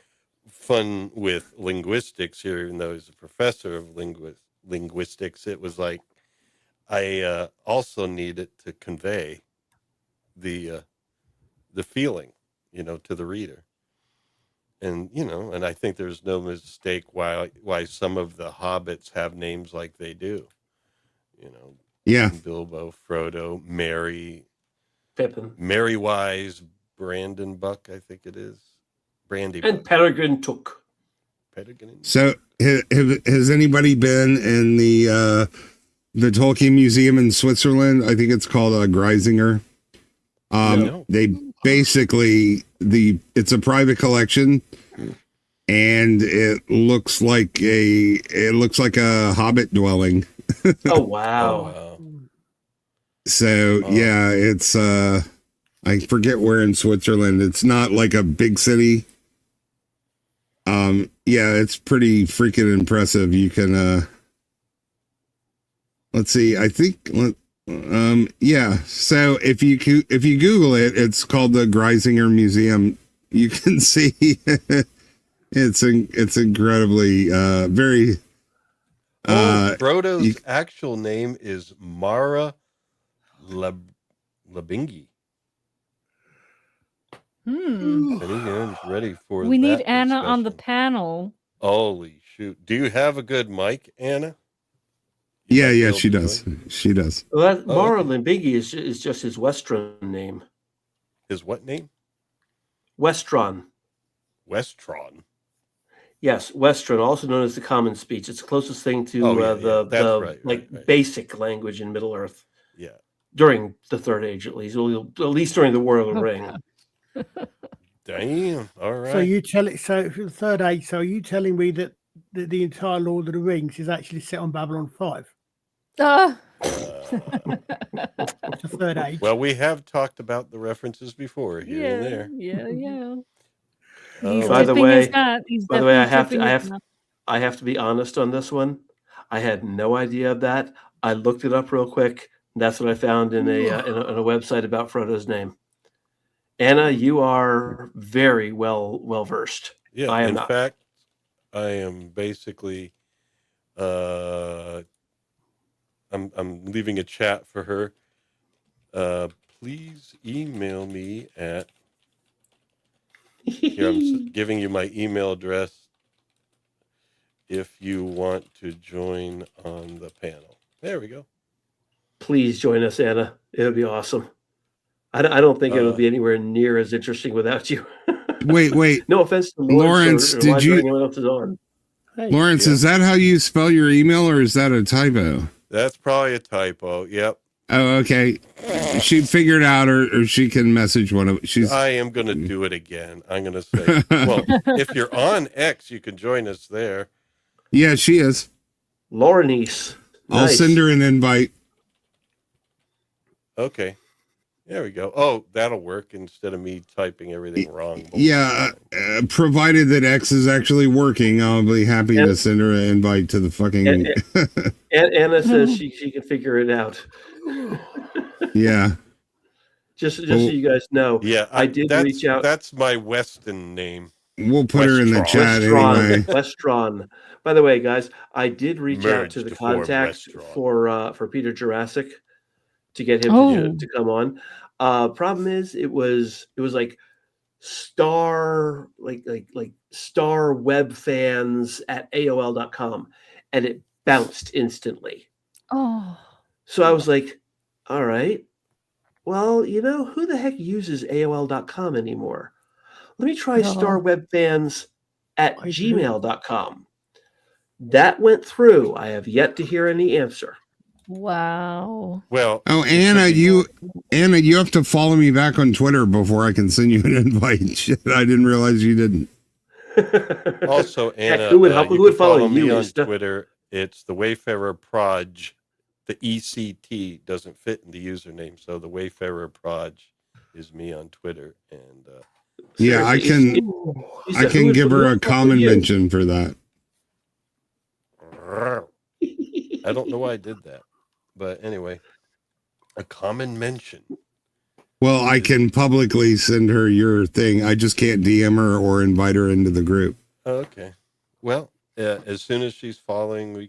A: fun with linguistics here, even though he's a professor of linguistics. It was like I also needed to convey the feeling, to the reader. And and I think there's no mistake why some of the hobbits have names like they do.
G: Yeah.
A: Bilbo, Frodo, Merry,
E: Pippin,
A: Mary Wise, Brandon Buck, I think it is. Brandy
E: and
A: Buck.
E: Peregrine Took.
G: So has anybody been in the Tolkien Museum in Switzerland? I think it's called Greisinger.
A: No.
G: They basically it's a private collection, and it looks like a hobbit dwelling.
E: Oh wow.
G: So yeah, it's I forget where in Switzerland. It's not like a big city. Yeah, it's pretty freaking impressive. You can let's see, I think yeah, so if you Google it, it's called the Greisinger Museum. You can see it's incredibly very
A: Frodo's actual name is Mara Labingi. Anyone's ready for
B: We need
A: that
B: Anna on the
A: discussion.
B: panel.
A: Holy shoot. Do you have a good mic, Anna?
G: Yeah, she does. She does.
E: Well, Mara Limbigi is just his Westron name.
A: His what name?
E: Westron.
A: Westron.
E: Yes, Westron, also known as the Common Speech. It's the closest thing to
A: right.
E: basic language in Middle Earth.
A: Yeah.
E: During the Third Age, at least during the War of the Ring.
A: Damn. All right.
D: So you tell it. So for the Third Age. So are you telling me that the entire Lord of the Rings is actually set on Babylon 5?
B: Uh,
D: It's the Third Age.
A: Well, we have talked about the references before here and there.
B: Yeah.
E: By the way,
B: I
E: I have to be honest on this one. I had no idea of that. I looked it up real quick. And that's what I found in a website about Frodo's name. Anna, you are very well versed.
A: Yeah.
E: I am
A: in
E: not.
A: fact, I am basically. I'm leaving a chat for her. Please email me at. Here, I'm giving you my email address if you want to join on the panel. There we go.
E: Please join us, Anna. It would be awesome. I don't think it would be anywhere near as interesting without you.
G: Wait.
E: No offense to
G: Lawrence,
E: did you? Anyone else is on?
D: Hey,
G: Lawrence, is that how you spell your email, or is that a typo?
A: That's probably a typo. Yep.
G: Oh, okay. She'd figure it out, or she can message one of.
A: I am going to do it again. I'm going to say, well, if you're on X, you can join us there.
G: Yeah, she is.
E: Laurenice.
G: I'll send her an invite.
A: Okay. There we go. Oh, that'll work instead of me typing everything wrong.
G: Yeah, provided that X is actually working, I'll be happy to send her an invite to the fucking.
E: Anna says she can figure it out.
G: Yeah.
E: Just so you guys know.
A: Yeah,
E: I did reach out.
A: That's my Weston name.
G: We'll put her in the chat anyway.
E: Westron. By the way, guys, I did reach out to the
A: to form
E: contact
A: Westron.
E: for Peter Jurassic to get him to come on. Problem is, it was like star web fans at AOL.com, and it bounced instantly.
B: Oh.
E: So I was like, all right, well, who the heck uses AOL.com anymore? Let me try starwebfans at gmail.com. That went through. I have yet to hear any answer.
B: Wow.
A: Well,
G: Anna, you have to follow me back on Twitter before I can send you an invite. Shit, I didn't realize you didn't.
A: Also, Anna,
E: who would follow
A: me
E: you
A: on Twitter? It's the Wayfarer Proj. The ECT doesn't fit in the username, so the Wayfarer Proj is me on Twitter, and
G: yeah, I can give her a common mention for that.
A: I don't know why I did that, but anyway, a common mention.
G: Well, I can publicly send her your thing. I just can't DM her or invite her into the group.
A: Okay. Well, as soon as she's following, we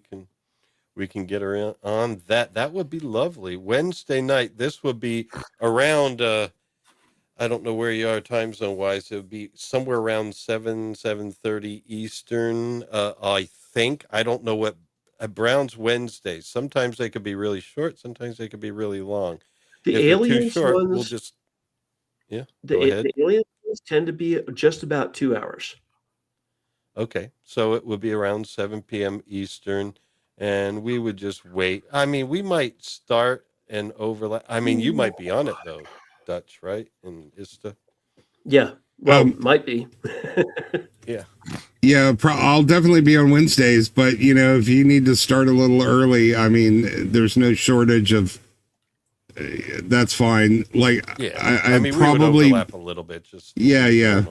A: can get her on that. That would be lovely. Wednesday night. This would be around I don't know where you are time zone wise. It would be somewhere around 7:30 Eastern. I think. I don't know what Brown's Wednesdays. Sometimes they could be really short. Sometimes they could be really long.
E: The
A: If they're too
E: aliens
A: short, we'll
E: ones,
A: just go ahead.
E: the aliens ones tend to be just about 2 hours.
A: Okay, so it would be around 7 p.m. Eastern, and we would just wait. I mean, we might start and overlap. I mean, you might be on it though, Dutch, right? And Ista.
E: Yeah, well, might be.
A: Yeah.
G: Yeah, I'll definitely be on Wednesdays, but if you need to start a little early, I mean, there's no shortage of. That's fine. Like,
A: Yeah,
G: I
A: mean,
G: probably
A: we would overlap a little bit. Just
G: yeah.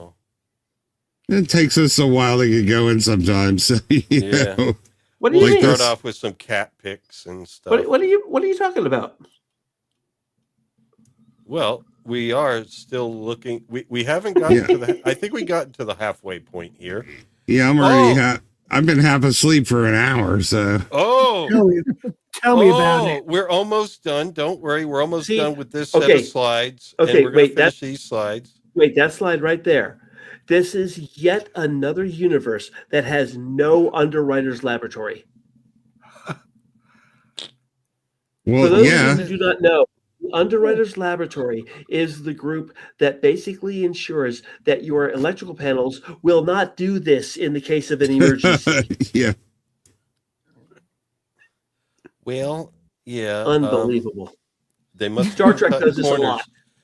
G: It takes us a while to get going sometimes. So,
A: Yeah.
E: What do you
A: We'll
E: mean?
A: start off with some cat pics and stuff.
E: What are you talking about?
A: Well, we are still looking. We haven't gotten to the. I think we got to the halfway point here.
G: Yeah, I'm already. I've been half asleep for an hour. So.
A: Oh.
D: Tell me about it.
A: We're almost done. Don't worry. We're almost done with this set
E: okay.
A: of slides.
E: Okay,
A: and we're going to
E: wait,
A: finish these slides.
E: Wait, that slide right there. This is yet another universe that has no underwriter's laboratory.
G: Well,
E: for those
G: yeah.
E: of you who do not know, the underwriter's laboratory is the group that basically ensures that your electrical panels will not do this in the case of an emergency.
G: Yeah.
A: Well, yeah.
E: Unbelievable.
A: They must
E: Star
A: have
E: Trek
A: cut
E: does this a
A: corners.
E: lot.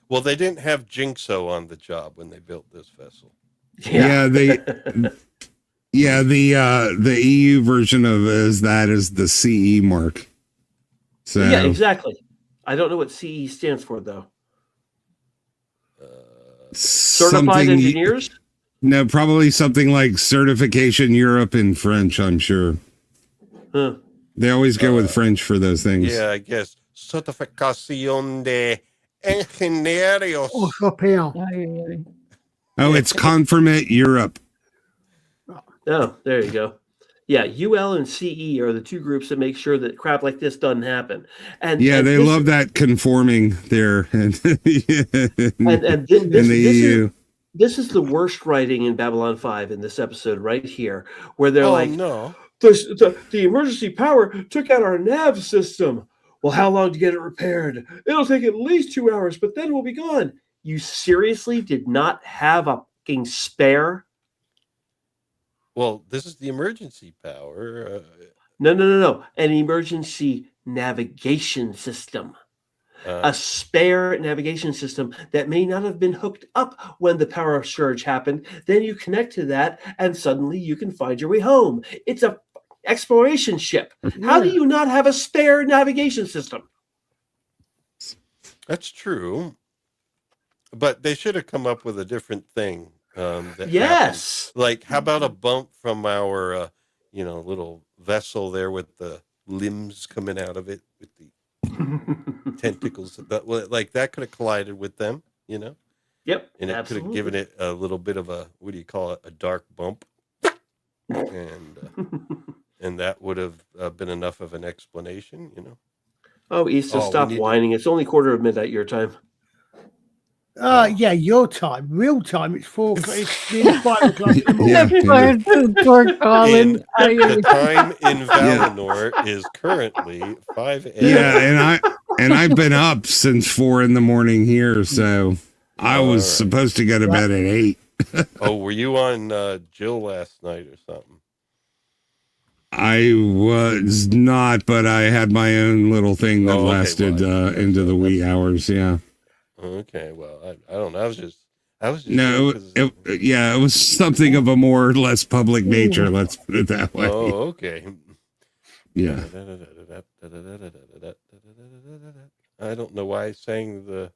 A: Well, they didn't have Jinxo on the job when they built this vessel.
G: Yeah, the EU version of is the CE mark. So
E: yeah, exactly. I don't know what CE stands for though. Certified engineers?
G: No, probably something like Certification Europe in French, I'm sure.
E: Huh.
G: They always go with French for those things.
A: Yeah, I guess. Certificación de Ingenieros.
G: Oh, it's Confirmate Europe.
E: Oh, there you go. Yeah, UL and CE are the two groups that make sure that crap like this doesn't happen. And
G: they love that conforming there. In the EU.
E: This is the worst writing in Babylon 5 in this episode right here, where they're
A: no.
E: The emergency power took out our nav system. Well, how long to get it repaired? It'll take at least 2 hours, but then we'll be gone. You seriously did not have a fucking spare?
A: Well, this is the emergency power.
E: No. An emergency navigation system. A spare navigation system that may not have been hooked up when the power surge happened. Then you connect to that, and suddenly you can find your way home. It's a exploration ship. How do you not have a spare navigation system?
A: That's true. But they should have come up with a different thing.
E: Yes.
A: Happened. Like, how about a bump from our, little vessel there with the limbs coming out of it with the tentacles? Like that could have collided with them, Yep. And it could have given it a little bit of a, what do you call it? A dark bump. And that would have been enough of an explanation,
E: Oh, Easter, stop whining. It's only 4:15 your time.
D: Yeah, your time. Real time. It's 4 o'clock. It's nearly 5 o'clock in the morning.
A: The time in Valinor is currently 5 a.m.
G: Yeah, and I've been up since 4 a.m. here, so I was supposed to go to bed at 8.
A: Oh, were you on Jill last night or something?
G: I was not, but I had my own little thing that lasted into the wee hours. Yeah.
A: Okay. Well, I don't know. I was just.
G: No, it was something of a more or less public nature. Let's put it that way.
A: Oh, okay.
G: Yeah.
A: I don't know why I sang the.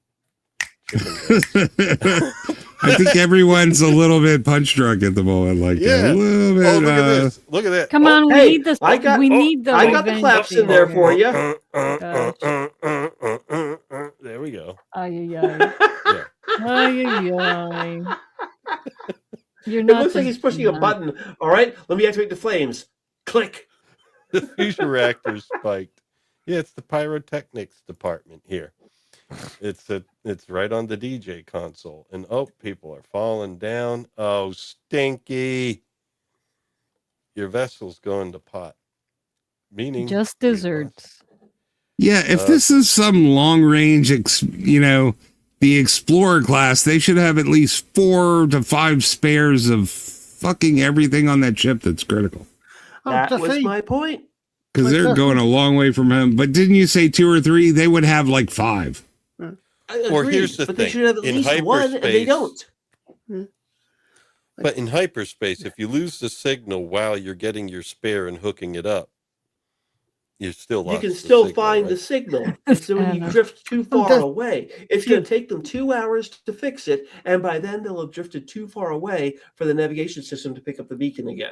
G: I think everyone's a little bit punch drunk at the moment, like a little bit.
A: Oh, look at this! Look at that!
B: Come on, we need this.
E: I got the claps in there for you.
A: There we go.
B: You're
E: It
B: not.
E: looks like he's pushing a button. All right, let me activate the flames. Click.
A: The fusion reactor spiked. Yeah, it's the pyrotechnics department here. It's right on the DJ console, and people are falling down. Oh, stinky! Your vessel's going to pot. Meaning
B: Just
A: we lost.
B: desserts.
G: Yeah, if this is some long range, the Explorer class, they should have at least 4 to 5 spares of fucking everything on that ship that's critical.
E: That was my point.
G: Because they're going a long way from him. But didn't you say 2 or 3? They would have like 5.
A: Or here's the
E: but
A: thing:
E: they should have at
A: in
E: least
A: hyperspace,
E: one, and they don't.
A: But in hyperspace, if you lose the signal while you're getting your spare and hooking it up, you're still lost.
E: You can still
A: signal,
E: find
A: right?
E: the signal. So when you drift too far away, it's going to take them 2 hours to fix it, and by then they'll have drifted too far away for the navigation system to pick up the beacon again.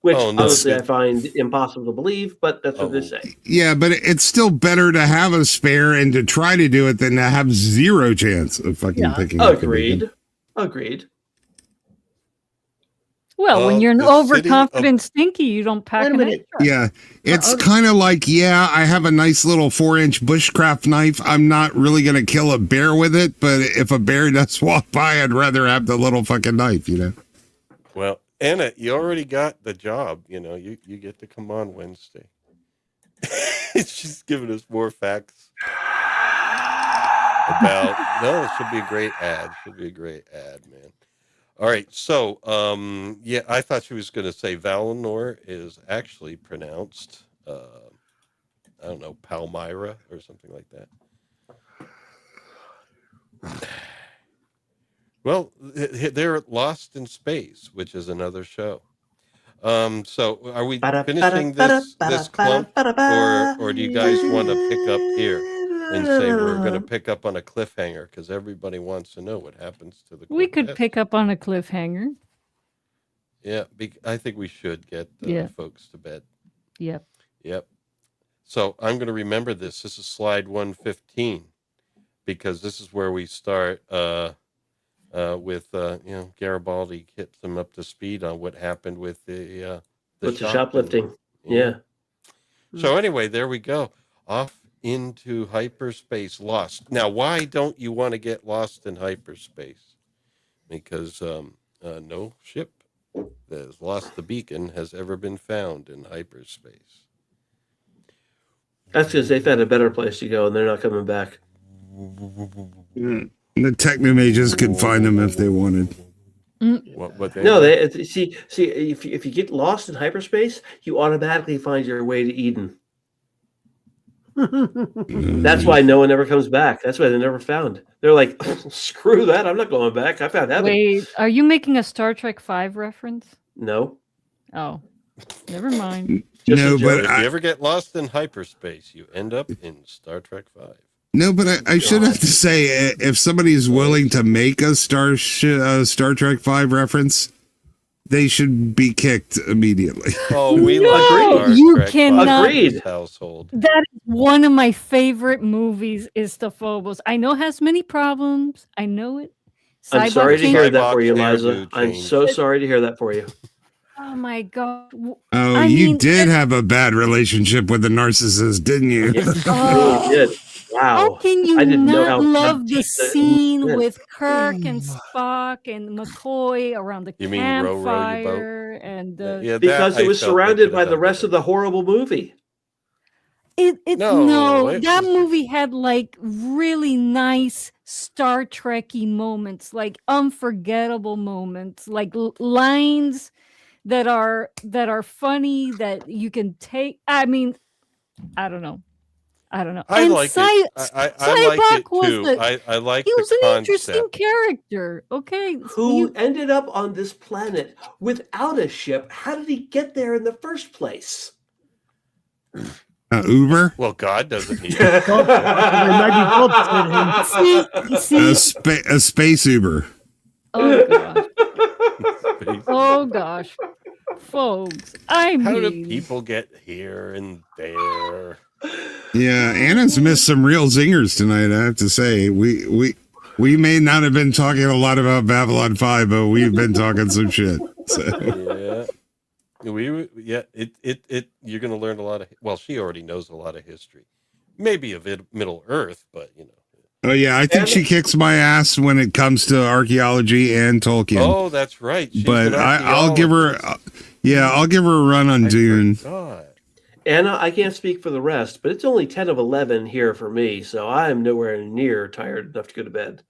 E: Which honestly I find impossible to believe, but that's what they say.
G: Yeah, but it's still better to have a spare and to try to do it than to have 0 chance of fucking picking up the beacon.
E: Agreed.
B: Well, when you're an overconfident stinky, you don't pack an extra.
G: Yeah, it's kind of like, I have a nice little 4-inch bushcraft knife. I'm not really going to kill a bear with it, but if a bear does walk by, I'd rather have the little fucking knife,
A: Well, Anna, you already got the job. You get to come on Wednesday. She's giving us more facts about. No, it should be a great ad. Man. All right, so I thought she was going to say Valinor is actually pronounced, I don't know, Palmyra or something like that. Well, they're Lost in Space, which is another show. So are we finishing this clump, or do you guys want to pick up here and say we're going to pick up on a cliffhanger because everybody wants to know what happens to the
B: We could
A: quartet?
B: pick up on a cliffhanger.
A: Yeah, I think we should get folks to bed.
B: Yep.
A: So I'm going to remember this. This is slide 115 because this is where we start with Garibaldi gets them up to speed on what happened with the
E: shoplifting. Yeah.
A: So anyway, there we go. Off into hyperspace, lost. Now, why don't you want to get lost in hyperspace? Because no ship that has lost the beacon has ever been found in hyperspace.
E: That's because they found a better place to go, and they're not coming back.
G: The Technomages could find them if they wanted.
E: See, if you get lost in hyperspace, you automatically find your way to Eden. That's why no one ever comes back. That's why they're never found. They're like, screw that, I'm not going back. I found heaven.
B: Wait, are you making a Star Trek 5 reference?
E: No.
B: Oh, never mind.
G: No, but
A: if you ever get lost in hyperspace, you end up in Star Trek 5.
G: No, but I should have to say, if somebody's willing to make a Star Trek 5 reference, they should be kicked immediately.
A: Oh, we
B: No,
A: like Star
B: you
A: Trek
B: cannot.
A: 5 in this household.
B: That is one of my favorite movies. Is the Phobos. I know it has many problems. I know it.
E: I'm sorry to hear that for you,
A: Cyborg
E: Liza.
A: hairdo
E: I'm
A: change.
E: so sorry to hear that for you.
B: Oh my god.
G: Oh, you did have a bad relationship with the narcissist, didn't you?
E: Yes,
B: Oh.
E: you did. Wow.
B: How can you
E: I didn't know
B: not
E: how
B: love the
E: deep that
B: scene
E: went.
B: with Kirk and Spock and McCoy around the
A: You mean row, row your boat?
B: campfire and the
A: Yeah,
E: Because
A: that
E: it was
A: I felt they
E: surrounded
A: could
E: by
A: have
E: the
A: done
E: rest of
A: better.
E: the horrible movie.
A: No, it
B: that
A: was-
B: movie had like really nice Star Trekky moments, like unforgettable moments, like lines that are funny that you can take. I mean, I don't know.
A: I
B: And
A: like it. I like it
B: Cyborg was
A: too.
B: the-
A: I like
B: he
A: the
B: was an
A: concept.
B: interesting character. Okay,
E: Who ended up on this planet without a ship? How did he get there in the first place?
G: Uber?
A: Well, God doesn't need
D: God, maybe God sent him.
B: see,
G: A space Uber.
B: oh gosh,
A: it.
B: oh gosh, folks. I
A: How do
B: mean,
A: people get here and there?
G: Yeah, Anna's missed some real zingers tonight, I have to say. We may not have been talking a lot about Babylon 5, but we've been talking some shit. So.
A: Yeah. You're going to learn a lot of, well, she already knows a lot of history. Maybe of Middle Earth, but
G: Oh yeah, I think she kicks my ass when it comes to archaeology and Tolkien.
A: Oh, that's right. She's
G: but
A: an
G: I'll give her,
A: archaeologist.
G: I'll give her a run on Dune.
A: God.
E: Anna, I can't speak for the rest, but it's only 10 of 11 here for me, so I'm nowhere near tired enough to go to bed.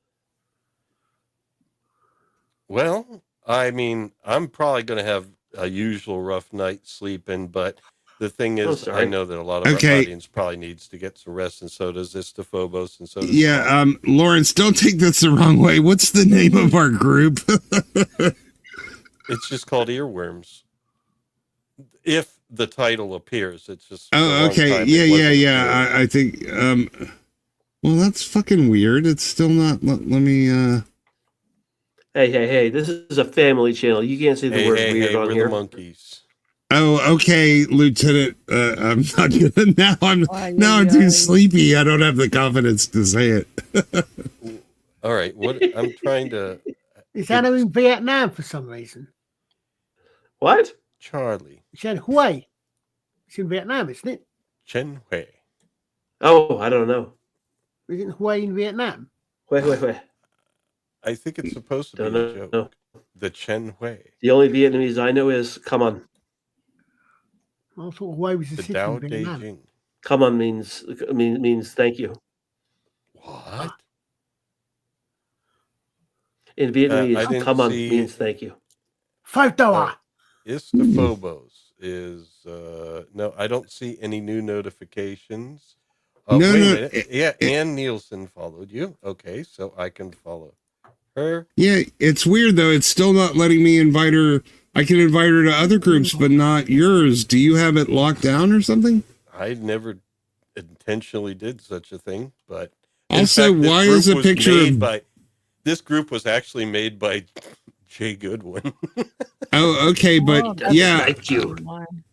A: Well, I mean, I'm probably going to have a usual rough night sleeping, but the thing is, I know that a lot of our audience probably needs to get some rest, and so does Istophobos, and so does
G: Lawrence, don't take this the wrong way. What's the name of our group?
A: It's just called Earworms. If the title appears, it's just.
G: Oh, okay. Yeah. I think. Well, that's fucking weird. It's still not. Let me.
E: Hey! This is a family channel. You can't say the word weird on
A: we're
E: here.
A: The monkeys.
G: Oh, okay, Lieutenant. I'm not gonna. Now I'm too sleepy. I don't have the confidence to say it.
A: All right. What I'm trying to.
D: Is Anna in Vietnam for some reason?
E: What?
A: Charlie.
D: Chen Hui. It's in Vietnam, isn't it?
A: Chen Hui.
E: Oh, I don't know.
D: Isn't Hui in Vietnam?
E: Wait.
A: I think it's supposed to be a joke.
E: No.
A: The Chen Hui.
E: The only Vietnamese I know is come on.
D: I thought Hui was a
A: The
D: city
A: Tao
D: in Vietnam.
A: Beijing.
E: Come on means thank you.
A: What?
E: In Vietnamese, come on means thank you.
D: $5.
A: Istophobos is no, I don't see any new notifications.
G: No,
A: wait a
G: no.
A: minute. Yeah, Ann Nielsen followed you. Okay, so I can follow her.
G: Yeah, it's weird though. It's still not letting me invite her. I can invite her to other groups, but not yours. Do you have it locked down or something?
A: I never intentionally did such a thing, but
G: also, why is a picture of...
A: This group was actually made by Jay Goodwin.
G: Oh, okay, but yeah.
E: Thank you.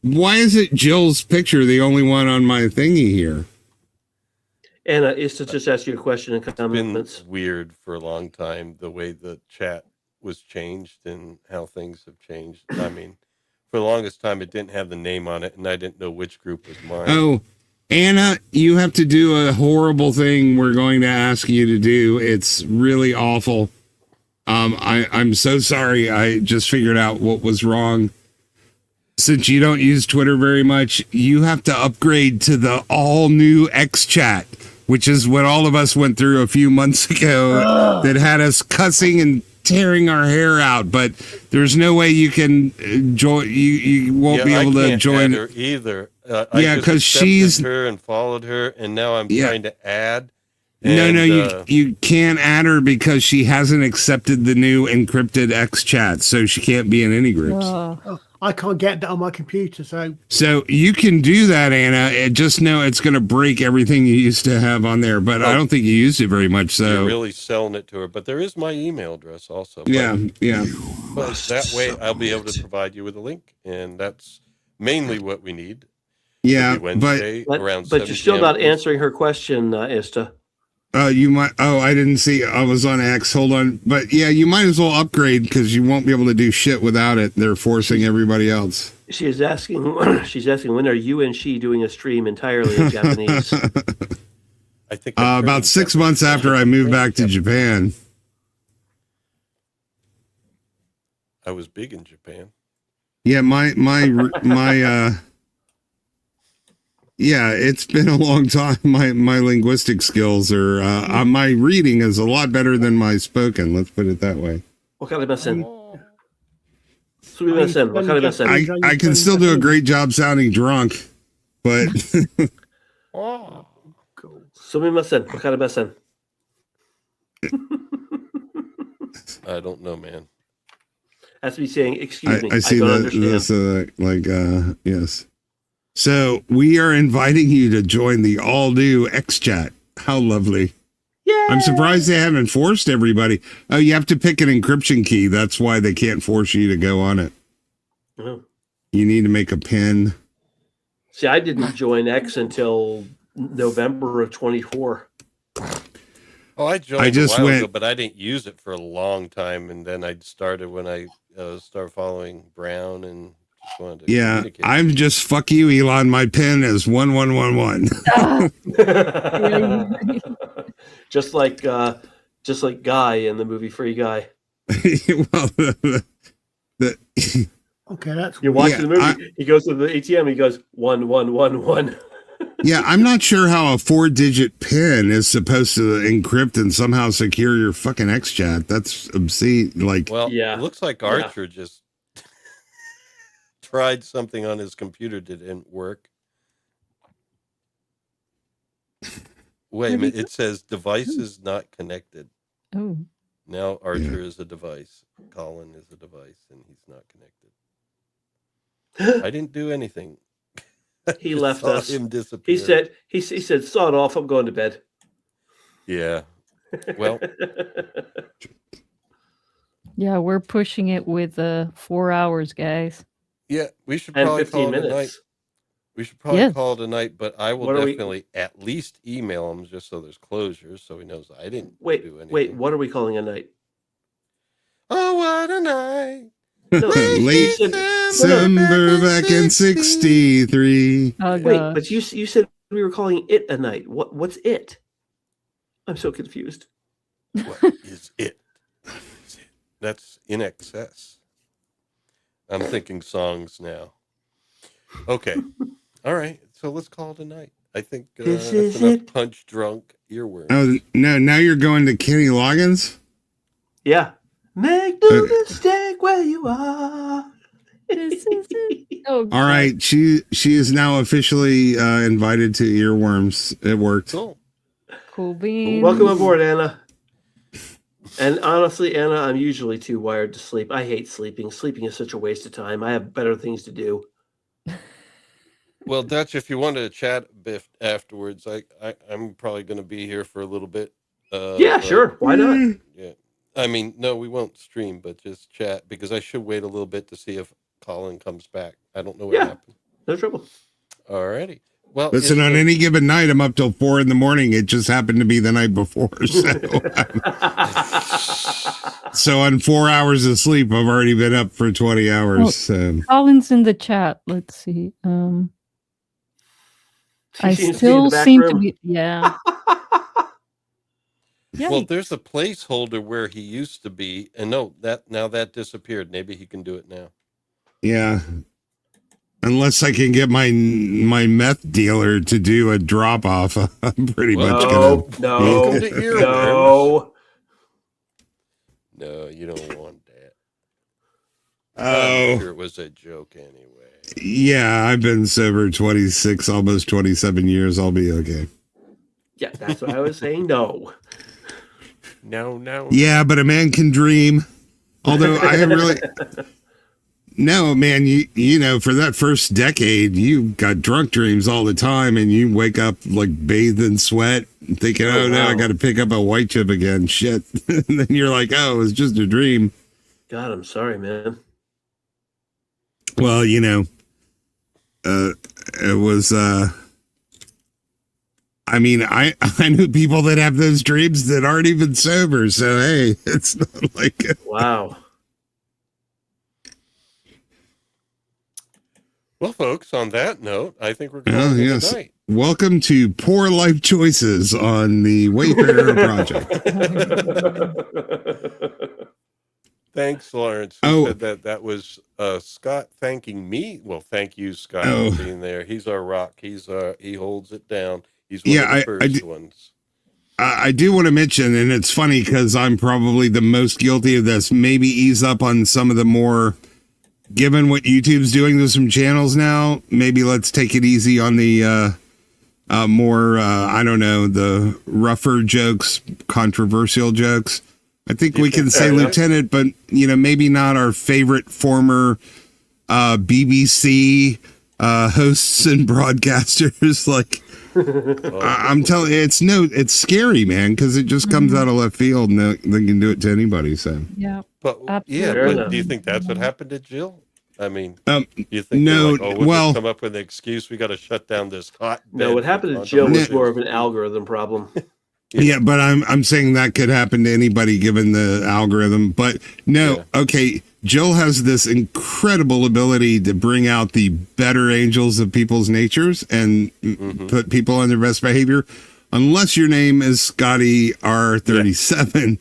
G: Why is it Jill's picture the only one on my thingy here?
E: Anna, is to just ask you a question and comments.
A: It's been weird for a long time, the way the chat was changed and how things have changed. I mean, for the longest time, it didn't have the name on it, and I didn't know which group was mine.
G: Oh, Anna, you have to do a horrible thing we're going to ask you to do. It's really awful. I'm so sorry. I just figured out what was wrong. Since you don't use Twitter very much, you have to upgrade to the all new X chat, which is what all of us went through a few months ago that had us cussing and tearing our hair out. But there's no way you can join. You won't be able to join
A: her either.
G: Because she's
A: her and followed her, and now I'm trying to add.
G: You can't add her because she hasn't accepted the new encrypted X chat, so she can't be in any groups.
D: I can't get that on my computer,
G: so you can do that, Anna. Just know it's going to break everything you used to have on there. But I don't think you used it very much. So
A: you're really selling it to her. But there is my email address also.
G: Yeah.
A: But that way, I'll be able to provide you with a link, and that's mainly what we need.
G: Yeah,
A: Wednesday, around
E: but you're still not answering her question, Ista.
G: You might. Oh, I didn't see. I was on X. Hold on. But yeah, you might as well upgrade because you won't be able to do shit without it. They're forcing everybody else.
E: She's asking. She's asking when are you and she doing a stream entirely in Japanese?
A: I think
G: about 6 months after I moved back to Japan.
A: I was big in Japan.
G: Yeah, my. Yeah, it's been a long time. My linguistic skills are, my reading is a lot better than my spoken. Let's put it that way.
E: I
G: can still do a great job sounding drunk, but.
A: I don't know, man.
E: Has to be saying, excuse me.
G: I see this, yes. So we are inviting you to join the all-new X-Chat. How lovely. Yay! I'm surprised they haven't forced everybody. Oh, you have to pick an encryption key. That's why they can't force you to go on it.
E: Oh.
G: You need to make a PIN.
E: See, I didn't join X until November of 24.
A: Oh, I joined a while ago, but I didn't use it for a long time. And then I started when I started following Brown and Just wanted to
G: Yeah,
A: communicate.
G: I'm just fuck you, Elon. My pin is 1111.
E: Just like Guy in the movie Free Guy.
G: Well,
D: Okay, that's
E: You're watching the movie. He goes to the ATM. He goes 1111.
G: yeah, I'm not sure how a 4-digit pin is supposed to encrypt and somehow secure your fucking XChat. That's obscene. Like,
A: Well,
E: Yeah.
A: it looks like Archer just tried something on his computer that didn't work. Wait a minute. It says device is not connected.
B: Oh.
A: Now Archer is a device. Colin is a device, and he's not connected. I didn't do anything.
E: He
A: Just
E: left
A: saw
E: us.
A: him disappear.
E: He said, "Sod off. I'm going to bed."
A: Yeah. Well,
B: Yeah, we're pushing it with 4 hours, guys.
A: yeah, we should
E: And
A: probably
E: 15
A: call it a night.
E: minutes.
A: We should probably
B: Yes.
A: call it a night, but I will
E: What are we-
A: definitely at least email him just so there's closure, so he knows I didn't
E: Wait,
A: do anything.
E: wait. What are we calling a night?
A: Oh, what a night!
E: No,
G: Late December back in 63.
B: Oh,
E: Wait,
B: God.
E: but you said we were calling it a night. What's it? I'm so confused.
A: What is it? That's in excess. I'm thinking songs now. Okay. All right. So let's call it a night. I think
E: This
A: that's
E: is
A: enough
E: it.
A: punch drunk earworm.
G: Oh, no, now you're going to Kenny Loggins?
E: Yeah. Make no mistake where you are.
B: This is it. Oh,
G: All
B: God.
G: right, she is now officially invited to Earworms. It worked.
A: Cool.
B: Cool beans.
E: Welcome aboard, Anna. And honestly, Anna, I'm usually too wired to sleep. I hate sleeping. Sleeping is such a waste of time. I have better things to do.
A: Well, Dutch, if you wanted to chat a bit afterwards, I'm probably going to be here for a little bit.
E: Yeah,
A: but-
E: sure. Why not?
A: Yeah. I mean, no, we won't stream, but just chat because I should wait a little bit to see if Colin comes back. I don't know what
E: Yeah.
A: happened.
E: No trouble.
A: All righty. Well,
G: Listen,
A: is
G: on
A: there-
G: any given night, I'm up till 4 a.m. It just happened to be the night before. So on 4 hours of sleep, I've already been up for 20 hours. So.
B: Colin's in the chat. Let's see. I
E: seems to be in
B: still
E: the back
B: seem to
E: room.
B: be. Yeah.
A: Well,
B: Yikes.
A: there's a placeholder where he used to be, and no, that disappeared. Maybe he can do it now.
G: Yeah. Unless I can get my meth dealer to do a drop off, I'm pretty much gonna.
E: No,
A: Welcome to Earworms.
E: no.
A: No, you don't want that.
G: Oh.
A: I'm sure it was a joke anyway.
G: Yeah, I've been sober 26, almost 27 years. I'll be okay.
E: Yeah, that's what I was saying. No.
A: No.
G: Yeah, but a man can dream. Although I have really. No, man, you know, for that first decade, you got drunk dreams all the time, and you wake up like bathed in sweat, thinking, oh, no,
E: wow.
G: I got to pick up a white chip again. Shit. And then you're like, oh, it was just a dream.
E: God, I'm sorry, man.
G: Well, you know, it was, I mean, I knew people that have those dreams that aren't even sober. So, hey, it's not like,
E: Wow.
A: Well, folks, on that note, I think we're
G: oh,
A: going to
G: yes.
A: night.
G: Welcome to Poor Life Choices on the Wayfarer Project.
A: Thanks, Lawrence. Who
G: Oh.
A: said that was Scott thanking me. Well, thank you, Scott,
G: Oh.
A: for being there. He's our rock. He holds it down. He's one
G: Yeah,
A: of the
G: I
A: first
G: do-
A: ones.
G: I do want to mention, and it's funny because I'm probably the most guilty of this, maybe ease up on some of the more, given what YouTube's doing to some channels now, maybe let's take it easy on the more, I don't know, the rougher jokes, controversial jokes. I think we can say Lieutenant, but, you know, maybe not our favorite former BBC hosts and broadcasters. Like, I'm telling you, it's scary, man, because it just comes out of left field and they can do it to anybody. So,
B: Yeah.
A: But yeah,
B: Absolutely.
A: but do you think that's what happened to Jill? I mean, you think
G: no,
A: they're like, oh, we'll
G: well-
A: just come up with an excuse. We got to shut down this hot.
E: No,
A: bed
E: what happened
A: for
E: to Joe was
A: controversy."
E: more of an algorithm problem.
G: Yeah, but I'm saying that could happen to anybody given the algorithm. But no, okay, Jill has this incredible ability to bring out the better angels of people's natures and put people on their best behavior. Unless your name is Scotty R37,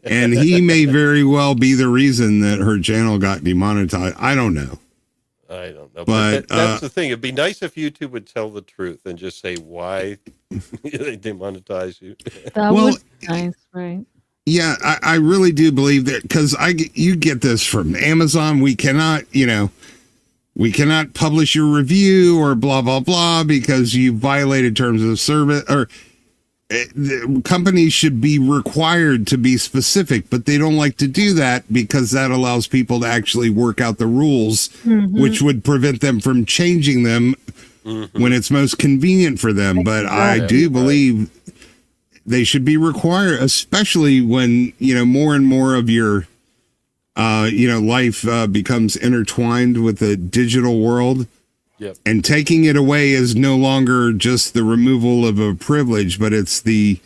G: and he may very well be the reason that her channel got demonetized. I don't know.
A: I don't know,
G: but
A: that's the thing. It'd be nice if YouTube would tell the truth and just say why they demonetize you.
B: That
G: Well,
B: was nice, right?
G: Yeah, I really do believe that, because you get this from Amazon. We cannot publish your review or blah blah blah because you violated terms of service, or the companies should be required to be specific, but they don't like to do that because that allows people to actually work out the rules, which would prevent them from changing them when it's most convenient for them. But I do believe they should be required, especially when, more and more of your, life becomes intertwined with the digital world. Yep. And taking it away is no longer just the removal of a privilege, but it's the,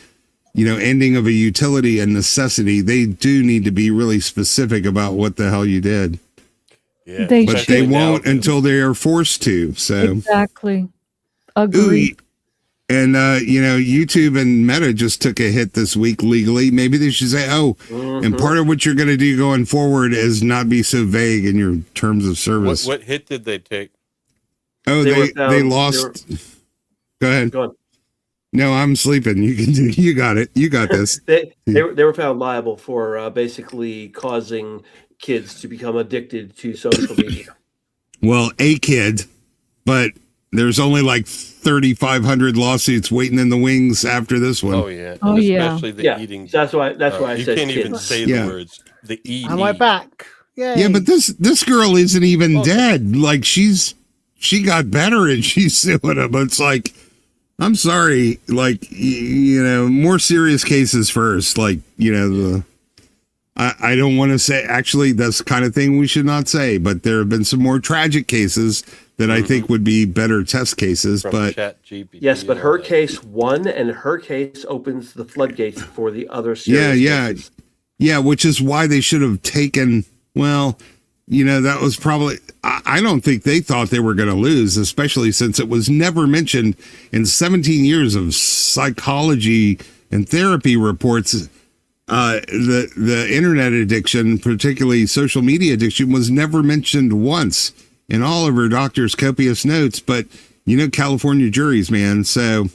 G: ending of a utility and necessity. They do need to be really specific about what the hell you did.
A: Yeah,
G: but they won't until they are forced to. So
B: exactly. Agreed.
G: And, YouTube and Meta just took a hit this week legally. Maybe they should say, and part of what you're going to do going forward is not be so vague in your terms of service.
A: What hit did they take?
G: Oh, they lost. Go ahead.
E: Go on.
G: No, I'm sleeping. You got it. You got this.
E: They were found liable for basically causing kids to become addicted to social media.
G: Well, a kid, but there's only like 3,500 lawsuits waiting in the wings after this one.
A: Oh yeah.
B: Oh yeah.
A: Especially the eating.
E: That's why I
A: you
E: said
A: can't
E: kids.
A: even say the words. The ED.
D: Am I back? Yay.
G: Yeah, but this girl isn't even dead. Like she got better and she's suing him. It's like, I'm sorry, like, more serious cases first. Like, I don't want to say, actually, that's the kind of thing we should not say, but there have been some more tragic cases that I think would be better test cases.
A: From
G: but
A: ChatGPT
E: yes, but
A: and
E: her
A: all that.
E: case won, and her case opens the floodgates for the other serious cases.
G: Yeah, which is why they should have taken, that was probably, I don't think they thought they were going to lose, especially since it was never mentioned in 17 years of psychology and therapy reports. The internet addiction, particularly social media addiction, was never mentioned once in all of her doctor's copious notes. But, California juries, man. So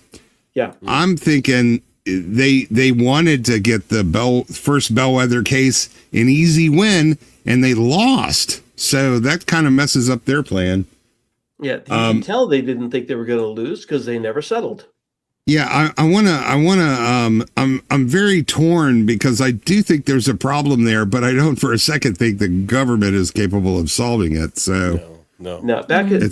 E: yeah,
G: I'm thinking they wanted to get the first bellwether case an easy win, and they lost. So that kind of messes up their plan.
E: Yeah, you can tell they didn't think they were going to lose because they never settled.
G: Yeah, I'm very torn because I do think there's a problem there, but I don't for a second think the government is capable of solving it. So
E: no. Back in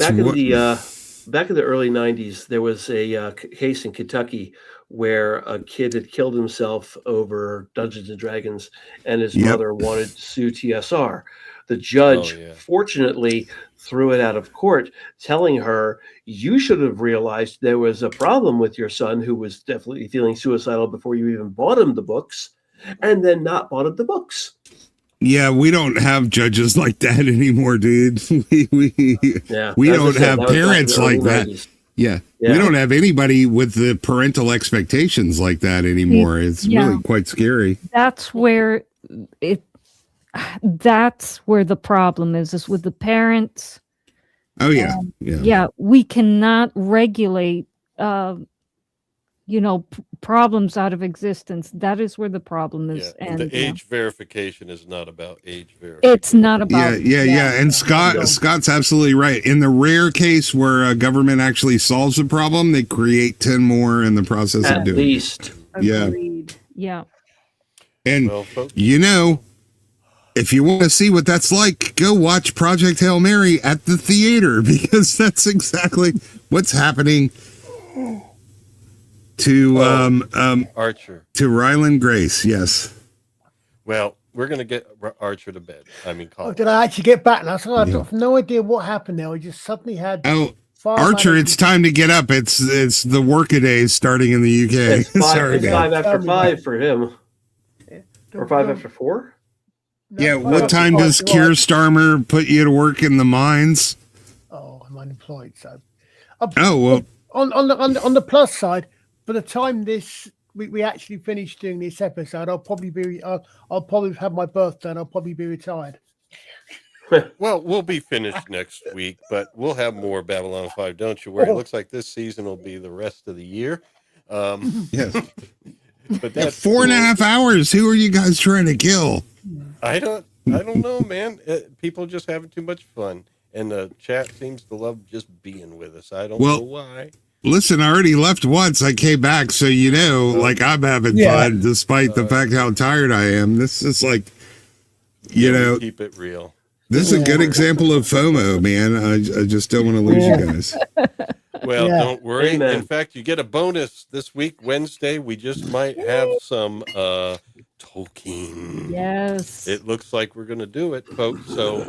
E: the early 90s, there was a case in Kentucky where a kid had killed himself over Dungeons and Dragons, and his mother wanted to sue TSR. The judge, fortunately, threw it out of court, telling her, you should have realized there was a problem with your son who was definitely feeling suicidal before you even bought him the books, and then not bought him the books.
G: Yeah, we don't have judges like that anymore, dude. We don't have parents like that. Yeah, we don't have anybody with the parental expectations like that anymore. It's really quite scary.
B: That's where the problem is with the parents.
G: Oh yeah.
B: Yeah, we cannot regulate problems out of existence. That is where the problem is.
A: Yeah, and the age verification is not about age verification.
B: It's not about
G: yeah. And Scott's absolutely right. In the rare case where a government actually solves a problem, they create 10 more in the process of doing it.
B: Agreed. Yeah.
G: And if you want to see what that's like, go watch Project Hail Mary at the theater, because that's exactly what's happening to
A: Archer,
G: to Ryland Grace. Yes.
A: Well, we're gonna get Archer to bed.
D: Did I actually get back now? So I have no idea what happened there. I just suddenly had
G: Archer, it's time to get up. It's the workaday starting in the UK.
E: It's five,
G: Sorry,
E: it's
G: man.
E: 5 after
D: Tell me
E: 5 for him. Or 5 after 4?
G: Yeah, what time does Keir Starmer put you to work in the mines?
D: Oh, I'm unemployed, so.
G: Oh, well.
D: On the plus side, by the time we actually finish doing this episode, I'll probably have my birthday and I'll probably be retired.
A: Well, we'll be finished next week, but we'll have more Babylon 5. Don't you worry. It looks like this season will be the rest of the year.
G: Yes.
A: But that's
G: 4.5 hours. Who are you guys trying to kill?
A: I don't know, man. People just having too much fun, and the chat seems to love just being with us. I don't know why.
G: Listen, I already left once. I came back, so like I'm having fun, despite the fact how tired I am. This is like,
A: keep it real.
G: This is a good example of FOMO, man. I just don't want to lose you guys.
A: Well, don't worry.
E: Amen.
A: In fact, you get a bonus this week, Wednesday. We just might have some Tolkien.
B: Yes.
A: It looks like we're going to do it, folks. So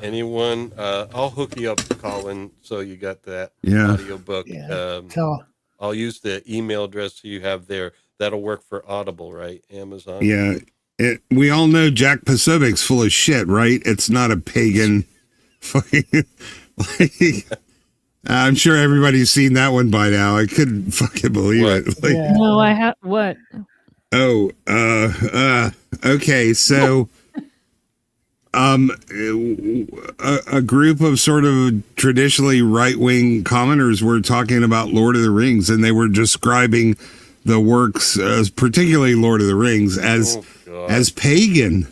A: anyone, I'll hook you up, Colin, so you got that audio book.
D: Yeah.
A: I'll use the email address you have there. That'll work for Audible, right? Amazon?
G: Yeah. We all know Jack Pasovic's full of shit, right? It's not a pagan fucking... I'm sure everybody's seen that one by now. I couldn't fucking believe it.
B: No, I have what?
G: Oh, okay. So, a group of sort of traditionally right-wing commenters were talking about Lord of the Rings, and they were describing the works, particularly Lord of the Rings, as pagan.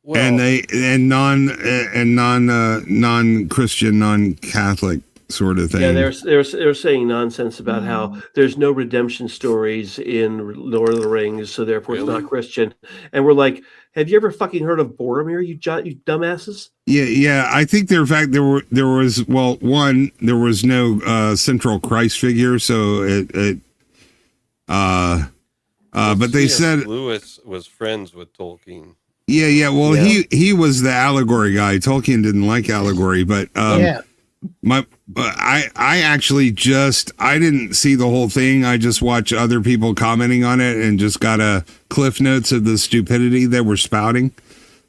G: Well, and non-Christian, non-Catholic sort of thing.
E: Yeah, they're saying nonsense about how there's no redemption stories in Lord of the Rings, so therefore it's not Christian. And we're like, have you ever fucking heard of Boromir, you dumbasses?
G: Yeah. I think there was no central Christ figure, so but they said
A: Lewis was friends with Tolkien.
G: Yeah. Well, he was the allegory guy. Tolkien didn't like allegory, but I actually I didn't see the whole thing. I just watched other people commenting on it and just got a cliff notes of the stupidity they were spouting.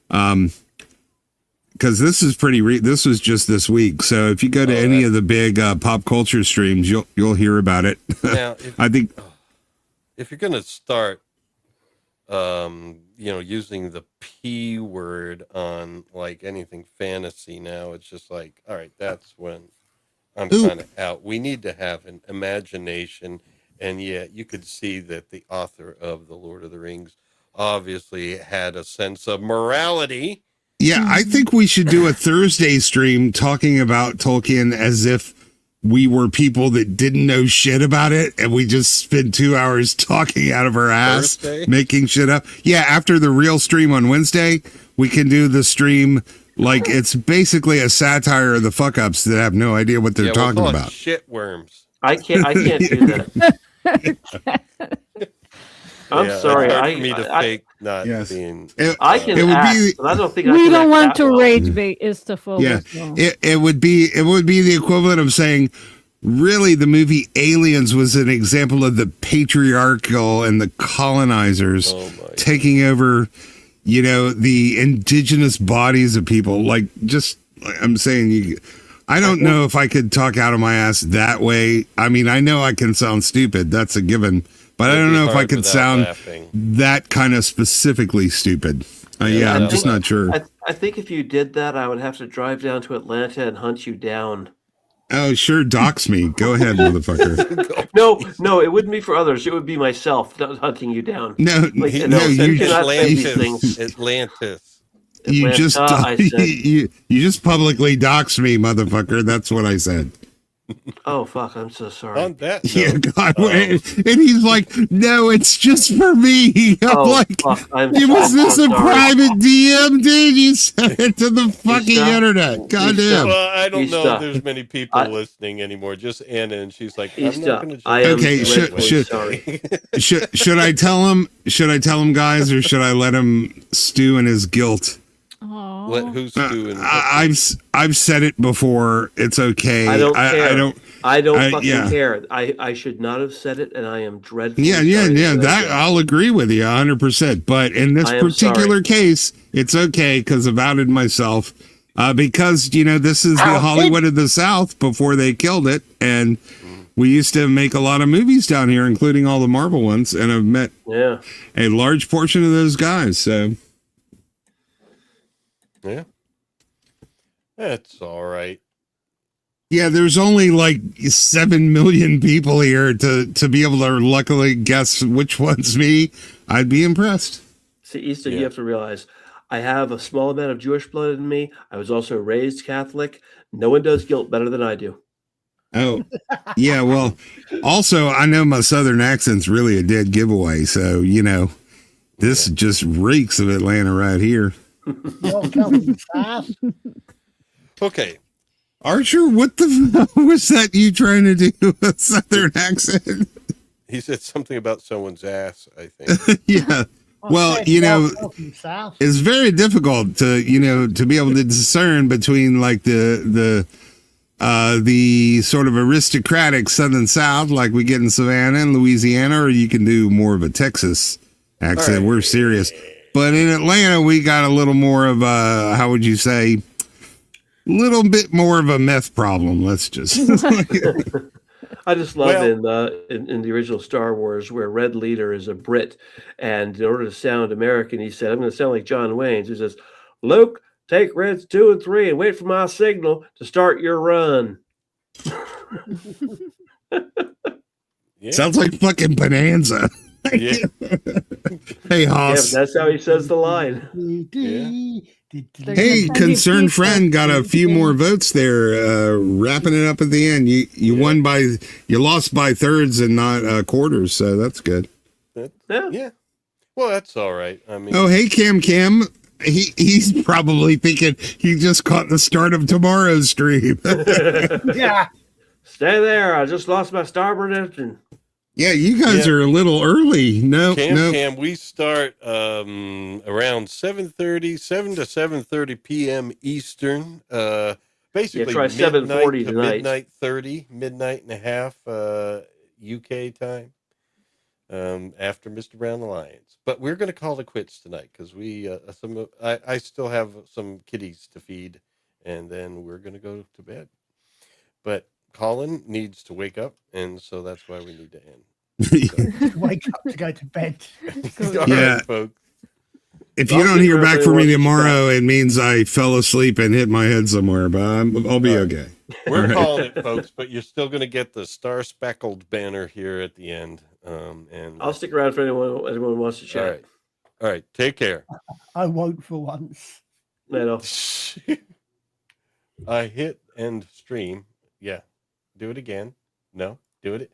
G: Because this is this was just this week. So if you go to any of the big pop culture streams, you'll hear about it.
A: Now,
G: I think
A: if you're going to start, using the P word on like anything fantasy now, it's just like, all right, that's when I'm kind of out. We need to have an imagination. And yet you could see that the author of The Lord of the Rings obviously had a sense of morality.
G: Yeah, I think we should do a Thursday stream talking about Tolkien as if we were people that didn't know shit about it, and we just spend 2 hours talking out of our ass,
A: Thursday?
G: making shit up. Yeah, after the real stream on Wednesday, we can do the stream like it's basically a satire of the fuck-ups that have no idea what they're talking
A: we'll call it
G: about.
A: Shit worms.
E: I can't do that. I'm sorry.
A: It's hard for me to fake not being.
E: I can act, but I don't think
B: we don't want to rage bait. Is the focus.
G: Yeah, it would be the equivalent of saying, really, the movie Aliens was an example of the patriarchal and the colonizers taking over, the indigenous bodies of people. Like, I'm saying, I don't know if I could talk out of my ass that way. I mean, I know I can sound stupid. That's a given. But I don't know if I could sound that kind of specifically stupid. I'm just not sure.
E: I think if you did that, I would have to drive down to Atlanta and hunt you down.
G: Oh, sure. Dox me. Go ahead, motherfucker.
E: No, it wouldn't be for others. It would be myself hunting you down.
G: No,
A: Atlantis.
G: You just publicly dox me, motherfucker. That's what I said.
E: Oh fuck! I'm so sorry.
A: On that note,
G: yeah, God, and he's like, "No, it's just for me." I'm like, "Was this a private DM, dude? You sent it to the fucking internet." Goddamn.
A: Well, I don't know if there's many people listening anymore. Just Anna, and she's like, "I'm not going to."
G: Okay, should I tell him? Should I tell him, guys, or should I let him stew in his guilt?
B: Aww.
A: Who's doing?
G: I've said it before. It's okay.
E: I don't care. I don't fucking
G: yeah.
E: care. I should not have said it, and I am dreadful.
G: Yeah. That I'll agree with you 100%. But in this particular case, it's okay because I've outed myself. Because this is the Hollywood of the South before they killed it, and we used to make a lot of movies down here, including all the Marvel ones, and I've met a large portion of those guys. So
A: yeah, that's all right.
G: Yeah, there's only like 7 million people here to be able to luckily guess which one's me. I'd be impressed.
E: See, Easton, you have to realize I have a small amount of Jewish blood in me. I was also raised Catholic. No one does guilt better than I do.
G: Oh, yeah. Well, also, I know my Southern accent's really a dead giveaway. So, this just reeks of Atlanta right here.
A: Okay.
G: Archer, what the fuck was that you trying to do? A Southern accent?
A: He said something about someone's ass, I think.
G: Yeah. Well, it's very difficult to be able to discern between like the sort of aristocratic Southern South, like we get in Savannah and Louisiana, or you can do more of a Texas accent. Right. We're serious. But in Atlanta, we got a little more of a, how would you say, little bit more of a meth problem. Let's just.
E: I just love in the original Star Wars where Red Leader is a Brit, and in order to sound American, he said, "I'm going to sound like John Wayne." So he says, "Luke, take Reds 2 and 3 and wait for my signal to start your run."
G: Sounds like fucking Bonanza.
A: Yeah.
G: Hey, Hoss.
E: Yeah, that's how he says the line.
G: Hey, concerned friend got a few more votes there, wrapping it up at the end. You won you lost by thirds and not quarters, so that's good.
A: Yeah. Well, that's all right. I mean,
G: oh, hey, Cam. He's probably thinking he just caught the start of tomorrow's stream.
D: Yeah.
E: Stay there. I just lost my starboard engine.
G: Yeah, you guys are a little early. No,
A: Cam, we start around 7:30, 7 to 7:30 p.m. Eastern. Basically,
E: try 7:40
A: to
E: tonight.
A: midnight 30, midnight and a half UK time. After Mr. Brown Alliance, but we're going to call it quits tonight because I still have some kitties to feed, and then we're going to go to bed. But Colin needs to wake up, and so that's why we need to end. So.
D: Wake up to go to bed.
A: All right, folks.
G: If you don't hear back from me tomorrow, it means I fell asleep and hit my head somewhere, but I'll be okay.
A: We're calling it, folks, but you're still going to get the star-speckled banner here at the end. And
E: I'll stick around for anyone wants to chat.
A: All right. Take care.
D: I won't for once.
E: No.
A: I hit end stream. Yeah. Do it again. No. Do it.